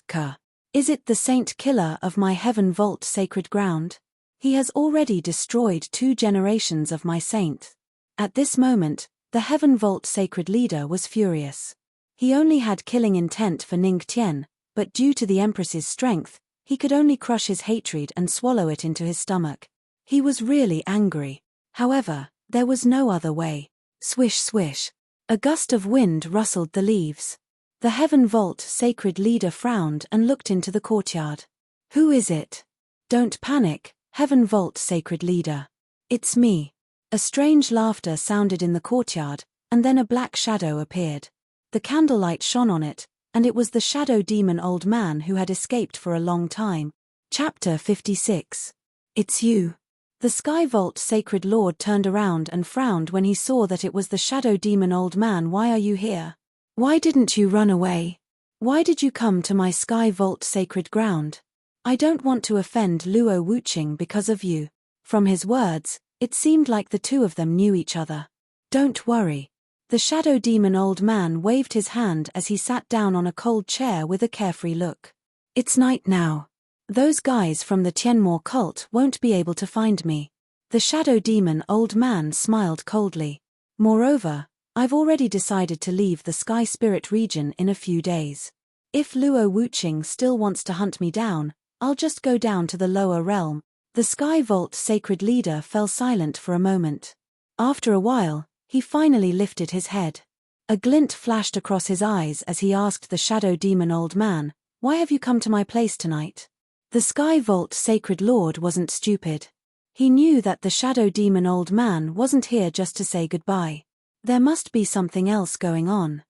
Ka. Is it the Saint Killer of my Heaven Vault Sacred Ground? He has already destroyed 2 generations of my saint. At this moment, the Heaven Vault Sacred Leader was furious. He only had killing intent for Ning Tian, but due to the Empress's strength, he could only crush his hatred and swallow it into his stomach. He was really angry. However, there was no other way. Swish swish. A gust of wind rustled the leaves. The Heaven Vault Sacred Leader frowned and looked into the courtyard. Who is it? Don't panic, Heaven Vault Sacred Leader. It's me. A strange laughter sounded in the courtyard, and then a black shadow appeared. The candlelight shone on it, and it was the shadow demon old man who had escaped for a long time. Chapter 56. It's you. The Sky Vault Sacred Lord turned around and frowned when he saw that it was the shadow demon old man. Why are you here? Why didn't you run away? Why did you come to my Sky Vault Sacred Ground? I don't want to offend Luo Wuqing because of you. From his words, it seemed like the two of them knew each other. Don't worry. The shadow demon old man waved his hand as he sat down on a cold chair with a carefree look. It's night now. Those guys from the Tianmo cult won't be able to find me. The shadow demon old man smiled coldly. Moreover, I've already decided to leave the Sky Spirit region in a few days. If Luo Wuqing still wants to hunt me down, I'll just go down to the lower realm. The Sky Vault sacred leader fell silent for a moment. After a while, he finally lifted his head. A glint flashed across his eyes as he asked the shadow demon old man, "Why have you come to my place tonight?" The Sky Vault sacred lord wasn't stupid. He knew that the shadow demon old man wasn't here just to say goodbye. There must be something else going on.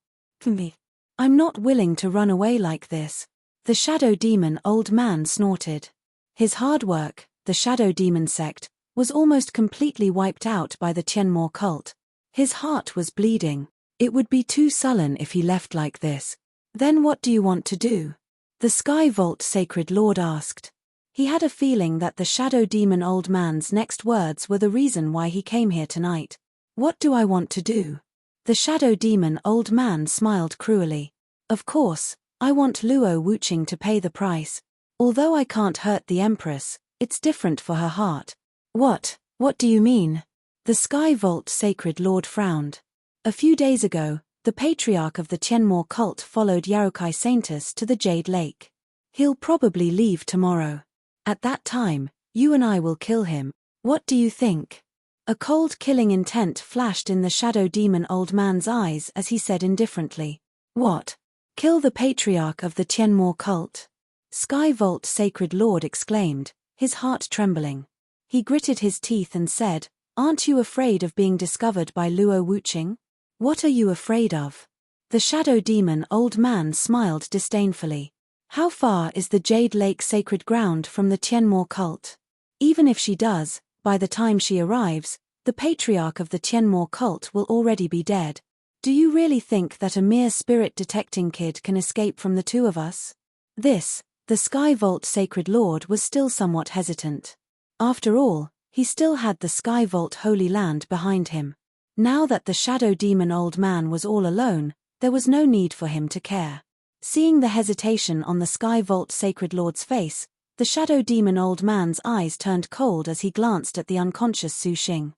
I'm not willing to run away like this. The shadow demon old man snorted. His hard work, the shadow demon sect, was almost completely wiped out by the Tianmo cult. His heart was bleeding. It would be too sullen if he left like this. Then what do you want to do? The Sky Vault sacred lord asked. He had a feeling that the shadow demon old man's next words were the reason why he came here tonight. What do I want to do? The shadow demon old man smiled cruelly. Of course, I want Luo Wuqing to pay the price. Although I can't hurt the Empress, it's different for her heart. What do you mean? The Sky Vault sacred lord frowned. A few days ago, the patriarch of the Tianmo cult followed Yarokai Saintus to the Jade Lake. He'll probably leave tomorrow. At that time, you and I will kill him. What do you think? A cold killing intent flashed in the shadow demon old man's eyes as he said indifferently. What? Kill the patriarch of the Tianmo cult? Sky Vault sacred lord exclaimed, his heart trembling. He gritted his teeth and said, "Aren't you afraid of being discovered by Luo Wuqing? What are you afraid of?" The shadow demon old man smiled disdainfully. How far is the Jade Lake sacred ground from the Tianmo cult? Even if she does, by the time she arrives, the patriarch of the Tianmo cult will already be dead. Do you really think that a mere spirit-detecting kid can escape from the two of us? The Sky Vault sacred lord was still somewhat hesitant. After all, he still had the Sky Vault Holy Land behind him. Now that the shadow demon old man was all alone, there was no need for him to care. Seeing the hesitation on the Sky Vault sacred lord's face, the shadow demon old man's eyes turned cold as he glanced at the unconscious Su Xing.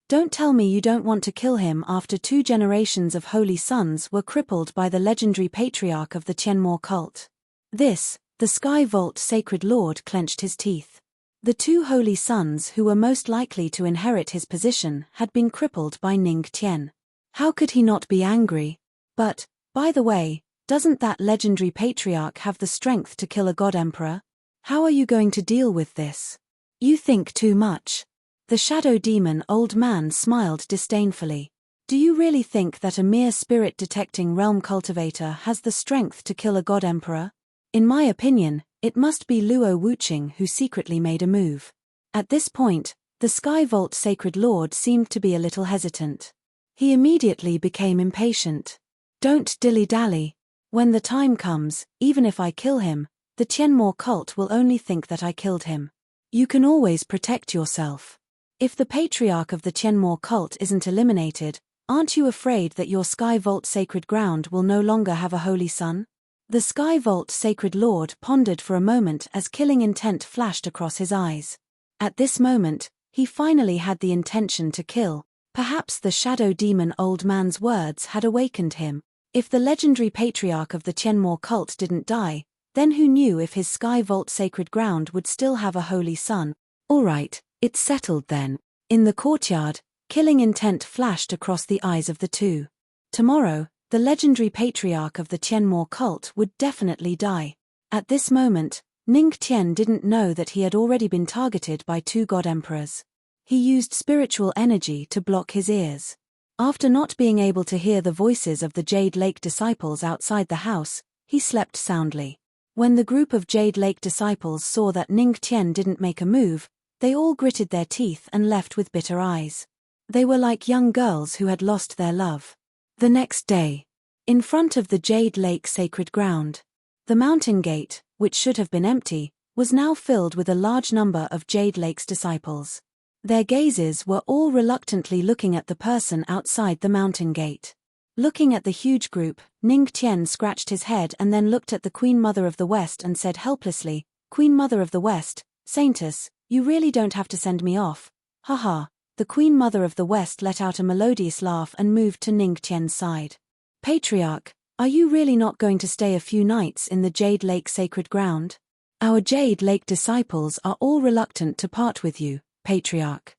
Don't tell me you don't want to kill him after 2 generations of holy sons were crippled by the legendary patriarch of the Tianmo cult. The Sky Vault sacred lord clenched his teeth. The 2 holy sons who were most likely to inherit his position had been crippled by Ning Tian. How could he not be angry? But, by the way, doesn't that legendary patriarch have the strength to kill a god emperor? How are you going to deal with this? You think too much. The shadow demon old man smiled disdainfully. Do you really think that a mere spirit-detecting realm cultivator has the strength to kill a god emperor? In my opinion, it must be Luo Wuqing who secretly made a move. At this point, the Sky Vault sacred lord seemed to be a little hesitant. He immediately became impatient. Don't dilly-dally. When the time comes, even if I kill him, the Tianmo cult will only think that I killed him. You can always protect yourself. If the patriarch of the Tianmo cult isn't eliminated, aren't you afraid that your Sky Vault sacred ground will no longer have a holy son? The Sky Vault sacred lord pondered for a moment as killing intent flashed across his eyes. At this moment, he finally had the intention to kill. Perhaps the shadow demon old man's words had awakened him. If the legendary patriarch of the Tianmo cult didn't die, then who knew if his Sky Vault sacred ground would still have a holy son? All right, it's settled then. In the courtyard, killing intent flashed across the eyes of the two. Tomorrow, the legendary patriarch of the Tianmo cult would definitely die. At this moment, Ning Tian didn't know that he had already been targeted by 2 god emperors. He used spiritual energy to block his ears. After not being able to hear the voices of the Jade Lake disciples outside the house, he slept soundly. When the group of Jade Lake disciples saw that Ning Tian didn't make a move, they all gritted their teeth and left with bitter eyes. They were like young girls who had lost their love. The next day, in front of the Jade Lake sacred ground, the mountain gate, which should have been empty, was now filled with a large number of Jade Lake's disciples. Their gazes were all reluctantly looking at the person outside the mountain gate. Looking at the huge group, Ning Tian scratched his head and then looked at the Queen Mother of the West and said helplessly, "Queen Mother of the West, Saintess, you really don't have to send me off. Haha." The Queen Mother of the West let out a melodious laugh and moved to Ning Tian's side. "Patriarch, are you really not going to stay a few nights in the Jade Lake sacred ground? Our Jade Lake disciples are all reluctant to part with you, Patriarch."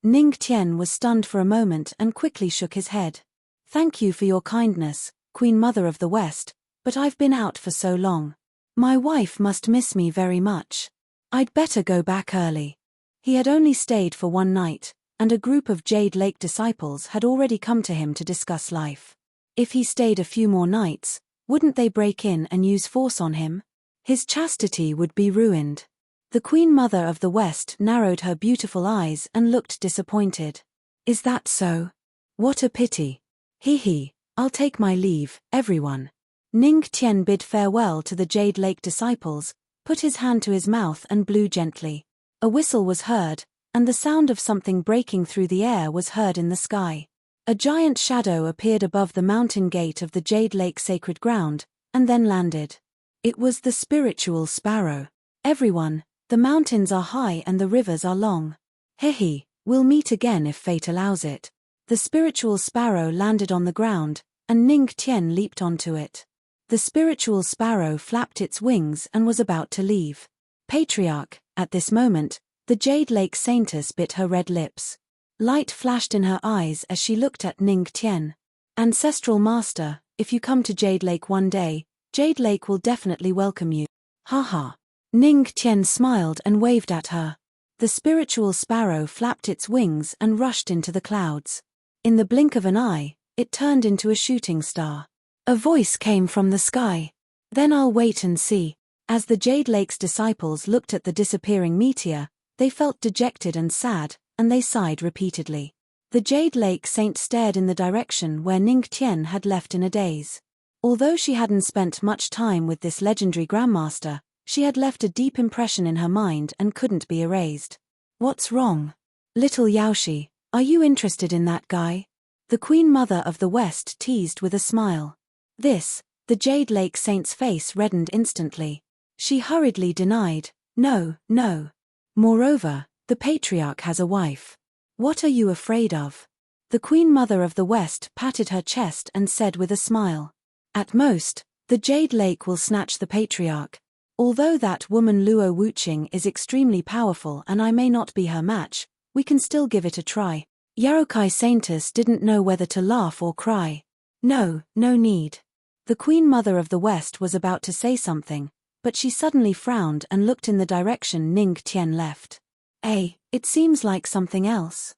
Ning Tian was stunned for a moment and quickly shook his head. "Thank you for your kindness, Queen Mother of the West, but I've been out for so long. My wife must miss me very much. I'd better go back early." He had only stayed for one night, and a group of Jade Lake disciples had already come to him to discuss life. If he stayed a few more nights, wouldn't they break in and use force on him? His chastity would be ruined. The Queen Mother of the West narrowed her beautiful eyes and looked disappointed. "Is that so? What a pity. Hee, I'll take my leave, everyone." Ning Tian bid farewell to the Jade Lake disciples, put his hand to his mouth and blew gently. A whistle was heard, and the sound of something breaking through the air was heard in the sky. A giant shadow appeared above the mountain gate of the Jade Lake sacred ground, and then landed. It was the spiritual sparrow. "Everyone, the mountains are high and the rivers are long. Hehe, we'll meet again if fate allows it." The spiritual sparrow landed on the ground, and Ning Tian leaped onto it. The spiritual sparrow flapped its wings and was about to leave. "Patriarch," at this moment, the Jade Lake Saintess bit her red lips. Light flashed in her eyes as she looked at Ning Tian. "Ancestral Master, if you come to Jade Lake one day, Jade Lake will definitely welcome you." "Haha." Ning Tian smiled and waved at her. The spiritual sparrow flapped its wings and rushed into the clouds. In the blink of an eye, it turned into a shooting star. A voice came from the sky. "Then I'll wait and see." As the Jade Lake's disciples looked at the disappearing meteor, they felt dejected and sad, and they sighed repeatedly. The Jade Lake Saint stared in the direction where Ning Tian had left in a daze. Although she hadn't spent much time with this legendary Grandmaster, she had left a deep impression in her mind and couldn't be erased. "What's wrong? Little Yaoshi, are you interested in that guy?" The Queen Mother of the West teased with a smile. The Jade Lake Saint's face reddened instantly. She hurriedly denied, "No, no. Moreover, the Patriarch has a wife. What are you afraid of?" The Queen Mother of the West patted her chest and said with a smile, "At most, the Jade Lake will snatch the Patriarch. Although that woman Luo Wuqing is extremely powerful and I may not be her match, we can still give it a try." Yarokai Saintess didn't know whether to laugh or cry. No need." The Queen Mother of the West was about to say something, but she suddenly frowned and looked in the direction Ning Tian left. It seems like something else.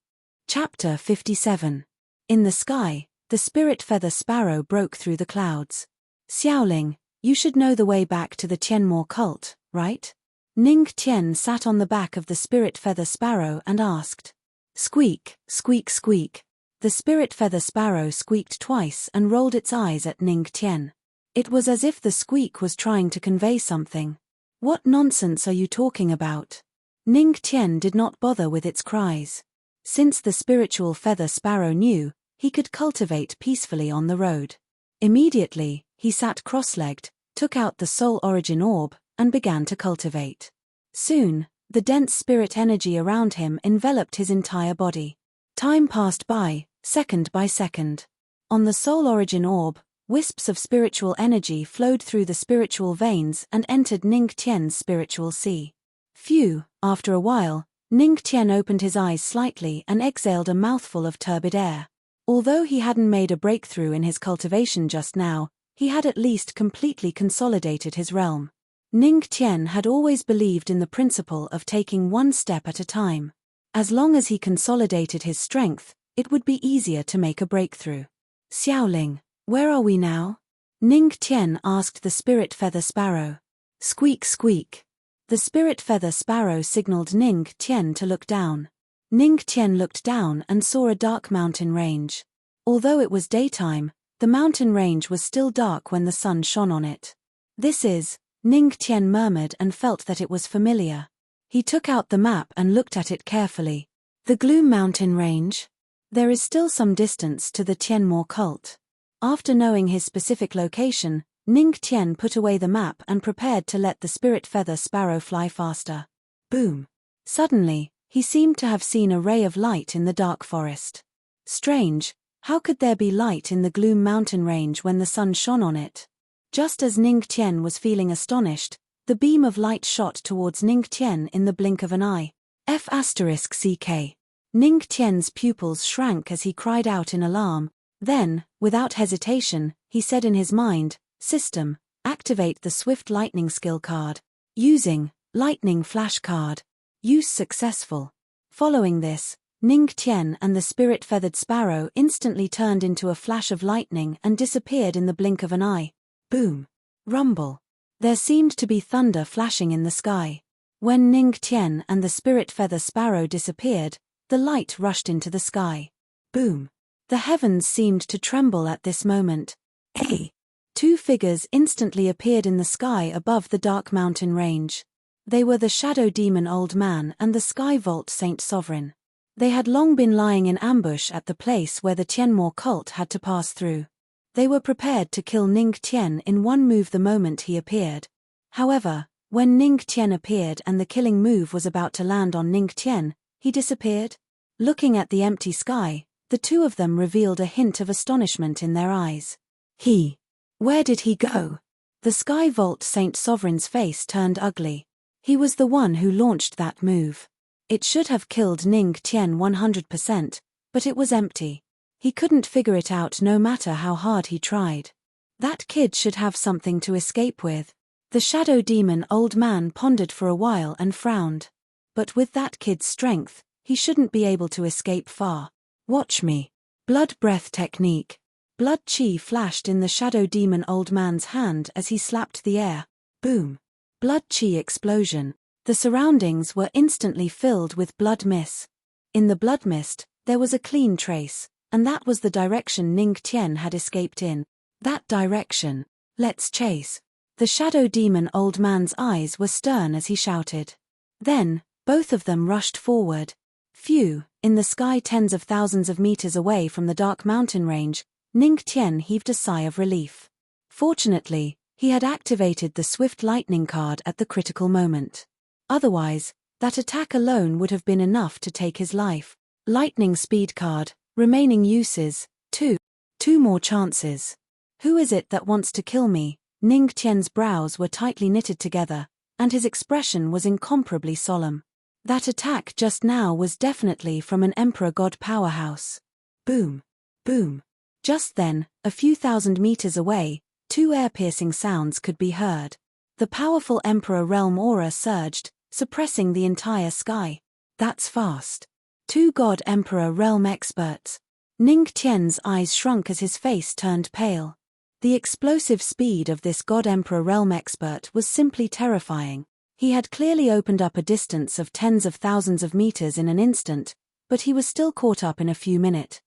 Chapter 57. In the sky, the spirit feather sparrow broke through the clouds. "Xiaoling, you should know the way back to the Tianmo cult, right?" Ning Tian sat on the back of the spirit feather sparrow and asked. Squeak, squeak, squeak. The spirit feather sparrow squeaked twice and rolled its eyes at Ning Tian. It was as if the squeak was trying to convey something. "What nonsense are you talking about?" Ning Tian did not bother with its cries. Since the spiritual feather sparrow knew, he could cultivate peacefully on the road. Immediately, he sat cross-legged, took out the soul origin orb, and began to cultivate. Soon, the dense spirit energy around him enveloped his entire body. Time passed by, second by second. On the soul origin orb, wisps of spiritual energy flowed through the spiritual veins and entered Ning Tian's spiritual sea. Phew, after a while, Ning Tian opened his eyes slightly and exhaled a mouthful of turbid air. Although he hadn't made a breakthrough in his cultivation just now, he had at least completely consolidated his realm. Ning Tian had always believed in the principle of taking one step at a time. As long as he consolidated his strength, it would be easier to make a breakthrough. "Xiaoling, where are we now?" Ning Tian asked the spirit feather sparrow. Squeak, squeak. The spirit feather sparrow signaled Ning Tian to look down. Ning Tian looked down and saw a dark mountain range. Although it was daytime, the mountain range was still dark when the sun shone on it. Ning Tian murmured and felt that it was familiar. He took out the map and looked at it carefully. The Gloom Mountain Range? There is still some distance to the Tianmo cult. After knowing his specific location, Ning Tian put away the map and prepared to let the spirit feather sparrow fly faster. Boom! Suddenly, he seemed to have seen a ray of light in the dark forest. Strange, how could there be light in the Gloom Mountain Range when the sun shone on it? Just as Ning Tian was feeling astonished, the beam of light shot towards Ning Tian in the blink of an eye. F***ck. Ning Tian's pupils shrank as he cried out in alarm. Then, without hesitation, he said in his mind, "System, activate the Swift Lightning skill card. Using Lightning Flash card. Use successful." Following this, Ning Tian and the spirit-feathered sparrow instantly turned into a flash of lightning and disappeared in the blink of an eye. Boom! Rumble! There seemed to be thunder flashing in the sky. When Ning Tian and the spirit-feather sparrow disappeared, the light rushed into the sky. Boom! The heavens seemed to tremble at this moment. Hey! Two figures instantly appeared in the sky above the dark mountain range. They were the Shadow Demon Old Man and the Sky Vault Saint Sovereign. They had long been lying in ambush at the place where the Tianmo cult had to pass through. They were prepared to kill Ning Tian in one move the moment he appeared. However, when Ning Tian appeared and the killing move was about to land on Ning Tian, he disappeared. Looking at the empty sky, the two of them revealed a hint of astonishment in their eyes. Where did he go? The Sky Vault Saint Sovereign's face turned ugly. He was the one who launched that move. It should have killed Ning Tian 100%, but it was empty. He couldn't figure it out no matter how hard he tried. That kid should have something to escape with. The Shadow Demon Old Man pondered for a while and frowned. But with that kid's strength, he shouldn't be able to escape far. Watch me. Blood breath technique. Blood chi flashed in the Shadow Demon Old Man's hand as he slapped the air. Boom. Blood chi explosion. The surroundings were instantly filled with blood mist. In the blood mist, there was a clean trace, and that was the direction Ning Tian had escaped in. That direction. Let's chase. The Shadow Demon Old Man's eyes were stern as he shouted. Then, both of them rushed forward. Phew, in the sky tens of thousands of meters away from the dark mountain range, Ning Tian heaved a sigh of relief. Fortunately, he had activated the Swift Lightning card at the critical moment. Otherwise, that attack alone would have been enough to take his life. Lightning Speed card, remaining uses, 2. 2 more chances. Who is it that wants to kill me? Ning Tian's brows were tightly knitted together, and his expression was incomparably solemn. That attack just now was definitely from an Emperor God powerhouse. Boom. Boom. Just then, a few thousand meters away, two air-piercing sounds could be heard. The powerful Emperor Realm aura surged, suppressing the entire sky. That's fast. Two God Emperor Realm experts. Ning Tian's eyes shrunk as his face turned pale. The explosive speed of this God Emperor Realm expert was simply terrifying. He had clearly opened up a distance of tens of thousands of meters in an instant, but he was still caught up in a few minutes.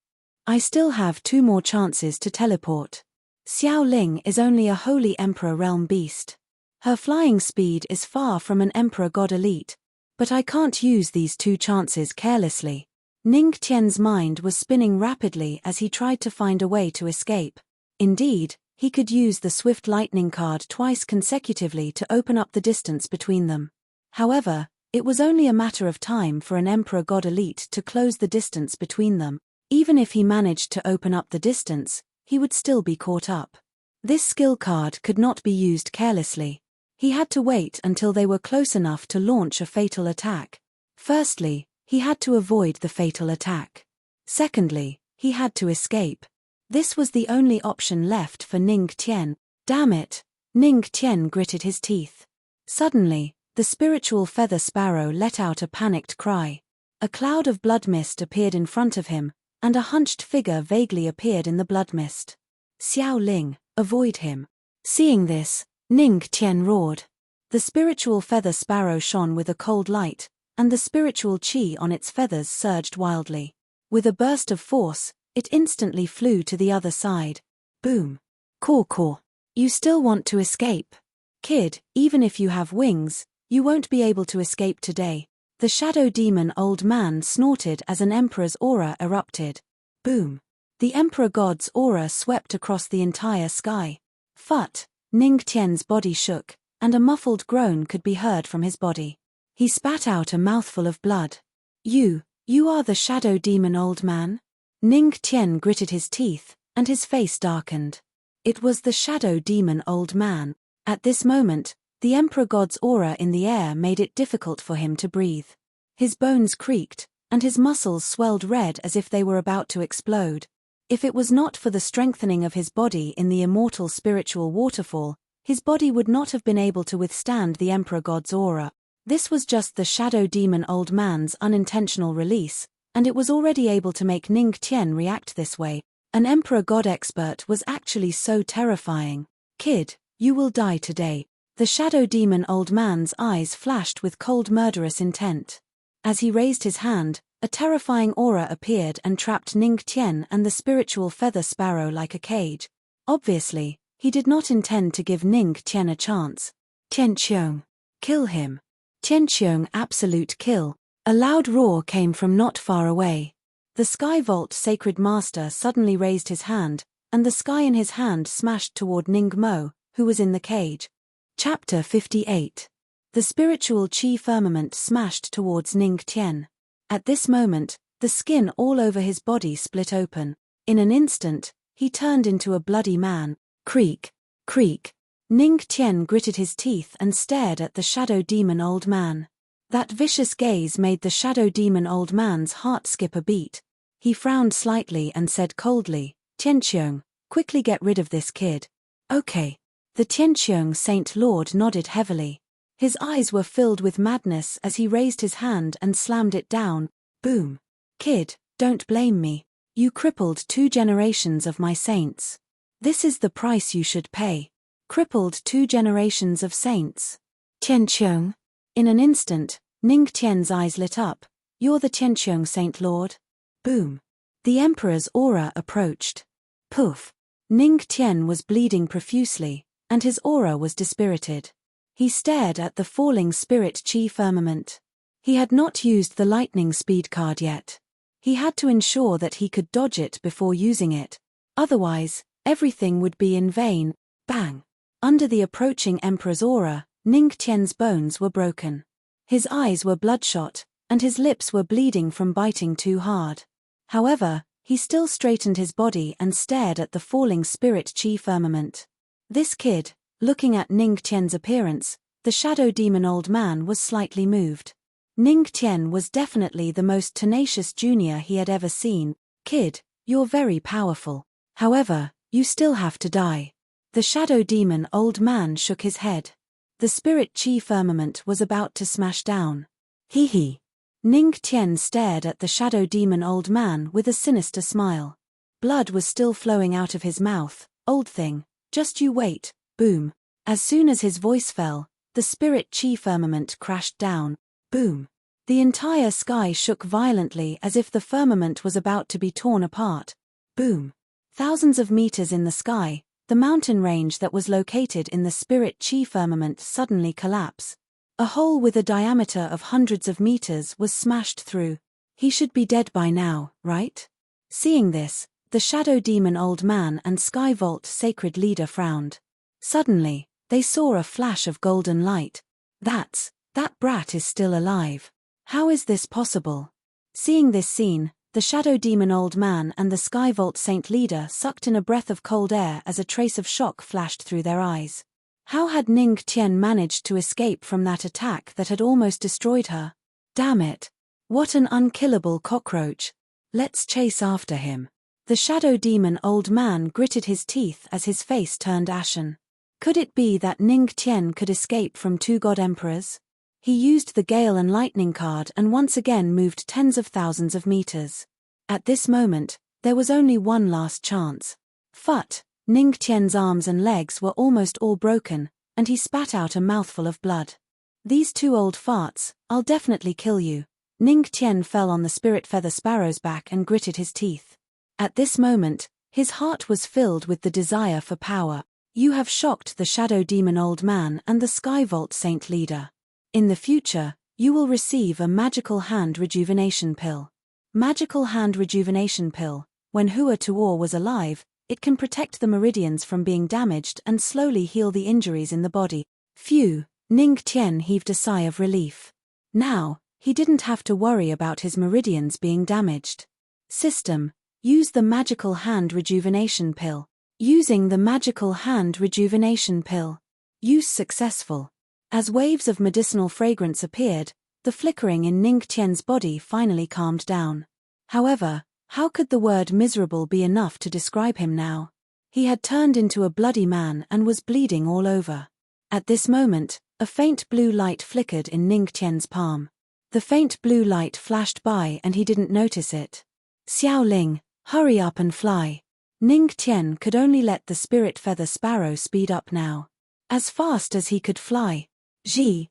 I still have 2 more chances to teleport. Xiao Ling is only a Holy Emperor Realm beast. Her flying speed is far from an Emperor God elite, but I can't use these 2 chances carelessly. Ning Tian's mind was spinning rapidly as he tried to find a way to escape. Indeed, he could use the Swift Lightning card twice consecutively to open up the distance between them. However, it was only a matter of time for an Emperor God elite to close the distance between them. Even if he managed to open up the distance, he would still be caught up. This skill card could not be used carelessly. He had to wait until they were close enough to launch a fatal attack. Firstly, he had to avoid the fatal attack. Secondly, he had to escape. This was the only option left for Ning Tian. Damn it! Ning Tian gritted his teeth. Suddenly, the spiritual feather sparrow let out a panicked cry. A cloud of blood mist appeared in front of him, and a hunched figure vaguely appeared in the blood mist. Xiao Ling, avoid him. Seeing this, Ning Tian roared. The spiritual feather sparrow shone with a cold light, and the spiritual chi on its feathers surged wildly. With a burst of force, it instantly flew to the other side. Boom. Caw. You still want to escape? Kid, even if you have wings, you won't be able to escape today. The shadow demon old man snorted as an emperor's aura erupted. Boom. The emperor god's aura swept across the entire sky. Phut! Ning Tian's body shook, and a muffled groan could be heard from his body. He spat out a mouthful of blood. You are the shadow demon old man? Ning Tian gritted his teeth, and his face darkened. It was the shadow demon old man. At this moment, the emperor god's aura in the air made it difficult for him to breathe. His bones creaked, and his muscles swelled red as if they were about to explode. If it was not for the strengthening of his body in the immortal spiritual waterfall, his body would not have been able to withstand the emperor god's aura. This was just the shadow demon old man's unintentional release, and it was already able to make Ning Tian react this way. An emperor god expert was actually so terrifying. Kid, you will die today. The shadow demon old man's eyes flashed with cold murderous intent. As he raised his hand, a terrifying aura appeared and trapped Ning Tian and the spiritual feather sparrow like a cage. Obviously, he did not intend to give Ning Tian a chance. Tianqiong. Kill him. Tianqiong absolute kill. A loud roar came from not far away. The Sky Vault Sacred Master suddenly raised his hand, and the sky in his hand smashed toward Ning Mo, who was in the cage. Chapter 58. The spiritual chi firmament smashed towards Ning Tian. At this moment, the skin all over his body split open. In an instant, he turned into a bloody man. Creak, creak. Ning Tian gritted his teeth and stared at the shadow demon old man. That vicious gaze made the shadow demon old man's heart skip a beat. He frowned slightly and said coldly, Tianqiong, quickly get rid of this kid. Okay. The Tianqiong Saint Lord nodded heavily. His eyes were filled with madness as he raised his hand and slammed it down. Boom. Kid, don't blame me. You crippled 2 generations of my saints. This is the price you should pay. Crippled 2 generations of saints. Tianqiong. In an instant, Ning Tian's eyes lit up. You're the Tianqiong Saint Lord? Boom. The emperor's aura approached. Poof. Ning Tian was bleeding profusely, and his aura was dispirited. He stared at the falling spirit chi firmament. He had not used the lightning speed card yet. He had to ensure that he could dodge it before using it. Otherwise, everything would be in vain. Bang! Under the approaching emperor's aura, Ning Tian's bones were broken. His eyes were bloodshot, and his lips were bleeding from biting too hard. However, he still straightened his body and stared at the falling spirit chi firmament. This kid, looking at Ning Tian's appearance, the shadow demon old man was slightly moved. Ning Tian was definitely the most tenacious junior he had ever seen. Kid, you're very powerful. However, you still have to die. The shadow demon old man shook his head. The spirit chi firmament was about to smash down. Hee hee. Ning Tian stared at the shadow demon old man with a sinister smile. Blood was still flowing out of his mouth. Old thing, just you wait. Boom. As soon as his voice fell, the spirit chi firmament crashed down. Boom. The entire sky shook violently as if the firmament was about to be torn apart. Boom. Thousands of meters in the sky, the mountain range that was located in the spirit chi firmament suddenly collapsed. A hole with a diameter of hundreds of meters was smashed through. He should be dead by now, right? Seeing this, the shadow demon old man and Sky Vault sacred leader frowned. Suddenly, they saw a flash of golden light. That brat is still alive. How is this possible? Seeing this scene, the shadow demon old man and the Sky Vault saint leader sucked in a breath of cold air as a trace of shock flashed through their eyes. How had Ning Tian managed to escape from that attack that had almost destroyed her? Damn it! What an unkillable cockroach! Let's chase after him. The shadow demon old man gritted his teeth as his face turned ashen. Could it be that Ning Tian could escape from 2 god emperors? He used the Gale and Lightning card and once again moved tens of thousands of meters. At this moment, there was only one last chance. Phut! Ning Tian's arms and legs were almost all broken, and he spat out a mouthful of blood. These 2 old farts, I'll definitely kill you. Ning Tian fell on the spirit feather sparrow's back and gritted his teeth. At this moment, his heart was filled with the desire for power. You have shocked the Shadow Demon Old Man and the Sky Vault Saint Leader. In the future, you will receive a Magical Hand Rejuvenation Pill. Magical Hand Rejuvenation Pill. When Hua Tuor was alive, it can protect the meridians from being damaged and slowly heal the injuries in the body. Phew, Ning Tian heaved a sigh of relief. Now, he didn't have to worry about his meridians being damaged. System: use the Magical Hand Rejuvenation Pill. Using the Magical Hand Rejuvenation Pill. Use successful. As waves of medicinal fragrance appeared, the flickering in Ning Tian's body finally calmed down. However, how could the word miserable be enough to describe him now? He had turned into a bloody man and was bleeding all over. At this moment, a faint blue light flickered in Ning Tian's palm. The faint blue light flashed by and he didn't notice it. Xiao Ling, hurry up and fly. Ning Tian could only let the Spirit Feather Sparrow speed up now. As fast as he could fly. Ji.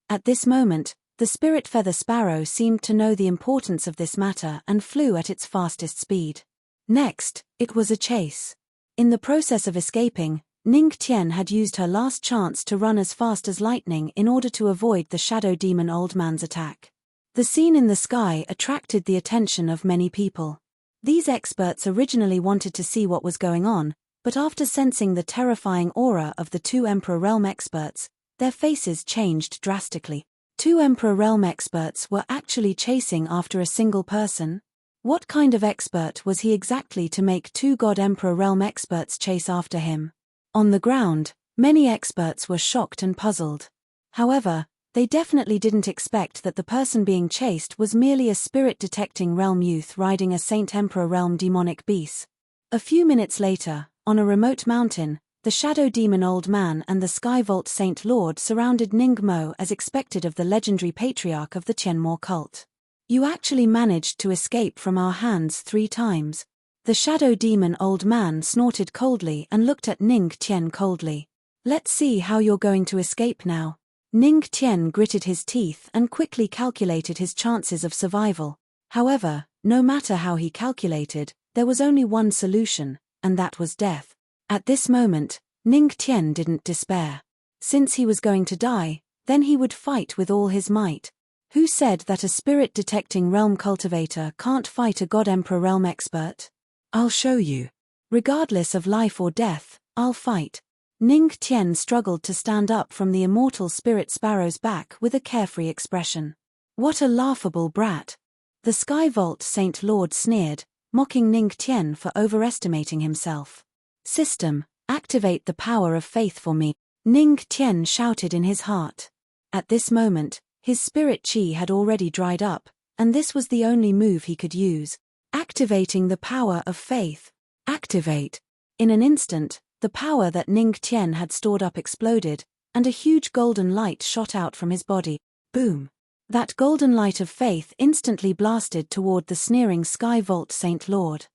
At this moment, the Spirit Feather Sparrow seemed to know the importance of this matter and flew at its fastest speed. Next, it was a chase. In the process of escaping, Ning Tian had used her last chance to run as fast as lightning in order to avoid the Shadow Demon Old Man's attack. The scene in the sky attracted the attention of many people. These experts originally wanted to see what was going on, but after sensing the terrifying aura of the two Emperor Realm experts, their faces changed drastically. Two Emperor Realm experts were actually chasing after a single person? What kind of expert was he exactly to make two God Emperor Realm experts chase after him? On the ground, many experts were shocked and puzzled. However, they definitely didn't expect that the person being chased was merely a spirit-detecting realm youth riding a Saint Emperor Realm demonic beast. A few minutes later, on a remote mountain, the Shadow Demon Old Man and the Sky Vault Saint Lord surrounded Ning Mo as expected of the legendary patriarch of the Tianmo cult. You actually managed to escape from our hands 3 times. The Shadow Demon Old Man snorted coldly and looked at Ning Tian coldly. Let's see how you're going to escape now. Ning Tian gritted his teeth and quickly calculated his chances of survival. However, no matter how he calculated, there was only one solution, and that was death. At this moment, Ning Tian didn't despair. Since he was going to die, then he would fight with all his might. Who said that a spirit-detecting realm cultivator can't fight a God Emperor realm expert? I'll show you. Regardless of life or death, I'll fight. Ning Tian struggled to stand up from the immortal Spirit Sparrow's back with a carefree expression. What a laughable brat. The Sky Vault Saint Lord sneered, mocking Ning Tian for overestimating himself. System: activate the power of faith for me, Ning Tian shouted in his heart. At this moment, his spirit chi had already dried up, and this was the only move he could use. Activating the power of faith. Activate. In an instant, the power that Ning Tian had stored up exploded, and a huge golden light shot out from his body. Boom. That golden light of faith instantly blasted toward the sneering Sky Vault Saint Lord.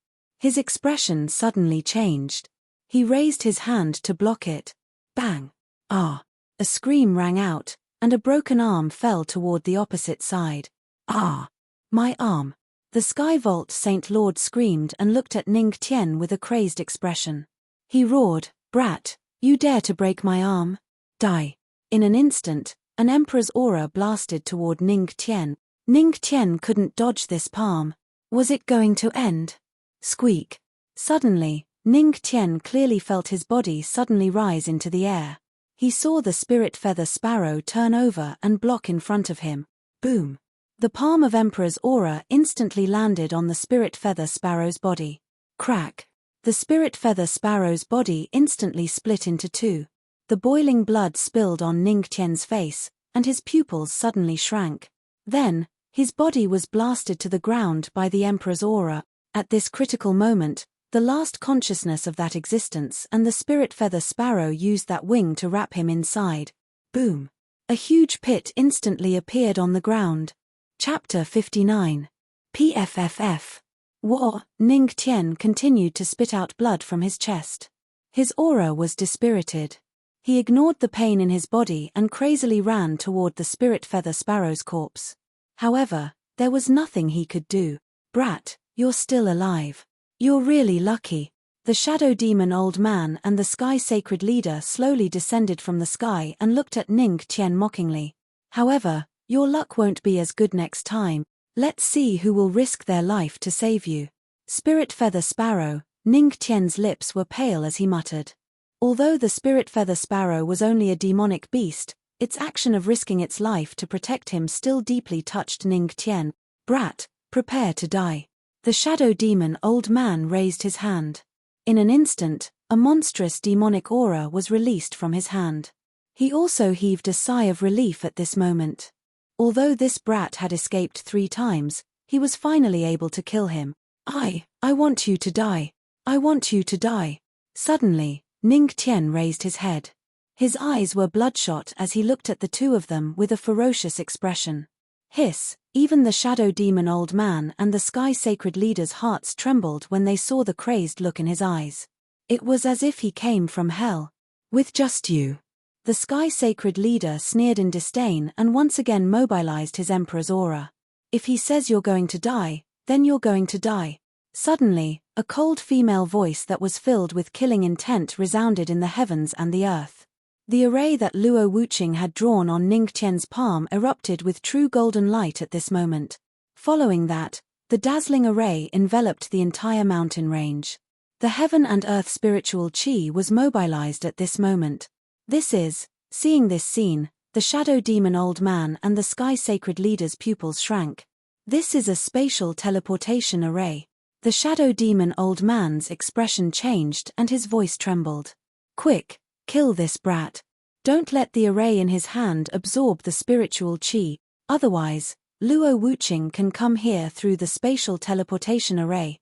His expression suddenly changed. He raised his hand to block it. Bang! Ah! A scream rang out, and a broken arm fell toward the opposite side. Ah! My arm! The Sky Vault Saint Lord screamed and looked at Ning Tian with a crazed expression. He roared, "Brat, you dare to break my arm? Die!" In an instant, an Emperor's aura blasted toward Ning Tian. Ning Tian couldn't dodge this palm. Was it going to end? Squeak! Suddenly, Ning Tian clearly felt his body suddenly rise into the air. He saw the Spirit Feather Sparrow turn over and block in front of him. Boom! The palm of Emperor's aura instantly landed on the Spirit Feather Sparrow's body. Crack! The Spirit Feather Sparrow's body instantly split into 2. The boiling blood spilled on Ning Tian's face, and his pupils suddenly shrank. Then, his body was blasted to the ground by the Emperor's aura. At this critical moment, the last consciousness of that existence and the Spirit Feather Sparrow used that wing to wrap him inside. Boom! A huge pit instantly appeared on the ground. Chapter 59. PFFF. War. Ning Tian continued to spit out blood from his chest. His aura was dispirited. He ignored the pain in his body and crazily ran toward the Spirit Feather Sparrow's corpse. However, there was nothing he could do. Brat, you're still alive. You're really lucky. The shadow demon old man and the sky sacred leader slowly descended from the sky and looked at Ning Qian mockingly. However, your luck won't be as good next time. Let's see who will risk their life to save you. Spirit Feather Sparrow. Ning Qian's lips were pale as he muttered. Although the Spirit Feather Sparrow was only a demonic beast, its action of risking its life to protect him still deeply touched Ning Qian. Brat, prepare to die. The shadow demon old man raised his hand. In an instant, a monstrous demonic aura was released from his hand. He also heaved a sigh of relief at this moment. Although this brat had escaped 3 times, he was finally able to kill him. I want you to die. I want you to die. Suddenly, Ning Qian raised his head. His eyes were bloodshot as he looked at the two of them with a ferocious expression. Hiss, even the shadow demon old man and the sky sacred leader's hearts trembled when they saw the crazed look in his eyes. It was as if he came from hell. With just you. The sky sacred leader sneered in disdain and once again mobilized his Emperor's aura. If he says you're going to die, then you're going to die. Suddenly, a cold female voice that was filled with killing intent resounded in the heavens and the earth. The array that Luo Wuqing had drawn on Ning Qian's palm erupted with true golden light at this moment. Following that, the dazzling array enveloped the entire mountain range. The heaven and earth spiritual chi was mobilized at this moment. Seeing this scene, the shadow demon old man and the sky sacred leader's pupils shrank. This is a spatial teleportation array. The shadow demon old man's expression changed and his voice trembled. Quick, kill this brat. Don't let the array in his hand absorb the spiritual chi, otherwise, Luo Wuqing can come here through the spatial teleportation array.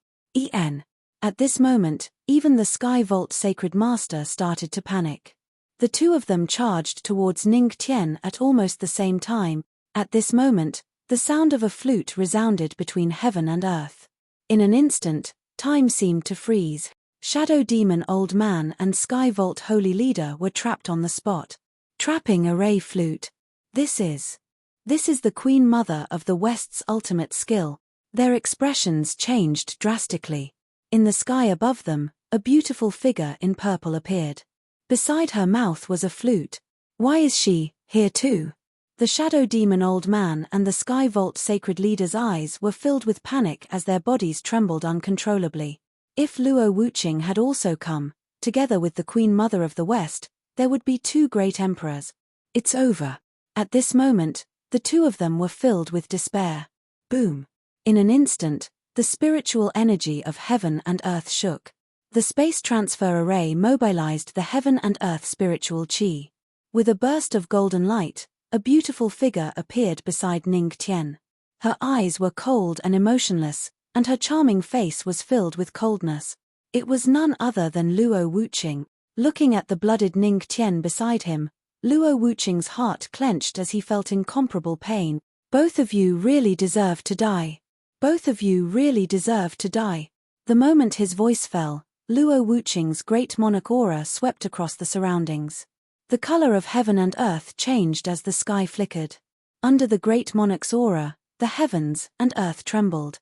At this moment, even the Sky Vault Sacred Master started to panic. The two of them charged towards Ning Qian at almost the same time. At this moment, the sound of a flute resounded between heaven and earth. In an instant, time seemed to freeze. Shadow Demon Old Man and Sky Vault Holy Leader were trapped on the spot. Trapping Array Flute. This is the Queen Mother of the West's ultimate skill. Their expressions changed drastically. In the sky above them, a beautiful figure in purple appeared. Beside her mouth was a flute. Why is she here too? The Shadow Demon Old Man and the Sky Vault Sacred Leader's eyes were filled with panic as their bodies trembled uncontrollably. If Luo Wuqing had also come, together with the Queen Mother of the West, there would be 2 great emperors. It's over. At this moment, the two of them were filled with despair. Boom. In an instant, the spiritual energy of heaven and earth shook. The space transfer array mobilized the heaven and earth spiritual chi. With a burst of golden light, a beautiful figure appeared beside Ning Qian. Her eyes were cold and emotionless, and her charming face was filled with coldness. It was none other than Luo Wuqing. Looking at the blooded Ning Qian beside him, Luo Wuqing's heart clenched as he felt incomparable pain. Both of you really deserve to die. Both of you really deserve to die. The moment his voice fell, Luo Wuqing's great monarch aura swept across the surroundings. The color of heaven and earth changed as the sky flickered. Under the great monarch's aura, the heavens and earth trembled.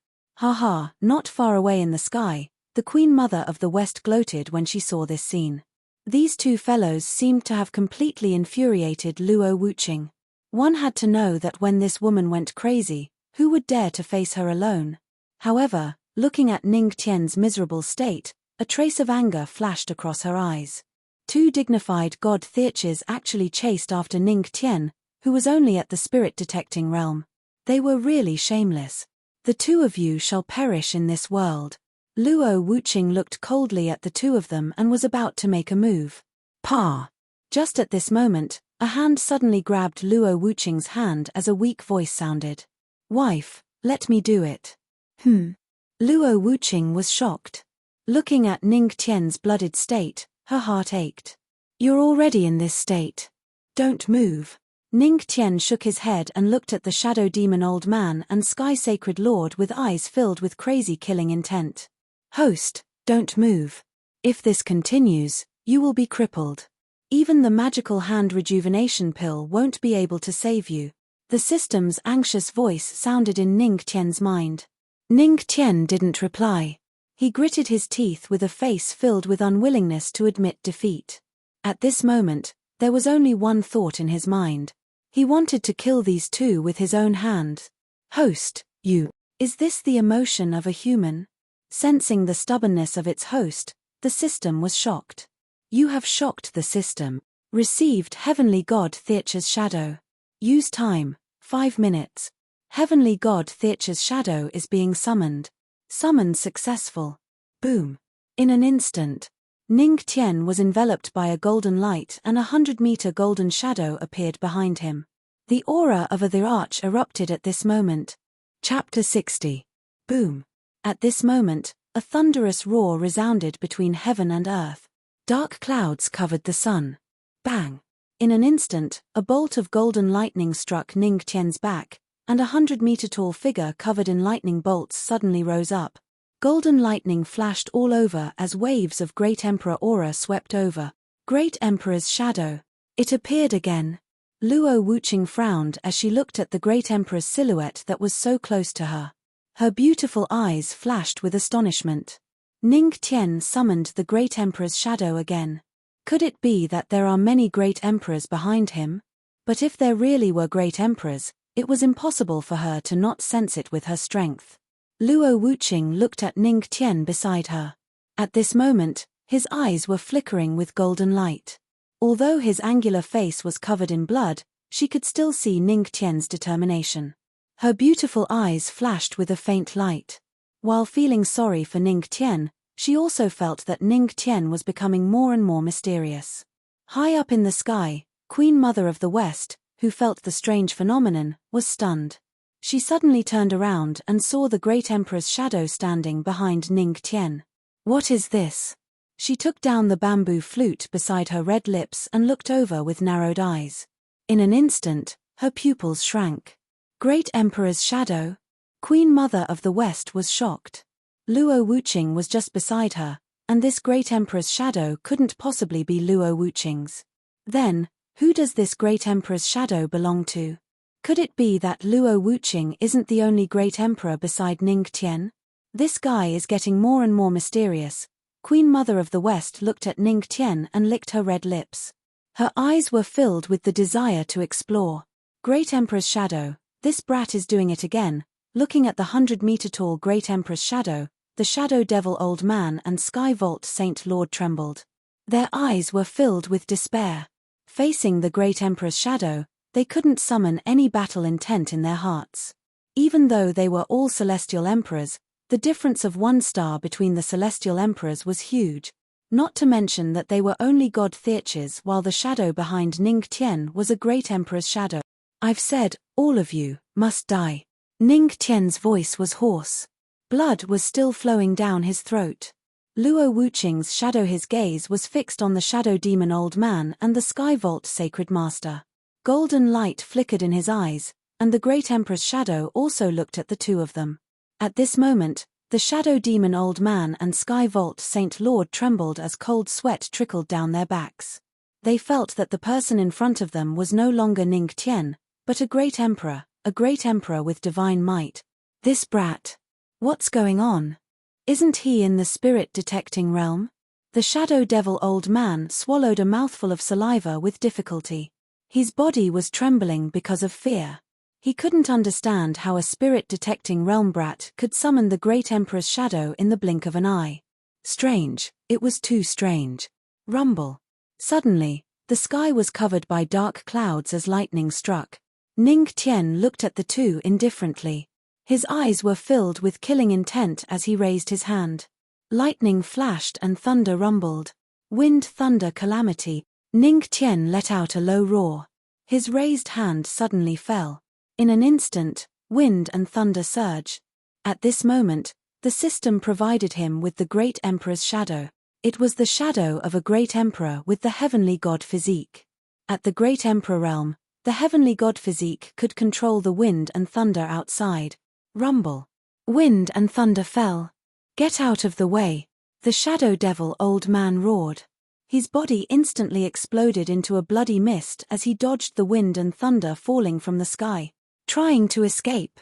Not far away in the sky, the Queen Mother of the West gloated when she saw this scene. These two fellows seemed to have completely infuriated Luo Wuqing. One had to know that when this woman went crazy, who would dare to face her alone? However, looking at Ning Qian's miserable state, a trace of anger flashed across her eyes. 2 dignified god Theurges actually chased after Ning Qian, who was only at the spirit detecting realm. They were really shameless. The 2 of you shall perish in this world. Luo Wuqing looked coldly at the 2 of them and was about to make a move. Pa! Just at this moment, a hand suddenly grabbed Luo Wuqing's hand as a weak voice sounded. Wife, let me do it. Luo Wuqing was shocked. Looking at Ning Qian's blooded state, her heart ached. You're already in this state. Don't move. Ning Qian shook his head and looked at the Shadow Demon Old Man and Sky Sacred Lord with eyes filled with crazy killing intent. Host, don't move. If this continues, you will be crippled. Even the magical hand rejuvenation pill won't be able to save you. The system's anxious voice sounded in Ning Qian's mind. Ning Qian didn't reply. He gritted his teeth with a face filled with unwillingness to admit defeat. At this moment, there was only one thought in his mind. He wanted to kill these two with his own hand. Host, you. Is this the emotion of a human? Sensing the stubbornness of its host, the system was shocked. You have shocked the system. Received Heavenly God Theacher's shadow. Use time, 5 minutes. Heavenly God Theacher's shadow is being summoned. Summons successful. Boom. In an instant, Ning Tian was enveloped by a golden light and a 100-meter golden shadow appeared behind him. The aura of the arch erupted at this moment. Chapter 60. Boom. At this moment, a thunderous roar resounded between heaven and earth. Dark clouds covered the sun. Bang. In an instant, a bolt of golden lightning struck Ning Tian's back, and a 100-meter tall figure covered in lightning bolts suddenly rose up. Golden lightning flashed all over as waves of Great Emperor aura swept over. Great Emperor's shadow. It appeared again. Luo Wuqing frowned as she looked at the Great Emperor's silhouette that was so close to her. Her beautiful eyes flashed with astonishment. Ning Tian summoned the Great Emperor's shadow again. Could it be that there are many Great Emperors behind him? But if there really were Great Emperors, it was impossible for her to not sense it with her strength. Luo Wuqing looked at Ning Tian beside her. At this moment, his eyes were flickering with golden light. Although his angular face was covered in blood, she could still see Ning Tian's determination. Her beautiful eyes flashed with a faint light. While feeling sorry for Ning Tian, she also felt that Ning Tian was becoming more and more mysterious. High up in the sky, Queen Mother of the West, who felt the strange phenomenon, was stunned. She suddenly turned around and saw the Great Emperor's shadow standing behind Ning Tian. What is this? She took down the bamboo flute beside her red lips and looked over with narrowed eyes. In an instant, her pupils shrank. Great Emperor's shadow? Queen Mother of the West was shocked. Luo Wuqing was just beside her, and this Great Emperor's shadow couldn't possibly be Luo Wuqing's. Then, who does this Great Emperor's shadow belong to? Could it be that Luo Wuqing isn't the only Great Emperor beside Ning Tian? This guy is getting more and more mysterious. Queen Mother of the West looked at Ning Tian and licked her red lips. Her eyes were filled with the desire to explore. Great Emperor's shadow, this brat is doing it again. Looking at the 100-meter tall Great Emperor's shadow, the Shadow Devil Old Man and Sky Vault Saint Lord trembled. Their eyes were filled with despair. Facing the Great Emperor's shadow, they couldn't summon any battle intent in their hearts. Even though they were all celestial emperors, the difference of 1 star between the celestial emperors was huge. Not to mention that they were only god Theaches while the shadow behind Ning Tian was a Great Emperor's shadow. I've said, all of you, must die. Ning Tian's voice was hoarse. Blood was still flowing down his throat. Luo Wuqing's shadow, his gaze was fixed on the Shadow Demon Old Man and the Sky Vault Sacred Master. Golden light flickered in his eyes, and the Great Emperor's shadow also looked at the two of them. At this moment, the Shadow Demon Old Man and Sky Vault Saint Lord trembled as cold sweat trickled down their backs. They felt that the person in front of them was no longer Ning Tian, but a Great Emperor with divine might. This brat. What's going on? Isn't he in the spirit detecting realm? The Shadow Devil Old Man swallowed a mouthful of saliva with difficulty. His body was trembling because of fear. He couldn't understand how a spirit detecting realm brat could summon the Great Emperor's shadow in the blink of an eye. Strange, it was too strange. Rumble. Suddenly, the sky was covered by dark clouds as lightning struck. Ning Tian looked at the two indifferently. His eyes were filled with killing intent as he raised his hand. Lightning flashed and thunder rumbled. Wind, thunder, calamity. Ning Tian let out a low roar. His raised hand suddenly fell. In an instant, wind and thunder surged. At this moment, the system provided him with the Great Emperor's shadow. It was the shadow of a Great Emperor with the Heavenly God physique. At the Great Emperor realm, the Heavenly God physique could control the wind and thunder outside. Rumble. Wind and thunder fell. Get out of the way. The Shadow Devil Old Man roared. His body instantly exploded into a bloody mist as he dodged the wind and thunder falling from the sky. Trying to escape.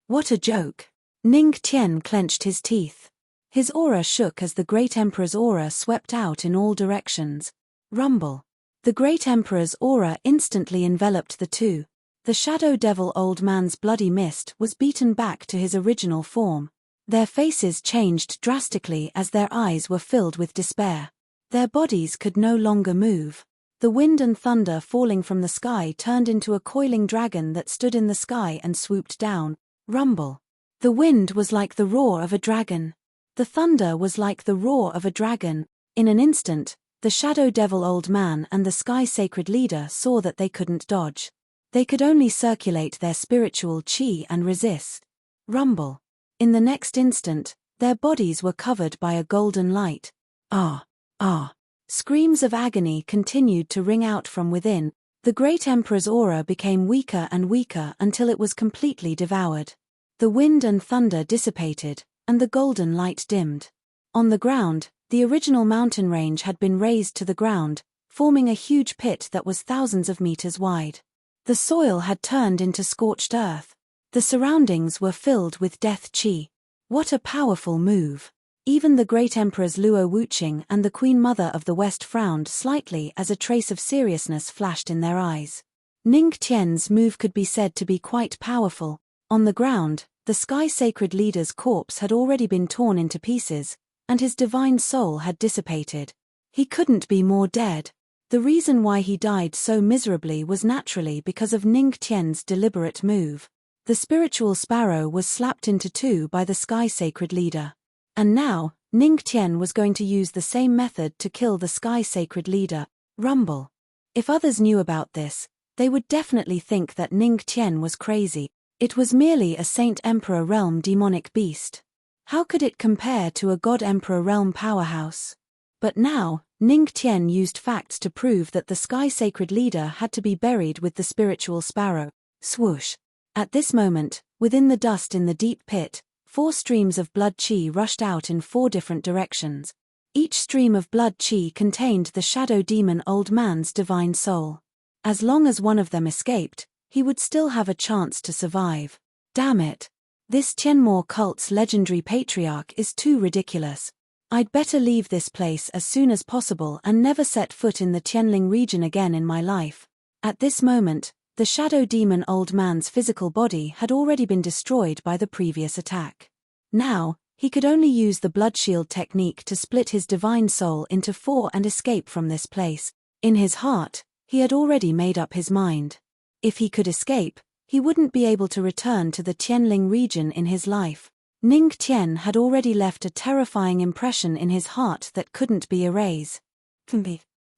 What a joke. Ning Tian clenched his teeth. His aura shook as the Great Emperor's aura swept out in all directions. Rumble. The Great Emperor's aura instantly enveloped the two. The Shadow Devil Old Man's bloody mist was beaten back to his original form. Their faces changed drastically as their eyes were filled with despair. Their bodies could no longer move. The wind and thunder falling from the sky turned into a coiling dragon that stood in the sky and swooped down. Rumble. The wind was like the roar of a dragon. The thunder was like the roar of a dragon. In an instant, the Shadow Devil Old Man and the Sky Sacred Leader saw that they couldn't dodge. They could only circulate their spiritual chi and resist. Rumble. In the next instant, their bodies were covered by a golden light. Ah! Ah! Screams of agony continued to ring out from within. The Great Emperor's aura became weaker and weaker until it was completely devoured. The wind and thunder dissipated, and the golden light dimmed. On the ground, the original mountain range had been razed to the ground, forming a huge pit that was thousands of meters wide. The soil had turned into scorched earth. The surroundings were filled with death chi. What a powerful move! Even the Great Emperor's Luo Wuqing and the Queen Mother of the West frowned slightly as a trace of seriousness flashed in their eyes. Ning Tian's move could be said to be quite powerful. On the ground, the Sky Sacred Leader's corpse had already been torn into pieces, and his divine soul had dissipated. He couldn't be more dead. The reason why he died so miserably was naturally because of Ning Tian's deliberate move. The spiritual sparrow was slapped into two by the Sky Sacred Leader. And now, Ning Tian was going to use the same method to kill the Sky Sacred Leader. Rumble. If others knew about this, they would definitely think that Ning Tian was crazy. It was merely a Saint Emperor realm demonic beast. How could it compare to a God Emperor realm powerhouse? But now, Ning Tian used facts to prove that the Sky Sacred Leader had to be buried with the spiritual sparrow. Swoosh. At this moment, within the dust in the deep pit, 4 streams of blood chi rushed out in 4 different directions. Each stream of blood chi contained the shadow demon Old Man's divine soul. As long as one of them escaped, he would still have a chance to survive. Damn it. This Tianmo cult's legendary patriarch is too ridiculous. I'd better leave this place as soon as possible and never set foot in the Tianling region again in my life. At this moment, the shadow demon Old Man's physical body had already been destroyed by the previous attack. Now, he could only use the blood shield technique to split his divine soul into 4 and escape from this place. In his heart, he had already made up his mind. If he could escape, he wouldn't be able to return to the Tianling region in his life. Ning Tian had already left a terrifying impression in his heart that couldn't be erased.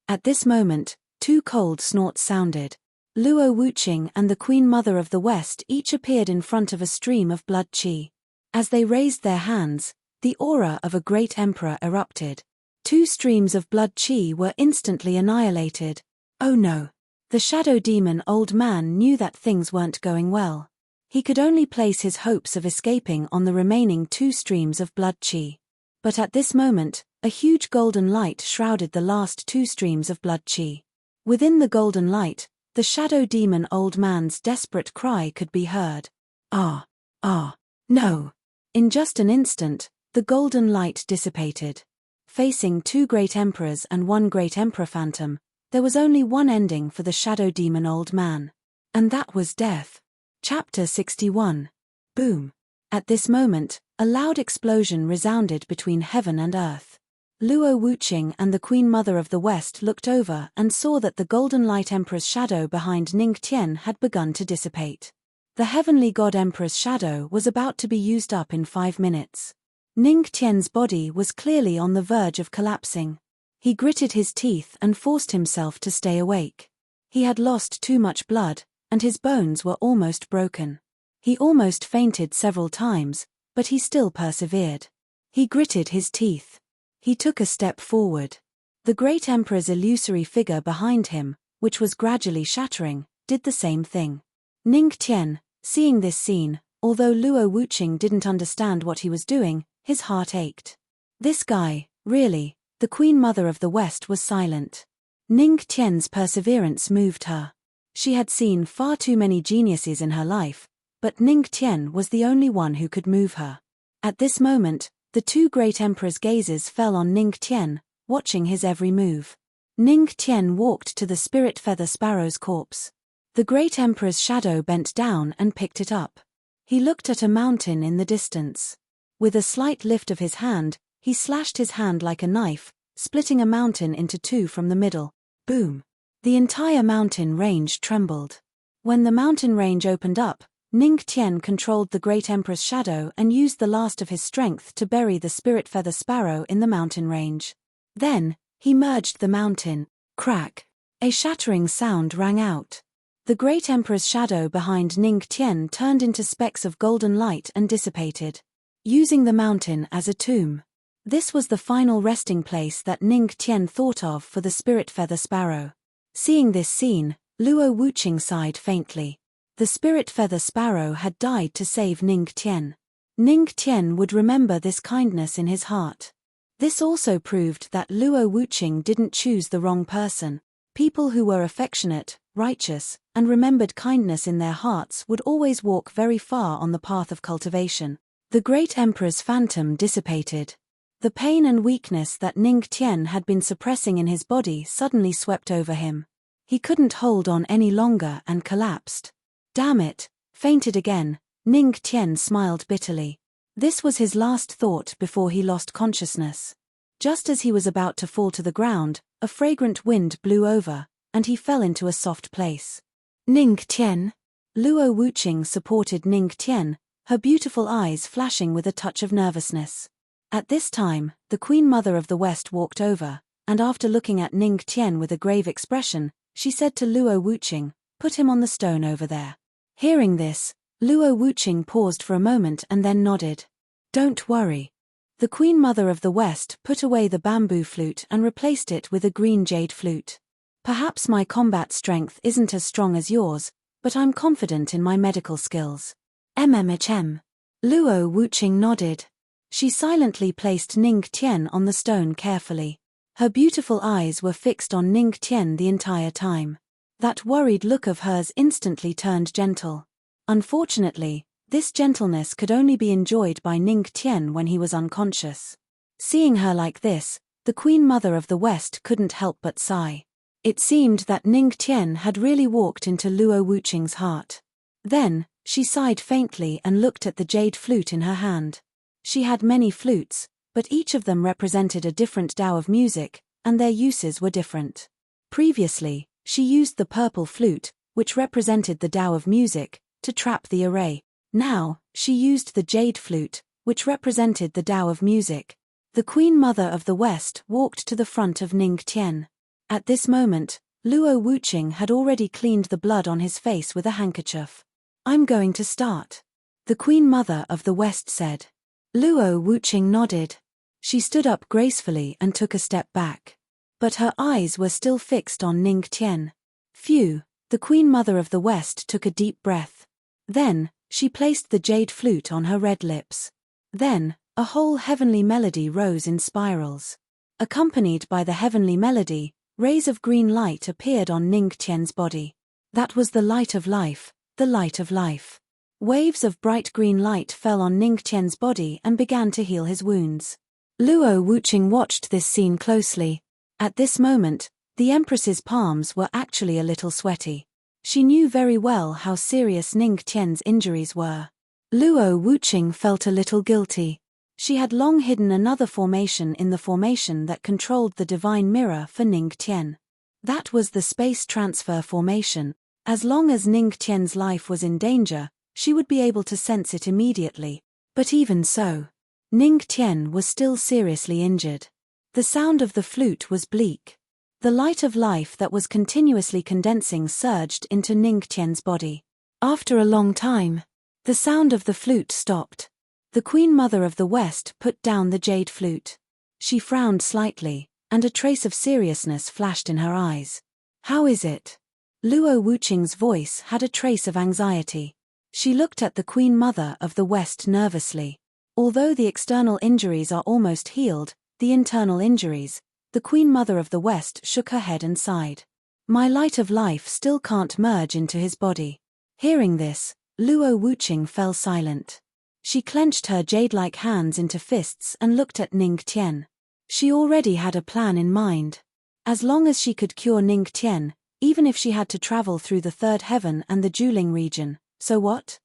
At this moment, 2 cold snorts sounded. Luo Wuqing and the Queen Mother of the West each appeared in front of a stream of blood chi. As they raised their hands, the aura of a great emperor erupted. 2 streams of blood chi were instantly annihilated. Oh no! The shadow demon Old Man knew that things weren't going well. He could only place his hopes of escaping on the remaining 2 streams of blood chi. But at this moment, a huge golden light shrouded the last 2 streams of blood chi. Within the golden light, the shadow demon Old Man's desperate cry could be heard. Ah! Ah! No! In just an instant, the golden light dissipated. Facing 2 great emperors and 1 great emperor phantom, there was only one ending for the shadow demon Old Man. And that was death. Chapter 61. Boom. At this moment, a loud explosion resounded between heaven and earth. Luo Wuqing and the Queen Mother of the West looked over and saw that the Golden Light Emperor's shadow behind Ning Tian had begun to dissipate. The Heavenly God Emperor's shadow was about to be used up in 5 minutes. Ning Tian's body was clearly on the verge of collapsing. He gritted his teeth and forced himself to stay awake. He had lost too much blood, and his bones were almost broken. He almost fainted several times, but he still persevered. He gritted his teeth. He took a step forward. The great emperor's illusory figure behind him, which was gradually shattering, did the same thing. Ning Tian, seeing this scene, although Luo Wuqing didn't understand what he was doing, his heart ached. This guy, really. The Queen Mother of the West was silent. Ning Tian's perseverance moved her. She had seen far too many geniuses in her life, but Ning Tian was the only one who could move her. At this moment, The two great emperors' gazes fell on Ning Tian, watching his every move. Ning Tian walked to the spirit feather sparrow's corpse. The great emperor's shadow bent down and picked it up. He looked at a mountain in the distance. With a slight lift of his hand, he slashed his hand like a knife, splitting a mountain into two from the middle. Boom! The entire mountain range trembled. When the mountain range opened up, Ning Tian controlled the great emperor's shadow and used the last of his strength to bury the spirit feather sparrow in the mountain range. Then, he merged the mountain. Crack! A shattering sound rang out. The great emperor's shadow behind Ning Tian turned into specks of golden light and dissipated. Using the mountain as a tomb. This was the final resting place that Ning Tian thought of for the spirit feather sparrow. Seeing this scene, Luo Wuqing sighed faintly. The spirit feather sparrow had died to save Ning Tian. Ning Tian would remember this kindness in his heart. This also proved that Luo Wuqing didn't choose the wrong person. People who were affectionate, righteous, and remembered kindness in their hearts would always walk very far on the path of cultivation. The great emperor's phantom dissipated. The pain and weakness that Ning Tian had been suppressing in his body suddenly swept over him. He couldn't hold on any longer and collapsed. Damn it, fainted again, Ning Tian smiled bitterly. This was his last thought before he lost consciousness. Just as he was about to fall to the ground, a fragrant wind blew over, and he fell into a soft place. Ning Tian? Luo Wuqing supported Ning Tian, her beautiful eyes flashing with a touch of nervousness. At this time, the Queen Mother of the West walked over, and after looking at Ning Tian with a grave expression, she said to Luo Wuqing, "Put him on the stone over there." Hearing this, Luo Wuqing paused for a moment and then nodded. "Don't worry." The Queen Mother of the West put away the bamboo flute and replaced it with a green jade flute. "Perhaps my combat strength isn't as strong as yours, but I'm confident in my medical skills." "MMHM." Luo Wuqing nodded. She silently placed Ning Tian on the stone carefully. Her beautiful eyes were fixed on Ning Tian the entire time. That worried look of hers instantly turned gentle. Unfortunately, this gentleness could only be enjoyed by Ning Tian when he was unconscious. Seeing her like this, the Queen Mother of the West couldn't help but sigh. It seemed that Ning Tian had really walked into Luo Wuqing's heart. Then, she sighed faintly and looked at the jade flute in her hand. She had many flutes, but each of them represented a different Tao of music, and their uses were different. Previously, she used the purple flute, which represented the Tao of music, to trap the array. Now, she used the jade flute, which represented the Tao of music. The Queen Mother of the West walked to the front of Ning Tian. At this moment, Luo Wuqing had already cleaned the blood on his face with a handkerchief. "I'm going to start," the Queen Mother of the West said. Luo Wuqing nodded. She stood up gracefully and took a step back. But her eyes were still fixed on Ning Tian. Phew, the Queen Mother of the West took a deep breath. Then, she placed the jade flute on her red lips. Then, a whole heavenly melody rose in spirals. Accompanied by the heavenly melody, rays of green light appeared on Ning Tian's body. That was the light of life, the light of life. Waves of bright green light fell on Ning Tian's body and began to heal his wounds. Luo Wuqing watched this scene closely. At this moment, the Empress's palms were actually a little sweaty. She knew very well how serious Ning Tian's injuries were. Luo Wuqing felt a little guilty. She had long hidden another formation in the formation that controlled the divine mirror for Ning Tian. That was the space transfer formation. As long as Ning Tian's life was in danger, she would be able to sense it immediately. But even so, Ning Tian was still seriously injured. The sound of the flute was bleak. The light of life that was continuously condensing surged into Ning Tian's body. After a long time, the sound of the flute stopped. The Queen Mother of the West put down the jade flute. She frowned slightly, and a trace of seriousness flashed in her eyes. "How is it?" Luo Wuqing's voice had a trace of anxiety. She looked at the Queen Mother of the West nervously. Although the external injuries are almost healed, the internal injuries, the Queen Mother of the West shook her head and sighed. "My light of life still can't merge into his body." Hearing this, Luo Wuqing fell silent. She clenched her jade-like hands into fists and looked at Ning Tian. She already had a plan in mind. As long as she could cure Ning Tian, even if she had to travel through the third heaven and the Jolting region, so what?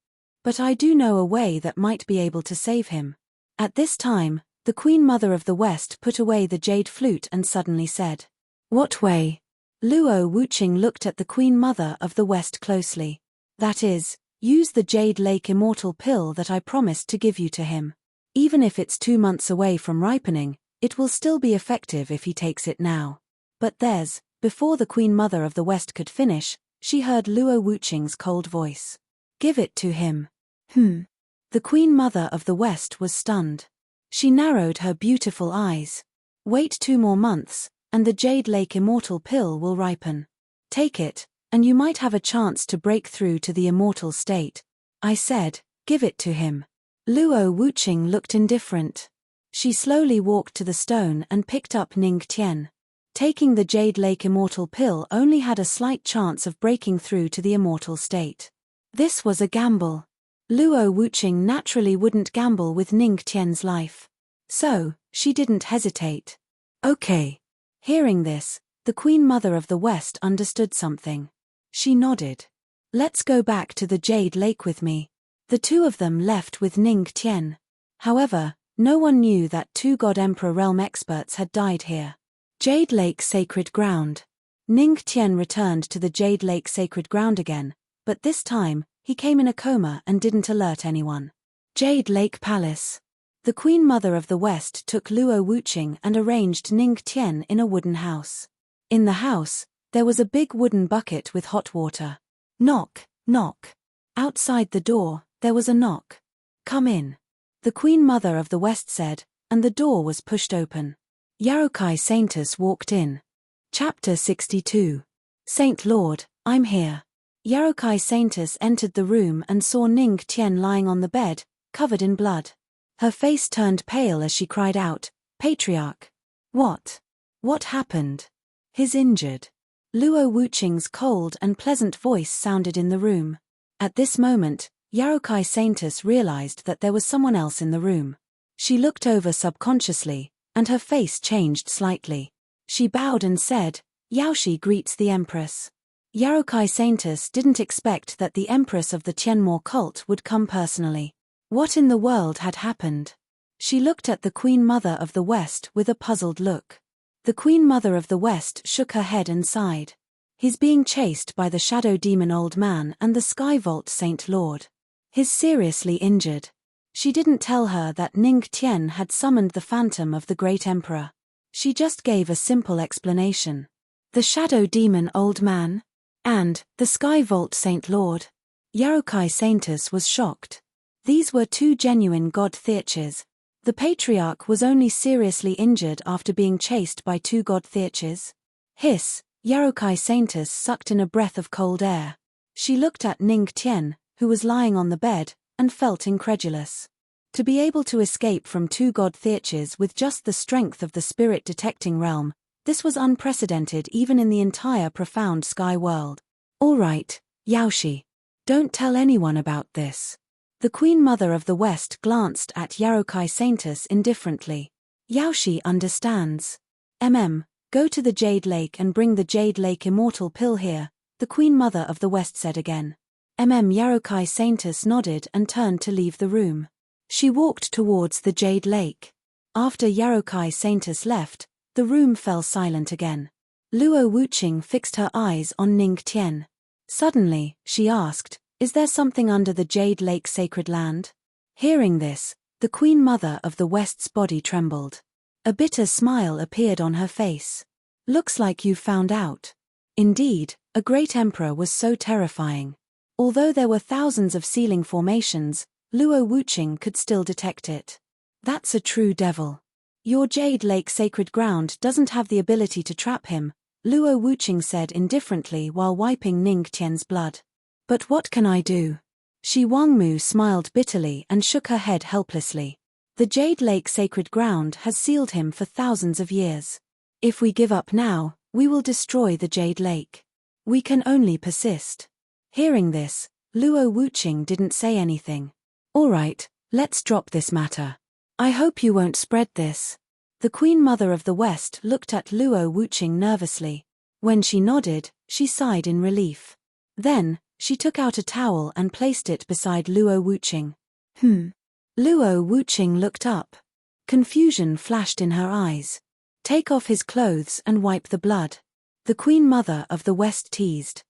But I do know a way that might be able to save him. At this time, the Queen Mother of the West put away the jade flute and suddenly said, "What way?" Luo Wuqing looked at the Queen Mother of the West closely. "That is, use the Jade Lake Immortal Pill that I promised to give you to him. Even if it's 2 months away from ripening, it will still be effective if he takes it now." But before the Queen Mother of the West could finish, she heard Luo Wuqing's cold voice. "Give it to him." The Queen Mother of the West was stunned. She narrowed her beautiful eyes. "Wait 2 more months, and the Jade Lake Immortal Pill will ripen. Take it, and you might have a chance to break through to the immortal state. I said, give it to him." Luo Wuqing looked indifferent. She slowly walked to the stone and picked up Ning Tian. Taking the Jade Lake Immortal Pill only had a slight chance of breaking through to the immortal state. This was a gamble. Luo Wuqing naturally wouldn't gamble with Ning Tian's life. So, she didn't hesitate. "Okay." Hearing this, the Queen Mother of the West understood something. She nodded. "Let's go back to the Jade Lake with me." The two of them left with Ning Tian. However, no one knew that 2 God Emperor realm experts had died here. Jade Lake Sacred Ground. Ning Tian returned to the Jade Lake Sacred Ground again, but this time, he came in a coma and didn't alert anyone. Jade Lake Palace. The Queen Mother of the West took Luo Wuqing and arranged Ning Tian in a wooden house. In the house, there was a big wooden bucket with hot water. Knock, knock. Outside the door, there was a knock. "Come in," the Queen Mother of the West said, and the door was pushed open. Yarokai Saintus walked in. Chapter 62. "Saint Lord, I'm here." Yarokai Saintus entered the room and saw Ning Tian lying on the bed, covered in blood. Her face turned pale as she cried out, "Patriarch! What happened?" "He's injured." Luo Wuqing's cold and pleasant voice sounded in the room. At this moment, Yarokai Saintus realized that there was someone else in the room. She looked over subconsciously, and her face changed slightly. She bowed and said, "Yaoshi greets the Empress." Yarokai Saintus didn't expect that the Empress of the Tianmo cult would come personally. What in the world had happened? She looked at the Queen Mother of the West with a puzzled look. The Queen Mother of the West shook her head and sighed. "He's being chased by the Shadow Demon Old Man and the Sky Vault Saint Lord. He's seriously injured." She didn't tell her that Ning Tian had summoned the phantom of the Great Emperor. She just gave a simple explanation. "The Shadow Demon Old Man? And the Sky Vault Saint Lord?" Yarokai Saintus was shocked. These were 2 genuine god theurches. The Patriarch was only seriously injured after being chased by 2 god theurches. Hiss, Yarokai Saintus sucked in a breath of cold air. She looked at Ning Tian, who was lying on the bed, and felt incredulous. To be able to escape from 2 god theurches with just the strength of the spirit detecting realm, this was unprecedented even in the entire profound sky world. "All right, Yaoshi. Don't tell anyone about this." The Queen Mother of the West glanced at Yarokai Saintus indifferently. "Yaoshi understands. Go to the Jade Lake and bring the Jade Lake Immortal Pill here," the Queen Mother of the West said again. Yarokai Saintus nodded and turned to leave the room. She walked towards the Jade Lake. After Yarokai Saintus left, the room fell silent again. Luo Wuqing fixed her eyes on Ning Tian. Suddenly, she asked, "Is there something under the Jade Lake Sacred Land?" Hearing this, the Queen Mother of the West's body trembled. A bitter smile appeared on her face. "Looks like you've found out." Indeed, a great emperor was so terrifying. Although there were thousands of ceiling formations, Luo Wuqing could still detect it. "That's a true devil. Your Jade Lake Sacred Ground doesn't have the ability to trap him," Luo Wuqing said indifferently while wiping Ning Tian's blood. "But what can I do?" Shi Wangmu smiled bitterly and shook her head helplessly. "The Jade Lake Sacred Ground has sealed him for thousands of years. If we give up now, we will destroy the Jade Lake. We can only persist." Hearing this, Luo Wuqing didn't say anything. "All right, Let's drop this matter. I hope you won't spread this. The Queen Mother of the West looked at Luo Wuqing nervously. When she nodded, she sighed in relief. Then, she took out a towel and placed it beside Luo Wuqing. Luo Wuqing looked up. Confusion flashed in her eyes. Take off his clothes and wipe the blood. The Queen Mother of the West teased.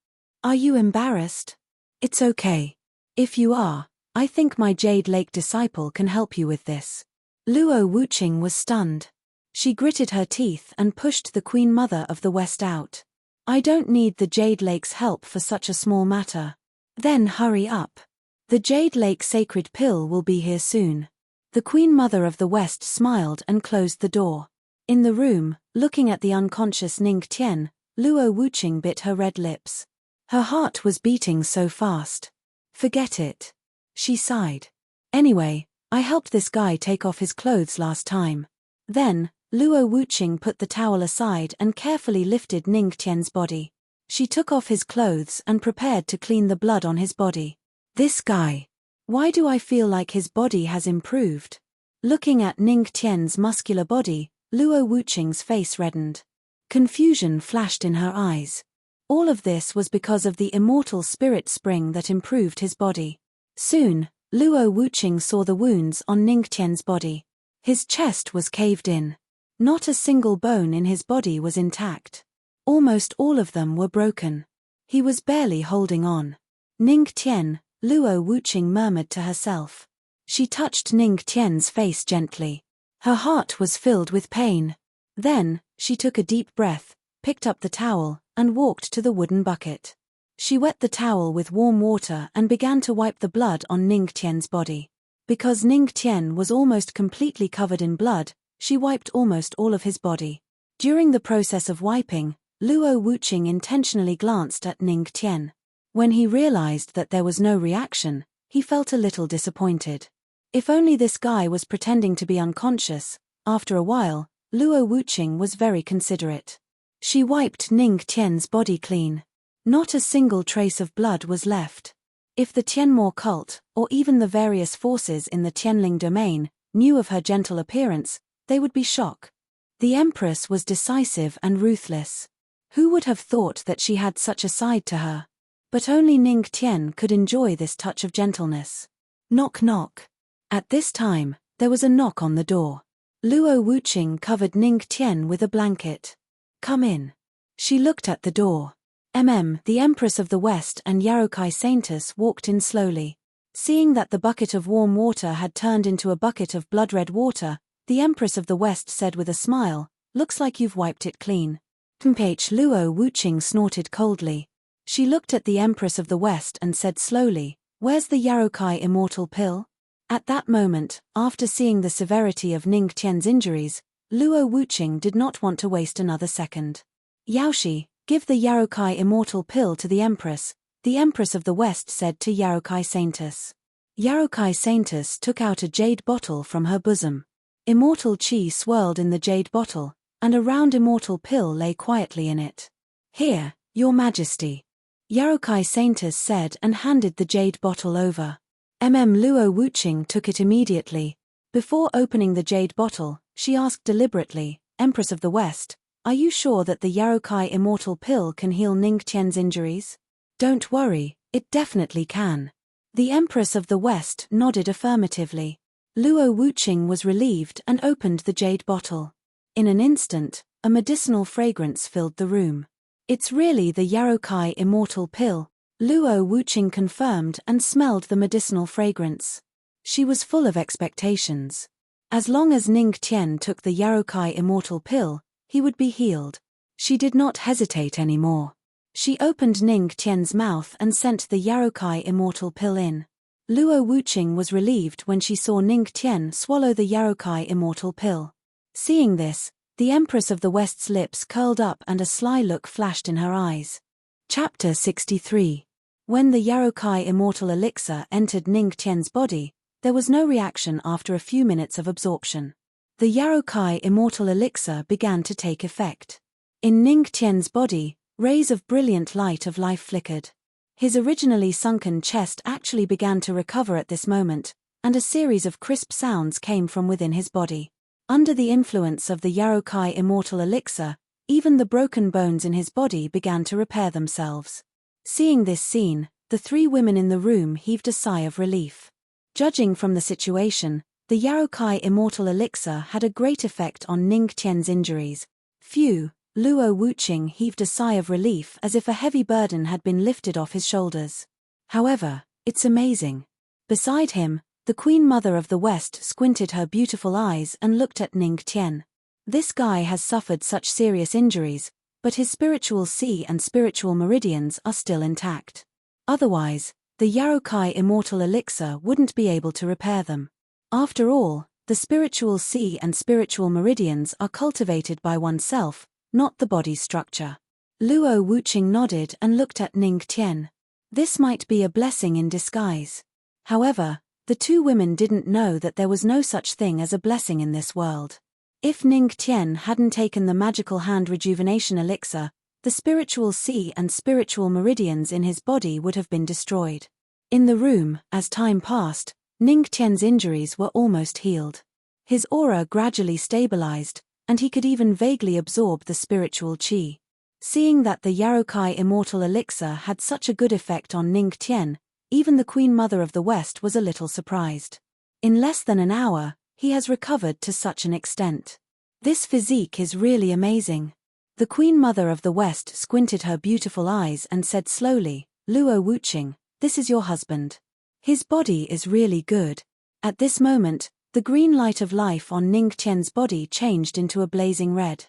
Are you embarrassed? It's okay. If you are, I think my Jade Lake disciple can help you with this. Luo Wuqing was stunned. She gritted her teeth and pushed the Queen Mother of the West out. I don't need the Jade Lake's help for such a small matter. Then hurry up. The Jade Lake sacred pill will be here soon. The Queen Mother of the West smiled and closed the door. In the room, looking at the unconscious Ning Tian, Luo Wuqing bit her red lips. Her heart was beating so fast. Forget it. She sighed. Anyway, I helped this guy take off his clothes last time. Then, Luo Wuqing put the towel aside and carefully lifted Ning Tian's body. She took off his clothes and prepared to clean the blood on his body. This guy. Why do I feel like his body has improved? Looking at Ning Tian's muscular body, Luo Wuqing's face reddened. Confusion flashed in her eyes. All of this was because of the immortal spirit spring that improved his body. Soon, Luo Wuqing saw the wounds on Ning Tian's body. His chest was caved in. Not a single bone in his body was intact. Almost all of them were broken. He was barely holding on. Ning Tian, Luo Wuqing murmured to herself. She touched Ning Tian's face gently. Her heart was filled with pain. Then, she took a deep breath, picked up the towel, and walked to the wooden bucket. She wet the towel with warm water and began to wipe the blood on Ning Tian's body. Because Ning Tian was almost completely covered in blood, she wiped almost all of his body. During the process of wiping, Luo Wuqing intentionally glanced at Ning Tian. When he realized that there was no reaction, he felt a little disappointed. If only this guy was pretending to be unconscious. After a while, Luo Wuqing was very considerate. She wiped Ning Tian's body clean. Not a single trace of blood was left. If the Tianmo cult, or even the various forces in the Tianling domain, knew of her gentle appearance, they would be shocked. The Empress was decisive and ruthless. Who would have thought that she had such a side to her? But only Ning Tian could enjoy this touch of gentleness. Knock knock. At this time, there was a knock on the door. Luo Wuqing covered Ning Tian with a blanket. Come in. She looked at the door. The Empress of the West and Yarokai Saintess walked in slowly. Seeing that the bucket of warm water had turned into a bucket of blood-red water, the Empress of the West said with a smile, "Looks like you've wiped it clean." Luo Wuqing snorted coldly. She looked at the Empress of the West and said slowly, "Where's the Yarokai immortal pill?" At that moment, after seeing the severity of Ning Tian's injuries, Luo Wuqing did not want to waste another second. "Yaoshi, give the Yarokai immortal pill to the Empress," the Empress of the West said to Yarokai Saintess. Yarokai Saintess took out a jade bottle from her bosom. Immortal qi swirled in the jade bottle, and a round immortal pill lay quietly in it. "Here, Your Majesty," Yarokai Saintess said and handed the jade bottle over. Luo Wuqing took it immediately. Before opening the jade bottle, she asked deliberately, "Empress of the West, are you sure that the Yarokai immortal pill can heal Ning Tian's injuries?" "Don't worry, it definitely can." The Empress of the West nodded affirmatively. Luo Wuqing was relieved and opened the jade bottle. In an instant, a medicinal fragrance filled the room. "It's really the Yarokai immortal pill," Luo Wuqing confirmed and smelled the medicinal fragrance. She was full of expectations. As long as Ning Tian took the Yarokai immortal pill, he would be healed. She did not hesitate anymore. She opened Ning Tian's mouth and sent the Yarokai immortal pill in. Luo Wuqing was relieved when she saw Ning Tian swallow the Yarokai immortal pill. Seeing this, the Empress of the West's lips curled up and a sly look flashed in her eyes. Chapter 63. When the Yarokai immortal elixir entered Ning Tian's body, there was no reaction after a few minutes of absorption. The Yarokai immortal elixir began to take effect. In Ning Tian's body, rays of brilliant light of life flickered. His originally sunken chest actually began to recover at this moment, and a series of crisp sounds came from within his body. Under the influence of the Yarokai immortal elixir, even the broken bones in his body began to repair themselves. Seeing this scene, the three women in the room heaved a sigh of relief. Judging from the situation, the Yarokai immortal elixir had a great effect on Ning Qian's injuries. Phew, Luo Wuqing heaved a sigh of relief as if a heavy burden had been lifted off his shoulders. However, it's amazing. Beside him, the Queen Mother of the West squinted her beautiful eyes and looked at Ning Qian. This guy has suffered such serious injuries, but his spiritual sea and spiritual meridians are still intact. Otherwise, the Yarokai immortal elixir wouldn't be able to repair them. After all, the spiritual sea and spiritual meridians are cultivated by oneself, not the body's structure. Luo Wuqing nodded and looked at Ning Qian. This might be a blessing in disguise. However, the two women didn't know that there was no such thing as a blessing in this world. If Ning Qian hadn't taken the magical hand rejuvenation elixir, the spiritual sea and spiritual meridians in his body would have been destroyed. In the room, as time passed, Ning Qian's injuries were almost healed. His aura gradually stabilized, and he could even vaguely absorb the spiritual qi. Seeing that the Yarokai immortal elixir had such a good effect on Ning Qian, even the Queen Mother of the West was a little surprised. In less than an hour, he has recovered to such an extent. This physique is really amazing. The Queen Mother of the West squinted her beautiful eyes and said slowly, Luo Wuqing, this is your husband. His body is really good. At this moment, the green light of life on Ning Qian's body changed into a blazing red.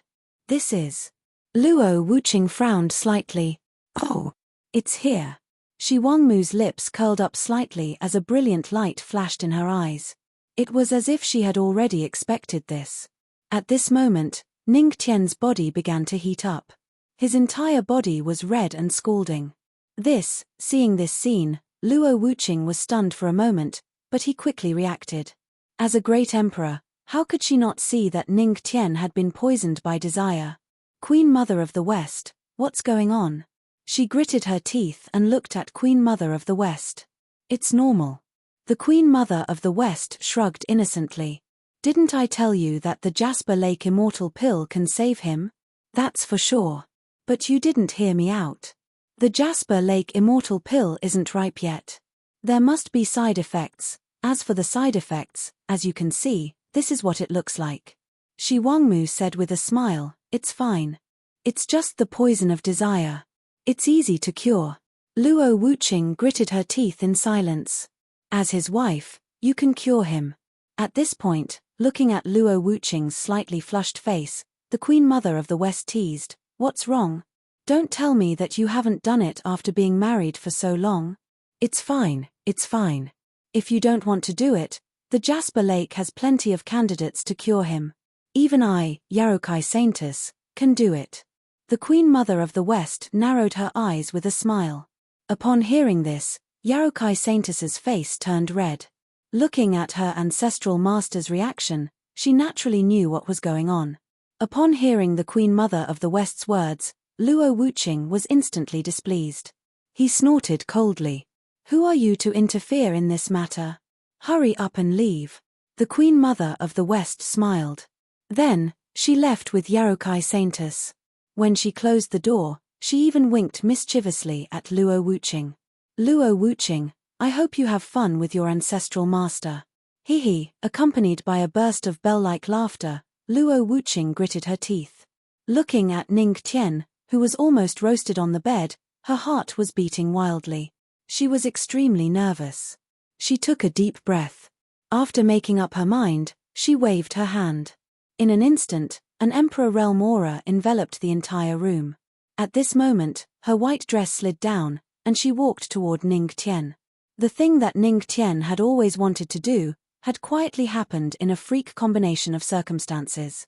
This is... Luo Wuqing frowned slightly. Oh, it's here. Shi Wangmu's lips curled up slightly as a brilliant light flashed in her eyes. It was as if she had already expected this. At this moment, Ning Qian's body began to heat up. His entire body was red and scalding. Seeing this scene, Luo Wuqing was stunned for a moment, but he quickly reacted. As a great emperor, how could she not see that Ning Qian had been poisoned by desire? Queen Mother of the West, what's going on? She gritted her teeth and looked at Queen Mother of the West. It's normal. The Queen Mother of the West shrugged innocently. Didn't I tell you that the Jasper Lake Immortal Pill can save him? That's for sure. But you didn't hear me out. The Jasper Lake Immortal Pill isn't ripe yet. There must be side effects. As for the side effects, as you can see, this is what it looks like. Shi Wangmu said with a smile, it's fine. It's just the poison of desire. It's easy to cure. Luo Wuqing gritted her teeth in silence. As his wife, you can cure him. At this point, looking at Luo Wuqing's slightly flushed face, the Queen Mother of the West teased, what's wrong? Don't tell me that you haven't done it after being married for so long. It's fine, it's fine. If you don't want to do it, the Jasper Lake has plenty of candidates to cure him. Even I, Yarokai Saintess, can do it. The Queen Mother of the West narrowed her eyes with a smile. Upon hearing this, Yarokai Saintess's face turned red. Looking at her ancestral master's reaction, she naturally knew what was going on. Upon hearing the Queen Mother of the West's words, Luo Wuqing was instantly displeased. He snorted coldly. Who are you to interfere in this matter? Hurry up and leave. The Queen Mother of the West smiled. Then, she left with Yarokai Saintess. When she closed the door, she even winked mischievously at Luo Wuqing. Luo Wuqing, I hope you have fun with your ancestral master. Hee, accompanied by a burst of bell-like laughter, Luo Wuqing gritted her teeth. Looking at Ning Qian, who was almost roasted on the bed, her heart was beating wildly. She was extremely nervous. She took a deep breath. After making up her mind, she waved her hand. In an instant, an Emperor realm aura enveloped the entire room. At this moment, her white dress slid down, and she walked toward Ning Qian. The thing that Ning Qian had always wanted to do, had quietly happened in a freak combination of circumstances.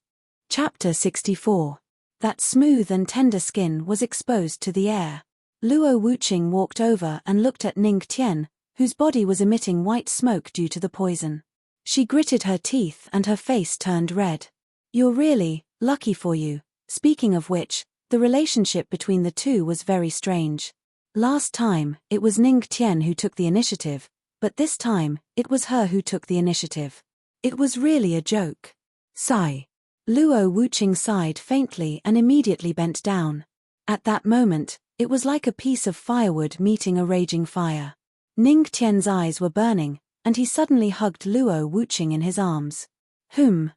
Chapter 64. That smooth and tender skin was exposed to the air. Luo Wuqing walked over and looked at Ning Qian, whose body was emitting white smoke due to the poison. She gritted her teeth and her face turned red. You're really lucky for you. Speaking of which, the relationship between the two was very strange. Last time, it was Ning Qian who took the initiative, But this time, it was her who took the initiative. It was really a joke. Sigh. Luo Wuqing sighed faintly and immediately bent down. At that moment, it was like a piece of firewood meeting a raging fire. Ning Tian's eyes were burning, and he suddenly hugged Luo Wuqing in his arms.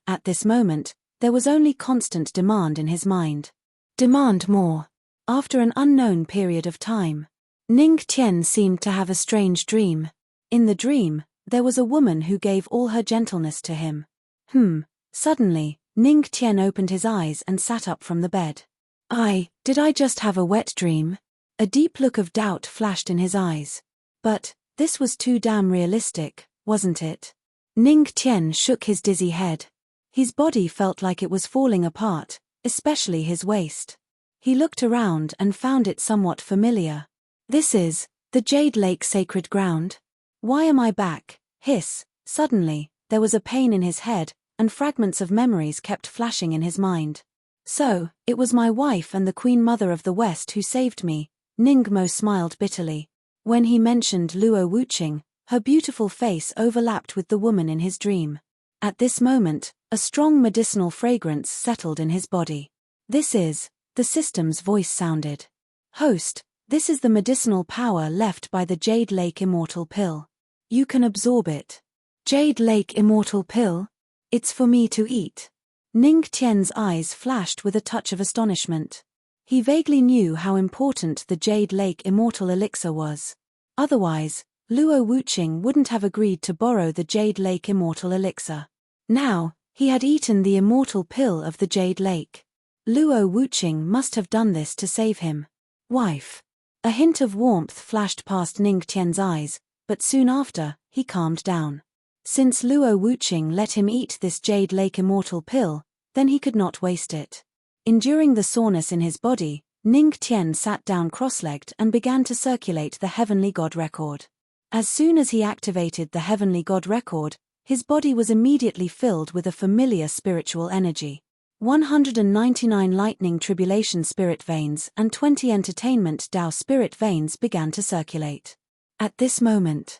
At this moment, there was only constant demand in his mind. Demand more. After an unknown period of time, Ning Tian seemed to have a strange dream. In the dream, there was a woman who gave all her gentleness to him. Suddenly, Ning Tian opened his eyes and sat up from the bed. Did I just have a wet dream? A deep look of doubt flashed in his eyes. But, this was too damn realistic, wasn't it? Ning Tian shook his dizzy head. His body felt like it was falling apart, especially his waist. He looked around and found it somewhat familiar. This is the Jade Lake sacred ground. Why am I back? Hiss. Suddenly, there was a pain in his head, and fragments of memories kept flashing in his mind. So, it was my wife and the Queen Mother of the West who saved me. Ningmo smiled bitterly. When he mentioned Luo Wuqing, her beautiful face overlapped with the woman in his dream. At this moment, a strong medicinal fragrance settled in his body. This is, the system's voice sounded. Host, this is the medicinal power left by the Jade Lake Immortal Pill. You can absorb it. Jade Lake Immortal Pill? It's for me to eat. Ning Tian's eyes flashed with a touch of astonishment. He vaguely knew how important the Jade Lake Immortal Elixir was. Otherwise, Luo Wuqing wouldn't have agreed to borrow the Jade Lake Immortal Elixir. Now, he had eaten the immortal pill of the Jade Lake. Luo Wuqing must have done this to save him. Wife. A hint of warmth flashed past Ning Tian's eyes, but soon after, he calmed down. Since Luo Wuqing let him eat this Jade Lake Immortal Pill, then he could not waste it. Enduring the soreness in his body, Ning Tian sat down cross-legged and began to circulate the Heavenly God Record. As soon as he activated the Heavenly God Record, his body was immediately filled with a familiar spiritual energy. 199 lightning tribulation spirit veins and 20 entertainment Tao spirit veins began to circulate. At this moment,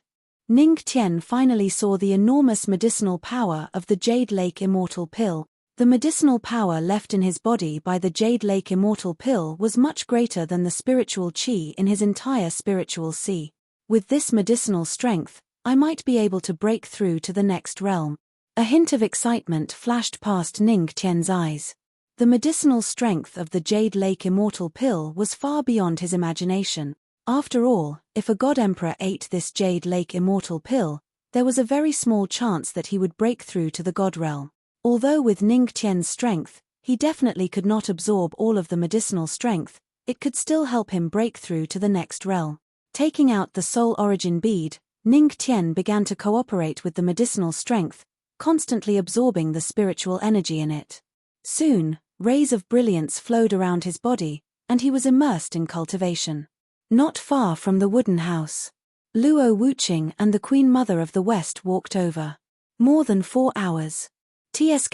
Ning Tian finally saw the enormous medicinal power of the Jade Lake Immortal Pill. The medicinal power left in his body by the Jade Lake Immortal Pill was much greater than the spiritual qi in his entire spiritual sea. With this medicinal strength, I might be able to break through to the next realm. A hint of excitement flashed past Ning Tian's eyes. The medicinal strength of the Jade Lake Immortal Pill was far beyond his imagination. After all, if a God Emperor ate this Jade Lake Immortal Pill, there was a very small chance that he would break through to the God realm. Although with Ning Tian's strength, he definitely could not absorb all of the medicinal strength, it could still help him break through to the next realm. Taking out the soul origin bead, Ning Tian began to cooperate with the medicinal strength, constantly absorbing the spiritual energy in it. Soon, rays of brilliance flowed around his body, and he was immersed in cultivation. Not far from the wooden house, Luo Wuqing and the Queen Mother of the West walked over. More than 4 hours. TSK,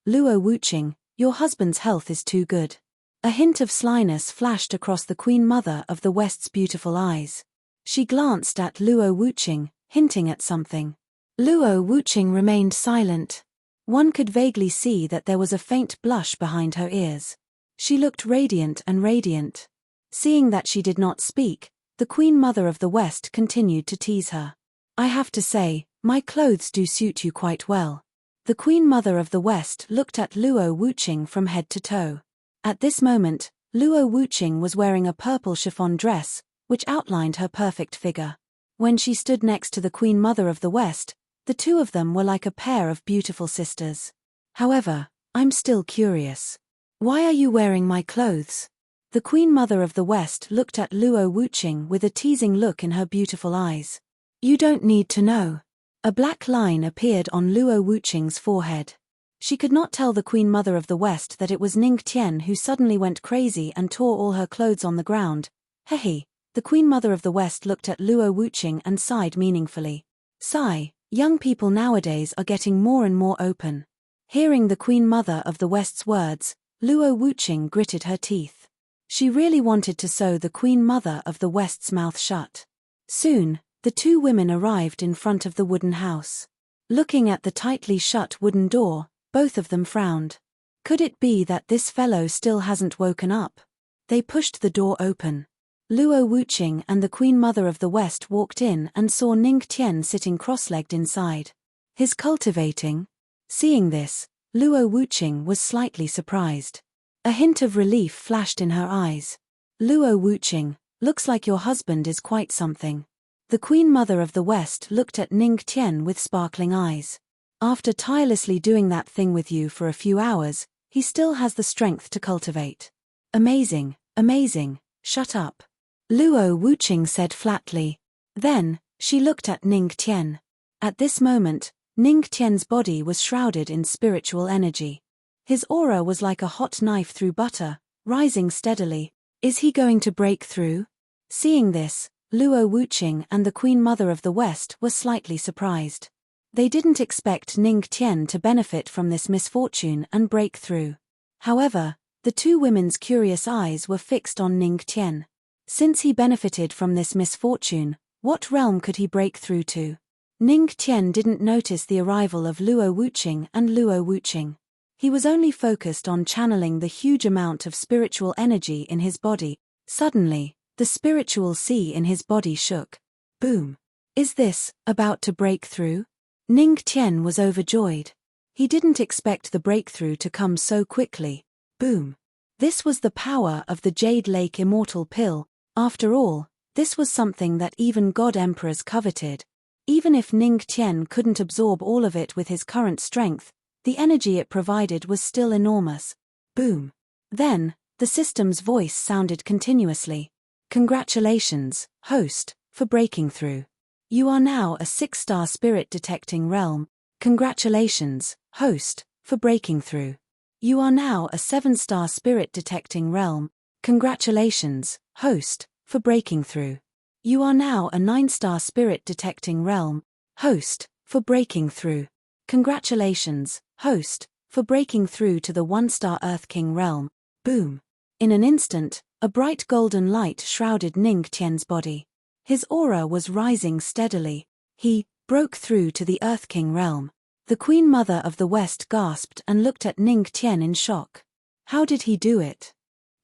Luo Wuqing, your husband's health is too good. A hint of slyness flashed across the Queen Mother of the West's beautiful eyes. She glanced at Luo Wuqing, hinting at something. Luo Wuqing remained silent. One could vaguely see that there was a faint blush behind her ears. She looked radiant and radiant. Seeing that she did not speak, the Queen Mother of the West continued to tease her. I have to say, my clothes do suit you quite well. The Queen Mother of the West looked at Luo Wuqing from head to toe. At this moment, Luo Wuqing was wearing a purple chiffon dress, which outlined her perfect figure. When she stood next to the Queen Mother of the West, the two of them were like a pair of beautiful sisters. However, I'm still curious. Why are you wearing my clothes? The Queen Mother of the West looked at Luo Wuqing with a teasing look in her beautiful eyes. You don't need to know. A black line appeared on Luo Wuqing's forehead. She could not tell the Queen Mother of the West that it was Ning Tian who suddenly went crazy and tore all her clothes on the ground. Hehe. The Queen Mother of the West looked at Luo Wuqing and sighed meaningfully. Sigh, young people nowadays are getting more and more open. Hearing the Queen Mother of the West's words, Luo Wuqing gritted her teeth. She really wanted to sew the Queen Mother of the West's mouth shut. Soon, The two women arrived in front of the wooden house. Looking at the tightly shut wooden door, both of them frowned. Could it be that this fellow still hasn't woken up? They pushed the door open. Luo Wuqing and the Queen Mother of the West walked in and saw Ning Tian sitting cross-legged inside. His cultivating. Seeing this, Luo Wuqing was slightly surprised. A hint of relief flashed in her eyes. Luo Wuqing, looks like your husband is quite something. The Queen Mother of the West looked at Ning Tian with sparkling eyes. After tirelessly doing that thing with you for a few hours, he still has the strength to cultivate. Amazing, amazing, shut up. Luo Wuqing said flatly. Then, she looked at Ning Tian. At this moment, Ning Tian's body was shrouded in spiritual energy. His aura was like a hot knife through butter, rising steadily. Is he going to break through? Seeing this, Luo Wuqing and the Queen Mother of the West were slightly surprised. They didn't expect Ning Tian to benefit from this misfortune and break through. However, the two women's curious eyes were fixed on Ning Tian. Since he benefited from this misfortune, what realm could he break through to? Ning Tian didn't notice the arrival of Luo Wuqing and Luo Wuqing. He was only focused on channeling the huge amount of spiritual energy in his body. Suddenly, the spiritual sea in his body shook. Boom. Is this about to break through? Ning Tian was overjoyed. He didn't expect the breakthrough to come so quickly. Boom. This was the power of the Jade Lake Immortal Pill. After all, this was something that even God Emperors coveted. Even if Ning Tian couldn't absorb all of it with his current strength, the energy it provided was still enormous. Boom. Then, the system's voice sounded continuously. Congratulations, host, for breaking through. You are now a 6-star spirit detecting realm. Congratulations, host, for breaking through. You are now a 7-star spirit detecting realm. Congratulations, host, for breaking through. You are now a 9-star spirit detecting realm. Host, for breaking through. Congratulations, host, for breaking through to the 1-star Earth King realm. Boom. In an instant, a bright golden light shrouded Ning Tian's body. His aura was rising steadily. He broke through to the Earth King realm. The Queen Mother of the West gasped and looked at Ning Tian in shock. How did he do it?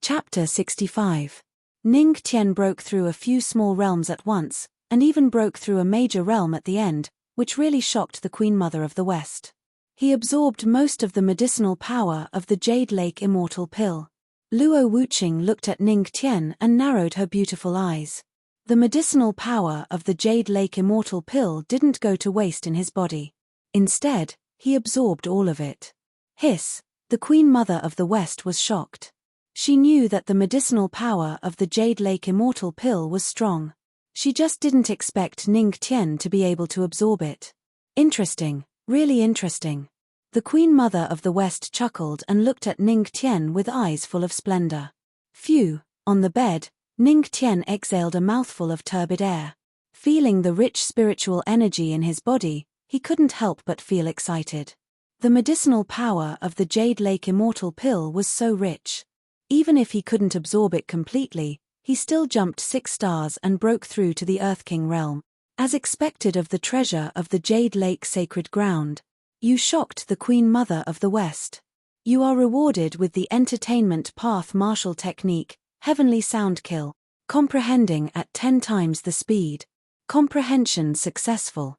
Chapter 65. Ning Tian broke through a few small realms at once, and even broke through a major realm at the end, which really shocked the Queen Mother of the West. He absorbed most of the medicinal power of the Jade Lake Immortal Pill. Luo Wuqing looked at Ning Tian and narrowed her beautiful eyes. The medicinal power of the Jade Lake Immortal Pill didn't go to waste in his body. Instead, he absorbed all of it. Hiss, the Queen Mother of the West was shocked. She knew that the medicinal power of the Jade Lake Immortal Pill was strong. She just didn't expect Ning Tian to be able to absorb it. Interesting, really interesting. The Queen Mother of the West chuckled and looked at Ning Tian with eyes full of splendor. Phew, on the bed, Ning Tian exhaled a mouthful of turbid air. Feeling the rich spiritual energy in his body, he couldn't help but feel excited. The medicinal power of the Jade Lake Immortal Pill was so rich. Even if he couldn't absorb it completely, he still jumped 6 stars and broke through to the Earth King realm. As expected of the treasure of the Jade Lake Sacred Ground, you shocked the Queen Mother of the West. You are rewarded with the Entertainment Path Martial Technique, Heavenly Sound Kill, comprehending at 10 times the speed. Comprehension successful.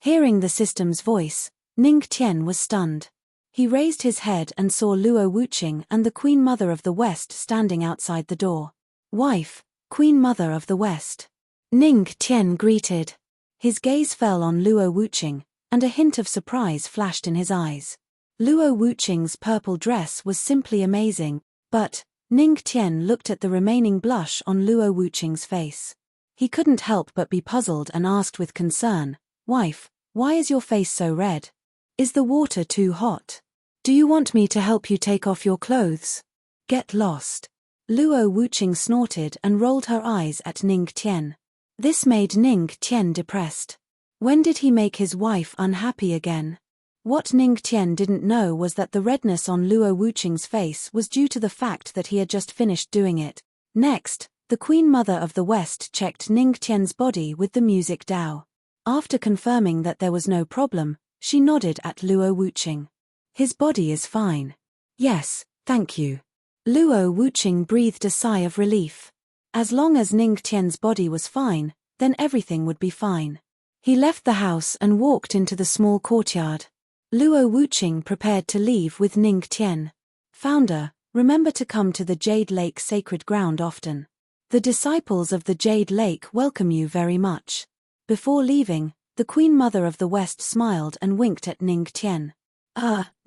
Hearing the system's voice, Ning Tian was stunned. He raised his head and saw Luo Wuqing and the Queen Mother of the West standing outside the door. Wife, Queen Mother of the West. Ning Tian greeted. His gaze fell on Luo Wuqing, and a hint of surprise flashed in his eyes. Luo Wuqing's purple dress was simply amazing, but Ning Tian looked at the remaining blush on Luo Wuqing's face. He couldn't help but be puzzled and asked with concern, "Wife, why is your face so red? Is the water too hot? Do you want me to help you take off your clothes? Get lost." Luo Wuqing snorted and rolled her eyes at Ning Tian. This made Ning Tian depressed. When did he make his wife unhappy again? What Ning Tian didn't know was that the redness on Luo Wuqing's face was due to the fact that he had just finished doing it. Next, the Queen Mother of the West checked Ning Tian's body with the music dao. After confirming that there was no problem, she nodded at Luo Wuqing. His body is fine. Yes, thank you. Luo Wuqing breathed a sigh of relief. As long as Ning Tian's body was fine, then everything would be fine. He left the house and walked into the small courtyard. Luo Wuqing prepared to leave with Ning Tian. Founder, remember to come to the Jade Lake sacred ground often. The disciples of the Jade Lake welcome you very much. Before leaving, the Queen Mother of the West smiled and winked at Ning Tian.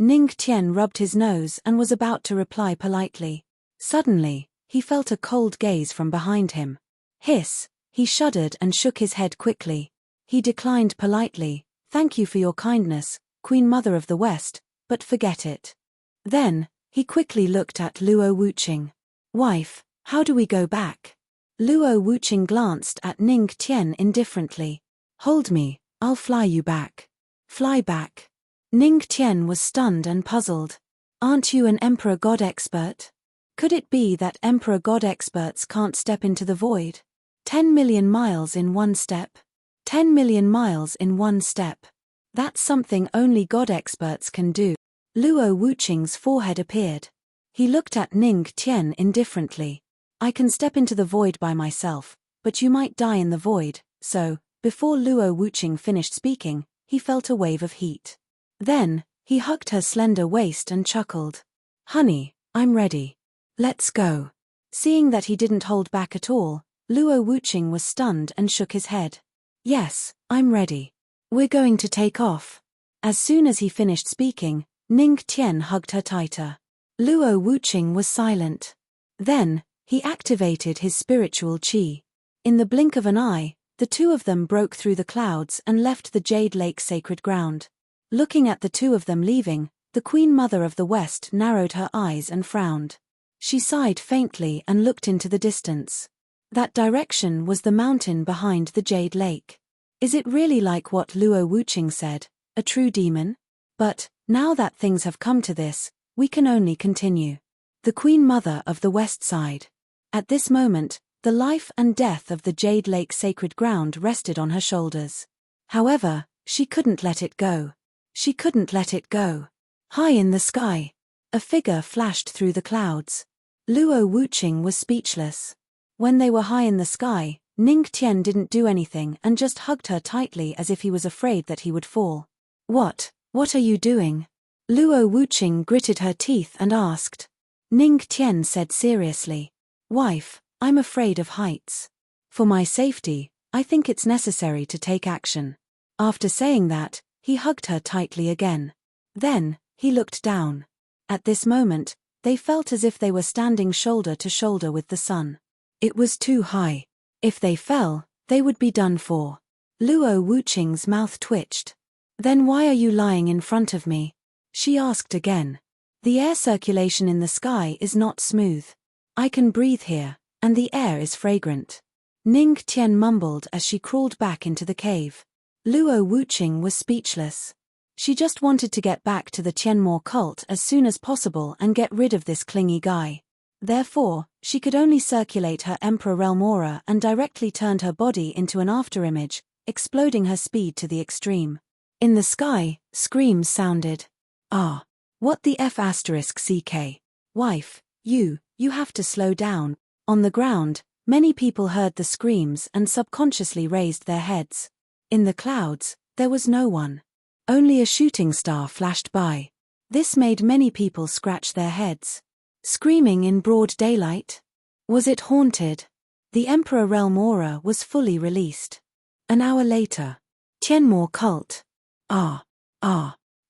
Ning Tian rubbed his nose and was about to reply politely. Suddenly, he felt a cold gaze from behind him. Hiss, he shuddered and shook his head quickly. He declined politely, "Thank you for your kindness, Queen Mother of the West, but forget it." Then, he quickly looked at Luo Wuqing. "Wife, how do we go back?" Luo Wuqing glanced at Ning Tian indifferently. "Hold me, I'll fly you back." "Fly back?" Ning Tian was stunned and puzzled. "Aren't you an Emperor God expert? Could it be that Emperor God experts can't step into the void? 10 million miles in one step? 10 million miles in one step. That's something only God experts can do." Luo Wuqing's forehead appeared. He looked at Ning Tian indifferently. "I can step into the void by myself, but you might die in the void, so," before Luo Wuqing finished speaking, he felt a wave of heat. Then, he hugged her slender waist and chuckled. "Honey, I'm ready. Let's go." Seeing that he didn't hold back at all, Luo Wuqing was stunned and shook his head. "Yes, I'm ready. We're going to take off." As soon as he finished speaking, Ning Tian hugged her tighter. Luo Wuqing was silent. Then, he activated his spiritual qi. In the blink of an eye, the two of them broke through the clouds and left the Jade Lake sacred ground. Looking at the two of them leaving, the Queen Mother of the West narrowed her eyes and frowned. She sighed faintly and looked into the distance. That direction was the mountain behind the Jade Lake. Is it really like what Luo Wuqing said, a true demon? But, now that things have come to this, we can only continue. The Queen Mother of the West sighed. At this moment, the life and death of the Jade Lake sacred ground rested on her shoulders. However, she couldn't let it go. She couldn't let it go. High in the sky, a figure flashed through the clouds. Luo Wuqing was speechless. When they were high in the sky, Ning Tian didn't do anything and just hugged her tightly as if he was afraid that he would fall. What are you doing?" Luo Wuqing gritted her teeth and asked. Ning Tian said seriously, "Wife, I'm afraid of heights. For my safety, I think it's necessary to take action." After saying that, he hugged her tightly again. Then, he looked down. At this moment, they felt as if they were standing shoulder to shoulder with the sun. It was too high. If they fell, they would be done for. Luo Wuqing's mouth twitched. "Then why are you lying in front of me?" she asked again. "The air circulation in the sky is not smooth. I can breathe here, and the air is fragrant." Ning Tian mumbled as she crawled back into the cave. Luo Wuqing was speechless. She just wanted to get back to the Tianmo cult as soon as possible and get rid of this clingy guy. Therefore, she could only circulate her Emperor realm aura and directly turned her body into an afterimage, exploding her speed to the extreme. In the sky, screams sounded. "Ah! What the F***CK? Wife, you have to slow down." On the ground, many people heard the screams and subconsciously raised their heads. In the clouds, there was no one. Only a shooting star flashed by. This made many people scratch their heads. Screaming in broad daylight? Was it haunted? The Emperor realm aura was fully released. An hour later. Tianmo cult. Ah!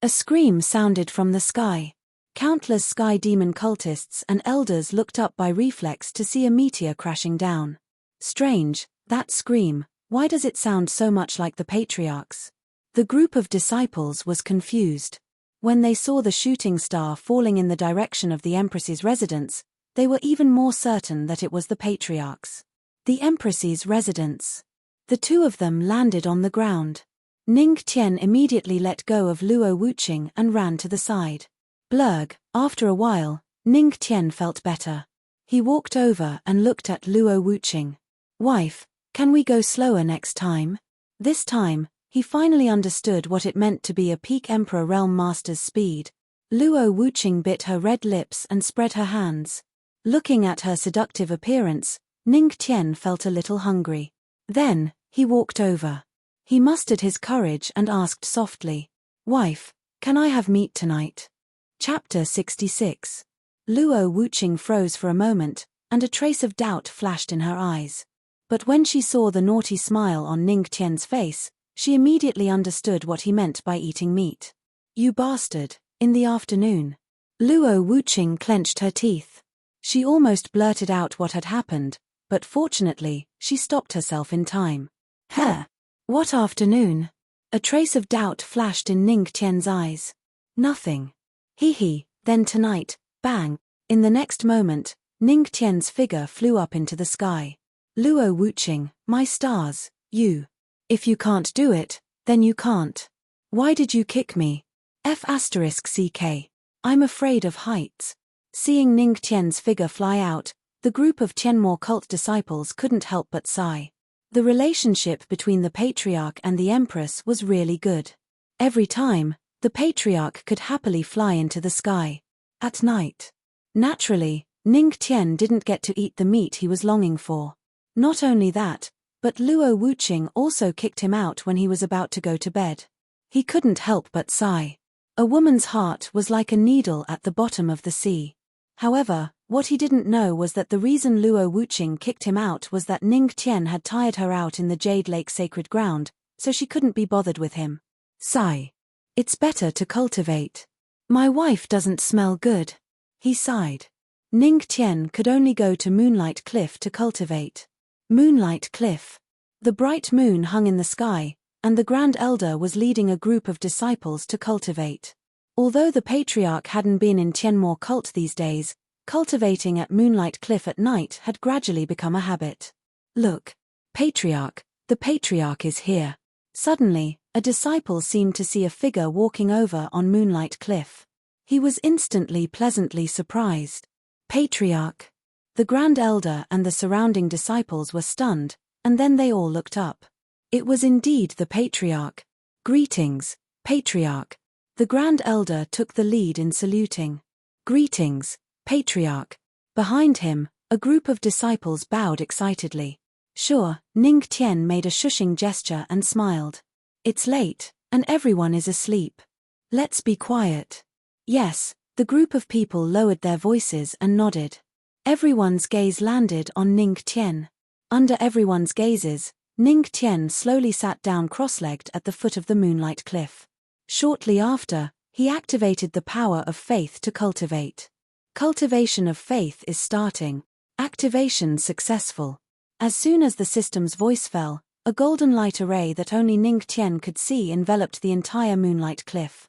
A scream sounded from the sky. Countless sky demon cultists and elders looked up by reflex to see a meteor crashing down. Strange, that scream, why does it sound so much like the patriarchs? The group of disciples was confused. When they saw the shooting star falling in the direction of the Empress's residence, they were even more certain that it was the patriarchs. The Empress's residence. The two of them landed on the ground. Ning Tian immediately let go of Luo Wuqing and ran to the side. Blurg, after a while, Ning Tian felt better. He walked over and looked at Luo Wuqing. Wife, can we go slower next time? This time, he finally understood what it meant to be a peak Emperor Realm Master's speed. Luo Wuqing bit her red lips and spread her hands. Looking at her seductive appearance, Ning Tian felt a little hungry. Then, he walked over. He mustered his courage and asked softly, Wife, can I have meat tonight? Chapter 66. Luo Wuqing froze for a moment, and a trace of doubt flashed in her eyes. But when she saw the naughty smile on Ning Tian's face, she immediately understood what he meant by eating meat. You bastard, in the afternoon. Luo Wuqing clenched her teeth. She almost blurted out what had happened, but fortunately, she stopped herself in time. Huh? What afternoon? A trace of doubt flashed in Ning Tian's eyes. Nothing. Hee, then tonight, bang. In the next moment, Ning Tian's figure flew up into the sky. Luo Wuqing, my stars, you. If you can't do it, then you can't. Why did you kick me? F***ck. I'm afraid of heights. Seeing Ning Tian's figure fly out, the group of Tianmo cult disciples couldn't help but sigh. The relationship between the Patriarch and the Empress was really good. Every time, the Patriarch could happily fly into the sky. At night. Naturally, Ning Tian didn't get to eat the meat he was longing for. Not only that, but Luo Wuqing also kicked him out when he was about to go to bed. He couldn't help but sigh. A woman's heart was like a needle at the bottom of the sea. However, what he didn't know was that the reason Luo Wuqing kicked him out was that Ning Tian had tired her out in the Jade Lake sacred ground, so she couldn't be bothered with him. Sigh. It's better to cultivate. My wife doesn't smell good. He sighed. Ning Tian could only go to Moonlight Cliff to cultivate. Moonlight Cliff. The bright moon hung in the sky, and the Grand Elder was leading a group of disciples to cultivate. Although the Patriarch hadn't been in Tianmo cult these days, cultivating at Moonlight Cliff at night had gradually become a habit. Look. Patriarch, the Patriarch is here. Suddenly, a disciple seemed to see a figure walking over on Moonlight Cliff. He was instantly pleasantly surprised. Patriarch. The Grand Elder and the surrounding disciples were stunned, and then they all looked up. It was indeed the Patriarch. Greetings, Patriarch. The Grand Elder took the lead in saluting. Greetings, Patriarch. Behind him, a group of disciples bowed excitedly. Sure, Ning Tian made a shushing gesture and smiled. It's late, and everyone is asleep. Let's be quiet. Yes, the group of people lowered their voices and nodded. Everyone's gaze landed on Ning Tian. Under everyone's gazes, Ning Tian slowly sat down cross-legged at the foot of the Moonlight Cliff. Shortly after, he activated the power of faith to cultivate. Cultivation of faith is starting. Activation successful. As soon as the system's voice fell, a golden light array that only Ning Tian could see enveloped the entire Moonlight Cliff.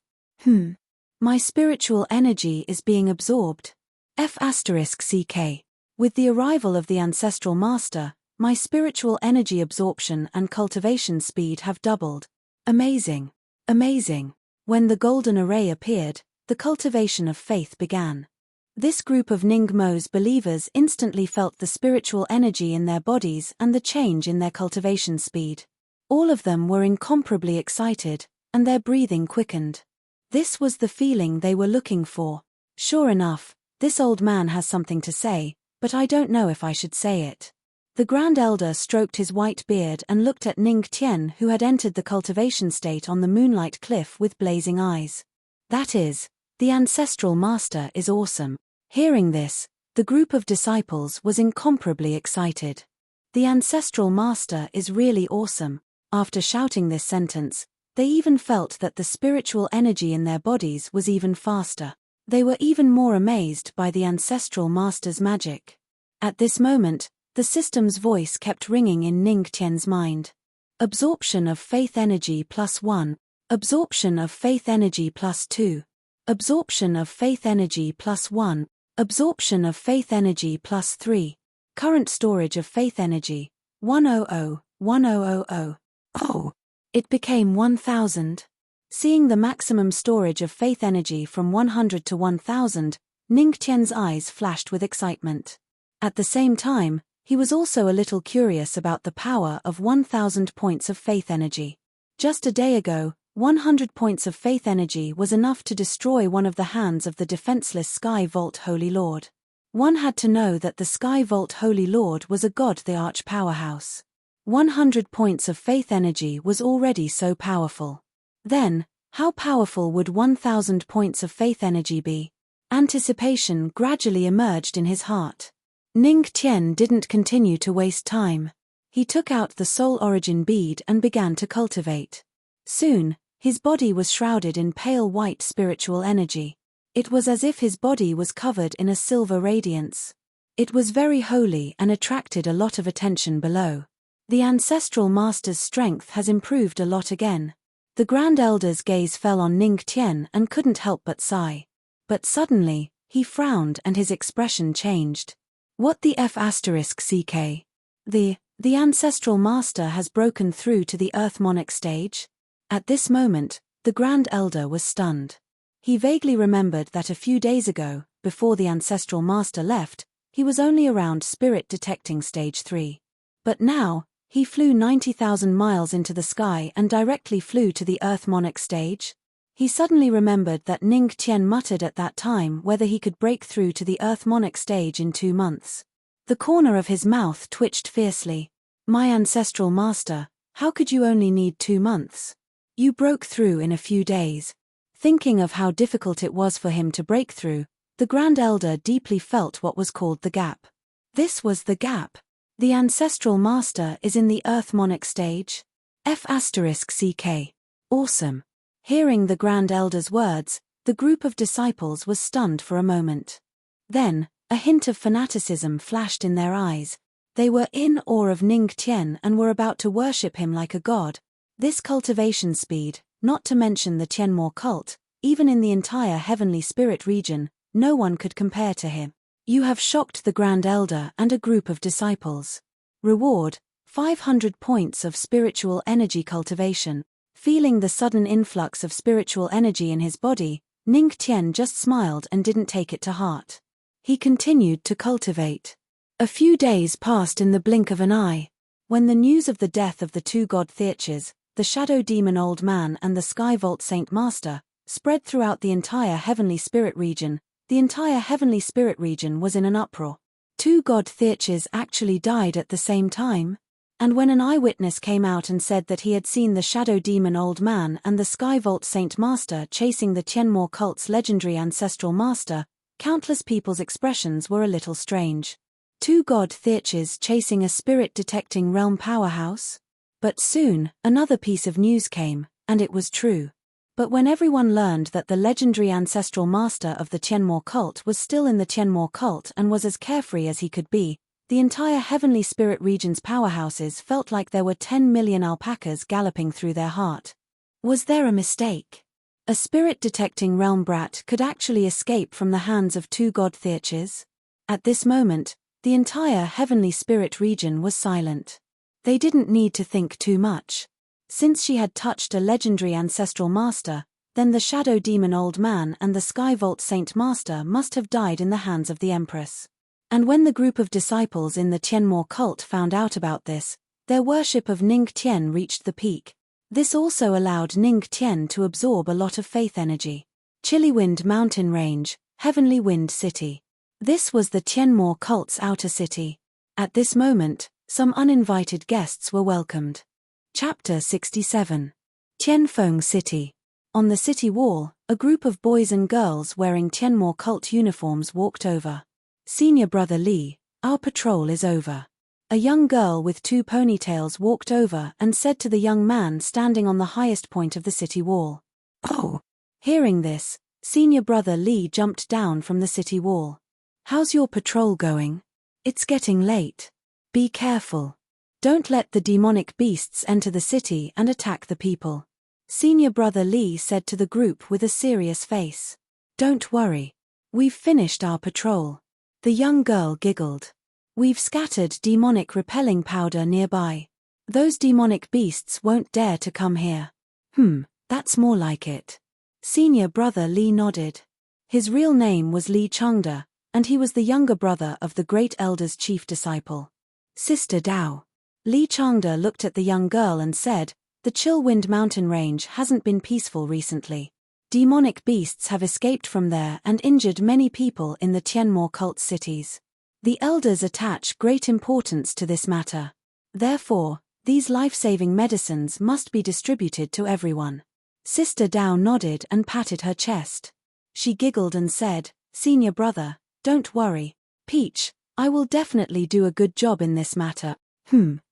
My spiritual energy is being absorbed. F***ck. With the arrival of the Ancestral Master, my spiritual energy absorption and cultivation speed have doubled. Amazing. Amazing. When the golden array appeared, the cultivation of faith began. This group of Ning Mo's believers instantly felt the spiritual energy in their bodies and the change in their cultivation speed. All of them were incomparably excited, and their breathing quickened. This was the feeling they were looking for. Sure enough, this old man has something to say, but I don't know if I should say it. The Grand Elder stroked his white beard and looked at Ning Tian, who had entered the cultivation state on the Moonlight Cliff with blazing eyes. That is, the Ancestral Master is awesome. Hearing this, the group of disciples was incomparably excited. The Ancestral Master is really awesome. After shouting this sentence, they even felt that the spiritual energy in their bodies was even faster. They were even more amazed by the Ancestral Master's magic. At this moment, the system's voice kept ringing in Ning Tian's mind. Absorption of faith energy +1. Absorption of faith energy +2. Absorption of faith energy +1. Absorption of faith energy +3. Current storage of faith energy, 100, 1000. Oh! It became 1000. Seeing the maximum storage of faith energy from 100 to 1000, Ning Tian's eyes flashed with excitement. At the same time, he was also a little curious about the power of 1,000 points of faith energy. Just a day ago, 100 points of faith energy was enough to destroy one of the hands of the defenseless Sky Vault Holy Lord. One had to know that the Sky Vault Holy Lord was a god, the arch powerhouse. 100 points of faith energy was already so powerful. Then, how powerful would 1,000 points of faith energy be? Anticipation gradually emerged in his heart. Ning Tian didn't continue to waste time. He took out the soul origin bead and began to cultivate. Soon, his body was shrouded in pale white spiritual energy. It was as if his body was covered in a silver radiance. It was very holy and attracted a lot of attention below. The ancestral master's strength has improved a lot again. The Grand Elder's gaze fell on Ning Tian and couldn't help but sigh. But suddenly, he frowned and his expression changed. What the F***CK? The ancestral master has broken through to the Earth Monarch stage? At this moment, the Grand Elder was stunned. He vaguely remembered that a few days ago, before the ancestral master left, he was only around spirit detecting stage 3. But now, he flew 90,000 miles into the sky and directly flew to the Earth Monarch stage. He suddenly remembered that Ning Tian muttered at that time whether he could break through to the Earth Monarch stage in 2 months. The corner of his mouth twitched fiercely. My ancestral master, how could you only need 2 months? You broke through in a few days. Thinking of how difficult it was for him to break through, the Grand Elder deeply felt what was called the gap. This was the gap. The ancestral master is in the Earth Monarch stage? F***CK. Awesome. Hearing the Grand Elder's words, the group of disciples was stunned for a moment. Then, a hint of fanaticism flashed in their eyes. They were in awe of Ning Tian and were about to worship him like a god. This cultivation speed, not to mention the Tianmo cult, even in the entire heavenly spirit region, no one could compare to him. You have shocked the Grand Elder and a group of disciples. Reward, 500 points of spiritual energy cultivation. Feeling the sudden influx of spiritual energy in his body, Ning Tian just smiled and didn't take it to heart. He continued to cultivate. A few days passed in the blink of an eye. When the news of the death of the 2 god Theurges, the Shadow Demon Old Man and the Sky Vault Saint Master, spread throughout the entire heavenly spirit region, the entire heavenly spirit region was in an uproar. 2 god Theurges actually died at the same time? And when an eyewitness came out and said that he had seen the Shadow Demon Old Man and the Sky Vault Saint Master chasing the Tianmo cult's legendary ancestral master, countless people's expressions were a little strange. 2 god Theurges chasing a spirit-detecting realm powerhouse? But soon, another piece of news came, and it was true. But when everyone learned that the legendary ancestral master of the Tianmo cult was still in the Tianmo cult and was as carefree as he could be, the entire heavenly spirit region's powerhouses felt like there were 10 million alpacas galloping through their heart. Was there a mistake? A spirit-detecting realm brat could actually escape from the hands of 2 god Theurges? At this moment, the entire heavenly spirit region was silent. They didn't need to think too much. Since she had touched a legendary ancestral master, then the Shadow Demon Old Man and the Sky Vault Saint Master must have died in the hands of the Empress. And when the group of disciples in the Tianmo cult found out about this, their worship of Ning Tian reached the peak. This also allowed Ning Tian to absorb a lot of faith energy. Chilly Wind Mountain Range, Heavenly Wind City. This was the Tianmo cult's outer city. At this moment, some uninvited guests were welcomed. Chapter 67. Tianfeng City. On the city wall, a group of boys and girls wearing Tianmo cult uniforms walked over. Senior Brother Li, our patrol is over. A young girl with 2 ponytails walked over and said to the young man standing on the highest point of the city wall. Oh! Hearing this, Senior Brother Li jumped down from the city wall. How's your patrol going? It's getting late. Be careful. Don't let the demonic beasts enter the city and attack the people. Senior Brother Li said to the group with a serious face. Don't worry. We've finished our patrol. The young girl giggled. We've scattered demonic repelling powder nearby. Those demonic beasts won't dare to come here. That's more like it. Senior Brother Li nodded. His real name was Li Chengde, and he was the younger brother of the great elder's chief disciple. Sister Dao. Li Changde looked at the young girl and said, "The Chill Wind mountain range hasn't been peaceful recently. Demonic beasts have escaped from there and injured many people in the Tianmo cult cities. The elders attach great importance to this matter. Therefore, these life-saving medicines must be distributed to everyone." Sister Dao nodded and patted her chest. She giggled and said, "Senior brother, don't worry. Peach, I will definitely do a good job in this matter.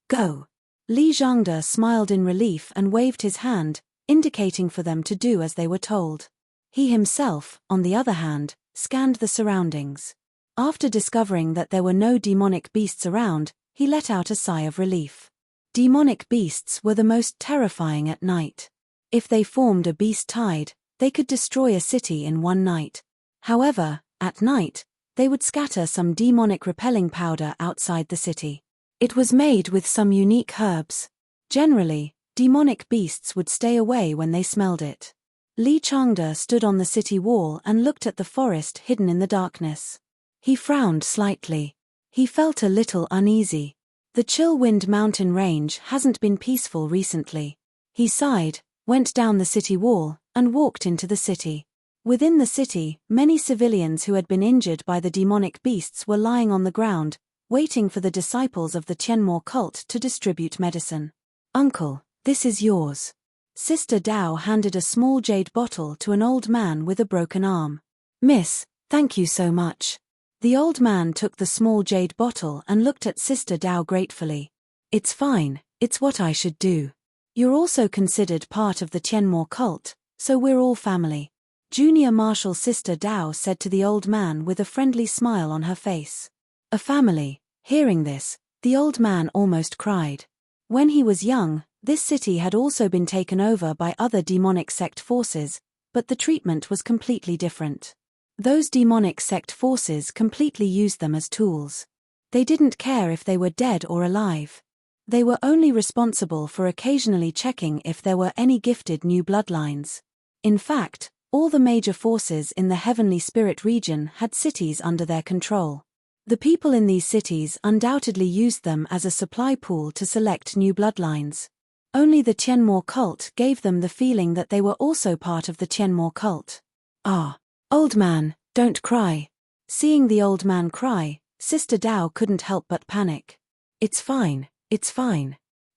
Go." Li Zhangde smiled in relief and waved his hand, indicating for them to do as they were told. He himself, on the other hand, scanned the surroundings. After discovering that there were no demonic beasts around, he let out a sigh of relief. Demonic beasts were the most terrifying at night. If they formed a beast tide, they could destroy a city in one night. However, at night, they would scatter some demonic repelling powder outside the city. It was made with some unique herbs. Generally, demonic beasts would stay away when they smelled it. Li Changde stood on the city wall and looked at the forest hidden in the darkness. He frowned slightly. He felt a little uneasy. The Chill Wind mountain range hasn't been peaceful recently. He sighed, went down the city wall, and walked into the city. Within the city, many civilians who had been injured by the demonic beasts were lying on the ground, waiting for the disciples of the Tianmo cult to distribute medicine. "Uncle, this is yours." Sister Dao handed a small jade bottle to an old man with a broken arm. "Miss, thank you so much." The old man took the small jade bottle and looked at Sister Dao gratefully. "It's fine, it's what I should do. You're also considered part of the Tianmo cult, so we're all family." Junior Marshal Sister Dao said to the old man with a friendly smile on her face. A family. Hearing this, the old man almost cried. When he was young, this city had also been taken over by other demonic sect forces, but the treatment was completely different. Those demonic sect forces completely used them as tools. They didn't care if they were dead or alive. They were only responsible for occasionally checking if there were any gifted new bloodlines. In fact, all the major forces in the Heavenly Spirit region had cities under their control. The people in these cities undoubtedly used them as a supply pool to select new bloodlines. Only the Tianmo cult gave them the feeling that they were also part of the Tianmo cult. "Ah, old man, don't cry." Seeing the old man cry, Sister Dao couldn't help but panic. It's fine.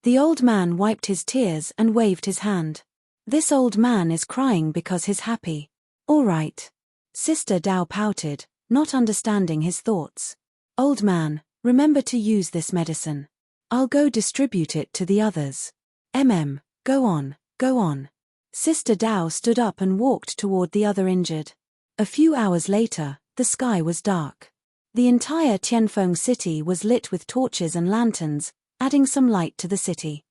The old man wiped his tears and waved his hand. This old man is crying because he's happy. "All right." Sister Dao pouted, not understanding his thoughts. "Old man, remember to use this medicine. I'll go distribute it to the others." Go on. Sister Dao stood up and walked toward the other injured. A few hours later, the sky was dark. The entire Tianfeng city was lit with torches and lanterns, adding some light to the city.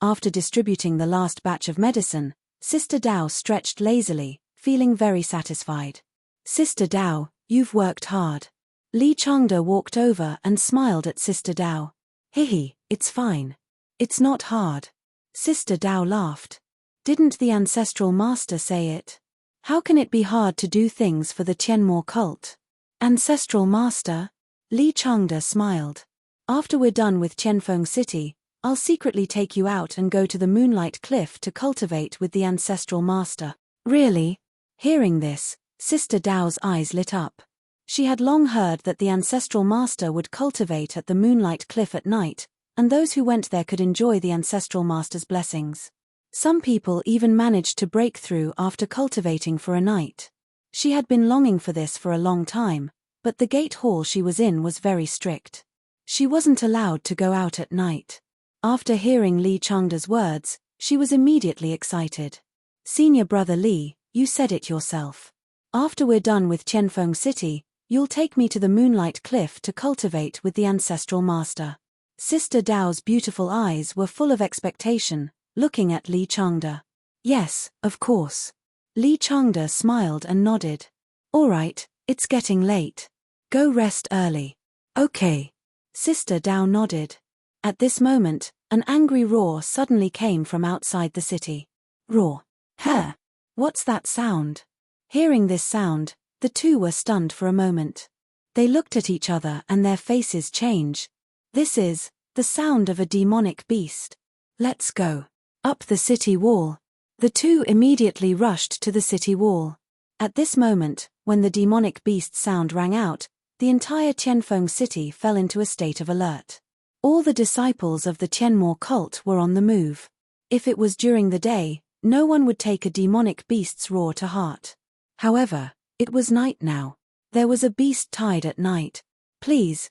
After distributing the last batch of medicine, Sister Dao stretched lazily, feeling very satisfied. "Sister Dao, you've worked hard." Li Changde walked over and smiled at Sister Dao. "Hihi, it's fine. It's not hard." Sister Dao laughed. "Didn't the ancestral master say it? How can it be hard to do things for the Tianmo cult?" "Ancestral master?" Li Changde smiled. "After we're done with Tianfeng City, I'll secretly take you out and go to the Moonlight Cliff to cultivate with the ancestral master." "Really?" Hearing this, Sister Dao's eyes lit up. She had long heard that the ancestral master would cultivate at the Moonlight Cliff at night, and those who went there could enjoy the ancestral master's blessings. Some people even managed to break through after cultivating for a night. She had been longing for this for a long time, but the gate hall she was in was very strict. She wasn't allowed to go out at night. After hearing Li Changde's words, she was immediately excited. "Senior brother Li, you said it yourself. After we're done with Tianfeng City, you'll take me to the Moonlight Cliff to cultivate with the ancestral master." Sister Dao's beautiful eyes were full of expectation, looking at Li Changde. "Yes, of course." Li Changde smiled and nodded. "All right, it's getting late. Go rest early." "Okay." Sister Dao nodded. At this moment, an angry roar suddenly came from outside the city. Roar. Huh! What's that sound? Hearing this sound, The two were stunned for a moment. They looked at each other and their faces changed. This is the sound of a demonic beast. Let's go. Up the city wall. The two immediately rushed to the city wall. At this moment, when the demonic beast sound rang out, the entire Tianfeng city fell into a state of alert. All the disciples of the Tianmo cult were on the move. If it was during the day, no one would take a demonic beast's roar to heart. However, it was night now. There was a beast tide at night. Please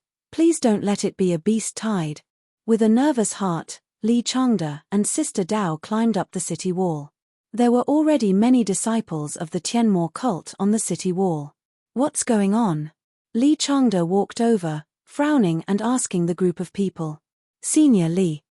don't let it be a beast tide. With a nervous heart, Li Changde and Sister Dao climbed up the city wall. There were already many disciples of the Tianmo cult on the city wall. What's going on? Li Changde walked over, frowning and asking the group of people. Senior Li,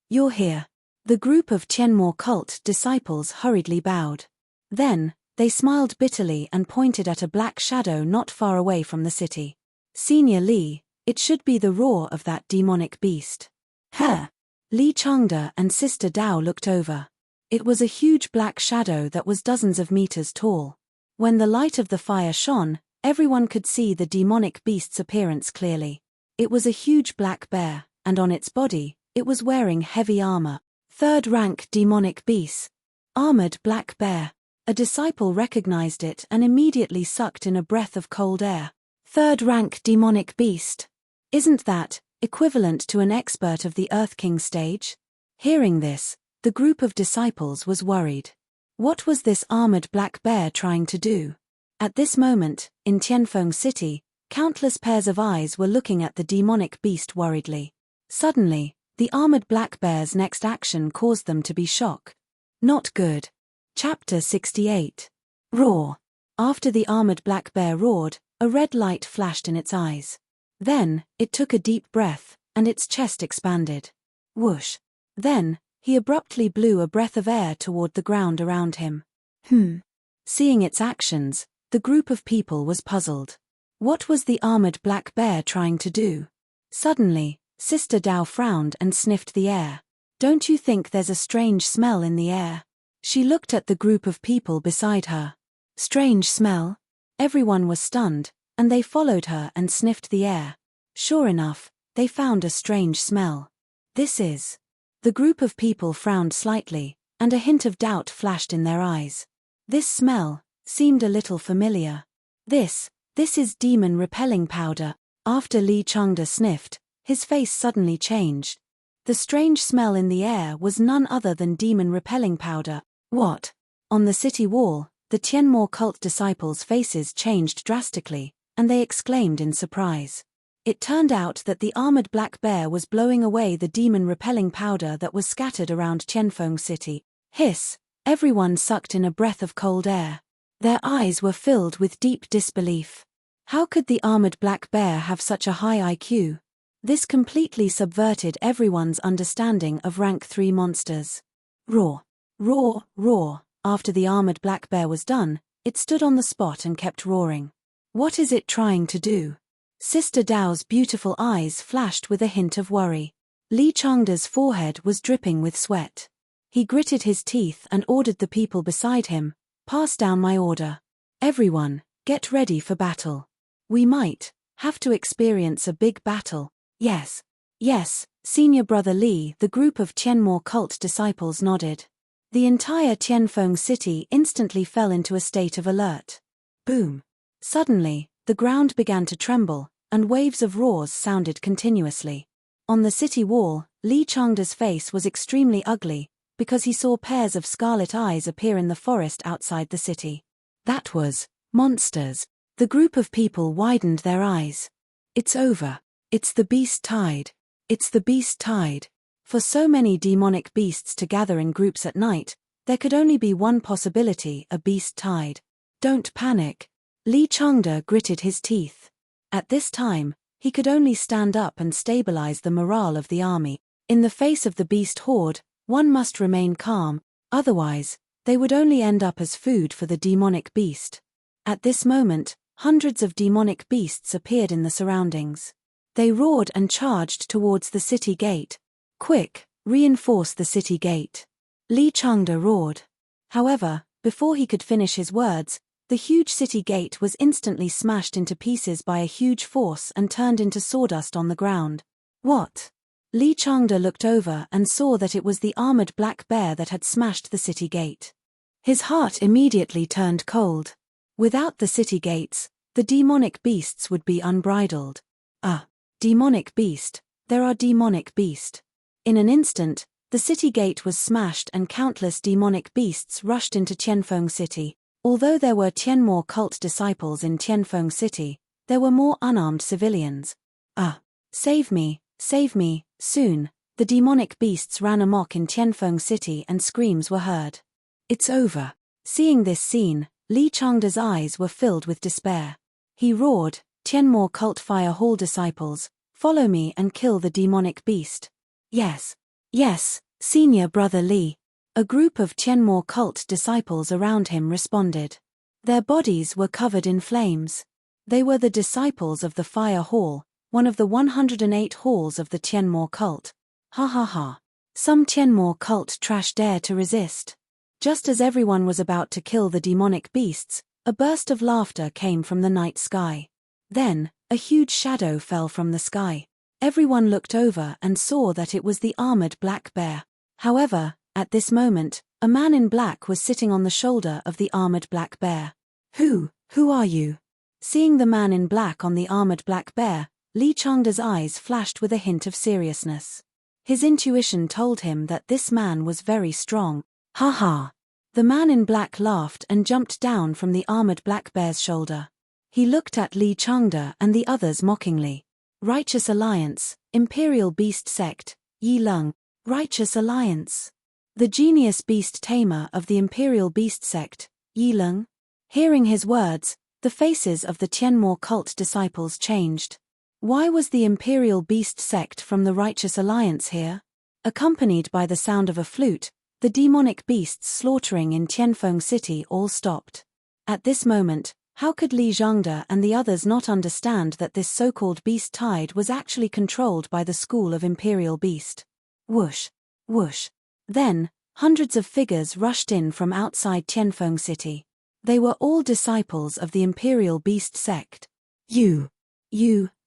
you're here. The group of Tianmo cult disciples hurriedly bowed. Then, they smiled bitterly and pointed at a black shadow not far away from the city. Senior Li, it should be the roar of that demonic beast. Huh? Li Changde and Sister Dao looked over. It was a huge black shadow that was dozens of meters tall. When the light of the fire shone, everyone could see the demonic beast's appearance clearly. It was a huge black bear, and on its body, it was wearing heavy armor. Third-rank demonic beast. Armored black bear. A disciple recognized it and immediately sucked in a breath of cold air. Third-rank demonic beast. Isn't that equivalent to an expert of the Earth King stage? Hearing this, the group of disciples was worried. What was this armored black bear trying to do? At this moment, in Tianfeng City, countless pairs of eyes were looking at the demonic beast worriedly. Suddenly, the armored black bear's next action caused them to be shocked. Not good. Chapter 68. Roar. After the armored black bear roared, a red light flashed in its eyes. Then, it took a deep breath, and its chest expanded. Whoosh. Then, he abruptly blew a breath of air toward the ground around him. Seeing its actions, the group of people was puzzled. What was the armored black bear trying to do? Suddenly, Sister Dao frowned and sniffed the air. Don't you think there's a strange smell in the air? She looked at the group of people beside her. Strange smell? Everyone was stunned, and they followed her and sniffed the air. Sure enough, they found a strange smell. This is... The group of people frowned slightly, and a hint of doubt flashed in their eyes. This smell seemed a little familiar. This is demon repelling powder. After Li Changde sniffed, his face suddenly changed. The strange smell in the air was none other than demon repelling powder. What? On the city wall, the Tianmo cult disciples' faces changed drastically, and they exclaimed in surprise. It turned out that the armored black bear was blowing away the demon-repelling powder that was scattered around Tianfeng City. Hiss! Everyone sucked in a breath of cold air. Their eyes were filled with deep disbelief. How could the armored black bear have such a high IQ? This completely subverted everyone's understanding of rank 3 monsters. Roar! Roar! Roar! After the armored black bear was done, it stood on the spot and kept roaring. What is it trying to do? Sister Dao's beautiful eyes flashed with a hint of worry. Li Changde's forehead was dripping with sweat. He gritted his teeth and ordered the people beside him, "Pass down my order. Everyone, get ready for battle. We might have to experience a big battle." Yes, Senior Brother Li. The group of Tianmo cult disciples nodded. The entire Tianfeng city instantly fell into a state of alert. Boom. Suddenly, the ground began to tremble, and waves of roars sounded continuously. On the city wall, Li Changde's face was extremely ugly, because he saw pairs of scarlet eyes appear in the forest outside the city. That was monsters. The group of people widened their eyes. It's over. It's the beast tide. It's the beast tide. For so many demonic beasts to gather in groups at night, there could only be one possibility: a beast tide. Don't panic. Li Changde gritted his teeth. At this time, he could only stand up and stabilize the morale of the army. In the face of the beast horde, one must remain calm, otherwise, they would only end up as food for the demonic beast. At this moment, hundreds of demonic beasts appeared in the surroundings. They roared and charged towards the city gate. Quick, reinforce the city gate. Li Changde roared. However, before he could finish his words, The huge city gate was instantly smashed into pieces by a huge force and turned into sawdust on the ground. What? Li Changde looked over and saw that it was the armored black bear that had smashed the city gate. His heart immediately turned cold. Without the city gates, the demonic beasts would be unbridled. Demonic beast, there are demonic beast. In an instant, the city gate was smashed and countless demonic beasts rushed into Tianfeng City. Although there were Tianmo cult disciples in Tianfeng City, there were more unarmed civilians. Save me, save me, soon, the demonic beasts ran amok in Tianfeng City and screams were heard. It's over. Seeing this scene, Li Changde's eyes were filled with despair. He roared, Tianmo cult fire hall disciples, follow me and kill the demonic beast. Yes. Yes, senior brother Li. A group of Tianmo cult disciples around him responded. Their bodies were covered in flames. They were the disciples of the fire hall, one of the 108 halls of the Tianmo cult. Ha ha ha. Some Tianmo cult trash dare to resist. Just as everyone was about to kill the demonic beasts, a burst of laughter came from the night sky. Then, a huge shadow fell from the sky. Everyone looked over and saw that it was the armored black bear. However, at this moment, a man in black was sitting on the shoulder of the armored black bear. Who are you? Seeing the man in black on the armored black bear, Li Changde's eyes flashed with a hint of seriousness. His intuition told him that this man was very strong. Ha ha! The man in black laughed and jumped down from the armored black bear's shoulder. He looked at Li Changde and the others mockingly. Righteous Alliance, Imperial Beast Sect, Yi Lung, Righteous Alliance. The genius beast tamer of the Imperial Beast Sect, Yi Lung. Hearing his words, the faces of the Tianmo cult disciples changed. Why was the Imperial Beast Sect from the Righteous Alliance here? Accompanied by the sound of a flute, the demonic beasts slaughtering in Tianfeng City all stopped. At this moment, how could Li Changde and the others not understand that this so-called beast tide was actually controlled by the school of Imperial Beast? Whoosh, whoosh. Then, hundreds of figures rushed in from outside Tianfeng City. They were all disciples of the Imperial Beast Sect. You.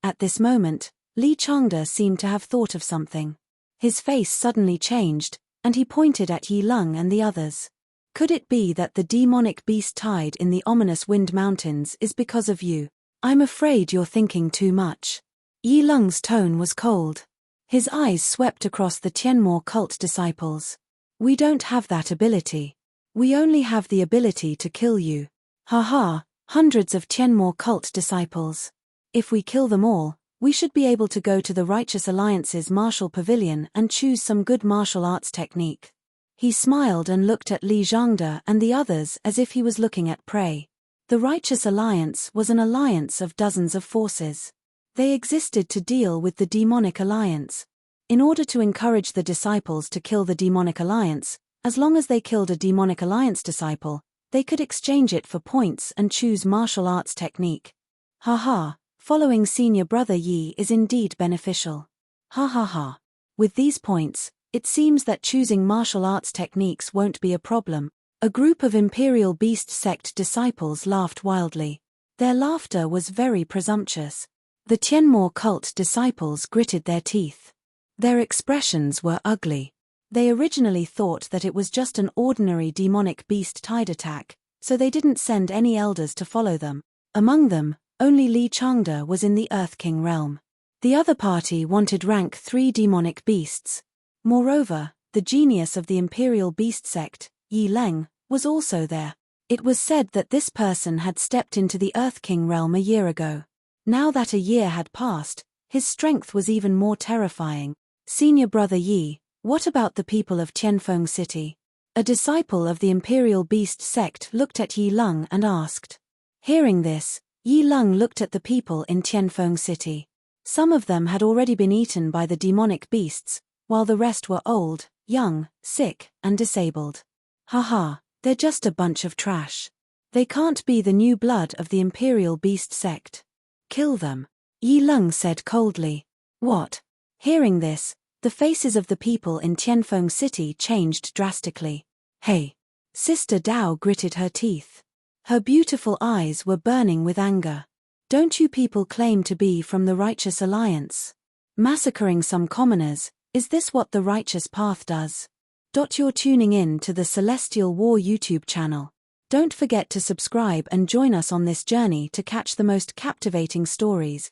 At this moment, Li Changde seemed to have thought of something. His face suddenly changed, and he pointed at Yi Lung and the others. Could it be that the demonic beast tide in the ominous Wind Mountains is because of you? I'm afraid you're thinking too much. Yi Lung's tone was cold. His eyes swept across the Tianmo cult disciples. We don't have that ability. We only have the ability to kill you. Ha, hundreds of Tianmo cult disciples. If we kill them all, we should be able to go to the Righteous Alliance's martial pavilion and choose some good martial arts technique. He smiled and looked at Li Changde and the others as if he was looking at prey. The Righteous Alliance was an alliance of dozens of forces. They existed to deal with the Demonic Alliance. In order to encourage the disciples to kill the Demonic Alliance, as long as they killed a Demonic Alliance disciple, they could exchange it for points and choose martial arts technique. Ha, following senior brother Yi is indeed beneficial. Ha. With these points, it seems that choosing martial arts techniques won't be a problem. A group of Imperial Beast Sect disciples laughed wildly. Their laughter was very presumptuous. The Tianmo cult disciples gritted their teeth. Their expressions were ugly. They originally thought that it was just an ordinary demonic beast tide attack, so they didn't send any elders to follow them. Among them, only Li Changde was in the Earth King realm. The other party wanted rank 3 demonic beasts. Moreover, the genius of the Imperial Beast Sect, Yi Leng, was also there. It was said that this person had stepped into the Earth King realm a year ago. Now that a year had passed, his strength was even more terrifying. Senior brother Yi, what about the people of Tianfeng City? A disciple of the Imperial Beast Sect looked at Yi Lung and asked. Hearing this, Yi Lung looked at the people in Tianfeng City. Some of them had already been eaten by the demonic beasts, while the rest were old, young, sick, and disabled. Ha, they're just a bunch of trash. They can't be the new blood of the Imperial Beast Sect. Kill them, Yi Lung said coldly. What? Hearing this, the faces of the people in Tianfeng City changed drastically. Hey! Sister Dao gritted her teeth. Her beautiful eyes were burning with anger. Don't you people claim to be from the Righteous Alliance? Massacring some commoners, is this what the righteous path does? You're tuning in to the Celestial War YouTube channel. Don't forget to subscribe and join us on this journey to catch the most captivating stories.